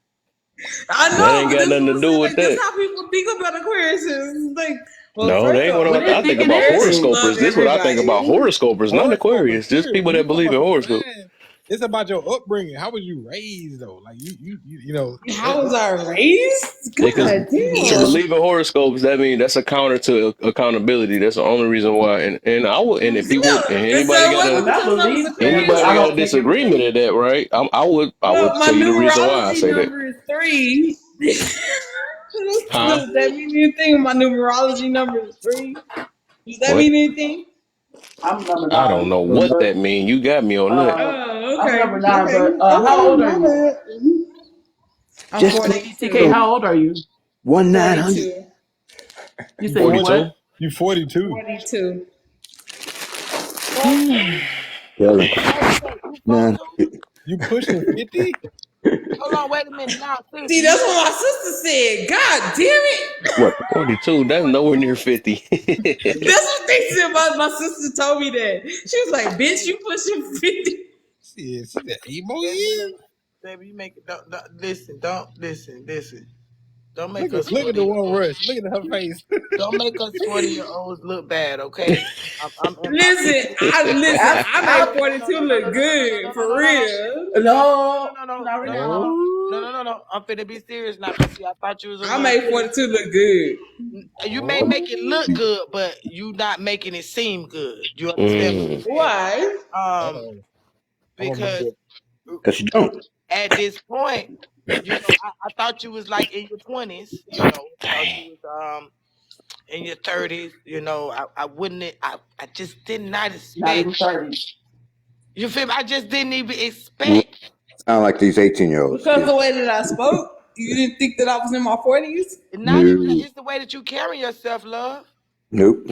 I That know, ain't but got this is nothing what to I'm do saying. with Like, this is that. how people think about Aquariuses. Like, well, No, they first ain't what off, What they I think thinking about. they Aquariuses think? love Horoscopers. This is what I think about. everybody. Horoscopers, not Horoscope is Aquarius. Just serious. people When you that talk believe about in the horoscopes. sign, it's about your upbringing. How was you raised though? Like you know How was I raised? Because God to damn. believe in horoscopes, that means that's a counter to accountability. That's the only reason why. And I would. And if people, and And so it wasn't Well, I because I was believe that, but Aquarius. I anybody got a don't think disagreement everything. at that, right? I would Well, my tell you the reason why I numerology say that. number is 3. Huh? Does that mean anything? My numerology number is 3. Does that What? mean anything? I'm number I don't 9, know what but that means. You got me on that. Oh, I'm okay. number 9. Okay. But how Okay. old are My you? bad. I'm just Lady TK, 42. how old are you? 1-900. 42. You you say you 42. 40, what? you 42. 42. 42? Kevin, Wait, you 9. 42? You pushing 50? Hold on, wait a minute. Now, sis, See, that's what my sister said. God damn it. What? 42. That's nowhere near 50. That's what they said. My sister told me that. She was like, bitch, you pushing 50. She that emo years. Baby, you make it. Don't listen. Don't make Look us. at the one rush. Look at her face. Don't make us 40-year-olds look bad, okay? Listen, I made 42 look good, for real. No. I'm finna be serious now. See, I thought you was. I made 42 look good. You may make it look good, but you not making it seem good. You understand? Why? Because you don't. at this point, you know, I thought you was like in your 20s. You know, I thought you was in your 30s. You know, I just did not expect. Not even 30. You feel me? I just didn't even expect. Sound like these 18-year-olds. Because the way that I spoke, you didn't think that I was in my 40s? Not even. It's the way that you carry yourself, love. Nope.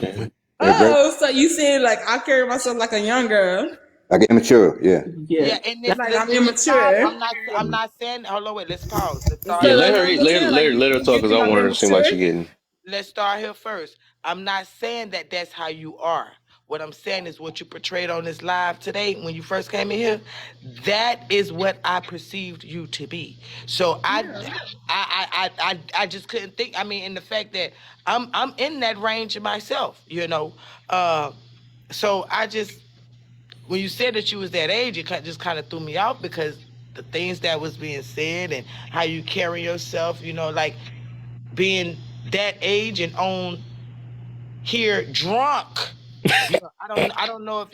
Oh, so you said like I carry myself like a young girl. Like immature, yeah. Yeah, and this, like I'm immature. I'm not saying. Hold on, wait. Let's pause. Yeah, let her talk because I want her to seem like she getting. Let's start here first. I'm not saying that that's how you are. What I'm saying is what you portrayed on this live today when you first came in here. That is what I perceived you to be. So I just couldn't think. I mean, in the fact that I'm in that range myself, you know. So I just. When you said that you was that age, it just kind of threw me out because the things that was being said and how you carry yourself, you know, like being that age and on here drunk. You know, I don't know if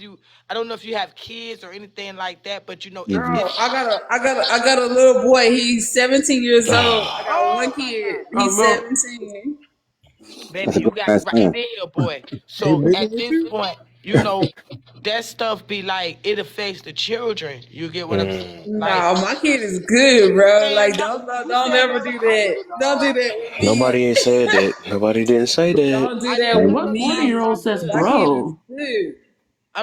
you have kids or anything like that, but you know, Girl, I got a little boy. He's 17 years old. I got one kid. He's 17. Baby, you got right there, boy. So at this point, you know, that stuff be like, it affects the children. You get what I'm saying? No, my kid is good, bro. Like, don't ever do that. Don't do that with me. Nobody ain't said that. Nobody didn't say that. Don't do that with What me. 40-year-old says, My bro? kid is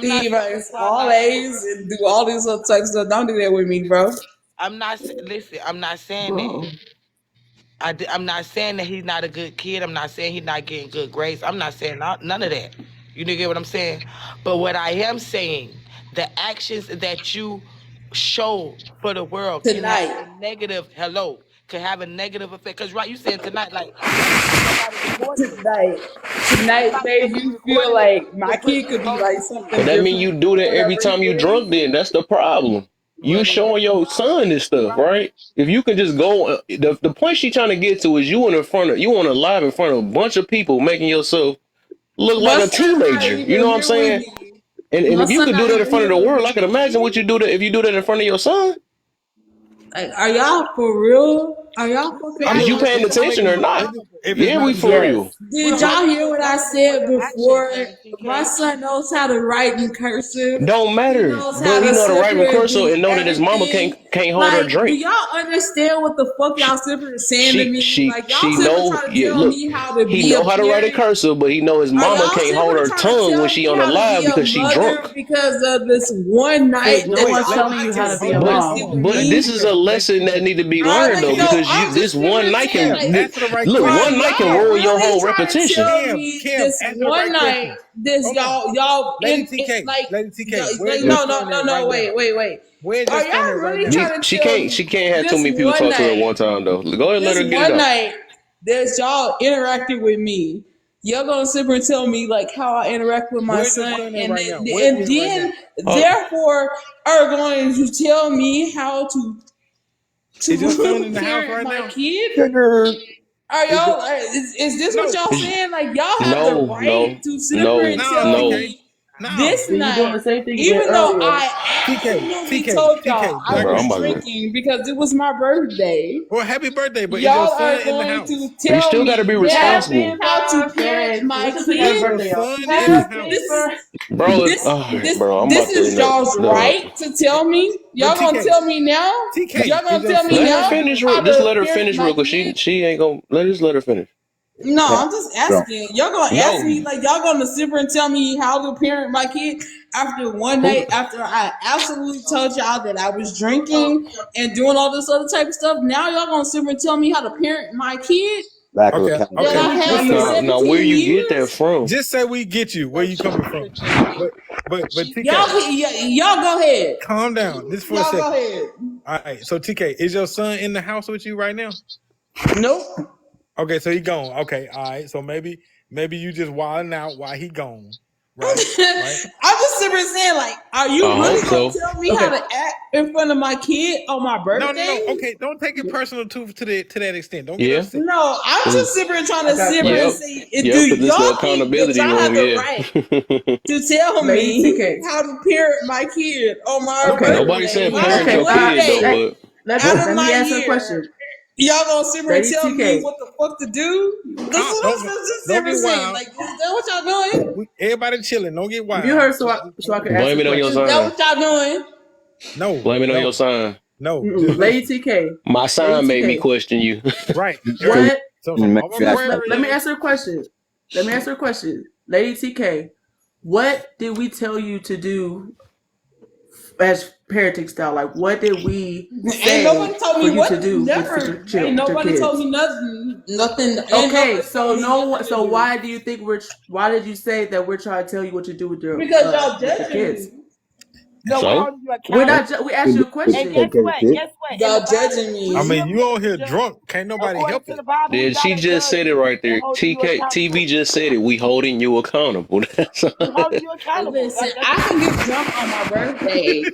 good. He likes all A's and do all these other types of stuff. Don't do that with me, bro. I'm not saying that. I'm not saying that he's not a good kid. I'm not saying he's not getting good grades. I'm not saying none of that. You get what I'm saying? But what I am saying, the actions that you show for the world can have a negative could have a negative effect. Because right, you said tonight, like tonight made you feel like my kid could be like something. But that mean you do that every time you drunk. Then that's the problem. You showing your son this stuff, right? If you can just go, the point she trying to get to is you on a live in front of a bunch of people, making yourself look like a teenager. You know what I'm saying? And if you could do that in front of the world, I can imagine what you do that if you do that in front of your son. Like, are y'all for real? Are y'all fucking? Is you paying attention or not? Yeah, we for real. Did y'all hear what I said before? My son knows how to write in cursive. Don't matter. But he know to write in cursive and know that his mama can't hold her drink. Do y'all understand what the fuck y'all simply saying to me? Like y'all simply trying to tell me how to be. He know how to write in cursive, but he know his mama can't hold her tongue when she on the live because she drunk. Because of this one night. No one's telling you how to be a mom. But this is a lesson that need to be learned though, because this one night can one night can ruin your whole repetition. This one night, y'all Lady TK, no, wait. Are y'all really trying to She can't have too many people talk to her at one time though. Go ahead and let her get it out. One night, there's y'all interacting with me. Y'all gonna sit here and tell me like how I interact with my son, and then therefore are going to tell me how to parent my kid. Are y'all? Is this what y'all saying? Like y'all have the right to sit here and tell me this night, even though I absolutely told y'all I was drinking because it was my birthday. Well, happy birthday! But y'all are going to tell you still got to be responsible. How to parent my kid. This is y'all's right to tell me. Y'all gonna tell me now? Y'all gonna tell me now? Just let her finish real quick. She ain't gonna let her finish. No, I'm just asking. Y'all gonna ask me like y'all gonna sit here and tell me how to parent my kid? after one night, after I absolutely told y'all that I was drinking and doing all this other type of stuff, now y'all gonna sit here and tell me how to parent my kid Lack of Okay, that I accountability. had for Now, where 17 you get that years? from? just say we get you where you coming from. But TK, Y'all go ahead. calm down. This for a Y'all go second. ahead. All right. So TK, is your son in the house with you right now? Nope. Okay, so he gone. Okay, all right. So maybe you just wilding out while he gone. Right. I'm just sitting here saying, like, are you I really hope gonna so. tell me how to act in front of my kid on my birthday? No. Okay, don't take it personal to that extent. Don't get Yeah. upset. No, I'm just sitting here trying to sit here and Yep. say, Yep, do because it's the y'all think that accountability y'all have room, the right yeah. to tell Lady me TK. how to parent my kid on my Okay. Nobody birthday? said My parent your kid, birthday though, but out of Let me my ask her a year. question. Y'all gonna sit here and Lady tell me TK. what the fuck to do? That's what I'm just Don't sitting here get saying. wild. Like, is that what y'all doing? Everybody chilling. Don't get wild. You heard, so I can ask blame a it on your question. Is that sign. what y'all doing? No. Blame it on your sign. No. Mm-mm. Just Lady listen. TK. My Lady sign made me TK. question you. Right. What? So Let I'm Let me answer a question. Lady TK. What did we tell you to do as parenting style? Like, what did we Ain't say nobody told for me you to what. do Never. with your Ain't nobody kids? told me nothing. Nothing. Ain't Okay, nobody so told me no. nothing to So do. why do you think why did you say that we're trying to tell you what to do with your Because y'all with your judging kids? me. No, we're So? holding you We're accountable. not. We asked you a And question. guess what? In the Y'all Bible, judging I me. mean, you on here judge. drunk. Can't nobody According help to it. the Bible, we Then she gotta just judge said it you right and there. hold you TK accountable. TV just said it. We holding you accountable. That's all. We holding you accountable. Listen, I can get drunk on my birthday.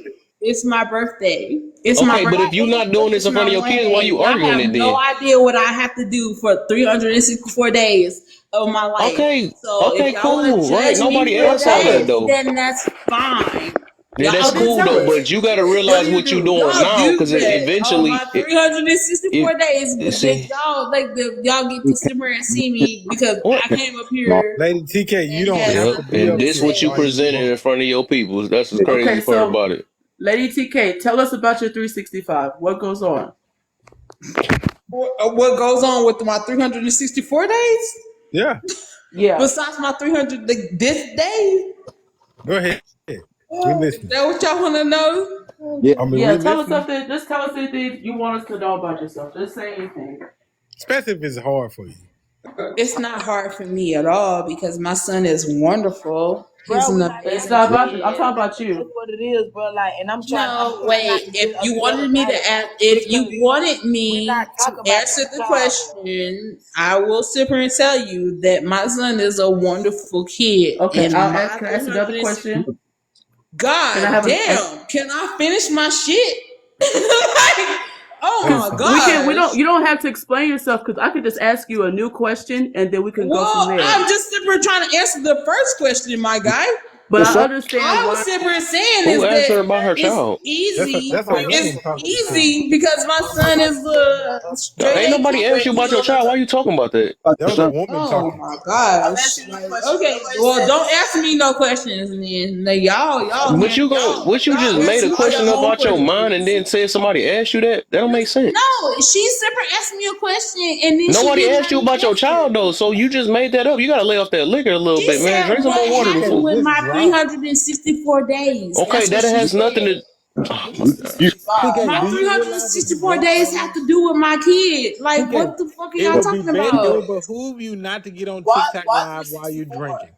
It's my birthday. It's my Okay, but birthday. if you're not doing this It's in front my of your one kids, why day. you Y'all arguing have it no then? idea what I have to do for 364 days of my life. Okay, So if y'all want to cool, right? judge me Nobody for asked all that that, though. then that's fine. Yeah, that's Y'all So then cool tell though, do us. but you got to that. What do realize you what you're do? doing Y'all now, do because that on eventually, my 364 days, but then see y'all get to simmer and see me because what? I came up here Lady TK, you and don't had have Yep, to be something up and to this here what you while say. you presented drunk. in front of your people. That's the Okay, crazy part so about it. Lady TK, tell us about your 365. What goes on? What goes on with my 364 days? Yeah. Yeah. Besides my 300 this day? Go ahead. We Is listening. that what y'all want to know? I mean, Yeah, we tell us listening. something. Just tell us anything you want us to know about yourself. Just say anything. Especially if it's hard for you. It's not hard for me at all because my son is wonderful. He's Bro, an we're not It's amazing not about you. I'm kid. talking about that's you. what it is, bro. Like, and I'm No, trying not wait. to If you get wanted me to upset ask, if because you wanted we're not me talking to about answer your the child. question, I will sit here and tell you that my son is a wonderful kid. Okay, And I'll my ask. Can I ask another 360 question? Can I God have damn, can I finish my shit? Like, oh Hey, my We gosh. don't. You don't have to explain yourself because I could just ask you a new question and then we can go from Well, there. I'm just simply trying to answer the first question, my guy. But Yes, I sir. understand All I'm why. simply saying Who is asked her that about her it's child? easy. that's a It's woman talking to you. easy because my son is a No, straight ain't A nobody asked you kid. about your child. Why you talking about that? That was a woman Oh talking. my I'm gosh. asking you a Like, question. okay, well, don't ask me no questions then. Like, What you just made a answer question your up own out your mind and questions. then said somebody asked you that? That don't make sense. No, she simply asked me a question and then she Nobody didn't asked let you me about your answer. child though, so you just made that up. You gotta lay off that liquor a little She bit, man. said, Drink some more what water happened before. with Just my drop. 364 days? Okay, That's what that she has nothing said. to. Oh my gosh. TK, My do you realize that you 364 drunk days right have now? to do with my kid. Like, TK, what the fuck are it y'all would be talking better. It about? would behoove you not to get on Why? TikTok Why live while you're 364? drinking.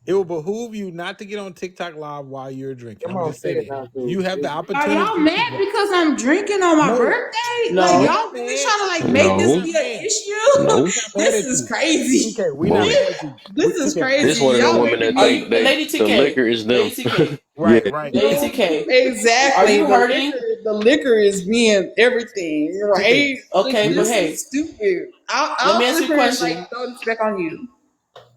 It will behoove you not to get on TikTok live while you're drinking. I'm gonna just say that. You have the Are y'all opportunity to mad drink. because I'm drinking on my No, birthday? Like, we No. not y'all really mad. trying to, like, make We this No, not be an mad. issue? no, We not mad This at is you. crazy. TK, we not no. mad at you. This is TK, This crazy. one of them Y'all women making that Are me... think you Lady the TK? liquor is them. Lady TK. Yeah. right. Lady TK. Are Exactly. you hurting? The liquor is being everything, TK, right? Like, Okay, we but not. this hey, is stupid. let me I'll ask sit you a here and, like, question. throw this back on you.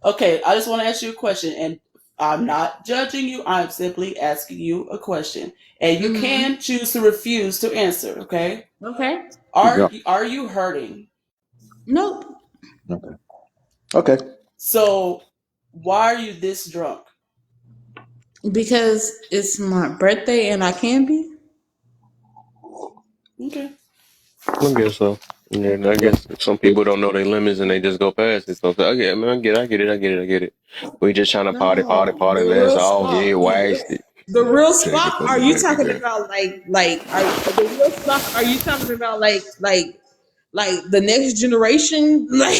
Okay, I just want to ask you a question, and I'm not judging you. I'm simply asking you a question, and you can choose to refuse to answer. Okay? Okay. Are you hurting? Nope. Okay. Okay. So why are you this drunk? Because it's my birthday and I can be. Okay. I guess so. And I guess some people don't know their limits and they just go past it. So I get, man, I get it. We just trying to party. The Let's real all Spock. get wasted. The real Take it Spock. from Are the you baby talking girl. about the real Spock? Are you talking about like the next generation? Like,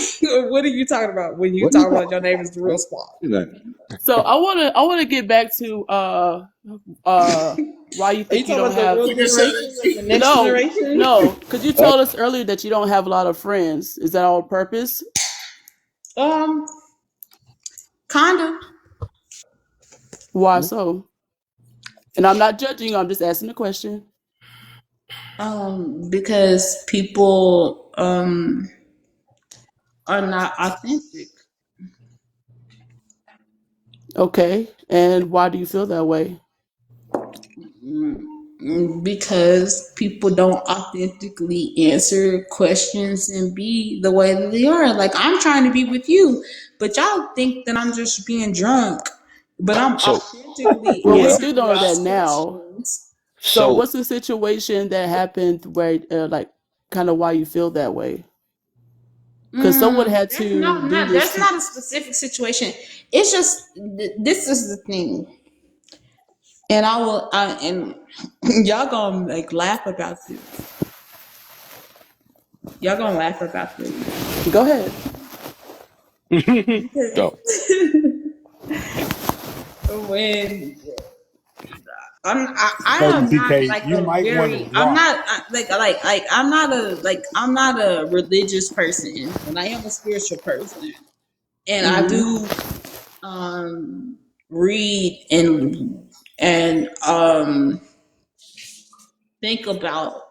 what are you talking about when you What are you talk about talking your name is the real about? Spock? So I wanna get back to why you Are you think you talking don't about the have real generation, like the next generation? no, because you told us earlier that you don't have a lot of friends. Is that on purpose? Kinda. Why so? And I'm not judging you, I'm just asking a question. Because people are not authentic. Okay. And why do you feel that way? Because people don't authentically answer questions and be the way that they are. Like, I'm trying to be with you, but y'all think that I'm just being drunk. But I'm So authentically Well, we yeah. do answering know that y'all's now. questions. So So what's the situation that happened where like kind of why you feel that way? Because someone had That's to do this that's to not a specific situation. It's just this is the thing, and and y'all gonna like laugh about this. Y'all gonna laugh about this. Go ahead. go. When I Lady am not TK, like you a might want to very I'm drop. not I'm not a religious person, but I am a spiritual person, and I do read and think about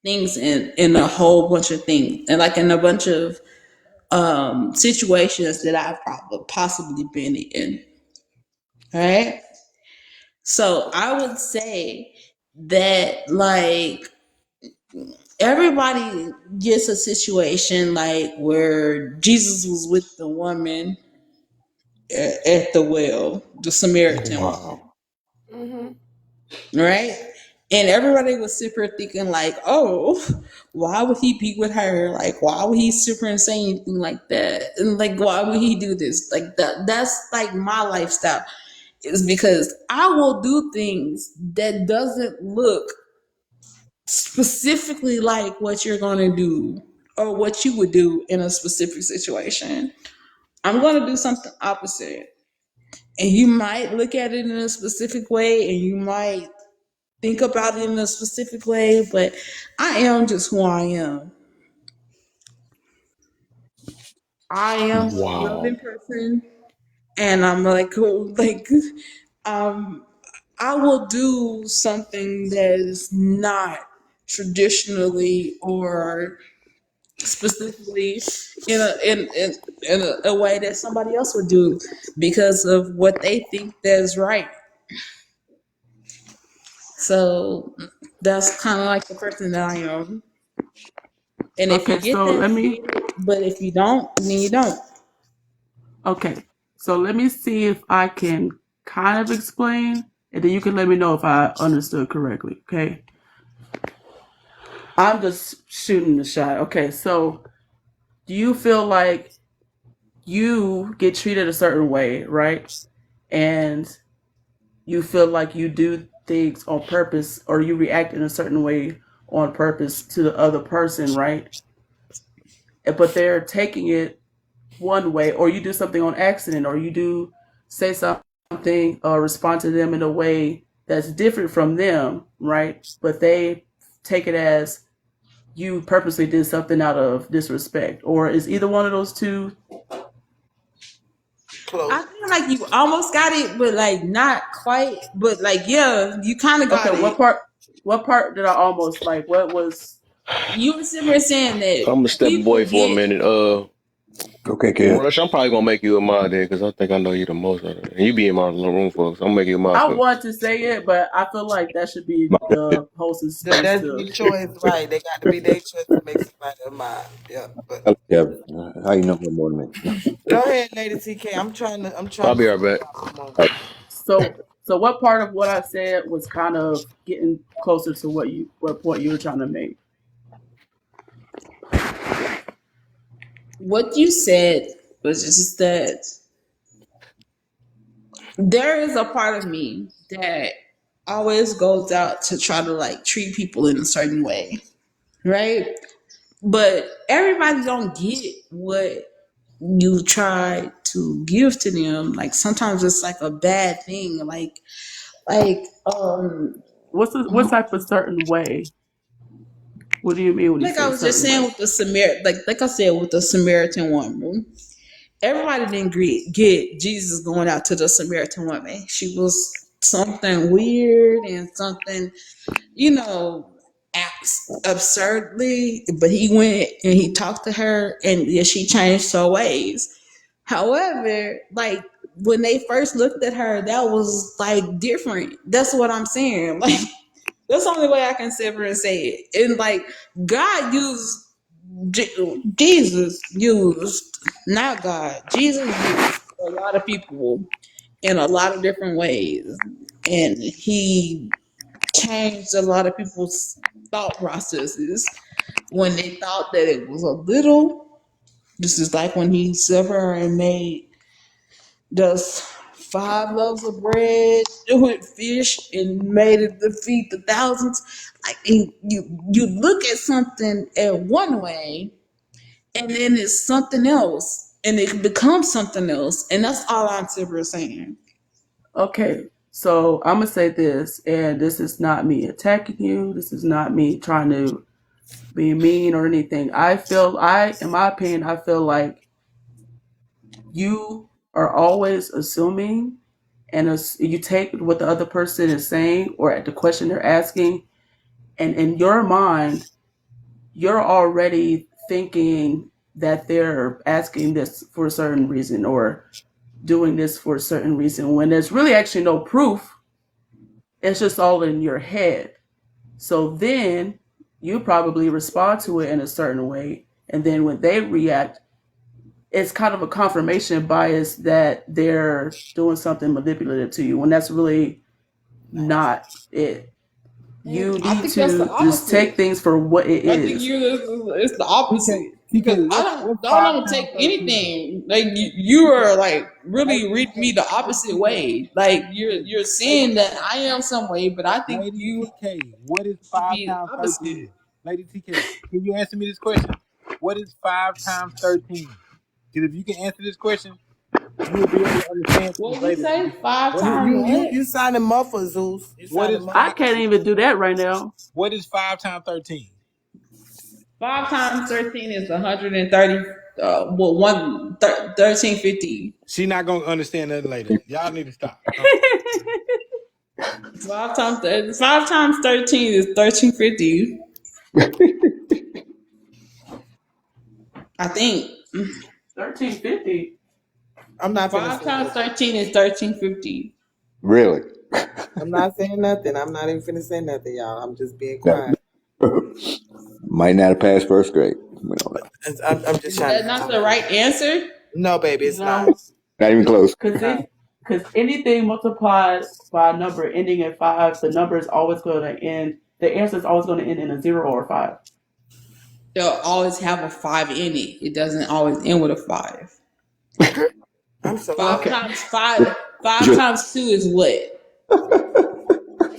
things in a whole bunch of things, and like in a bunch of situations that I've probably possibly been in. Right? So I would say that like everybody gets a situation like where Jesus was with the woman at the well, the Samaritan woman, Wow. right? And everybody was super thinking like, oh, why would he be with her? Like, why would he super and say anything like that? And like, why would he do this? Like that's like my lifestyle. Is because I will do things that doesn't look specifically like what you're going to do or what you would do in a specific situation. I'm going to do something opposite. And you might look at it in a specific way and you might think about it in a specific way, but I am just who I am. I am a Wow. loving person, and I'm um I will do something that is not traditionally or specifically in a way that somebody else would do because of what they think that's right. So that's kind of like the person that I am. And if you Okay, get so that, you get it. But if you don't, then you don't. let me see if I can kind of explain, and then you can let me know if I understood correctly. Okay. I'm just shooting the shot. Okay, so do you feel like you get treated a certain way, right? And you feel like you do things on purpose or you react in a certain way on purpose to the other person, right? But they're taking it one way, or you do something on accident, or you do say something or respond to them in a way that's different from them, right? But they take it as you purposely did something out of disrespect, or is either one of those two? I feel like you almost got it, but like not quite. But like, yeah, you kind of Okay, got it. what part did I almost like? What was You were sitting there saying that I'm gonna step people away for a get. minute. Okay, kid. Rush, I'm probably gonna make you a mod there because I think I know you the most. And you be in my room, folks. I'm gonna make you a mod I for. want to say it, but I feel like that should be My bad. the host's space That's to. their choice, right? They got to be their choice to make somebody a mind. Yeah, but Hello, Kevin. How you know him more than me? No. go ahead, Lady TK. I'm I'll trying to be see right back. a moment. All right. So what part of what I said was kind of getting closer to what point you were trying to make? what you said was just that there is a part of me that always goes out to try to like treat people in a certain way, right? But everybody don't get what you try to give to them. Like sometimes it's like a bad thing. Like What type of certain way? What do you mean when you like say I was just certain saying way? with the like I said with the Samaritan woman. Everybody didn't get Jesus going out to the Samaritan woman. She was something weird and something, absurdly, but he went and he talked to her and yeah, she changed her ways. However, like when they first looked at her, that was like different. That's what I'm saying. Like that's the only way I can sit here and say it. And like God used Jesus used, not God, Jesus used a lot of people in a lot of different ways. And he changed a lot of people's thought processes when they thought that it was a little. This is like when he suffered and made those 5 loaves of bread with fish and made it to feed the thousands. Like you look at something in one way and then it's something else and it becomes something else. And that's all I'm simply saying. Okay, so I'm gonna say this, and this is not me attacking you. This is not me trying to be mean or anything. In my opinion, I feel like you are always assuming, and you take what the other person is saying or the question they're asking, and in your mind, you're already thinking that they're asking this for a certain reason or doing this for a certain reason when there's really actually no proof. It's just all in your head. So then you probably respond to it in a certain way. And then when they react, it's kind of a confirmation bias that they're doing something manipulative to you when that's really not it. You I need think that's the to just take opposite. things for what it I think is. it's the opposite. Because TK, I what's don't 5 take times 13? anything. Like you are like really Lady reading me TK, the opposite way. Like you're saying that I am some way, but I think Lady you TK, what is should 5 be times the 13? opposite. Lady TK, can you answer me this question? What is 5 times 13? Because if you can answer this question, you will be able to understand What things did you later. say? 5 What is times what? You sounded muffled, Zeus. You what sounded is I muffled. can't even do that right now. what is 5 times 13? 5 times 13 is 130. Well, 1350. She not gonna understand nothing later. Y'all need to stop. 5 times 13 is 1350. I think 1350. I'm not finna 5 say times nothing. 13 is 1350. Really? I'm not saying nothing. I'm not even finna say nothing, y'all. I'm just being That quiet. might not have passed first grade. We don't know. I'm just Is trying that to. not the right answer? No, baby, it's not. No, Not even close. because anything multiplied by a number ending in 5, the number is always going to end. The answer is always going to end in a 0 or a 5. They'll always have a 5 in it. It doesn't always end with a 5. I'm so 5 Okay. times 5. 5 times 2 is what?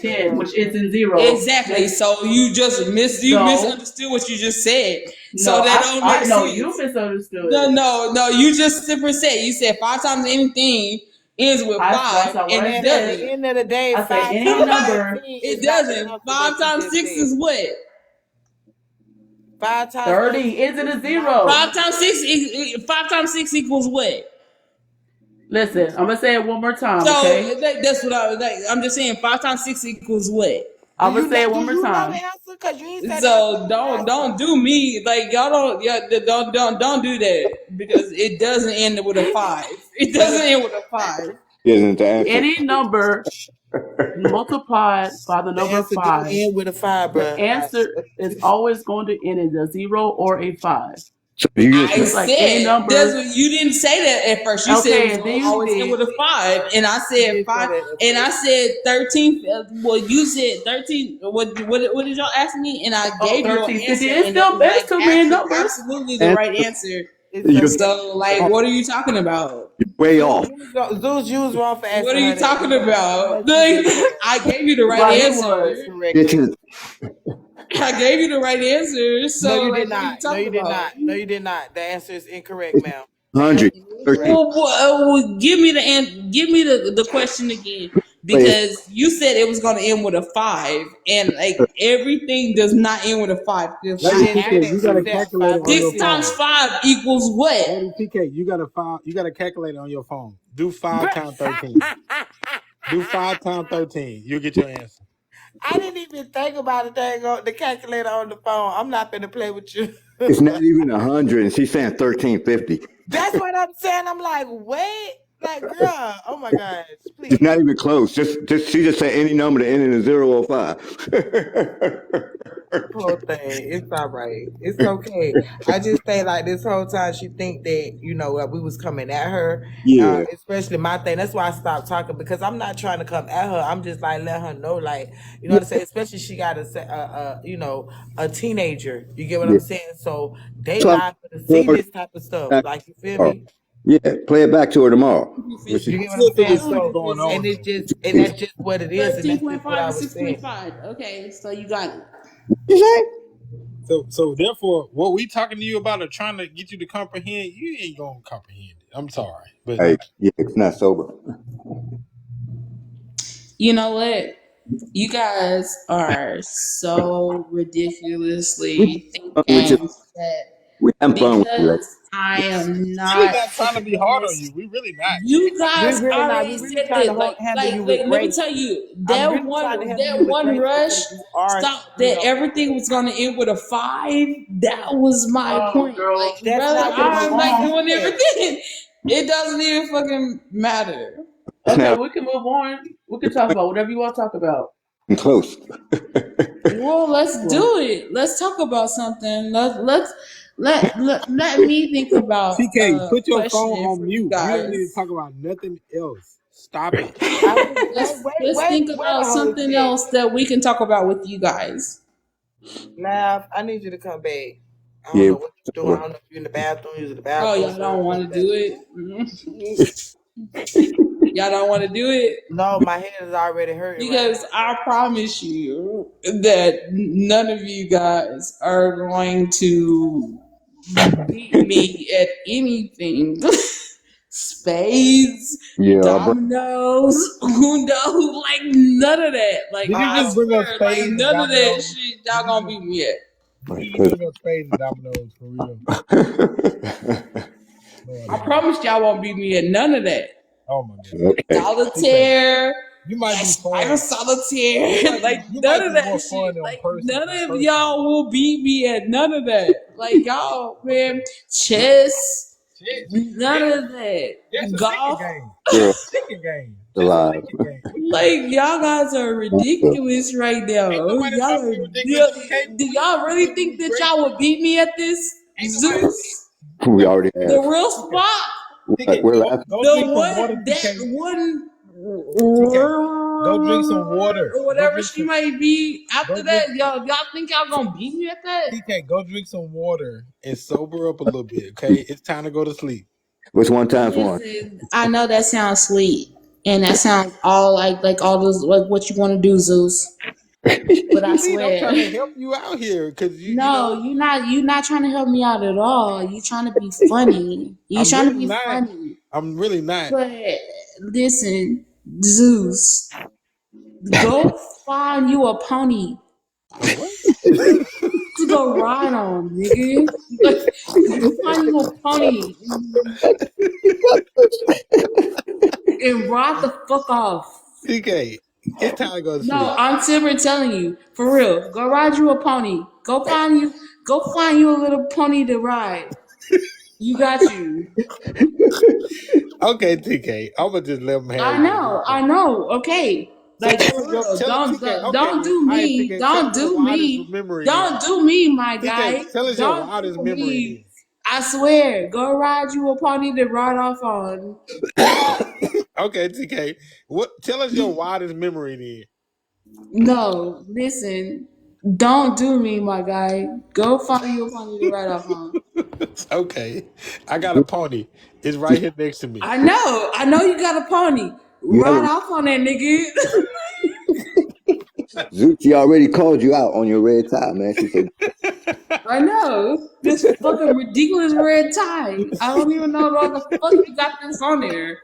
10, which ends in 0. Exactly. So you just misunderstood what you just said. So that don't make No, sense. you misunderstood. No. You just simply said. You said 5 times anything ends with 5, That's not what and I it At doesn't. the end of the day, I said 5 any times number. 13 It is not the doesn't. answer 5 that you times just 6 said. is what? 5 times 30 ends in a 0. 5 times 6. 5 times 6 equals what? Listen, I'm gonna say it one more time, So okay? that's what I was like. I'm just saying 5 times 6 equals what? I'm gonna say it Do one more you know time. the answer? Cause you ain't said the So answer. don't do me like y'all don't don't do that because it doesn't end with a 5. It doesn't end with a 5. Isn't the answer? Any number multiplied by the The number answer do 5, end with a 5, the bruh. answer is always going to end in a 0 or a 5. So you just I Just like any said number. that's what you didn't say that at first. You said Okay, it and then was you always end did. with a 5, and I said 5, and I said 13. Well, you said 13. What did y'all ask me? And I gave you an 1350. answer, It's and still it was better like to read numbers. absolutely the right answer. So, like, what are you talking about? Way off. Zeus, you was wrong for asking. What are you her talking that. about? Like, I gave you the right answer. I gave you the right answer. So, No, you like, did not. No, you did not. No, you did not. The answer is incorrect, ma'am. 100. Well, give me the question again, because you said it was going to end with a 5, and like everything does not end with a 5. Lady TK, you got a calculator on your 6 times phone. 5 equals what? Lady TK, you got a calculator on your phone. Do 5 times 13. Do 5 times 13. You'll get your answer. I didn't even think about the calculator on the phone. I'm not gonna play with you. It's not even 100, and she's saying 1350. That's what I'm saying. I'm like, wait, like, girl, oh my gosh, please. It's not even close. She just said any number to end in a 0 or 5. Poor thing. It's all right. It's okay. I just think like this whole time she think that we was coming at her. Yeah. Especially my thing. That's why I stopped talking, because I'm not trying to come at her. I'm just like let her know, like, you know what I'm saying. Especially she got a teenager. You get what I'm saying? So they not gonna see this type of stuff. Like, you feel me? Yeah, play it back to her tomorrow. You get what I'm saying? So, and that's just what it is. And that's just what I was saying. 6.5. Okay, so you got it. So therefore, what we talking to you about or trying to get you to comprehend, you ain't gonna comprehend it. I'm sorry, but Hey, yeah, it's not sober. You know what? You guys are so ridiculously thinking that we having fun with you. because I am not. We're not trying to be hard on you. We really not. You guys We really not. already We really said trying that. to Like, handle you with let me grace. tell you, I'm that really trying to handle you that with one grace rush because you are, stopped that everything was gonna end with a 5. That was my point. Like, That's brother, not what I'm my like mom doing said. everything. It doesn't even fucking matter. Okay, we can move on. We can talk about whatever you want to talk about. I'm close. Well, let's do it. Let's talk about something. Let me think about TK, put your phone question on for mute. you You don't need to guys. talk about nothing else. Stop it. Let's think about something else that we can talk about with you guys. Nav, I need you to come back. I don't Yeah. know what you're doing. I don't know if you're in the bathroom, using the Oh, bathroom. y'all don't want to do it? Y'all don't want to do it? No, my head is already hurting. Because I promise you that none of you guys are going to beat me at anything. Spades, dominoes, Uno, like none of that. Like, Did you I just bring up swear, spades like and none of that dominoes? shit y'all gonna beat me at. Did you bring up spades and dominoes for real? I promise y'all won't beat me at none of that. Oh my god. Okay. Solitaire. You might be Spider solitaire. Like none of that shit. Like none of y'all will beat me at none of that. Like y'all, man, chess. None of that. Golf. Chicken game. Alive. Like y'all guys are ridiculous right now. Y'all are, do y'all really think that y'all would beat me at this? Zeus? We already have. The real spot? We're laughing. That one. Go drink some water. Or whatever she might be. After that, y'all think y'all gonna beat me at that? TK, go drink some water and sober up a little bit, okay? It's time to go to sleep. Which 1 times 1? I know that sounds sweet. And that sounds all like all those, like what you want to do, Zeus. But I swear, I'm trying to help you out here because you're not trying to help me out at all. You're trying to be funny. Funny. I'm really not. But listen, Zeus, go find you a pony. To go ride on, nigga. Go find you a pony and ride the fuck off. TK, it's time to go to sleep. No, I'm simply telling you, for real. Go ride you a pony. Go find you a little pony to ride. You got you. Okay, TK, I'm gonna just let him have it. I know. Okay. Like, for real, don't do me. Don't do me. Don't do me, my guy. Tell us your wildest memory. I swear, go ride you a pony to ride off on. Okay, TK. Tell us your wildest memory then. No, listen. Don't do me, my guy. Go find you a pony to ride off on. Okay, I got a pony. It's right here next to me. I know you got a pony. Ride off on that nigga. Zeus, she already called you out on your red tie, man. She said, I know. This fucking ridiculous red tie. I don't even know why the fuck you got this on there.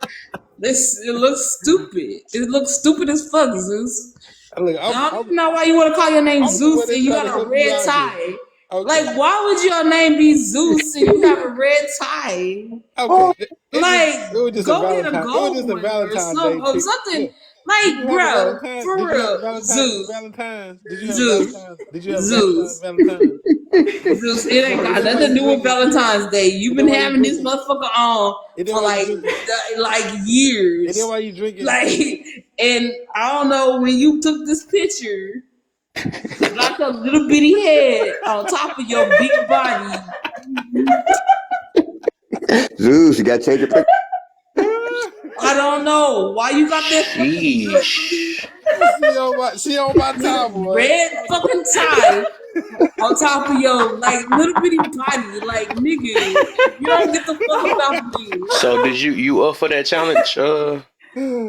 It looks stupid. It looks stupid as fuck, Zeus. Look, I don't even know why you want to call your name Zeus and you got a red tie. Okay. Like, why would your name be Zeus and you have a red tie? Okay. Like, it was just go a get a Valentine. It was gold just a one Valentine's or Day. something. Look, like, bro, for real, Zeus. Valentine's? Did you have Valentine's? Did you have Zeus. Valentine's? Zeus, it ain't got nothing to do with Valentine's Day. You've been having this motherfucker on for like years. And then why you drinking? Like, and I don't know when you took this picture, you got your little bitty head on top of your big body. Zeus, you gotta take your picture. I don't know why you got that she on my tie, boy. Red fucking tie on top of your like little bitty body, like nigga. You don't get the fuck about me. So did you up for that challenge,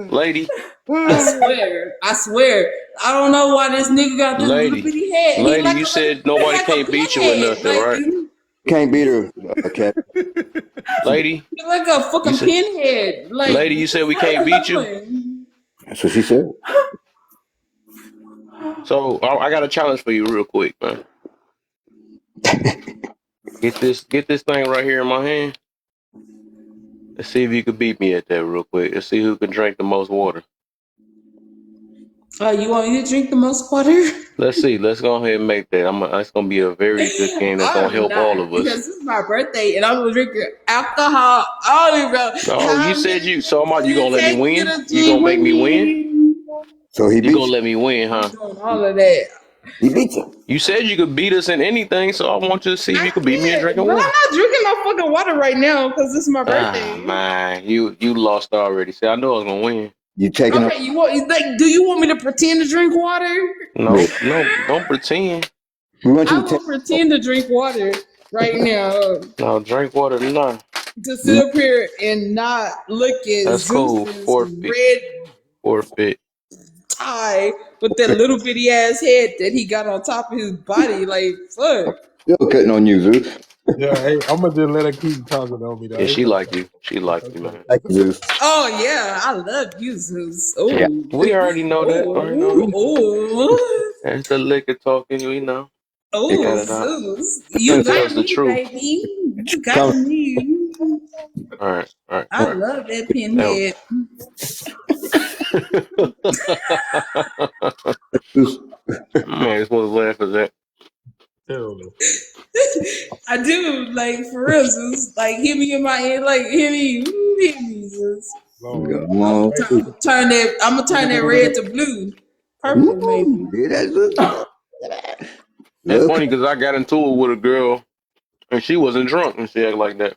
lady? I swear. I don't know why this nigga got this little bitty head. Lady, you said nobody can't beat you with nothing, like, right? Can't beat her, okay. Lady, you're like a fucking pinhead. Like, lady, you said we can't beat you. That's what she said. So I got a challenge for you, real quick, man. Get this thing right here in my hand. Let's see if you can beat me at that, real quick. Let's see who can drink the most water. You want me to drink the most water? Let's see. Let's go ahead and make that. It's gonna be a very good game that's gonna help all of us. Because this is my birthday and I'm gonna drink alcohol. I don't even know. Oh, you said you. So you gonna let me win? You gonna make me win? So you gonna let me win, huh? Doing all of that. He beat you. You said you could beat us in anything, so I want you to see if you could beat me in drinking But water. I'm not drinking no fucking water right now because this is my birthday. Man, you lost already. See, I knew I was gonna win. You taking Okay, do you want me to pretend to drink water? No, don't pretend. We want I will pretend to drink water right now. No, drink water, no. To sit up here and not look at That's cool. Zeus's red Forfeit. tie with that little bitty ass head that he got on top of his body. Like, fuck. Still cutting on you, Zeus. Yeah, hey, I'm gonna just let her keep talking on me, though. Yeah, she like you. She like you, man. Like Zeus. Oh yeah, I love you, Zeus. Oh, yeah. We already know that. Oh, that's the liquor talking, you know. Oh, Zeus, you got me, baby. You got me. All right. I love that pinhead. Man, I just want to laugh at that. Terrible. I do, like, for real, Zeus. Like, hit me in my head, like, hit me, Zeus. I'm gonna turn that red to blue, purple, maybe. It's funny because I got into it with a girl, and she wasn't drunk, and she acted like that.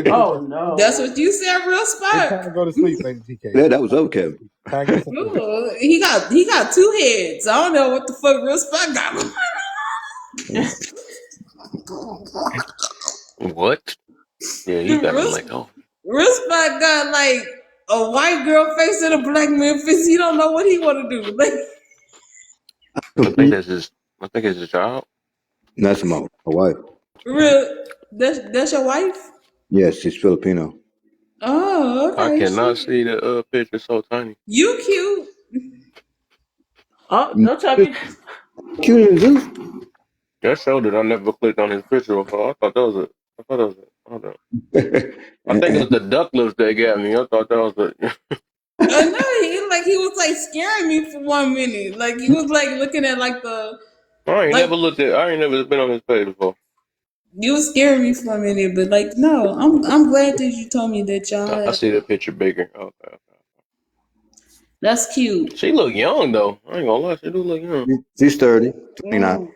Oh no, that's what you said, real spot. Go to sleep, Lady TK. Yeah, that was okay. Ooh, he got two heads. I don't know what the fuck real spot got. What? Yeah, he got to let go. Real spot got like a white girl face and a black man face. He don't know what he want to do. Like, I think it's his child. That's my wife. Real, that's your wife? Yes, she's Filipino. Oh, okay. I cannot see the picture so tiny. You cute. Oh, don't tell me. Cute as Zeus. That showed that I never clicked on his picture before. I thought that was it. Hold on. I think it was the duck lips that got me. I thought that was it. I know he was scaring me for 1 minute. Like he was like looking at like the. I ain't never been on his page before. You was scaring me for a minute, but like no, I'm glad that you told me that y'all. I see the picture bigger. Okay. That's cute. She look young though. I ain't gonna lie, she do look young. She's 30, 29.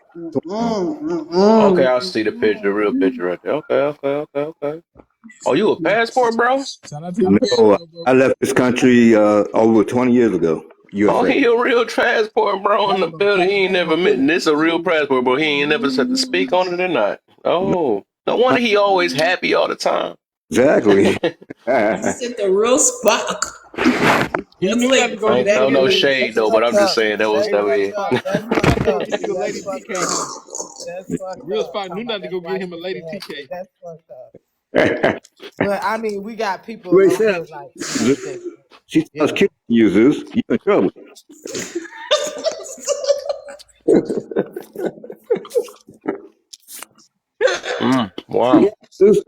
Okay, I see the picture, the real picture right there. Okay. Oh, you a passport, bro? No, I left this country over 20 years ago. You Oh, afraid? he a real transport bro in the building. He ain't never met. This a real transport bro. He ain't never said to speak on it or not. Oh, no wonder he always happy all the time. Exactly. This is the real Spock. He Just knew not to like go I ain't get throw him. no that. shade That's though, but fucked I'm just up. saying that was That's that Hey, fucked way. real up. spot. That's Knew not to fucked go up. get you a That's lady fucked TK, up. huh? That's fucked Real up. spot knew Talking about not to that's go get why him a he lady said TK. that's fucked up. Wait, But I mean, we got people on Sarah. here like just She sounds yeah. cute to you, Zeus. You in trouble. Wow. Zeus.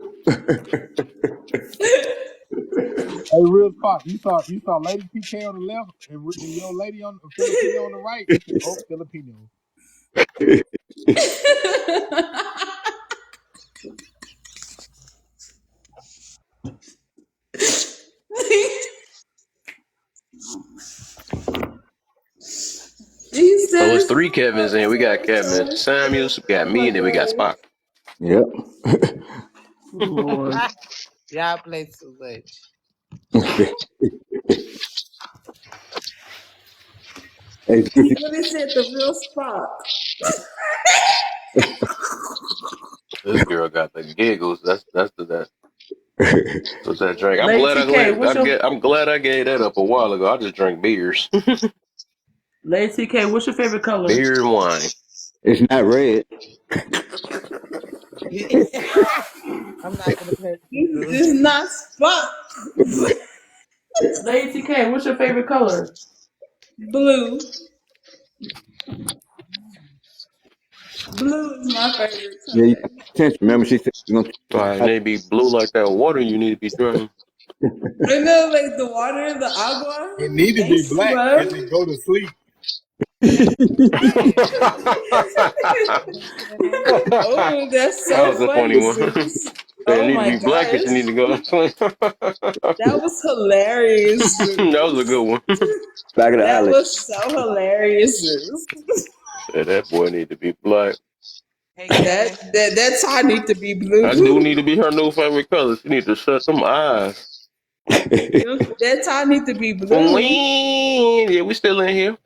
Hey, real spot. You saw Lady TK on the left and your lady on Filipino on the right. You said, "Oh, Filipino." He So it's says, three Kevins in. We got Kevin Samuels, we got "Oh my me, and then we got god." Spock. Yep. Lord. Y'all play too much. Hey, He Zeus, really said the real Spock. This girl got the giggles. That's that. What's that drink? I'm Lady glad TK, I'm glad I gave that up a while ago. I just drink beers, Lady TK, what's your favorite color? beer and wine. it's not red. I'm not gonna play with you, This dude. is not Spock. Lady TK, what's your favorite color? Blue. Blue is my favorite Yeah, you color. got attention. Remember, she said she's gonna Right, and they be blue like that water. You need to be drinking. I know, like the water, the agua, It need to be black agua. as it go to sleep. Oh, that's That so was a funny funny, one. Zeus. It Oh need to my be black because you gosh. need to go. That was hilarious, That was a Zeus. good one. back of the That alley. was so hilarious, Zeus. Said that boy need to be black. Hey Kevin. That tie need to be I do blue. need to be her new favorite color. She need to shut them eyes. That tie need to be blue. Yeah, we still in here.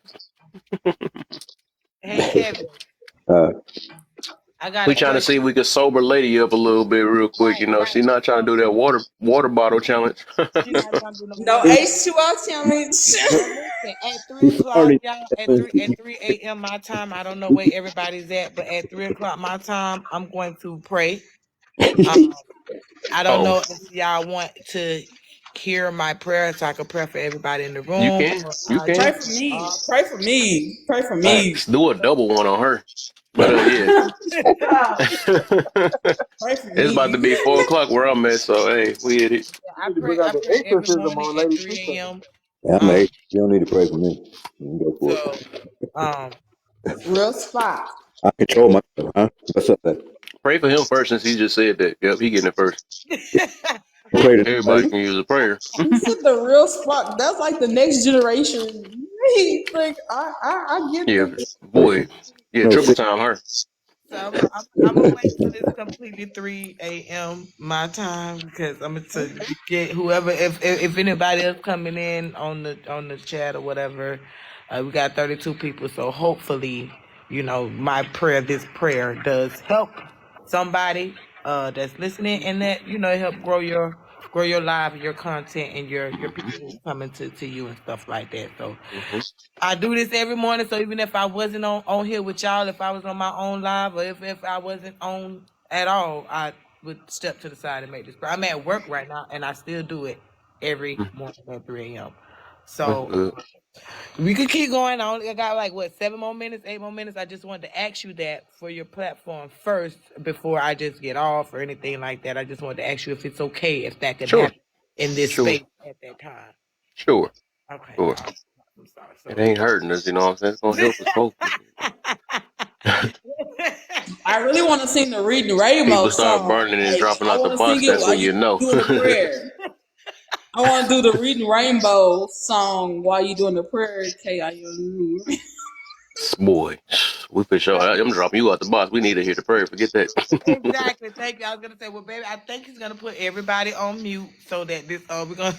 Hey Kevin. Uh, I got We a trying to see if question. we could sober lady up a little bit real quick. You Right, know, right. she not trying to do that water bottle challenge. She not trying to do no No water challenge. H2O challenge. Well, listen, at 3 he's o'clock, already. y'all, at 3 a.m. my time, I don't know where everybody's at, but at 3 o'clock my time, I'm going to pray. I don't Oh, know if y'all want to hear my prayer so I can pray for everybody in the you room, can, or you I Pray can. for just me. Pray for me. Pray for me. Facts. Do a double one on her. But yeah, Pray for it's about me. to be 4 o'clock where I'm at. So hey, we hit it. yeah, You need to bring out I the pray every exorcism morning on at Lady 3 TK. a.m. Yeah, I'm Um, eight. You don't need to pray for me. You can go for so um Real Spock. it. I control myself, huh? What's up, man? Pray for him first since he just said that. Yep, he getting it first. Pray to Everybody somebody. can use a prayer. He said the real Spock. That's like the next generation. Like I get Yeah, this. boy. Yeah, No triple sick. time her. So I'm gonna wait till it's completely 3 a.m. my time because I'm gonna get whoever if anybody else coming in on the chat or whatever. We got 32 people, so hopefully, this prayer does help somebody that's listening, and that help grow your live and your content and your people who coming to you and stuff like that. So Mhm. I do this every morning, so even if I wasn't on here with y'all, if I was on my own live, or if I wasn't on at all, I would step to the side and make this. I'm at work right now, and I still do it every morning at 3 a.m. That's So good. we could keep going. I got like 7 more minutes, 8 more minutes. I just wanted to ask you that for your platform first before I just get off or anything like that. I just wanted to ask you if it's okay if that could Sure. happen in this Sure. space at that time. Sure. Okay. Sure. I'm sorry. It ain't hurting us, you know what I'm saying? It's gonna help us both. I really want to sing the Read the Rainbow People start song. burning and Like dropping I out the want to sing box, it that's while when you you know. doing the prayer. I want to do the Reading Rainbow song while you doing the prayer. KIU. Boy, We for sure. I'm dropping you out the box. We need to hear the prayer. Forget that. Exactly. Thank you. I was gonna say, well, baby, I think he's gonna put everybody on mute so that this we're gonna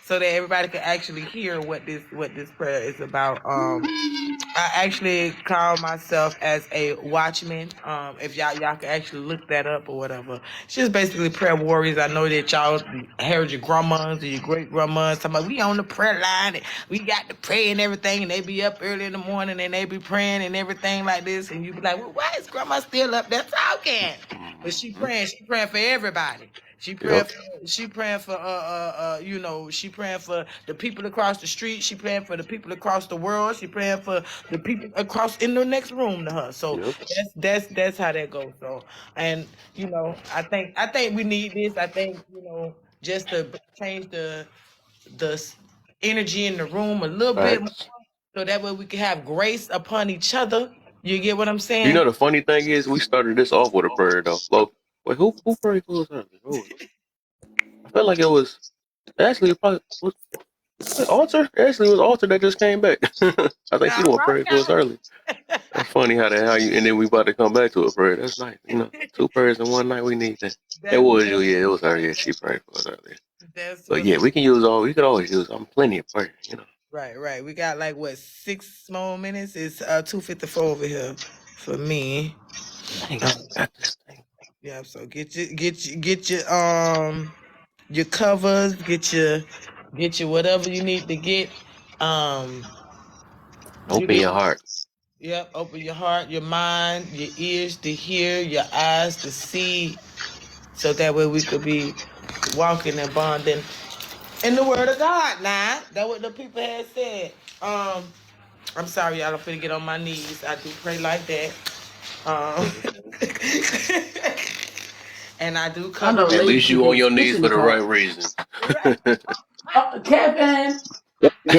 so that everybody can actually hear what this prayer is about. I actually call myself as a watchman. If y'all can actually look that up or whatever. It's just basically prayer warriors. I know that y'all heard your grandmas or your great grandmas talking about we on the prayer line and we got to pray and everything, and they be up early in the morning and they be praying and everything like this, and you be like, well, why is grandma still up there talking? But she praying for everybody. She praying Yep. she praying for she praying for the people across the street. She praying for the people across the world. She praying for the people across in the next room to her. So Yep. that's how that goes. So, and I think we need this. I think just to change the energy in the room a little bit more, Facts. so that way we can have grace upon each other. You get what I'm You saying? know the funny thing is we started this off with a prayer though. Well, wait, who prayed for us earlier? Who was it? I felt like it was Ashley. Probably was it Alter. Ashley was Alter that just came back. I think she All want to right, pray for us early. That's funny how you and then we about to come back to a prayer. That's nice. 2 prayers in one night. We need that. It was you. Yeah, it was her. Yeah, she prayed for us earlier. that's But what's yeah, we could always use plenty of prayer. right. We got like what 6 more minutes? It's 2:54 over here for me. Dang, I forgot this thing. Yeah, so get your covers, get your whatever you need to get. You Open get your heart. Yep, open your heart, your mind, your ears to hear, your eyes to see, so that way we could be walking and bonding in the word of God. Now, that's what the people had said. I'm sorry, y'all. I'm finna get on my knees. I do pray like that. And I do I cover. know At Lady least you on TK your knees itching for to the right talk. reasons. Kevin.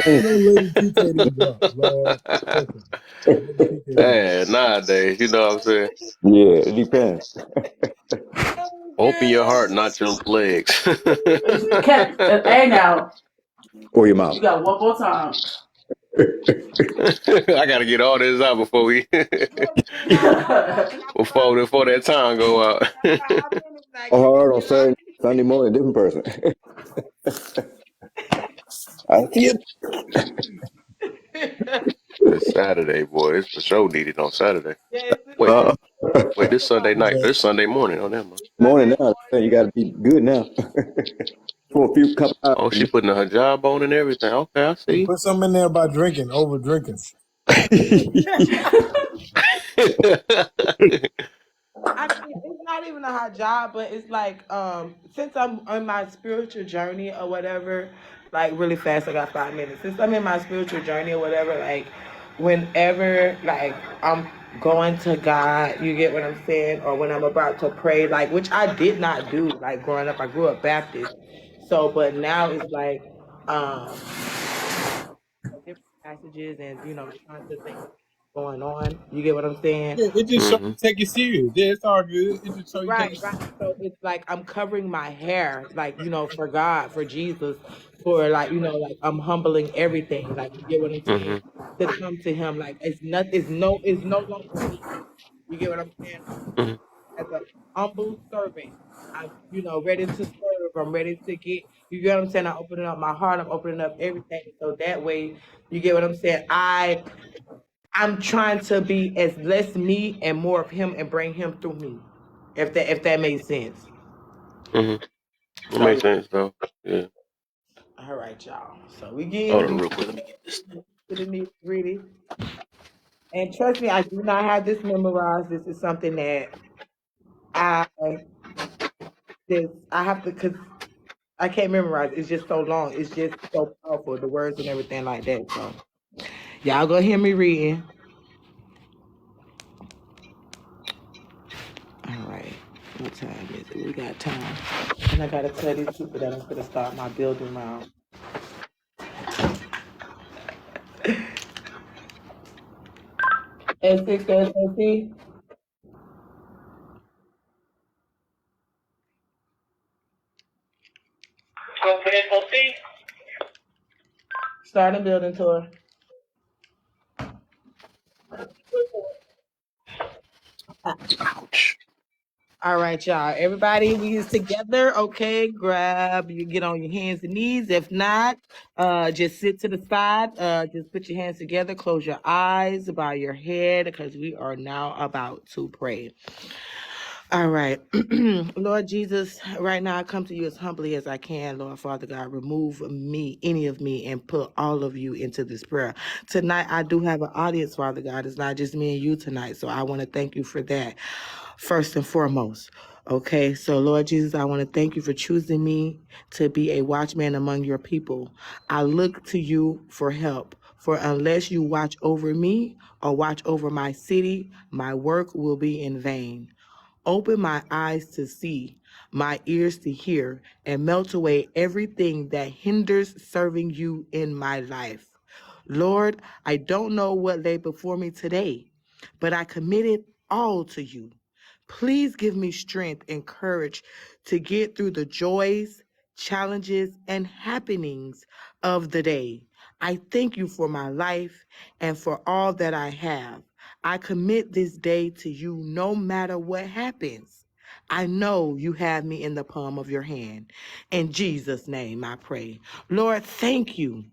You know, Lady TK didn't drop. Lord, listen, Lady TK didn't drop. Hey, nowadays, you know what I'm saying? Yeah, it depends. Open your heart, not your legs. Kevin. Hey now, Or your you mouth. got one more time. I gotta get all this out before we before that time go out. Or heart on Saturday, Sunday morning, different person. I see it. It's Saturday, boy. It's for sure needed on Saturday. Wait, Uh, this Sunday night. This Sunday morning. Oh, never mind. morning now. You got to be good now. For a few couple hours. Oh, she putting her job on and everything. Okay, I see. Put something in there about drinking, over drinking. I mean, it's not even a hot job, but it's like since I'm on my spiritual journey or whatever, like really fast, I got 5 minutes. Since I'm in my spiritual journey or whatever, like whenever like I'm going to God, you get what I'm saying, or when I'm about to pray, like which I did not do like growing up. I grew up Baptist, so but now it's like different passages and trying to think going on. You get what I'm saying? Yeah, it just show Mm-hmm. you take it serious. Yeah, it's all good. It just show you take Right, it right. serious. So it's like I'm covering my hair, like for God, for Jesus, for like like I'm humbling everything. Like you get what I'm saying? Mm-hmm. To come to Him, like it's no longer me. You get what I'm saying? Mm-hmm. As a humble servant, I'm ready to serve. I'm ready to get. You get what I'm saying? I'm opening up my heart. I'm opening up everything, so that way, you get what I'm saying? I'm trying to be as less me and more of Him and bring Him through me. If that makes sense. Mm-hmm. It So makes sense though. Yeah. all right, y'all. So we get Hold on, we real quick. Let me get this. to the nitty gritty. And trust me, I do not have this memorized. This is something that I I have to because I can't memorize. It's just so long. It's just so powerful. The words and everything like that. So y'all go hear me reading. All right. What time is it? We got time. And I gotta tell these people that I'm gonna start my building round. S6 SOC. Starting building tour. Ouch. All right, y'all. Everybody, we is together. Okay, grab. You get on your hands and knees. If not, just sit to the side. Just put your hands together. Close your eyes, bow your head, because we are now about to pray. All right. Lord Jesus, right now I come to you as humbly as I can, Lord Father God. Remove me, any of me, and put all of you into this prayer. Tonight, I do have an audience, Father God. It's not just me and you tonight. So I want to thank you for that, first and foremost. Okay, so Lord Jesus, I want to thank you for choosing me to be a watchman among your people. I look to you for help. For unless you watch over me or watch over my city, my work will be in vain. Open my eyes to see, my ears to hear, and melt away everything that hinders serving you in my life. Lord, I don't know what lay before me today, but I commit it all to you. Please give me strength and courage to get through the joys, challenges, and happenings of the day. I thank you for my life and for all that I have. I commit this day to you no matter what happens. I know you have me in the palm of your hand. In Jesus' name I pray. Lord, thank you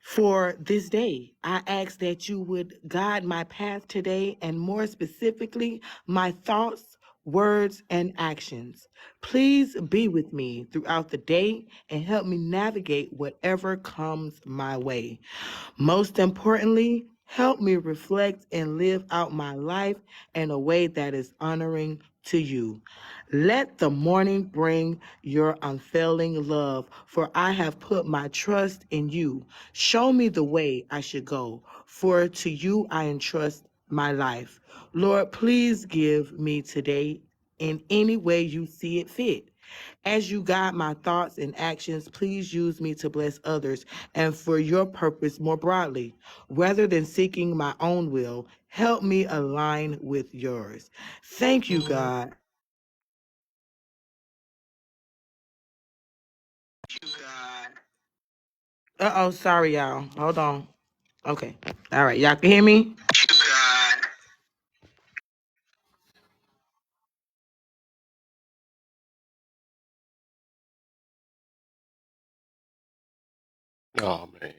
for this day. I ask that you would guide my path today, and more specifically, my thoughts, words, and actions. Please be with me throughout the day and help me navigate whatever comes my way. Most importantly, help me reflect and live out my life in a way that is honoring to you. Let the morning bring your unfailing love, for I have put my trust in you. Show me the way I should go, for to you I entrust my life. Lord, please give me today in any way you see it fit. As you guide my thoughts and actions, please use me to bless others and for your purpose more broadly. Rather than seeking my own will, help me align with yours. Thank you, God. Uh-oh, sorry, y'all. Hold on. Okay. All right, y'all can hear me? Oh man.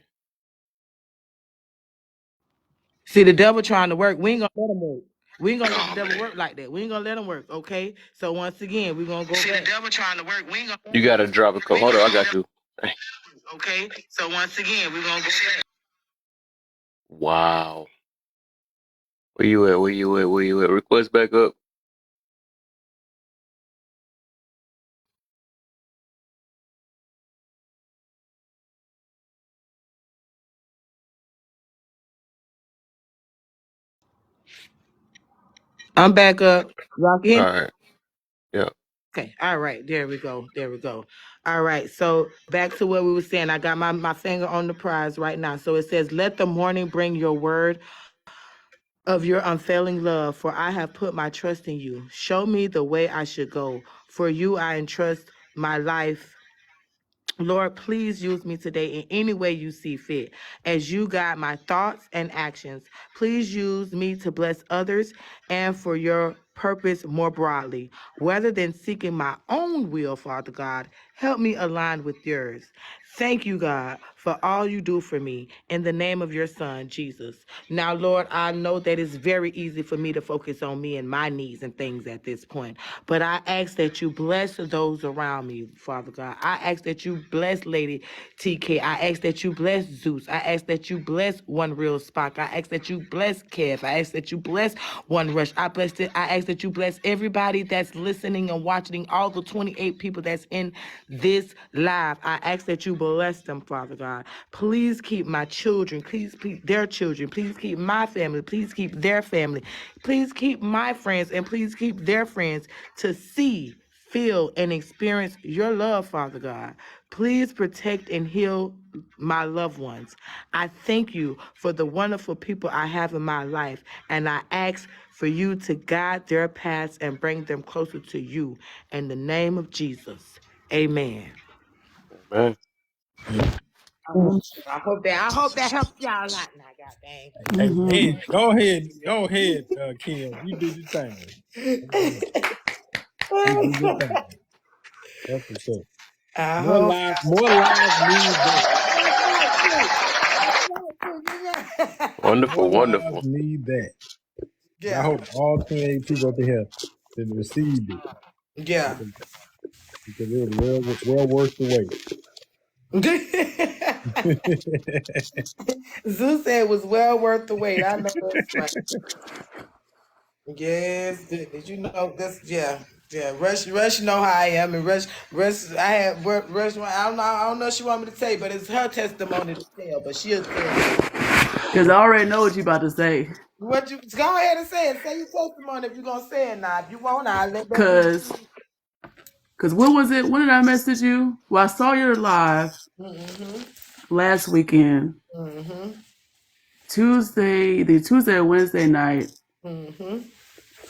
See, the devil trying to work. We ain't gonna let him work. We ain't gonna let the devil work like that. We ain't gonna let him work, okay? So once again, we're gonna go back. See, the devil trying to work. We ain't gonna let You him gotta work. drop a code. Hold on, I got you. Okay? So once again, we're gonna go back. Wow. Where you at? Where you at? Where you at? Request back up. I'm back up. Y'all can hear All me? right. Yeah. Okay. All right. There we go. There we go. All right. So back to what we were saying. I got my finger on the prize right now. So it says, let the morning bring your word of your unfailing love, for I have put my trust in you. Show me the way I should go. For you I entrust my life. Lord, please use me today in any way you see fit. As you guide my thoughts and actions, please use me to bless others and for your purpose more broadly. Rather than seeking my own will, Father God, help me align with yours. Thank you, God, for all you do for me in the name of your Son, Jesus. Now, Lord, I know that it's very easy for me to focus on me and my needs and things at this point, but I ask that you bless those around me, Father God. I ask that you bless Lady TK. I ask that you bless Zeus. I ask that you bless One Real Spock. I ask that you bless Kev. I ask that you bless One Rush. I ask that you bless everybody that's listening and watching, all the 28 people that's in this live. I ask that you bless them, Father God. Please keep my children. Please keep their children. Please keep my family. Please keep their family. Please keep my friends, and please keep their friends to see, feel, and experience your love, Father God. Please protect and heal my loved ones. I thank you for the wonderful people I have in my life, and I ask for you to guide their paths and bring them closer to you. In the name of Jesus, amen. Man. I hope that helps y'all out now, god dang. Hey, go ahead, Kim. You do your thing. You do your thing. That's what's up. I More hope lives need that. Wonderful, More lives wonderful. need that. Yeah. I hope all 28 people up here that received it. Yeah. Because it was well worth the wait. Zeus said it was well worth the wait. I know that's right. Yes, did you know this? Yeah. Rush, you know how I am, and Rush. I had Rush. I don't know. If she want me to tell you, but it's her testimony to tell. But she'll tell. Because I already know what you about to say. What you go ahead and say it. Say your testimony if you're gonna say it now. If you won't, I'll let that. Because when was it? When did I message you? Well, I saw your live last weekend. Tuesday or Wednesday night.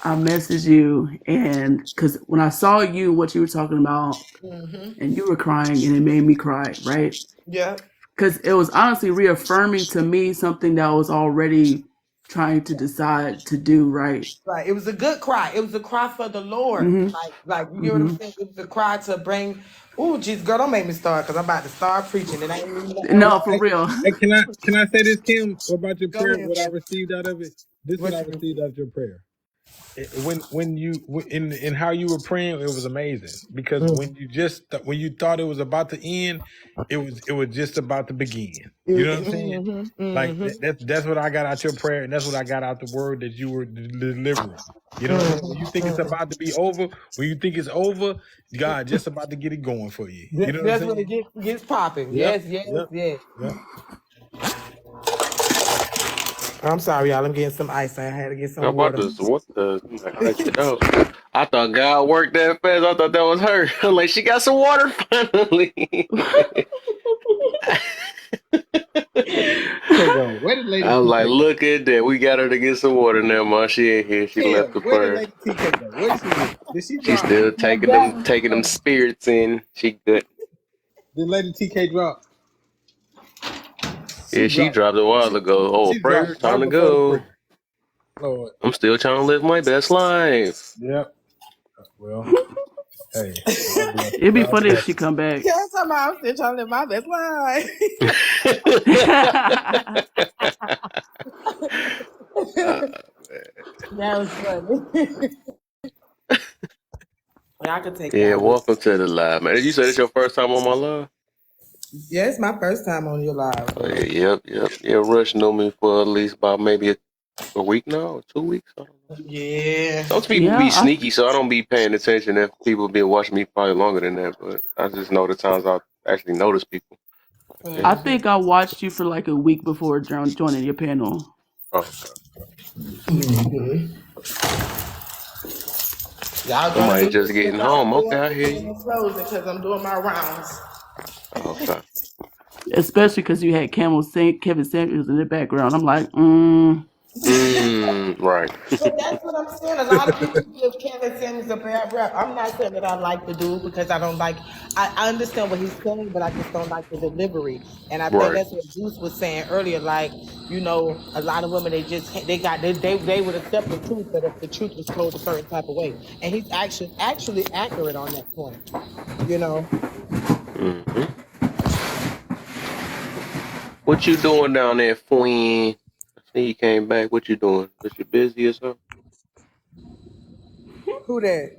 I messaged you, and because when I saw you, what you were talking about, and you were crying, and it made me cry, right? Yeah. Because it was honestly reaffirming to me something that I was already trying to decide to do, right? Right. It was a good cry. It was a cry for the Lord. Like you know what I'm saying? It was a cry to bring. Oh, jeez, girl, don't make me start because I'm about to start preaching. And I ain't even No, for real. Hey, can I say this, Kim, about your Go prayer? ahead, What I baby. received out of it? This is what I received out of your prayer. When you in how you were praying, it was amazing because when you thought it was about to end, it was just about to begin. You know what I'm saying? Like that's what I got out your prayer, and that's what I got out the word that you were delivering. You know what I'm saying? When you think it's about to be over, when you think it's over, God just about to get it going for you. You know what I'm That's saying? when it gets popping. Yep, Yes. Yep. I'm sorry, y'all. I'm getting some ice. I had to get some I'm about water. to, what the, ice it out. I thought God worked that fast. I thought that was her. I'm like, she got some water finally. Where did Lady I was like, TK? look at that. We got her to get some water now, man. She ain't here. She left the Where did first. Lady TK go? Where did she go? Did she She's drop? still taking them spirits in. She good. Did Lady TK drop? Yeah, she dropped a while ago. Oh, She prayer, dropped time right to before the go. prayer. Lord. I'm still trying to live my best life. Yep. Well, hey. It'd be funny if she come back. Yeah, I'm still trying to live my best life. That was funny. I could take Yeah, that. welcome to the live, man. You said it's your first time on my live? Yeah, it's my first time on your live. Oh, yeah, yep. Yeah, Rush knew me for at least about maybe a week now or 2 weeks. I don't know. Yeah. Some people be sneaky, so I don't be paying attention if people be watching me probably longer than that. But I just know the times I actually notice people. I think I watched you for like a week before joining your panel. Oh, Y'all somebody just getting home. Okay, I hear you. Because I'm doing my rounds. Okay. Especially because you had Kevin Samuels in the background. I'm like, right. But that's what I'm saying. A lot of people give Kevin Samuels a bad rap. I'm not saying that I like the dude because I don't like. I understand what he's saying, but I just don't like the delivery. And I think that's what Zeus was saying earlier. Like, you know, a lot of women they would accept the truth, but if the truth was told a certain type of way, and he's actually accurate on that point. You know. Mm-hmm. What you doing down there, Queen? I see you came back. What you doing? Was you busy or something? Who that?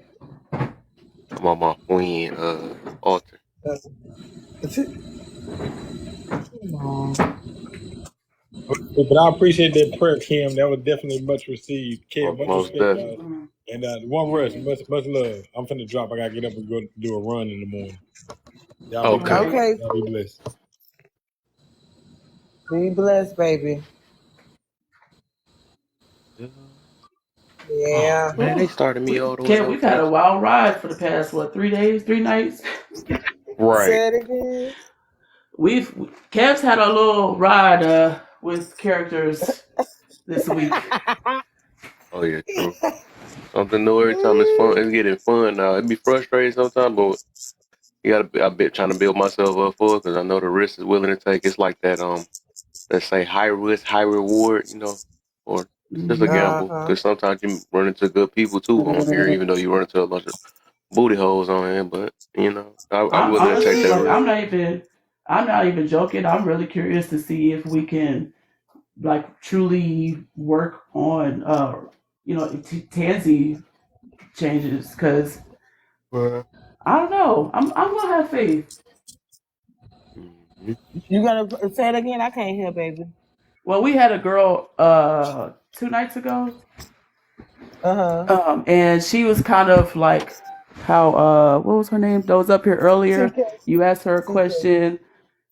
I'm on my Queen altar. But I appreciate that prayer, Kim. That was definitely much received. Kim, much Most respect, definitely. guys. And one rest, much love. I'm finna drop. I gotta get up and go do a run in the morning. Y'all be blessed. Okay. Y'all be blessed. Be blessed, baby. Yeah. Oh, man, they started me all the way. Kev, we've had a wild ride for the past 3 days, 3 nights. Right. Say it again. Kev's had a little ride with characters this week. Oh yeah, true. Something new every time. It's fun. It's getting fun now. It'd be frustrating sometimes, but You gotta, I've been trying to build myself up for it because I know the risk is willing to take. It's like that, let's say high risk, high reward, or it's just a gamble. Because sometimes you run into good people too on here, even though you run into a bunch of booty holes on here. But I'm willing to take Honestly, that like risk. I'm not even joking. I'm really curious to see if we can like truly work on Tansy changes, because I don't know. I'm gonna have faith. You gonna say it again? I can't hear, baby. Well, we had a girl 2 nights ago, Uh-huh. and she was kind of like how what was her name that was up here earlier? TK. You asked her a question,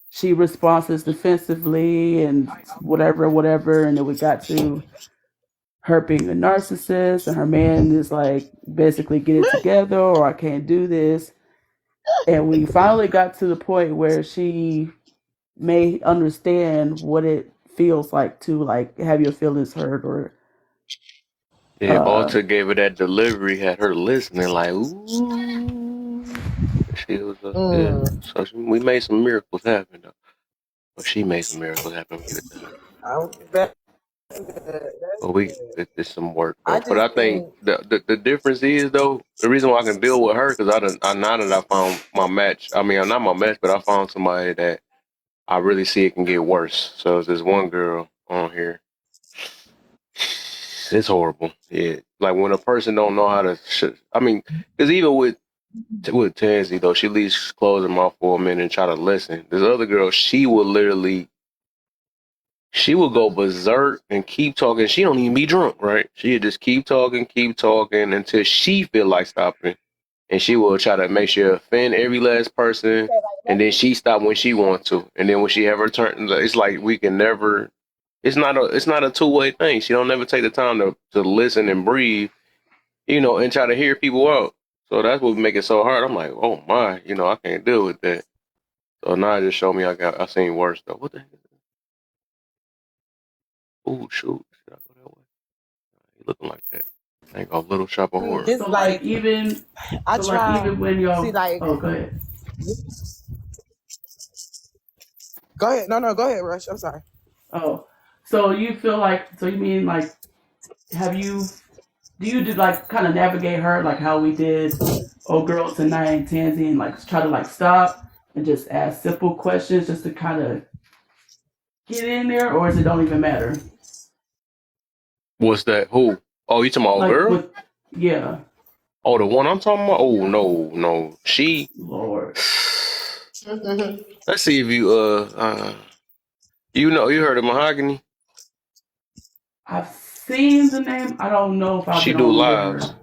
she responds defensively and whatever, and then we got to her being a narcissist, and her man is like, basically, get it together or I can't do this. And we finally got to the point where she may understand what it feels like to like have your feelings hurt, or Yeah, Alta gave her that delivery, had her listening like, ooh. She was yeah. So we made some miracles happen though. Well, she made some miracles happen. I'll give it to her. But it's some work though. But I think the difference is though, the reason why I can deal with her because now that I found my match. I mean, not my match, but I found somebody that I really see it can get worse. So there's this one girl on here. It's horrible. Yeah, like when a person don't know how to. I mean, because even with Tansy though, she leaves close her mouth for a minute and try to listen. This other girl, she will go berserk and keep talking. She don't even be drunk, right? She'll just keep talking until she feel like stopping, and she will try to make sure offend every last person, and then she stop when she wants to, and then when she have her turn, it's like we can never. It's not a two-way thing. She don't never take the time to listen and breathe, and try to hear people out. So that's what make it so hard. I'm like, oh my, I can't deal with that. So now it just showed me I seen worse though. What the heck? Oh shoot, should I go that way? You looking like that? I ain't got Little Shop of Horror. It's like even I try. even when y'all See, like, go ahead. Go ahead. No, go ahead, Rush. I'm sorry. Oh, so you feel like, so you mean like, do you like kind of navigate her like how we did Old Girl Tonight and Tansy, and like try to like stop and just ask simple questions just to kind of get in there, or is it don't even matter? What's that? Who? Oh, you talking about Old Girl? Yeah. Oh, the one I'm talking about? Oh, no. She... Lord. Let's see if you you heard of Mahogany? I've seen the name. I don't know if I She do lives.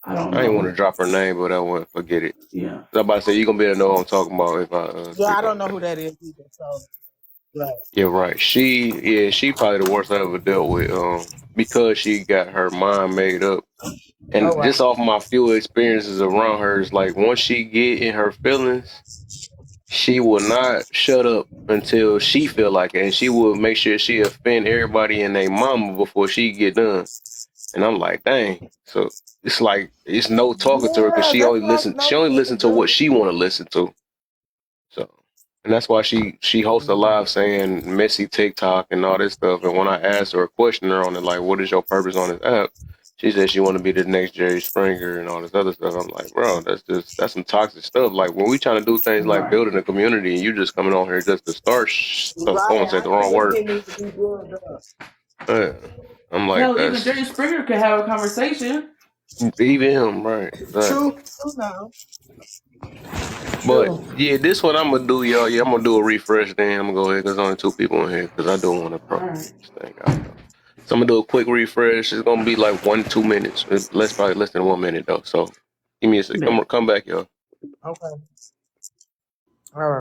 I ain't want to drop her name, but I want to forget it. Yeah. So I'm about to say, you're going to be able to know what I'm talking about if I... yeah, I don't know who that is either, so... Right. Yeah, right. She probably the worst I ever dealt with, because she got her mind made up. And just off my few experiences around her, it's like once she get in her feelings, she will not shut up until she feel like it. And she will make sure she offend everybody and their mama before she get done. And I'm like, dang. So it's like, it's no talking to her because she only listen to what she want to listen to. So, and that's why she hosts a live saying messy TikTok and all this stuff. And when I asked her a questioner on it, like, what is your purpose on this app? She said she want to be the next Jerry Springer and all this other stuff. I'm like, bro, that's some toxic stuff. Like when we trying to do things like building a community and you just coming on here just to start stuff. I want to say the wrong word. I'm like, hell, even Jerry Springer could have a conversation. Even him, right? True now. But yeah, this one I'm gonna do, y'all. Yeah, I'm gonna do a refresh. Then I'm gonna go ahead. There's only 2 people in here because I don't want to promote this thing out. So I'm gonna do a quick refresh. It's gonna be like 1-2 minutes. It's probably less than 1 minute though. So give me a second. Come back, y'all. Okay. All right.